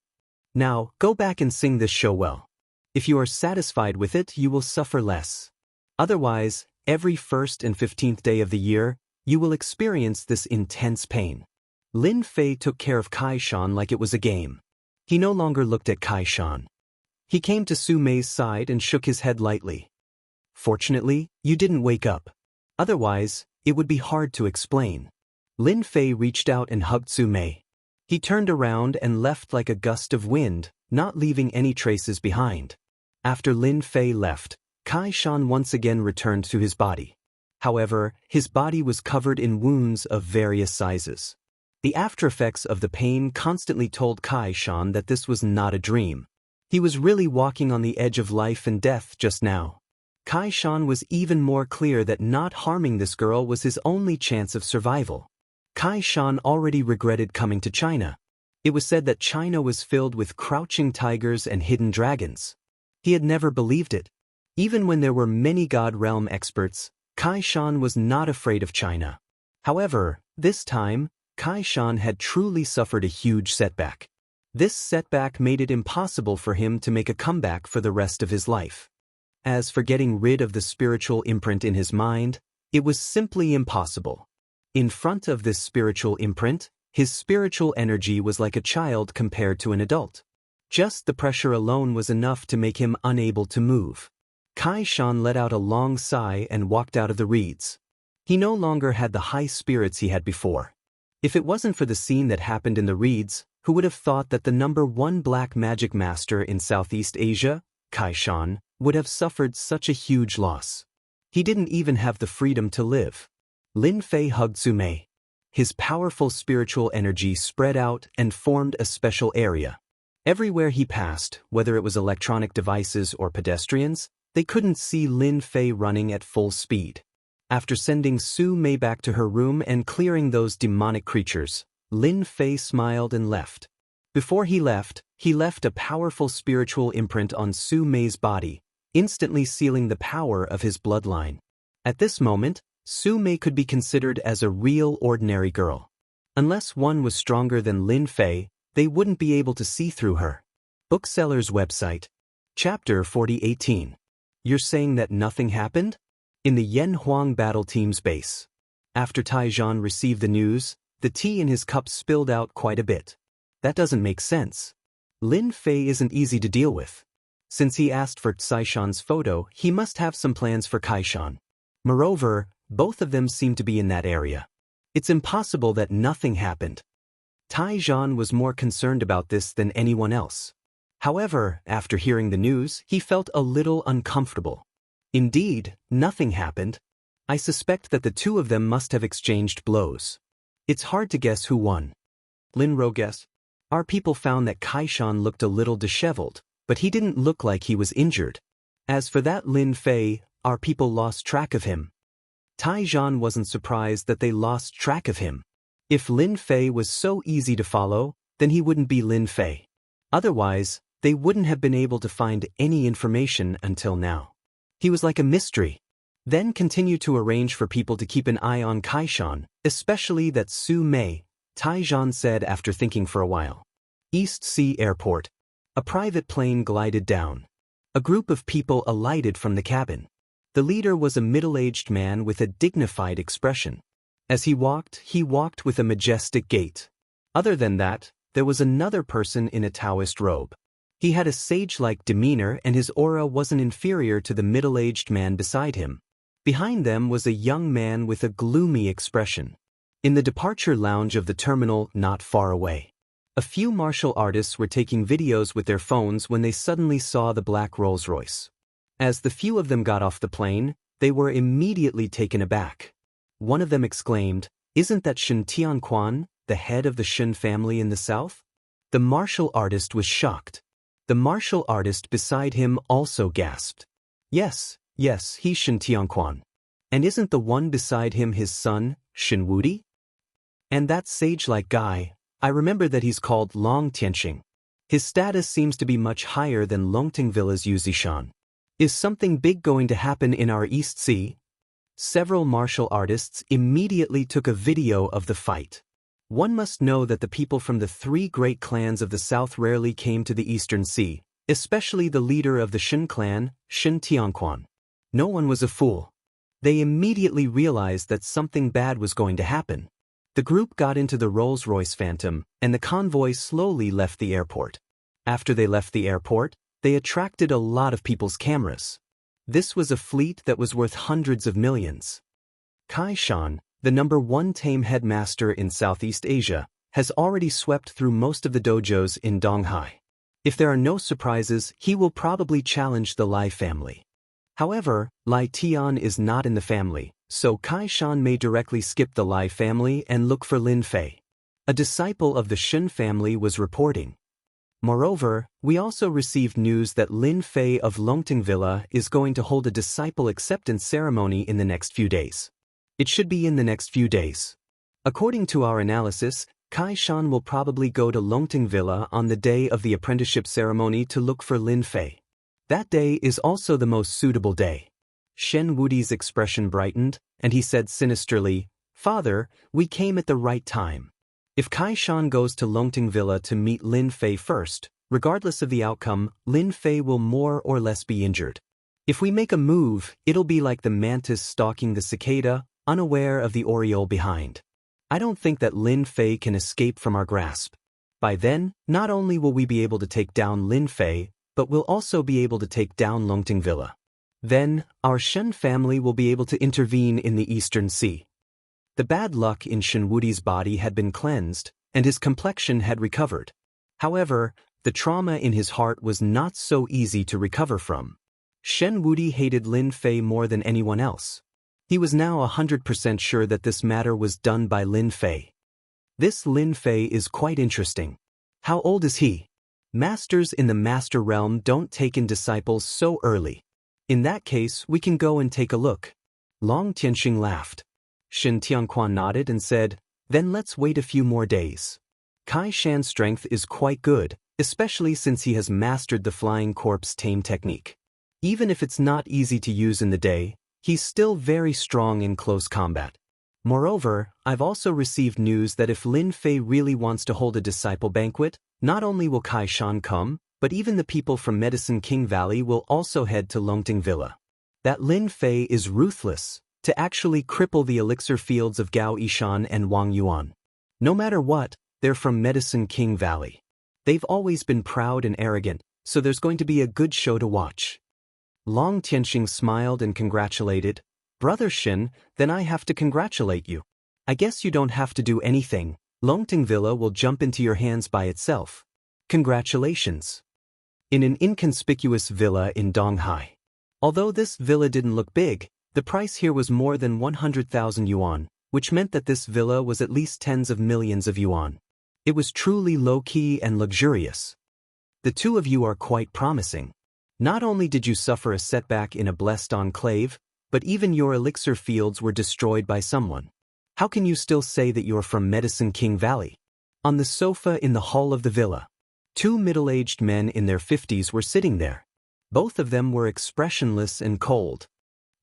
Now, go back and sing this show well. If you are satisfied with it, you will suffer less. Otherwise, every 1st and 15th day of the year, you will experience this intense pain. Lin Fei took care of Kai Shan like it was a game. He no longer looked at Kai Shan. He came to Su Mei's side and shook his head lightly. Fortunately, you didn't wake up. Otherwise, it would be hard to explain. Lin Fei reached out and hugged Su Mei. He turned around and left like a gust of wind, not leaving any traces behind. After Lin Fei left, Kai Shan once again returned to his body. However, his body was covered in wounds of various sizes. The aftereffects of the pain constantly told Kai Shan that this was not a dream. He was really walking on the edge of life and death just now. Kai Shan was even more clear that not harming this girl was his only chance of survival. Kai Shan already regretted coming to China. It was said that China was filled with crouching tigers and hidden dragons. He had never believed it. Even when there were many God realm experts, Kai Shan was not afraid of China. However, this time, Kai Shan had truly suffered a huge setback. This setback made it impossible for him to make a comeback for the rest of his life. As for getting rid of the spiritual imprint in his mind, it was simply impossible. In front of this spiritual imprint, his spiritual energy was like a child compared to an adult. Just the pressure alone was enough to make him unable to move. Kai Shan let out a long sigh and walked out of the reeds. He no longer had the high spirits he had before. If it wasn't for the scene that happened in the reeds, who would have thought that the #1 black magic master in Southeast Asia, Kaishan, would have suffered such a huge loss? He didn't even have the freedom to live. Lin Fei hugged Su Mei. His powerful spiritual energy spread out and formed a special area. Everywhere he passed, whether it was electronic devices or pedestrians, they couldn't see Lin Fei running at full speed. After sending Su Mei back to her room and clearing those demonic creatures, Lin Fei smiled and left. Before he left a powerful spiritual imprint on Su Mei's body, instantly sealing the power of his bloodline. At this moment, Su Mei could be considered as a real ordinary girl. Unless one was stronger than Lin Fei, they wouldn't be able to see through her. Bookseller's website. Chapter 4018. You're saying that nothing happened? In the Yen Huang battle team's base. After Taizhan received the news, the tea in his cup spilled out quite a bit. That doesn't make sense. Lin Fei isn't easy to deal with. Since he asked for Caishan's photo, he must have some plans for Kaishan. Moreover, both of them seem to be in that area. It's impossible that nothing happened. Taizhan was more concerned about this than anyone else. However, after hearing the news, he felt a little uncomfortable. Indeed, nothing happened. I suspect that the two of them must have exchanged blows. It's hard to guess who won. Lin Ro guess. Our people found that Kaishan looked a little disheveled, but he didn't look like he was injured. As for that Lin Fei, our people lost track of him. Taizhan wasn't surprised that they lost track of him. If Lin Fei was so easy to follow, then he wouldn't be Lin Fei. Otherwise, they wouldn't have been able to find any information until now. He was like a mystery. Then continue to arrange for people to keep an eye on Kaishan, especially that Su Mei, Taizhan said after thinking for a while. East Sea Airport. A private plane glided down. A group of people alighted from the cabin. The leader was a middle-aged man with a dignified expression. As he walked with a majestic gait. Other than that, there was another person in a Taoist robe. He had a sage-like demeanor and his aura wasn't inferior to the middle-aged man beside him. Behind them was a young man with a gloomy expression. In the departure lounge of the terminal not far away, a few martial artists were taking videos with their phones when they suddenly saw the black Rolls-Royce. As the few of them got off the plane, they were immediately taken aback. One of them exclaimed, "Isn't that Shen Tianquan, the head of the Shen family in the south?" The martial artist was shocked. The martial artist beside him also gasped. Yes, he's Shen Tianquan. And isn't the one beside him his son, Shen Wudi? And that sage-like guy, I remember that he's called Long Tianxing. His status seems to be much higher than Longting Villa's Yu Zishan. Is something big going to happen in our East Sea? Several martial artists immediately took a video of the fight. One must know that the people from the three great clans of the south rarely came to the Eastern Sea, especially the leader of the Shen clan, Shen Tianquan. No one was a fool. They immediately realized that something bad was going to happen. The group got into the Rolls-Royce Phantom, and the convoy slowly left the airport. After they left the airport, they attracted a lot of people's cameras. This was a fleet that was worth hundreds of millions. Kaishan, the #1 tame headmaster in Southeast Asia, has already swept through most of the dojos in Donghai. If there are no surprises, he will probably challenge the Lai family. However, Lai Tian is not in the family, so Kaishan may directly skip the Lai family and look for Lin Fei. A disciple of the Shen family was reporting. Moreover, we also received news that Lin Fei of Longting Villa is going to hold a disciple acceptance ceremony in the next few days. It should be in the next few days. According to our analysis, Kaishan will probably go to Longting Villa on the day of the apprenticeship ceremony to look for Lin Fei. That day is also the most suitable day. Shen Wudi's expression brightened, and he said sinisterly, "Father, we came at the right time. If Kaishan goes to Longting Villa to meet Lin Fei first, regardless of the outcome, Lin Fei will more or less be injured. If we make a move, it'll be like the mantis stalking the cicada, unaware of the oriole behind. I don't think that Lin Fei can escape from our grasp. By then, not only will we be able to take down Lin Fei, but we'll also be able to take down Longting Villa. Then, our Shen family will be able to intervene in the Eastern Sea. The bad luck in Shen Wudi's body had been cleansed, and his complexion had recovered. However, the trauma in his heart was not so easy to recover from. Shen Wudi hated Lin Fei more than anyone else. He was now 100% sure that this matter was done by Lin Fei. This Lin Fei is quite interesting. How old is he? Masters in the Master Realm don't take in disciples so early. In that case, we can go and take a look. Long Tianxing laughed. Shen Tianquan nodded and said, then let's wait a few more days. Kai Shan's strength is quite good, especially since he has mastered the flying corpse tame technique. Even if it's not easy to use in the day, he's still very strong in close combat. Moreover, I've also received news that if Lin Fei really wants to hold a disciple banquet, not only will Kai Shan come, but even the people from Medicine King Valley will also head to Longting Villa. That Lin Fei is ruthless, to actually cripple the elixir fields of Gao Yishan and Wang Yuan. No matter what, they're from Medicine King Valley. They've always been proud and arrogant, so there's going to be a good show to watch. Long Tianxing smiled and congratulated, Brother Shen, then I have to congratulate you. I guess you don't have to do anything, Longting Villa will jump into your hands by itself. Congratulations. In an inconspicuous villa in Donghai. Although this villa didn't look big, the price here was more than 100,000 yuan, which meant that this villa was at least tens of millions of yuan. It was truly low-key and luxurious. The two of you are quite promising. Not only did you suffer a setback in a blessed enclave, but even your elixir fields were destroyed by someone. How can you still say that you're from Medicine King Valley? On the sofa in the hall of the villa, two middle-aged men in their 50s were sitting there. Both of them were expressionless and cold.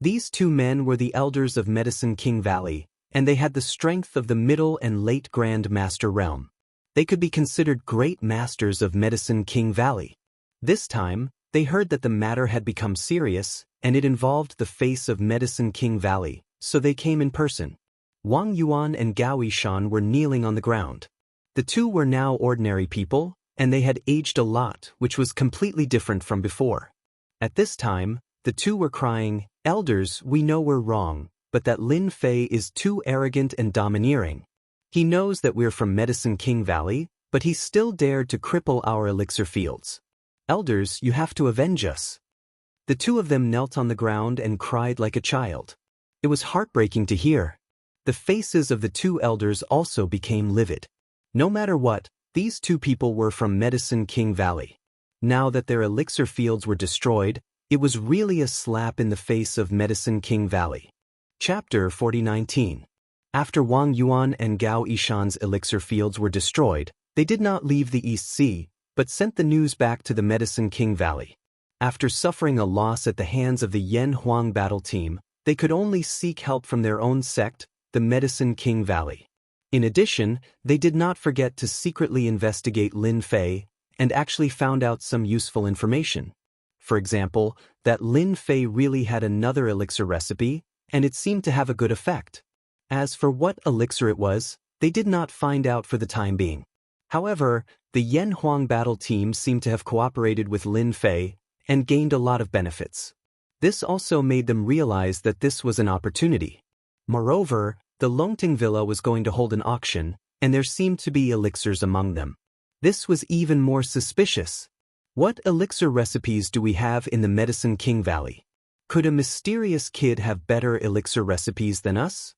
These two men were the elders of Medicine King Valley, and they had the strength of the middle and late Grand Master Realm. They could be considered great masters of Medicine King Valley. This time, they heard that the matter had become serious, and it involved the face of Medicine King Valley, so they came in person. Wang Yuan and Gao Yishan were kneeling on the ground. The two were now ordinary people, and they had aged a lot, which was completely different from before. At this time, the two were crying, Elders, we know we're wrong, but that Lin Fei is too arrogant and domineering. He knows that we're from Medicine King Valley, but he still dared to cripple our elixir fields. Elders, you have to avenge us. The two of them knelt on the ground and cried like a child. It was heartbreaking to hear. The faces of the two elders also became livid. No matter what, these two people were from Medicine King Valley. Now that their elixir fields were destroyed, it was really a slap in the face of Medicine King Valley. Chapter 40:19. After Wang Yuan and Gao Yishan's elixir fields were destroyed, they did not leave the East Sea, but sent the news back to the Medicine King Valley. After suffering a loss at the hands of the Yan Huang battle team, they could only seek help from their own sect, the Medicine King Valley. In addition, they did not forget to secretly investigate Lin Fei, and actually found out some useful information. For example, that Lin Fei really had another elixir recipe, and it seemed to have a good effect. As for what elixir it was, they did not find out for the time being. However, the Yan Huang battle team seemed to have cooperated with Lin Fei, and gained a lot of benefits. This also made them realize that this was an opportunity. Moreover, the Longting Villa was going to hold an auction, and there seemed to be elixirs among them. This was even more suspicious. What elixir recipes do we have in the Medicine King Valley? Could a mysterious kid have better elixir recipes than us?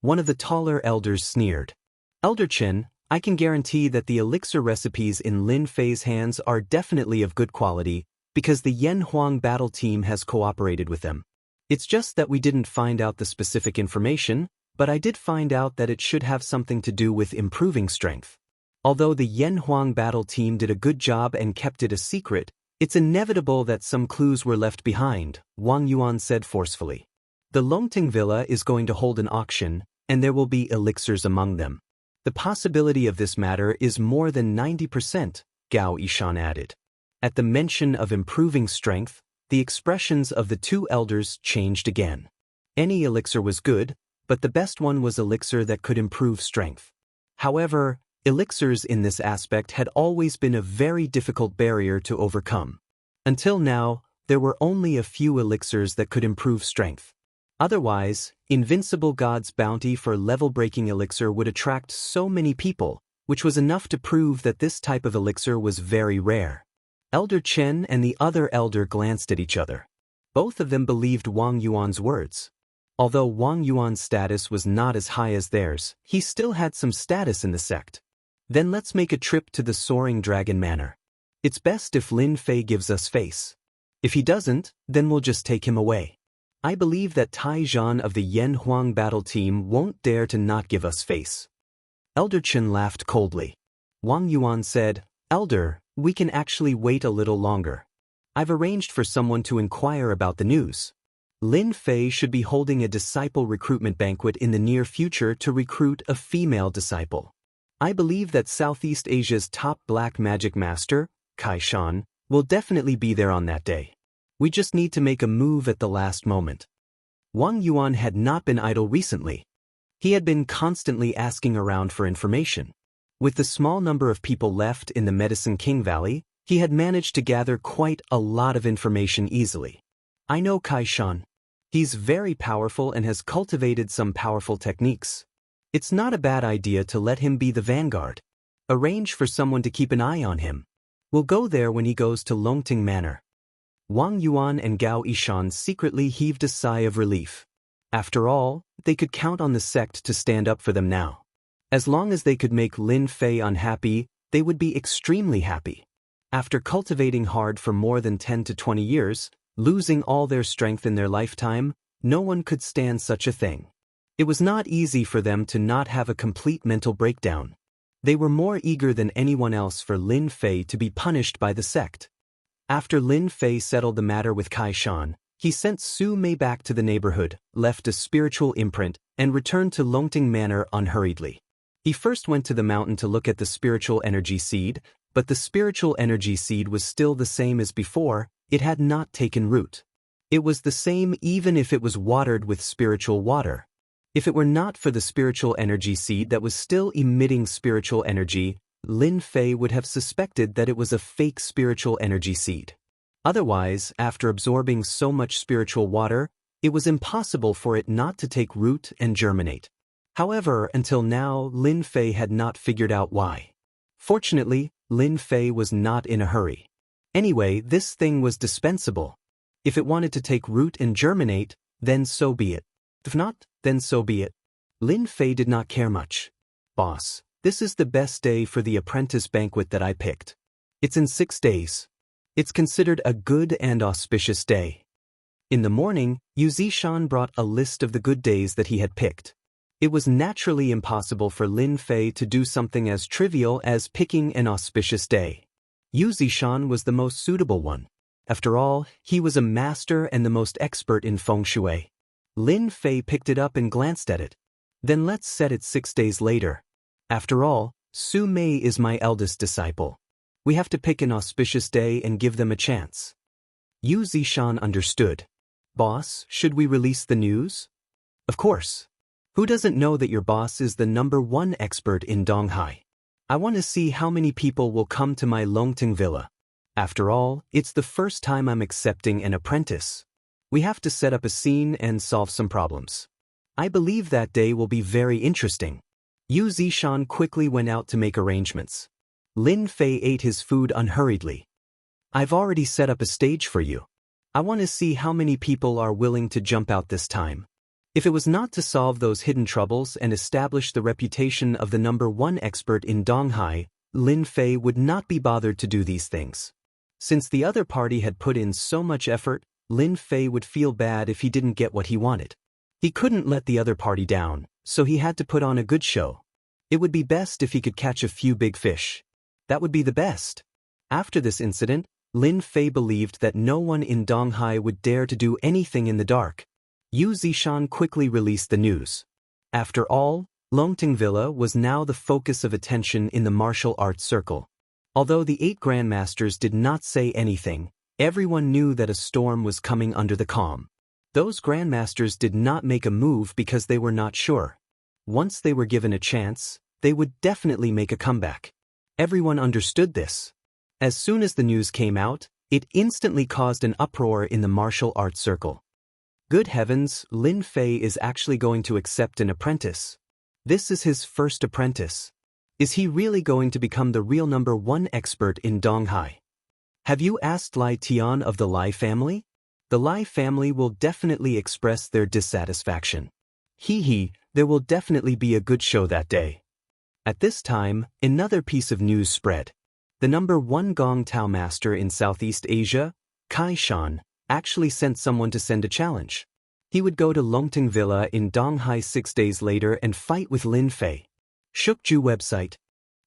One of the taller elders sneered. Elder Chen, I can guarantee that the elixir recipes in Lin Fei's hands are definitely of good quality, because the Yan Huang battle team has cooperated with them. It's just that we didn't find out the specific information, but I did find out that it should have something to do with improving strength. Although the Yan Huang battle team did a good job and kept it a secret, it's inevitable that some clues were left behind, Wang Yuan said forcefully. The Longting Villa is going to hold an auction, and there will be elixirs among them. The possibility of this matter is more than 90%, Gao Yishan added. At the mention of improving strength, the expressions of the two elders changed again. Any elixir was good, but the best one was elixir that could improve strength. However, elixirs in this aspect had always been a very difficult barrier to overcome. Until now, there were only a few elixirs that could improve strength. Otherwise, Invincible God's bounty for level-breaking elixir would attract so many people, which was enough to prove that this type of elixir was very rare. Elder Chen and the other elder glanced at each other. Both of them believed Wang Yuan's words. Although Wang Yuan's status was not as high as theirs, he still had some status in the sect. Then let's make a trip to the Soaring Dragon Manor. It's best if Lin Fei gives us face. If he doesn't, then we'll just take him away. I believe that Tai Zhan of the Yen Huang battle team won't dare to not give us face. Elder Chen laughed coldly. Wang Yuan said, Elder, we can actually wait a little longer. I've arranged for someone to inquire about the news. Lin Fei should be holding a disciple recruitment banquet in the near future to recruit a female disciple. I believe that Southeast Asia's top black magic master, Kai Shan, will definitely be there on that day. We just need to make a move at the last moment. Wang Yuan had not been idle recently. He had been constantly asking around for information. With the small number of people left in the Medicine King Valley, he had managed to gather quite a lot of information easily. I know Kai Shan. He's very powerful and has cultivated some powerful techniques. It's not a bad idea to let him be the vanguard. Arrange for someone to keep an eye on him. We'll go there when he goes to Longting Manor. Wang Yuan and Gao Yishan secretly heaved a sigh of relief. After all, they could count on the sect to stand up for them now. As long as they could make Lin Fei unhappy, they would be extremely happy. After cultivating hard for more than 10 to 20 years, losing all their strength in their lifetime, no one could stand such a thing. It was not easy for them to not have a complete mental breakdown. They were more eager than anyone else for Lin Fei to be punished by the sect. After Lin Fei settled the matter with Kai Shan, he sent Su Mei back to the neighborhood, left a spiritual imprint, and returned to Longting Manor unhurriedly. He first went to the mountain to look at the spiritual energy seed, but the spiritual energy seed was still the same as before. It had not taken root. It was the same even if it was watered with spiritual water. If it were not for the spiritual energy seed that was still emitting spiritual energy, Lin Fei would have suspected that it was a fake spiritual energy seed. Otherwise, after absorbing so much spiritual water, it was impossible for it not to take root and germinate. However, until now, Lin Fei had not figured out why. Fortunately, Lin Fei was not in a hurry. Anyway, this thing was dispensable. If it wanted to take root and germinate, then so be it. If not, then so be it. Lin Fei did not care much. Boss, this is the best day for the apprentice banquet that I picked. It's in 6 days. It's considered a good and auspicious day. In the morning, Yu Zishan brought a list of the good days that he had picked. It was naturally impossible for Lin Fei to do something as trivial as picking an auspicious day. Yu Zishan was the most suitable one. After all, he was a master and the most expert in feng shui. Lin Fei picked it up and glanced at it. Then let's set it 6 days later. After all, Su Mei is my eldest disciple. We have to pick an auspicious day and give them a chance. Yu Zishan understood. Boss, should we release the news? Of course. Who doesn't know that your boss is the #1 expert in Donghai? I want to see how many people will come to my Longting Villa. After all, it's the first time I'm accepting an apprentice. We have to set up a scene and solve some problems. I believe that day will be very interesting. Yu Zishan quickly went out to make arrangements. Lin Fei ate his food unhurriedly. I've already set up a stage for you. I want to see how many people are willing to jump out this time. If it was not to solve those hidden troubles and establish the reputation of the #1 expert in Donghai, Lin Fei would not be bothered to do these things. Since the other party had put in so much effort, Lin Fei would feel bad if he didn't get what he wanted. He couldn't let the other party down, so he had to put on a good show. It would be best if he could catch a few big fish. That would be the best. After this incident, Lin Fei believed that no one in Donghai would dare to do anything in the dark. Yu Zishan quickly released the news. After all, Longting Villa was now the focus of attention in the martial arts circle. Although the 8 grandmasters did not say anything, everyone knew that a storm was coming under the calm. Those grandmasters did not make a move because they were not sure. Once they were given a chance, they would definitely make a comeback. Everyone understood this. As soon as the news came out, It instantly caused an uproar in the martial arts circle. Good heavens, Lin Fei is actually going to accept an apprentice. This is his first apprentice. Is he really going to become the real #1 expert in Donghai? Have you asked Lai Tian of the Lai family? The Lai family will definitely express their dissatisfaction. There will definitely be a good show that day. At this time, another piece of news spread. The #1 Gong Tao master in Southeast Asia, Kai Shan, actually sent someone to send a challenge. He would go to Longting Villa in Donghai 6 days later and fight with Lin Fei. Shukju website.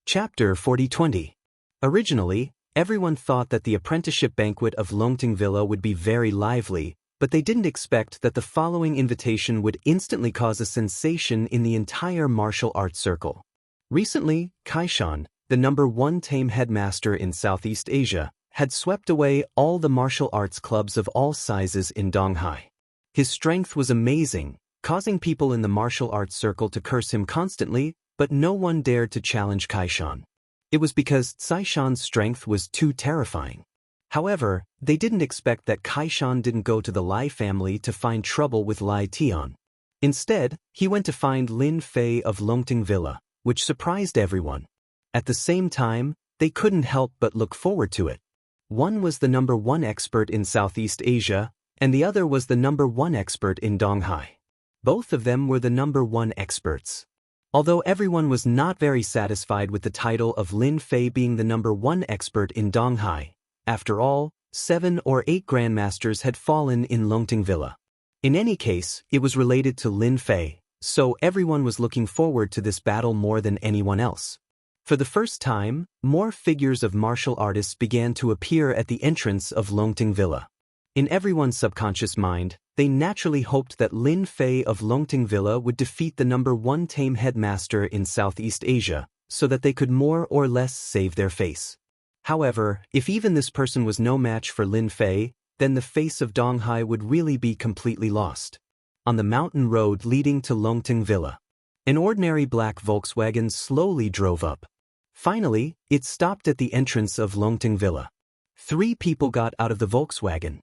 Chapter 4020. Originally, everyone thought that the apprenticeship banquet of Longting Villa would be very lively, but they didn't expect that the following invitation would instantly cause a sensation in the entire martial arts circle. Recently, Kaishan, the #1 tame headmaster in Southeast Asia, had swept away all the martial arts clubs of all sizes in Donghai. His strength was amazing, causing people in the martial arts circle to curse him constantly, but no one dared to challenge Kaishan. It was because Caishan's strength was too terrifying. However, they didn't expect that Kaishan didn't go to the Lai family to find trouble with Lai Tian. Instead, he went to find Lin Fei of Longting Villa, which surprised everyone. At the same time, they couldn't help but look forward to it. One was the #1 expert in Southeast Asia, and the other was the #1 expert in Donghai. Both of them were the #1 experts. Although everyone was not very satisfied with the title of Lin Fei being the #1 expert in Donghai, after all, 7 or 8 grandmasters had fallen in Longting Villa. In any case, it was related to Lin Fei, so everyone was looking forward to this battle more than anyone else. For the first time, more figures of martial artists began to appear at the entrance of Longting Villa. In everyone's subconscious mind, they naturally hoped that Lin Fei of Longting Villa would defeat the #1 tame headmaster in Southeast Asia, so that they could more or less save their face. However, if even this person was no match for Lin Fei, then the face of Donghai would really be completely lost. On the mountain road leading to Longting Villa, an ordinary black Volkswagen slowly drove up. Finally, it stopped at the entrance of Longting Villa. 3 people got out of the Volkswagen.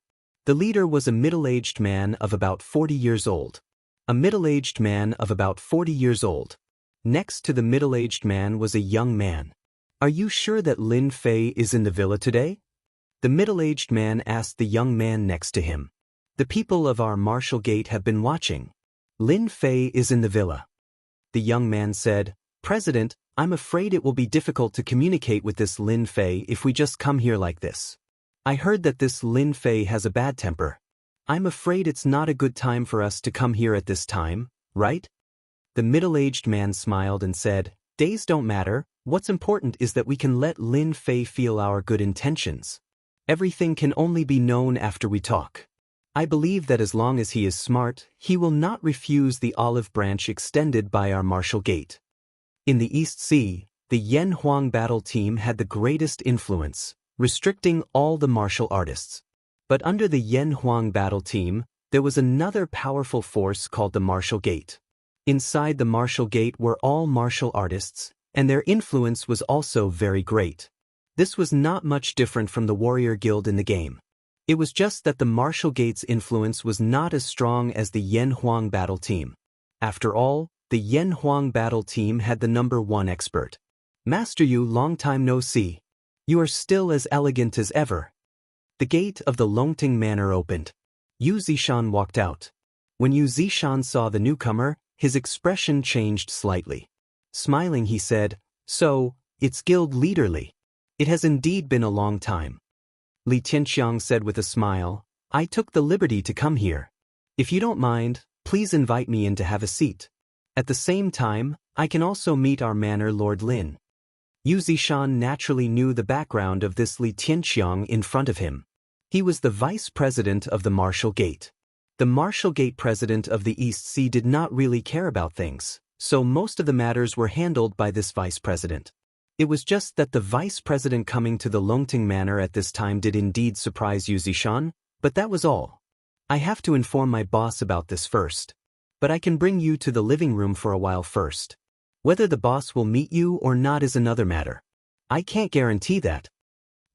The leader was a middle-aged man of about 40 years old. A middle-aged man of about 40 years old. Next to the middle-aged man was a young man. "Are you sure that Lin Fei is in the villa today?" The middle-aged man asked the young man next to him. "The people of our martial gate have been watching. Lin Fei is in the villa." The young man said, "President, I'm afraid it will be difficult to communicate with this Lin Fei if we just come here like this. I heard that this Lin Fei has a bad temper. I'm afraid it's not a good time for us to come here at this time, right?" The middle-aged man smiled and said, "Days don't matter, what's important is that we can let Lin Fei feel our good intentions. Everything can only be known after we talk. I believe that as long as he is smart, he will not refuse the olive branch extended by our martial gate." In the East Sea, the Yen Huang battle team had the greatest influence, restricting all the martial artists. But under the Yen Huang battle team, there was another powerful force called the Martial Gate. Inside the Martial Gate were all martial artists, and their influence was also very great. This was not much different from the Warrior Guild in the game. It was just that the Martial Gate's influence was not as strong as the Yen Huang battle team. After all, the Yen Huang battle team had the #1 expert. "Master Yu, long time no see. You are still as elegant as ever." The gate of the Longting Manor opened. Yu Zishan walked out. When Yu Zishan saw the newcomer, his expression changed slightly. Smiling, he said, "So, it's guild leader Li. It has indeed been a long time." Li Tianxiang said with a smile, "I took the liberty to come here. If you don't mind, please invite me in to have a seat. At the same time, I can also meet our manor Lord Lin." Yu Zishan naturally knew the background of this Li Tianxiang in front of him. He was the vice president of the Martial Gate. The Martial Gate president of the East Sea did not really care about things, so most of the matters were handled by this vice president. It was just that the vice president coming to the Longting Manor at this time did indeed surprise Yu Zishan, but that was all. "I have to inform my boss about this first. But I can bring you to the living room for a while first. Whether the boss will meet you or not is another matter. I can't guarantee that."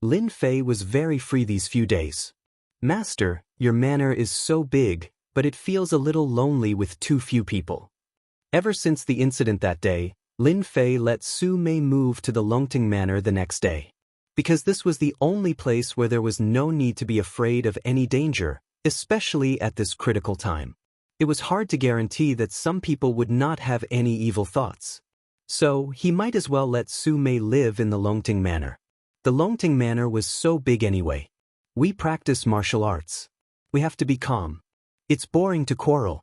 Lin Fei was very free these few days. Master, your manor is so big, but it feels a little lonely with too few people. Ever since the incident that day, Lin Fei let Su Mei move to the Longting Manor the next day. Because this was the only place where there was no need to be afraid of any danger, especially at this critical time. It was hard to guarantee that some people would not have any evil thoughts. So, he might as well let Su Mei live in the Longting Manor. The Longting Manor was so big anyway. We practice martial arts. We have to be calm. It's boring to quarrel.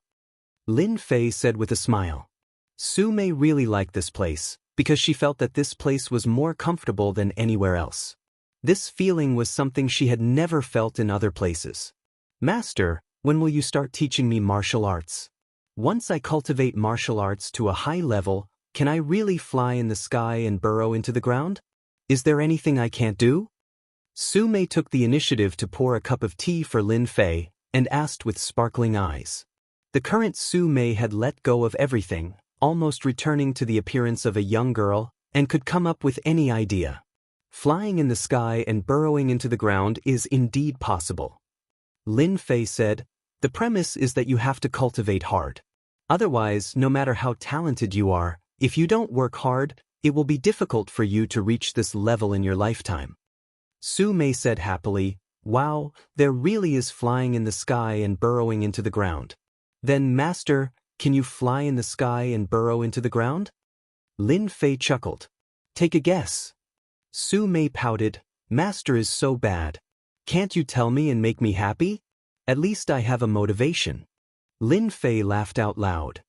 Lin Fei said with a smile. Su Mei really liked this place, because she felt that this place was more comfortable than anywhere else. This feeling was something she had never felt in other places. Master, when will you start teaching me martial arts? Once I cultivate martial arts to a high level, can I really fly in the sky and burrow into the ground? Is there anything I can't do? Su Mei took the initiative to pour a cup of tea for Lin Fei, and asked with sparkling eyes. The current Su Mei had let go of everything, almost returning to the appearance of a young girl, and could come up with any idea. Flying in the sky and burrowing into the ground is indeed possible. Lin Fei said, the premise is that you have to cultivate hard. Otherwise, no matter how talented you are, if you don't work hard, it will be difficult for you to reach this level in your lifetime. Su Mei said happily, wow, there really is flying in the sky and burrowing into the ground. Then, Master, can you fly in the sky and burrow into the ground? Lin Fei chuckled. Take a guess. Su Mei pouted, Master is so bad. Can't you tell me and make me happy? At least I have a motivation. Lin Fei laughed out loud.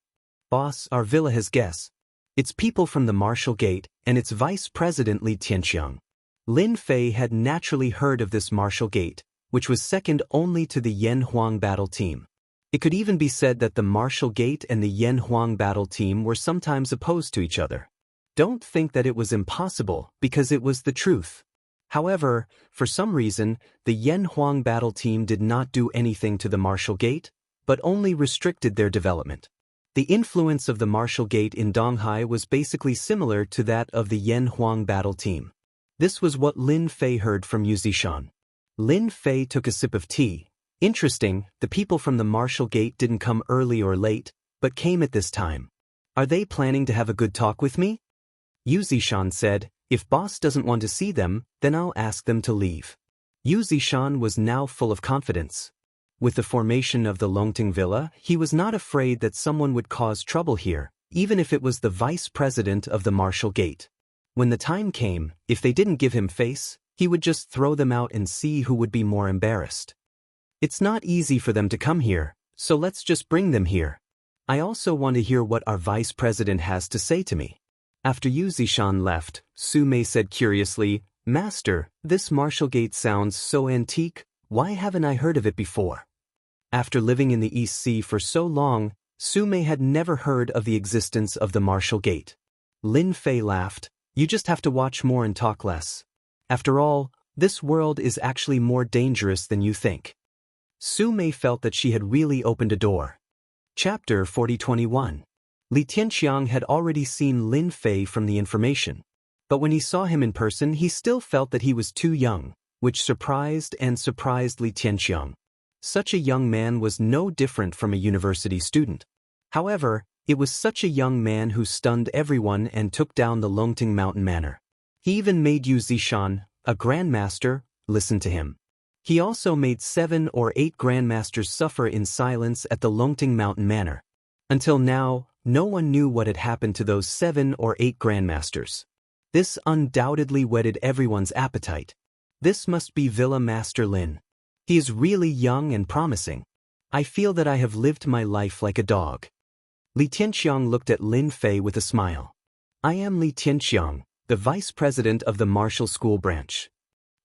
Boss, our villa has guests. It's people from the Martial Gate, and its Vice President Li Tianxiang. Lin Fei had naturally heard of this Martial Gate, which was second only to the Yan Huang battle team. It could even be said that the Martial Gate and the Yan Huang battle team were sometimes opposed to each other. Don't think that it was impossible, because it was the truth. However, for some reason, the Yan Huang battle team did not do anything to the Martial Gate, but only restricted their development. The influence of the Martial Gate in Donghai was basically similar to that of the Yan Huang battle team. This was what Lin Fei heard from Yuzishan. Lin Fei took a sip of tea. Interesting, the people from the Martial Gate didn't come early or late, but came at this time. Are they planning to have a good talk with me? Yuzishan said, if boss doesn't want to see them, then I'll ask them to leave. Yuzishan was now full of confidence. With the formation of the Longting Villa, he was not afraid that someone would cause trouble here, even if it was the vice president of the Martial Gate. When the time came, if they didn't give him face, he would just throw them out and see who would be more embarrassed. It's not easy for them to come here, so let's just bring them here. I also want to hear what our vice president has to say to me. After Yuzishan left, Su Mei said curiously, Master, this Martial Gate sounds so antique, why haven't I heard of it before? After living in the East Sea for so long, Su Mei had never heard of the existence of the Martial Gate. Lin Fei laughed, you just have to watch more and talk less. After all, this world is actually more dangerous than you think. Su Mei felt that she had really opened a door. Chapter 4021. Li Tianxiang had already seen Lin Fei from the information. But when he saw him in person, he still felt that he was too young, which surprised Li Tianxiang. Such a young man was no different from a university student. However, it was such a young man who stunned everyone and took down the Longting Mountain Manor. He even made Yu Zishan, a grandmaster, listen to him. He also made 7 or 8 grandmasters suffer in silence at the Longting Mountain Manor. Until now, no one knew what had happened to those 7 or 8 grandmasters. This undoubtedly whetted everyone's appetite. This must be Villa Master Lin. He is really young and promising. I feel that I have lived my life like a dog. Li Tianxiang looked at Lin Fei with a smile. I am Li Tianxiang, the vice president of the martial school branch.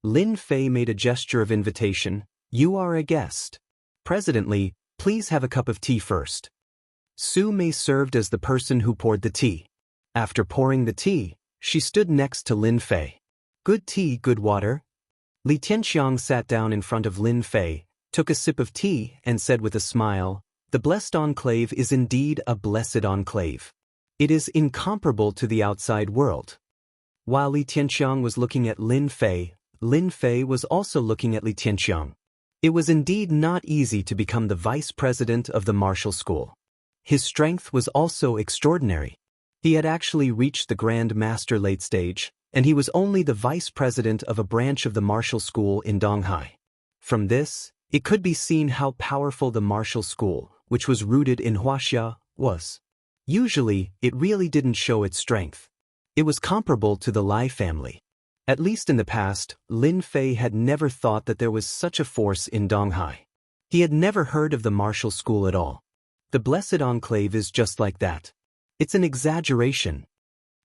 Lin Fei made a gesture of invitation. You are a guest. President Li, please have a cup of tea first. Su Mei served as the person who poured the tea. After pouring the tea, she stood next to Lin Fei. Good tea, good water. Li Tianxiang sat down in front of Lin Fei, took a sip of tea, and said with a smile, the blessed enclave is indeed a blessed enclave. It is incomparable to the outside world. While Li Tianxiang was looking at Lin Fei, Lin Fei was also looking at Li Tianqiang. It was indeed not easy to become the vice president of the martial school. His strength was also extraordinary. He had actually reached the Grand Master late stage, and he was only the vice president of a branch of the martial school in Donghai. From this, it could be seen how powerful the martial school, which was rooted in Wuxia, was. Usually, it really didn't show its strength. It was comparable to the Lai family. At least in the past, Lin Fei had never thought that there was such a force in Donghai. He had never heard of the martial school at all. The Blessed Enclave is just like that. It's an exaggeration.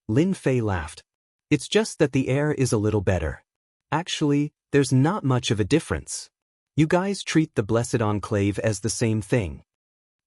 Lin Fei laughed. It's just that the air is a little better. Actually, there's not much of a difference. You guys treat the Blessed Enclave as the same thing.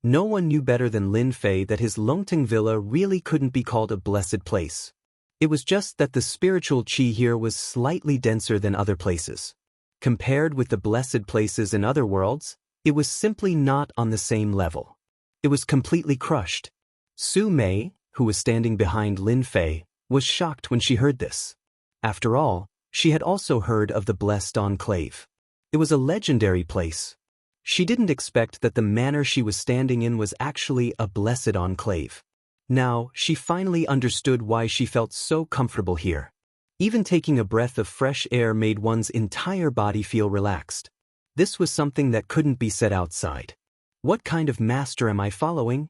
No one knew better than Lin Fei that his Longting Villa really couldn't be called a blessed place. It was just that the spiritual qi here was slightly denser than other places. Compared with the blessed places in other worlds, it was simply not on the same level. It was completely crushed. Su Mei, who was standing behind Lin Fei, was shocked when she heard this. After all, she had also heard of the Blessed Enclave. It was a legendary place. She didn't expect that the manor she was standing in was actually a blessed enclave. Now, she finally understood why she felt so comfortable here. Even taking a breath of fresh air made one's entire body feel relaxed. This was something that couldn't be said outside. What kind of master am I following?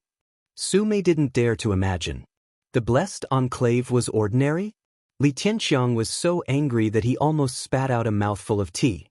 Su Mei didn't dare to imagine. The Blessed Enclave was ordinary? Li Tianqiang was so angry that he almost spat out a mouthful of tea.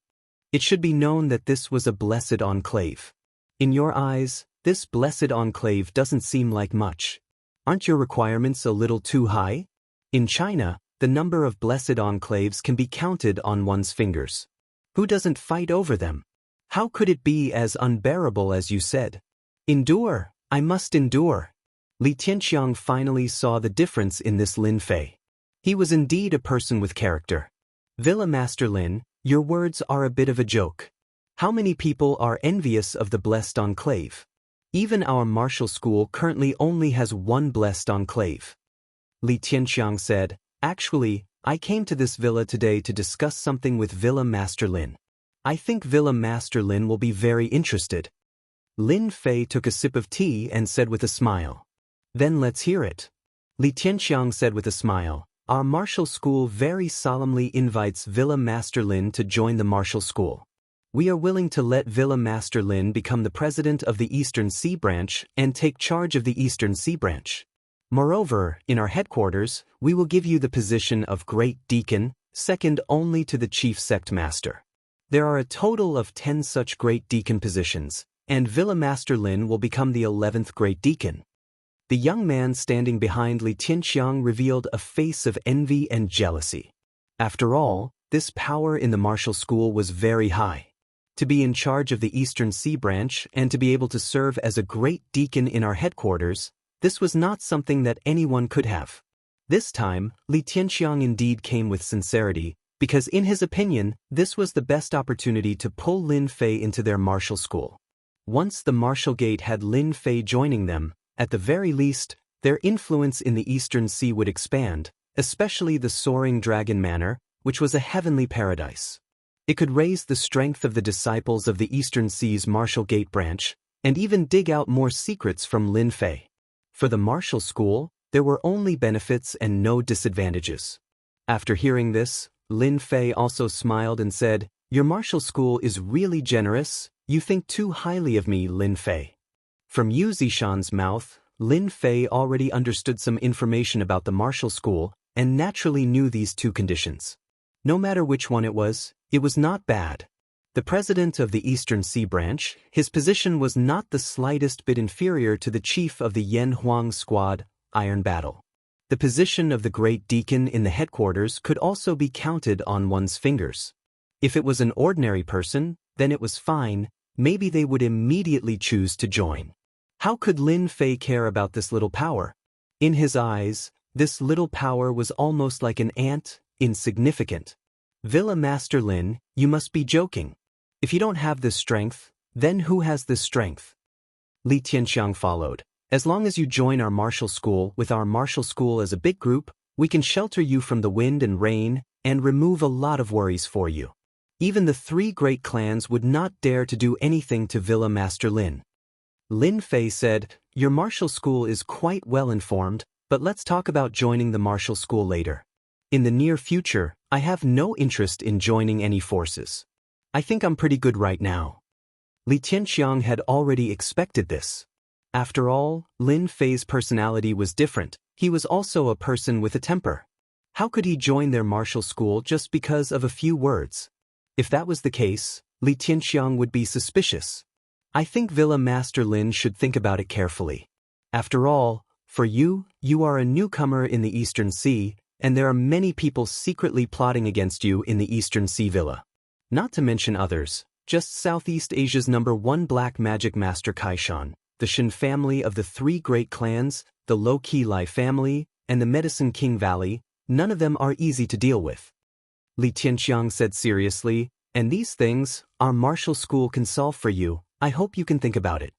It should be known that this was a blessed enclave. In your eyes, this blessed enclave doesn't seem like much. Aren't your requirements a little too high? In China, the number of blessed enclaves can be counted on one's fingers. Who doesn't fight over them? How could it be as unbearable as you said? Endure, I must endure. Li Tianqiang finally saw the difference in this Lin Fei. He was indeed a person with character. Villa Master Lin, your words are a bit of a joke. How many people are envious of the Blessed Enclave? Even our martial school currently only has one Blessed Enclave. Li Tianqiang said, actually, I came to this villa today to discuss something with Villa Master Lin. I think Villa Master Lin will be very interested. Lin Fei took a sip of tea and said with a smile. Then let's hear it. Li Tianqiang said with a smile, our martial school very solemnly invites Villa Master Lin to join the martial school. We are willing to let Villa Master Lin become the president of the Eastern Sea Branch and take charge of the Eastern Sea Branch. Moreover, in our headquarters, we will give you the position of Great Deacon, second only to the Chief Sect Master. There are a total of 10 such Great Deacon positions, and Villa Master Lin will become the 11th Great Deacon. The young man standing behind Li Tianqiang revealed a face of envy and jealousy. After all, this power in the martial school was very high. To be in charge of the Eastern Sea Branch and to be able to serve as a Great Deacon in our headquarters, this was not something that anyone could have. This time, Li Tianqiang indeed came with sincerity, because in his opinion, this was the best opportunity to pull Lin Fei into their martial school. Once the martial gate had Lin Fei joining them, at the very least, their influence in the Eastern Sea would expand, especially the Soaring Dragon Manor, which was a heavenly paradise. It could raise the strength of the disciples of the Eastern Sea's martial gate branch, and even dig out more secrets from Lin Fei. For the martial school, there were only benefits and no disadvantages. After hearing this, Lin Fei also smiled and said, your martial school is really generous, you think too highly of me, Lin Fei. From Yu Zishan's mouth, Lin Fei already understood some information about the martial school and naturally knew these two conditions. No matter which one it was not bad. The president of the Eastern Sea Branch, his position was not the slightest bit inferior to the chief of the Yan Huang Squad, Iron Battle. The position of the Great Deacon in the headquarters could also be counted on one's fingers. If it was an ordinary person, then it was fine, maybe they would immediately choose to join. How could Lin Fei care about this little power? In his eyes, this little power was almost like an ant, insignificant. Villa Master Lin, you must be joking. If you don't have this strength, then who has this strength? Li Tianqiang followed. As long as you join our martial school with our martial school as a big group, We can shelter you from the wind and rain, and remove a lot of worries for you. Even the 3 great clans would not dare to do anything to Villa Master Lin. Lin Fei said, "Your martial school is quite well informed, but let's talk about joining the martial school later. In the near future, I have no interest in joining any forces. I think I'm pretty good right now." Li Tianxiang had already expected this. After all, Lin Fei's personality was different. He was also a person with a temper. How could he join their martial school just because of a few words? If that was the case, Li Tianxiang would be suspicious. I think Villa Master Lin should think about it carefully. After all, for you are a newcomer in the Eastern Sea, and there are many people secretly plotting against you in the Eastern Sea Villa. Not to mention others, just Southeast Asia's #1 black magic master Kaishan, the Shen family of the 3 great clans, the Low-Key Lai family, and the Medicine King Valley, none of them are easy to deal with. Li Tianxiang said seriously, "And these things, our martial school can solve for you. I hope you can think about it."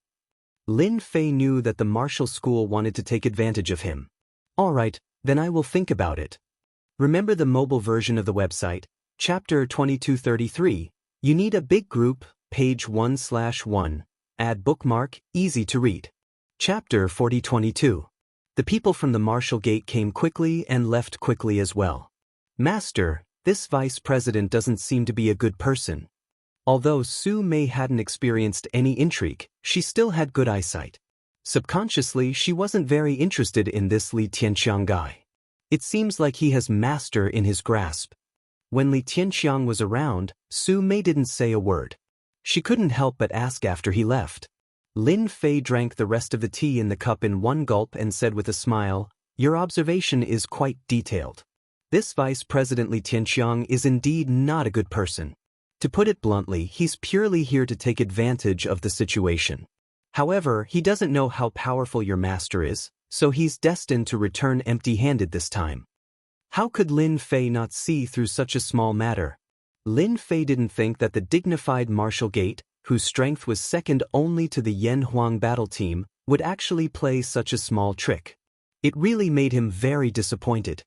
Lin Fei knew that the martial school wanted to take advantage of him. "All right, then I will think about it." Remember the mobile version of the website, Chapter 2233, you need a big group, page 1/1, add bookmark, easy to read. Chapter 4022. The people from the Martial Gate came quickly and left quickly as well. "Master, this vice president doesn't seem to be a good person." Although Su Mei hadn't experienced any intrigue, she still had good eyesight. Subconsciously, she wasn't very interested in this Li Tianxiang guy. It seems like he has master in his grasp. When Li Tianxiang was around, Su Mei didn't say a word. She couldn't help but ask after he left. Lin Fei drank the rest of the tea in the cup in one gulp and said with a smile, "Your observation is quite detailed. This Vice President Li Tianxiang is indeed not a good person. To put it bluntly, he's purely here to take advantage of the situation. However, he doesn't know how powerful your master is, so he's destined to return empty-handed this time." How could Lin Fei not see through such a small matter? Lin Fei didn't think that the dignified Martial Gate, whose strength was second only to the Yan Huang battle team, would actually play such a small trick. It really made him very disappointed.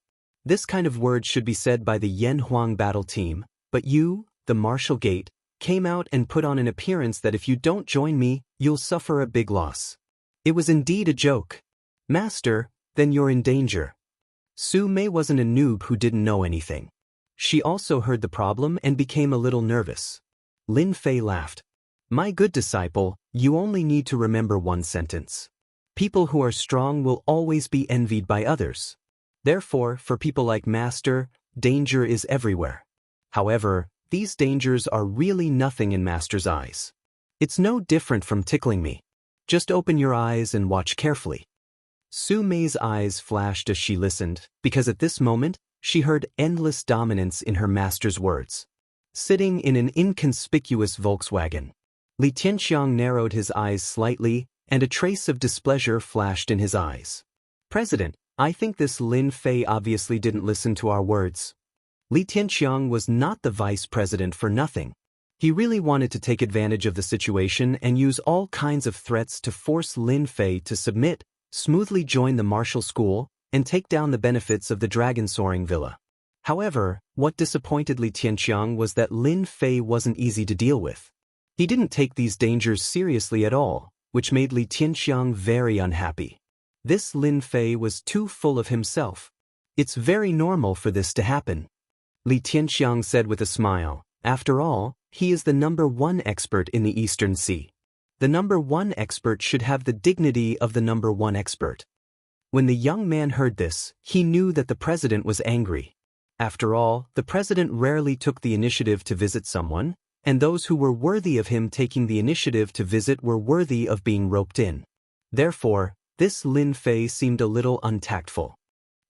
This kind of word should be said by the Yan Huang battle team, but you, the Martial Gate, came out and put on an appearance that if you don't join me, you'll suffer a big loss. It was indeed a joke. "Master, then you're in danger." Su Mei wasn't a noob who didn't know anything. She also heard the problem and became a little nervous. Lin Fei laughed. "My good disciple, you only need to remember one sentence. People who are strong will always be envied by others. Therefore, for people like Master, danger is everywhere. However, these dangers are really nothing in Master's eyes. It's no different from tickling me. Just open your eyes and watch carefully." Su Mei's eyes flashed as she listened, because at this moment, she heard endless dominance in her master's words. Sitting in an inconspicuous Volkswagen, Li Tianxiang narrowed his eyes slightly, and a trace of displeasure flashed in his eyes. "President, I think this Lin Fei obviously didn't listen to our words." Li Tianxiang was not the vice president for nothing. He really wanted to take advantage of the situation and use all kinds of threats to force Lin Fei to submit, smoothly join the martial school, and take down the benefits of the dragon soaring villa. However, what disappointed Li Tianxiang was that Lin Fei wasn't easy to deal with. He didn't take these dangers seriously at all, which made Li Tianxiang very unhappy. This Lin Fei was too full of himself. It's very normal for this to happen. Li Tianxiang said with a smile, "After all, he is the #1 expert in the Eastern Sea. The #1 expert should have the dignity of the #1 expert." When the young man heard this, he knew that the president was angry. After all, the president rarely took the initiative to visit someone, and those who were worthy of him taking the initiative to visit were worthy of being roped in. Therefore, this Lin Fei seemed a little untactful.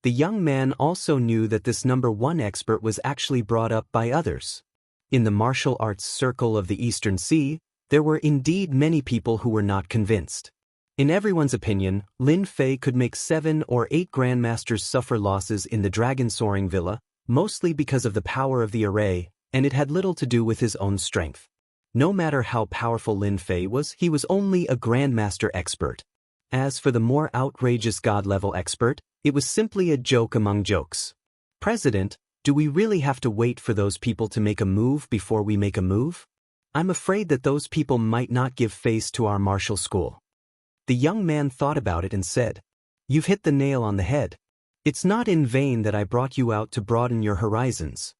The young man also knew that this #1 expert was actually brought up by others. In the martial arts circle of the Eastern Sea, there were indeed many people who were not convinced. In everyone's opinion, Lin Fei could make 7 or 8 grandmasters suffer losses in the dragon soaring villa, mostly because of the power of the array, and it had little to do with his own strength. No matter how powerful Lin Fei was, he was only a grandmaster expert. As for the more outrageous god-level expert, It was simply a joke among jokes. President, do we really have to wait for those people to make a move before we make a move? I'm afraid that those people might not give face to our martial school. The young man thought about it and said, "You've hit the nail on the head. It's not in vain that I brought you out to broaden your horizons."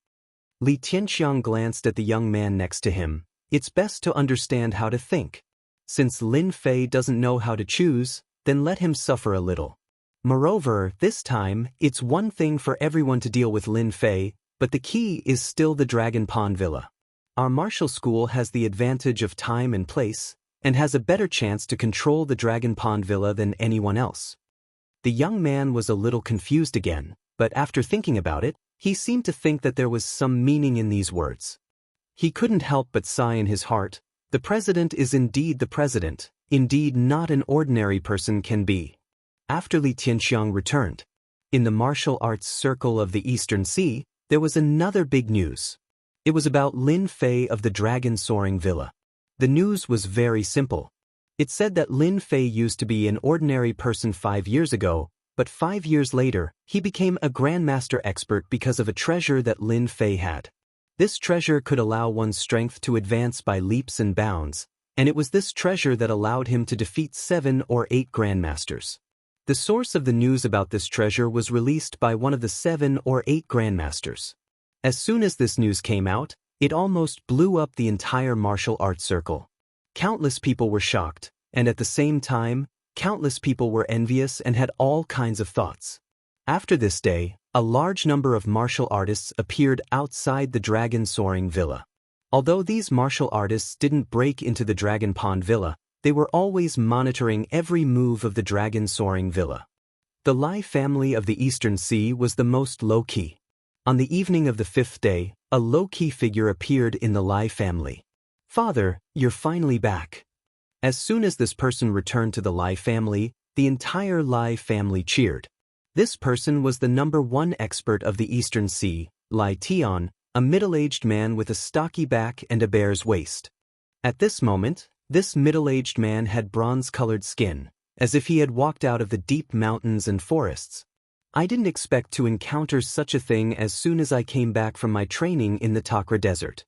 Li Tianxiang glanced at the young man next to him. It's best to understand how to think. Since Lin Fei doesn't know how to choose, then let him suffer a little. Moreover, this time, it's one thing for everyone to deal with Lin Fei, but the key is still the Dragon Pond Villa. Our martial school has the advantage of time and place, and has a better chance to control the Dragon Pond Villa than anyone else. The young man was a little confused again, but after thinking about it, he seemed to think that there was some meaning in these words. He couldn't help but sigh in his heart. The president is indeed the president, indeed not an ordinary person can be. After Li Tianxiang returned, in the martial arts circle of the Eastern Sea, there was another big news. It was about Lin Fei of the Dragon Soaring Villa. The news was very simple. It said that Lin Fei used to be an ordinary person 5 years ago, but 5 years later, he became a grandmaster expert because of a treasure that Lin Fei had. This treasure could allow one's strength to advance by leaps and bounds, and it was this treasure that allowed him to defeat 7 or 8 grandmasters. The source of the news about this treasure was released by one of the 7 or 8 grandmasters. As soon as this news came out, it almost blew up the entire martial arts circle. Countless people were shocked, and at the same time, countless people were envious and had all kinds of thoughts. After this day, a large number of martial artists appeared outside the Dragon Soaring Villa. Although these martial artists didn't break into the Dragon Pond Villa, they were always monitoring every move of the Dragon Soaring Villa. The Lai family of the Eastern Sea was the most low-key. On the evening of the 5th day, a low-key figure appeared in the Lai family. "Father, you're finally back." As soon as this person returned to the Lai family, the entire Lai family cheered. This person was the #1 expert of the Eastern Sea, Lai Tian, a middle-aged man with a stocky back and a bear's waist. At this moment, this middle-aged man had bronze-colored skin, as if he had walked out of the deep mountains and forests. I didn't expect to encounter such a thing as soon as I came back from my training in the Takra Desert.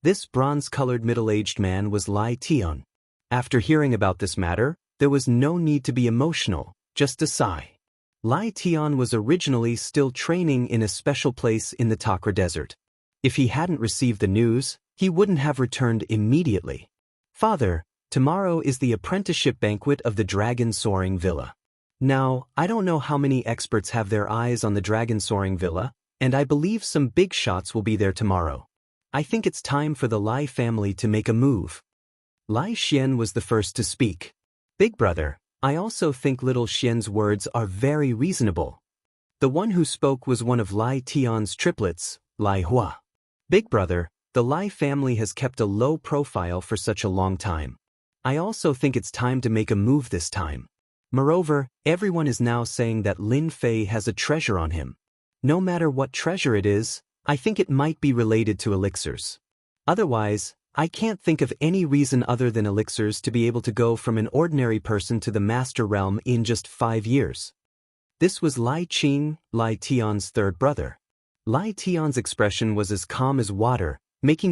This bronze-colored middle-aged man was Lai Tian. After hearing about this matter, there was no need to be emotional, just a sigh. Lai Tian was originally still training in a special place in the Takra Desert. If he hadn't received the news, he wouldn't have returned immediately. "Father, tomorrow is the apprenticeship banquet of the Dragon Soaring Villa. Now, I don't know how many experts have their eyes on the Dragon Soaring Villa, and I believe some big shots will be there tomorrow. I think it's time for the Lai family to make a move." Lai Xian was the first to speak. "Big brother, I also think little Xian's words are very reasonable." The one who spoke was one of Lai Tian's triplets, Lai Hua. "Big brother, the Lai family has kept a low profile for such a long time. I also think it's time to make a move this time. Moreover, everyone is now saying that Lin Fei has a treasure on him. No matter what treasure it is, I think it might be related to elixirs. Otherwise, I can't think of any reason other than elixirs to be able to go from an ordinary person to the master realm in just 5 years." This was Lai Qing, Lai Tian's third brother. Lai Tian's expression was as calm as water, making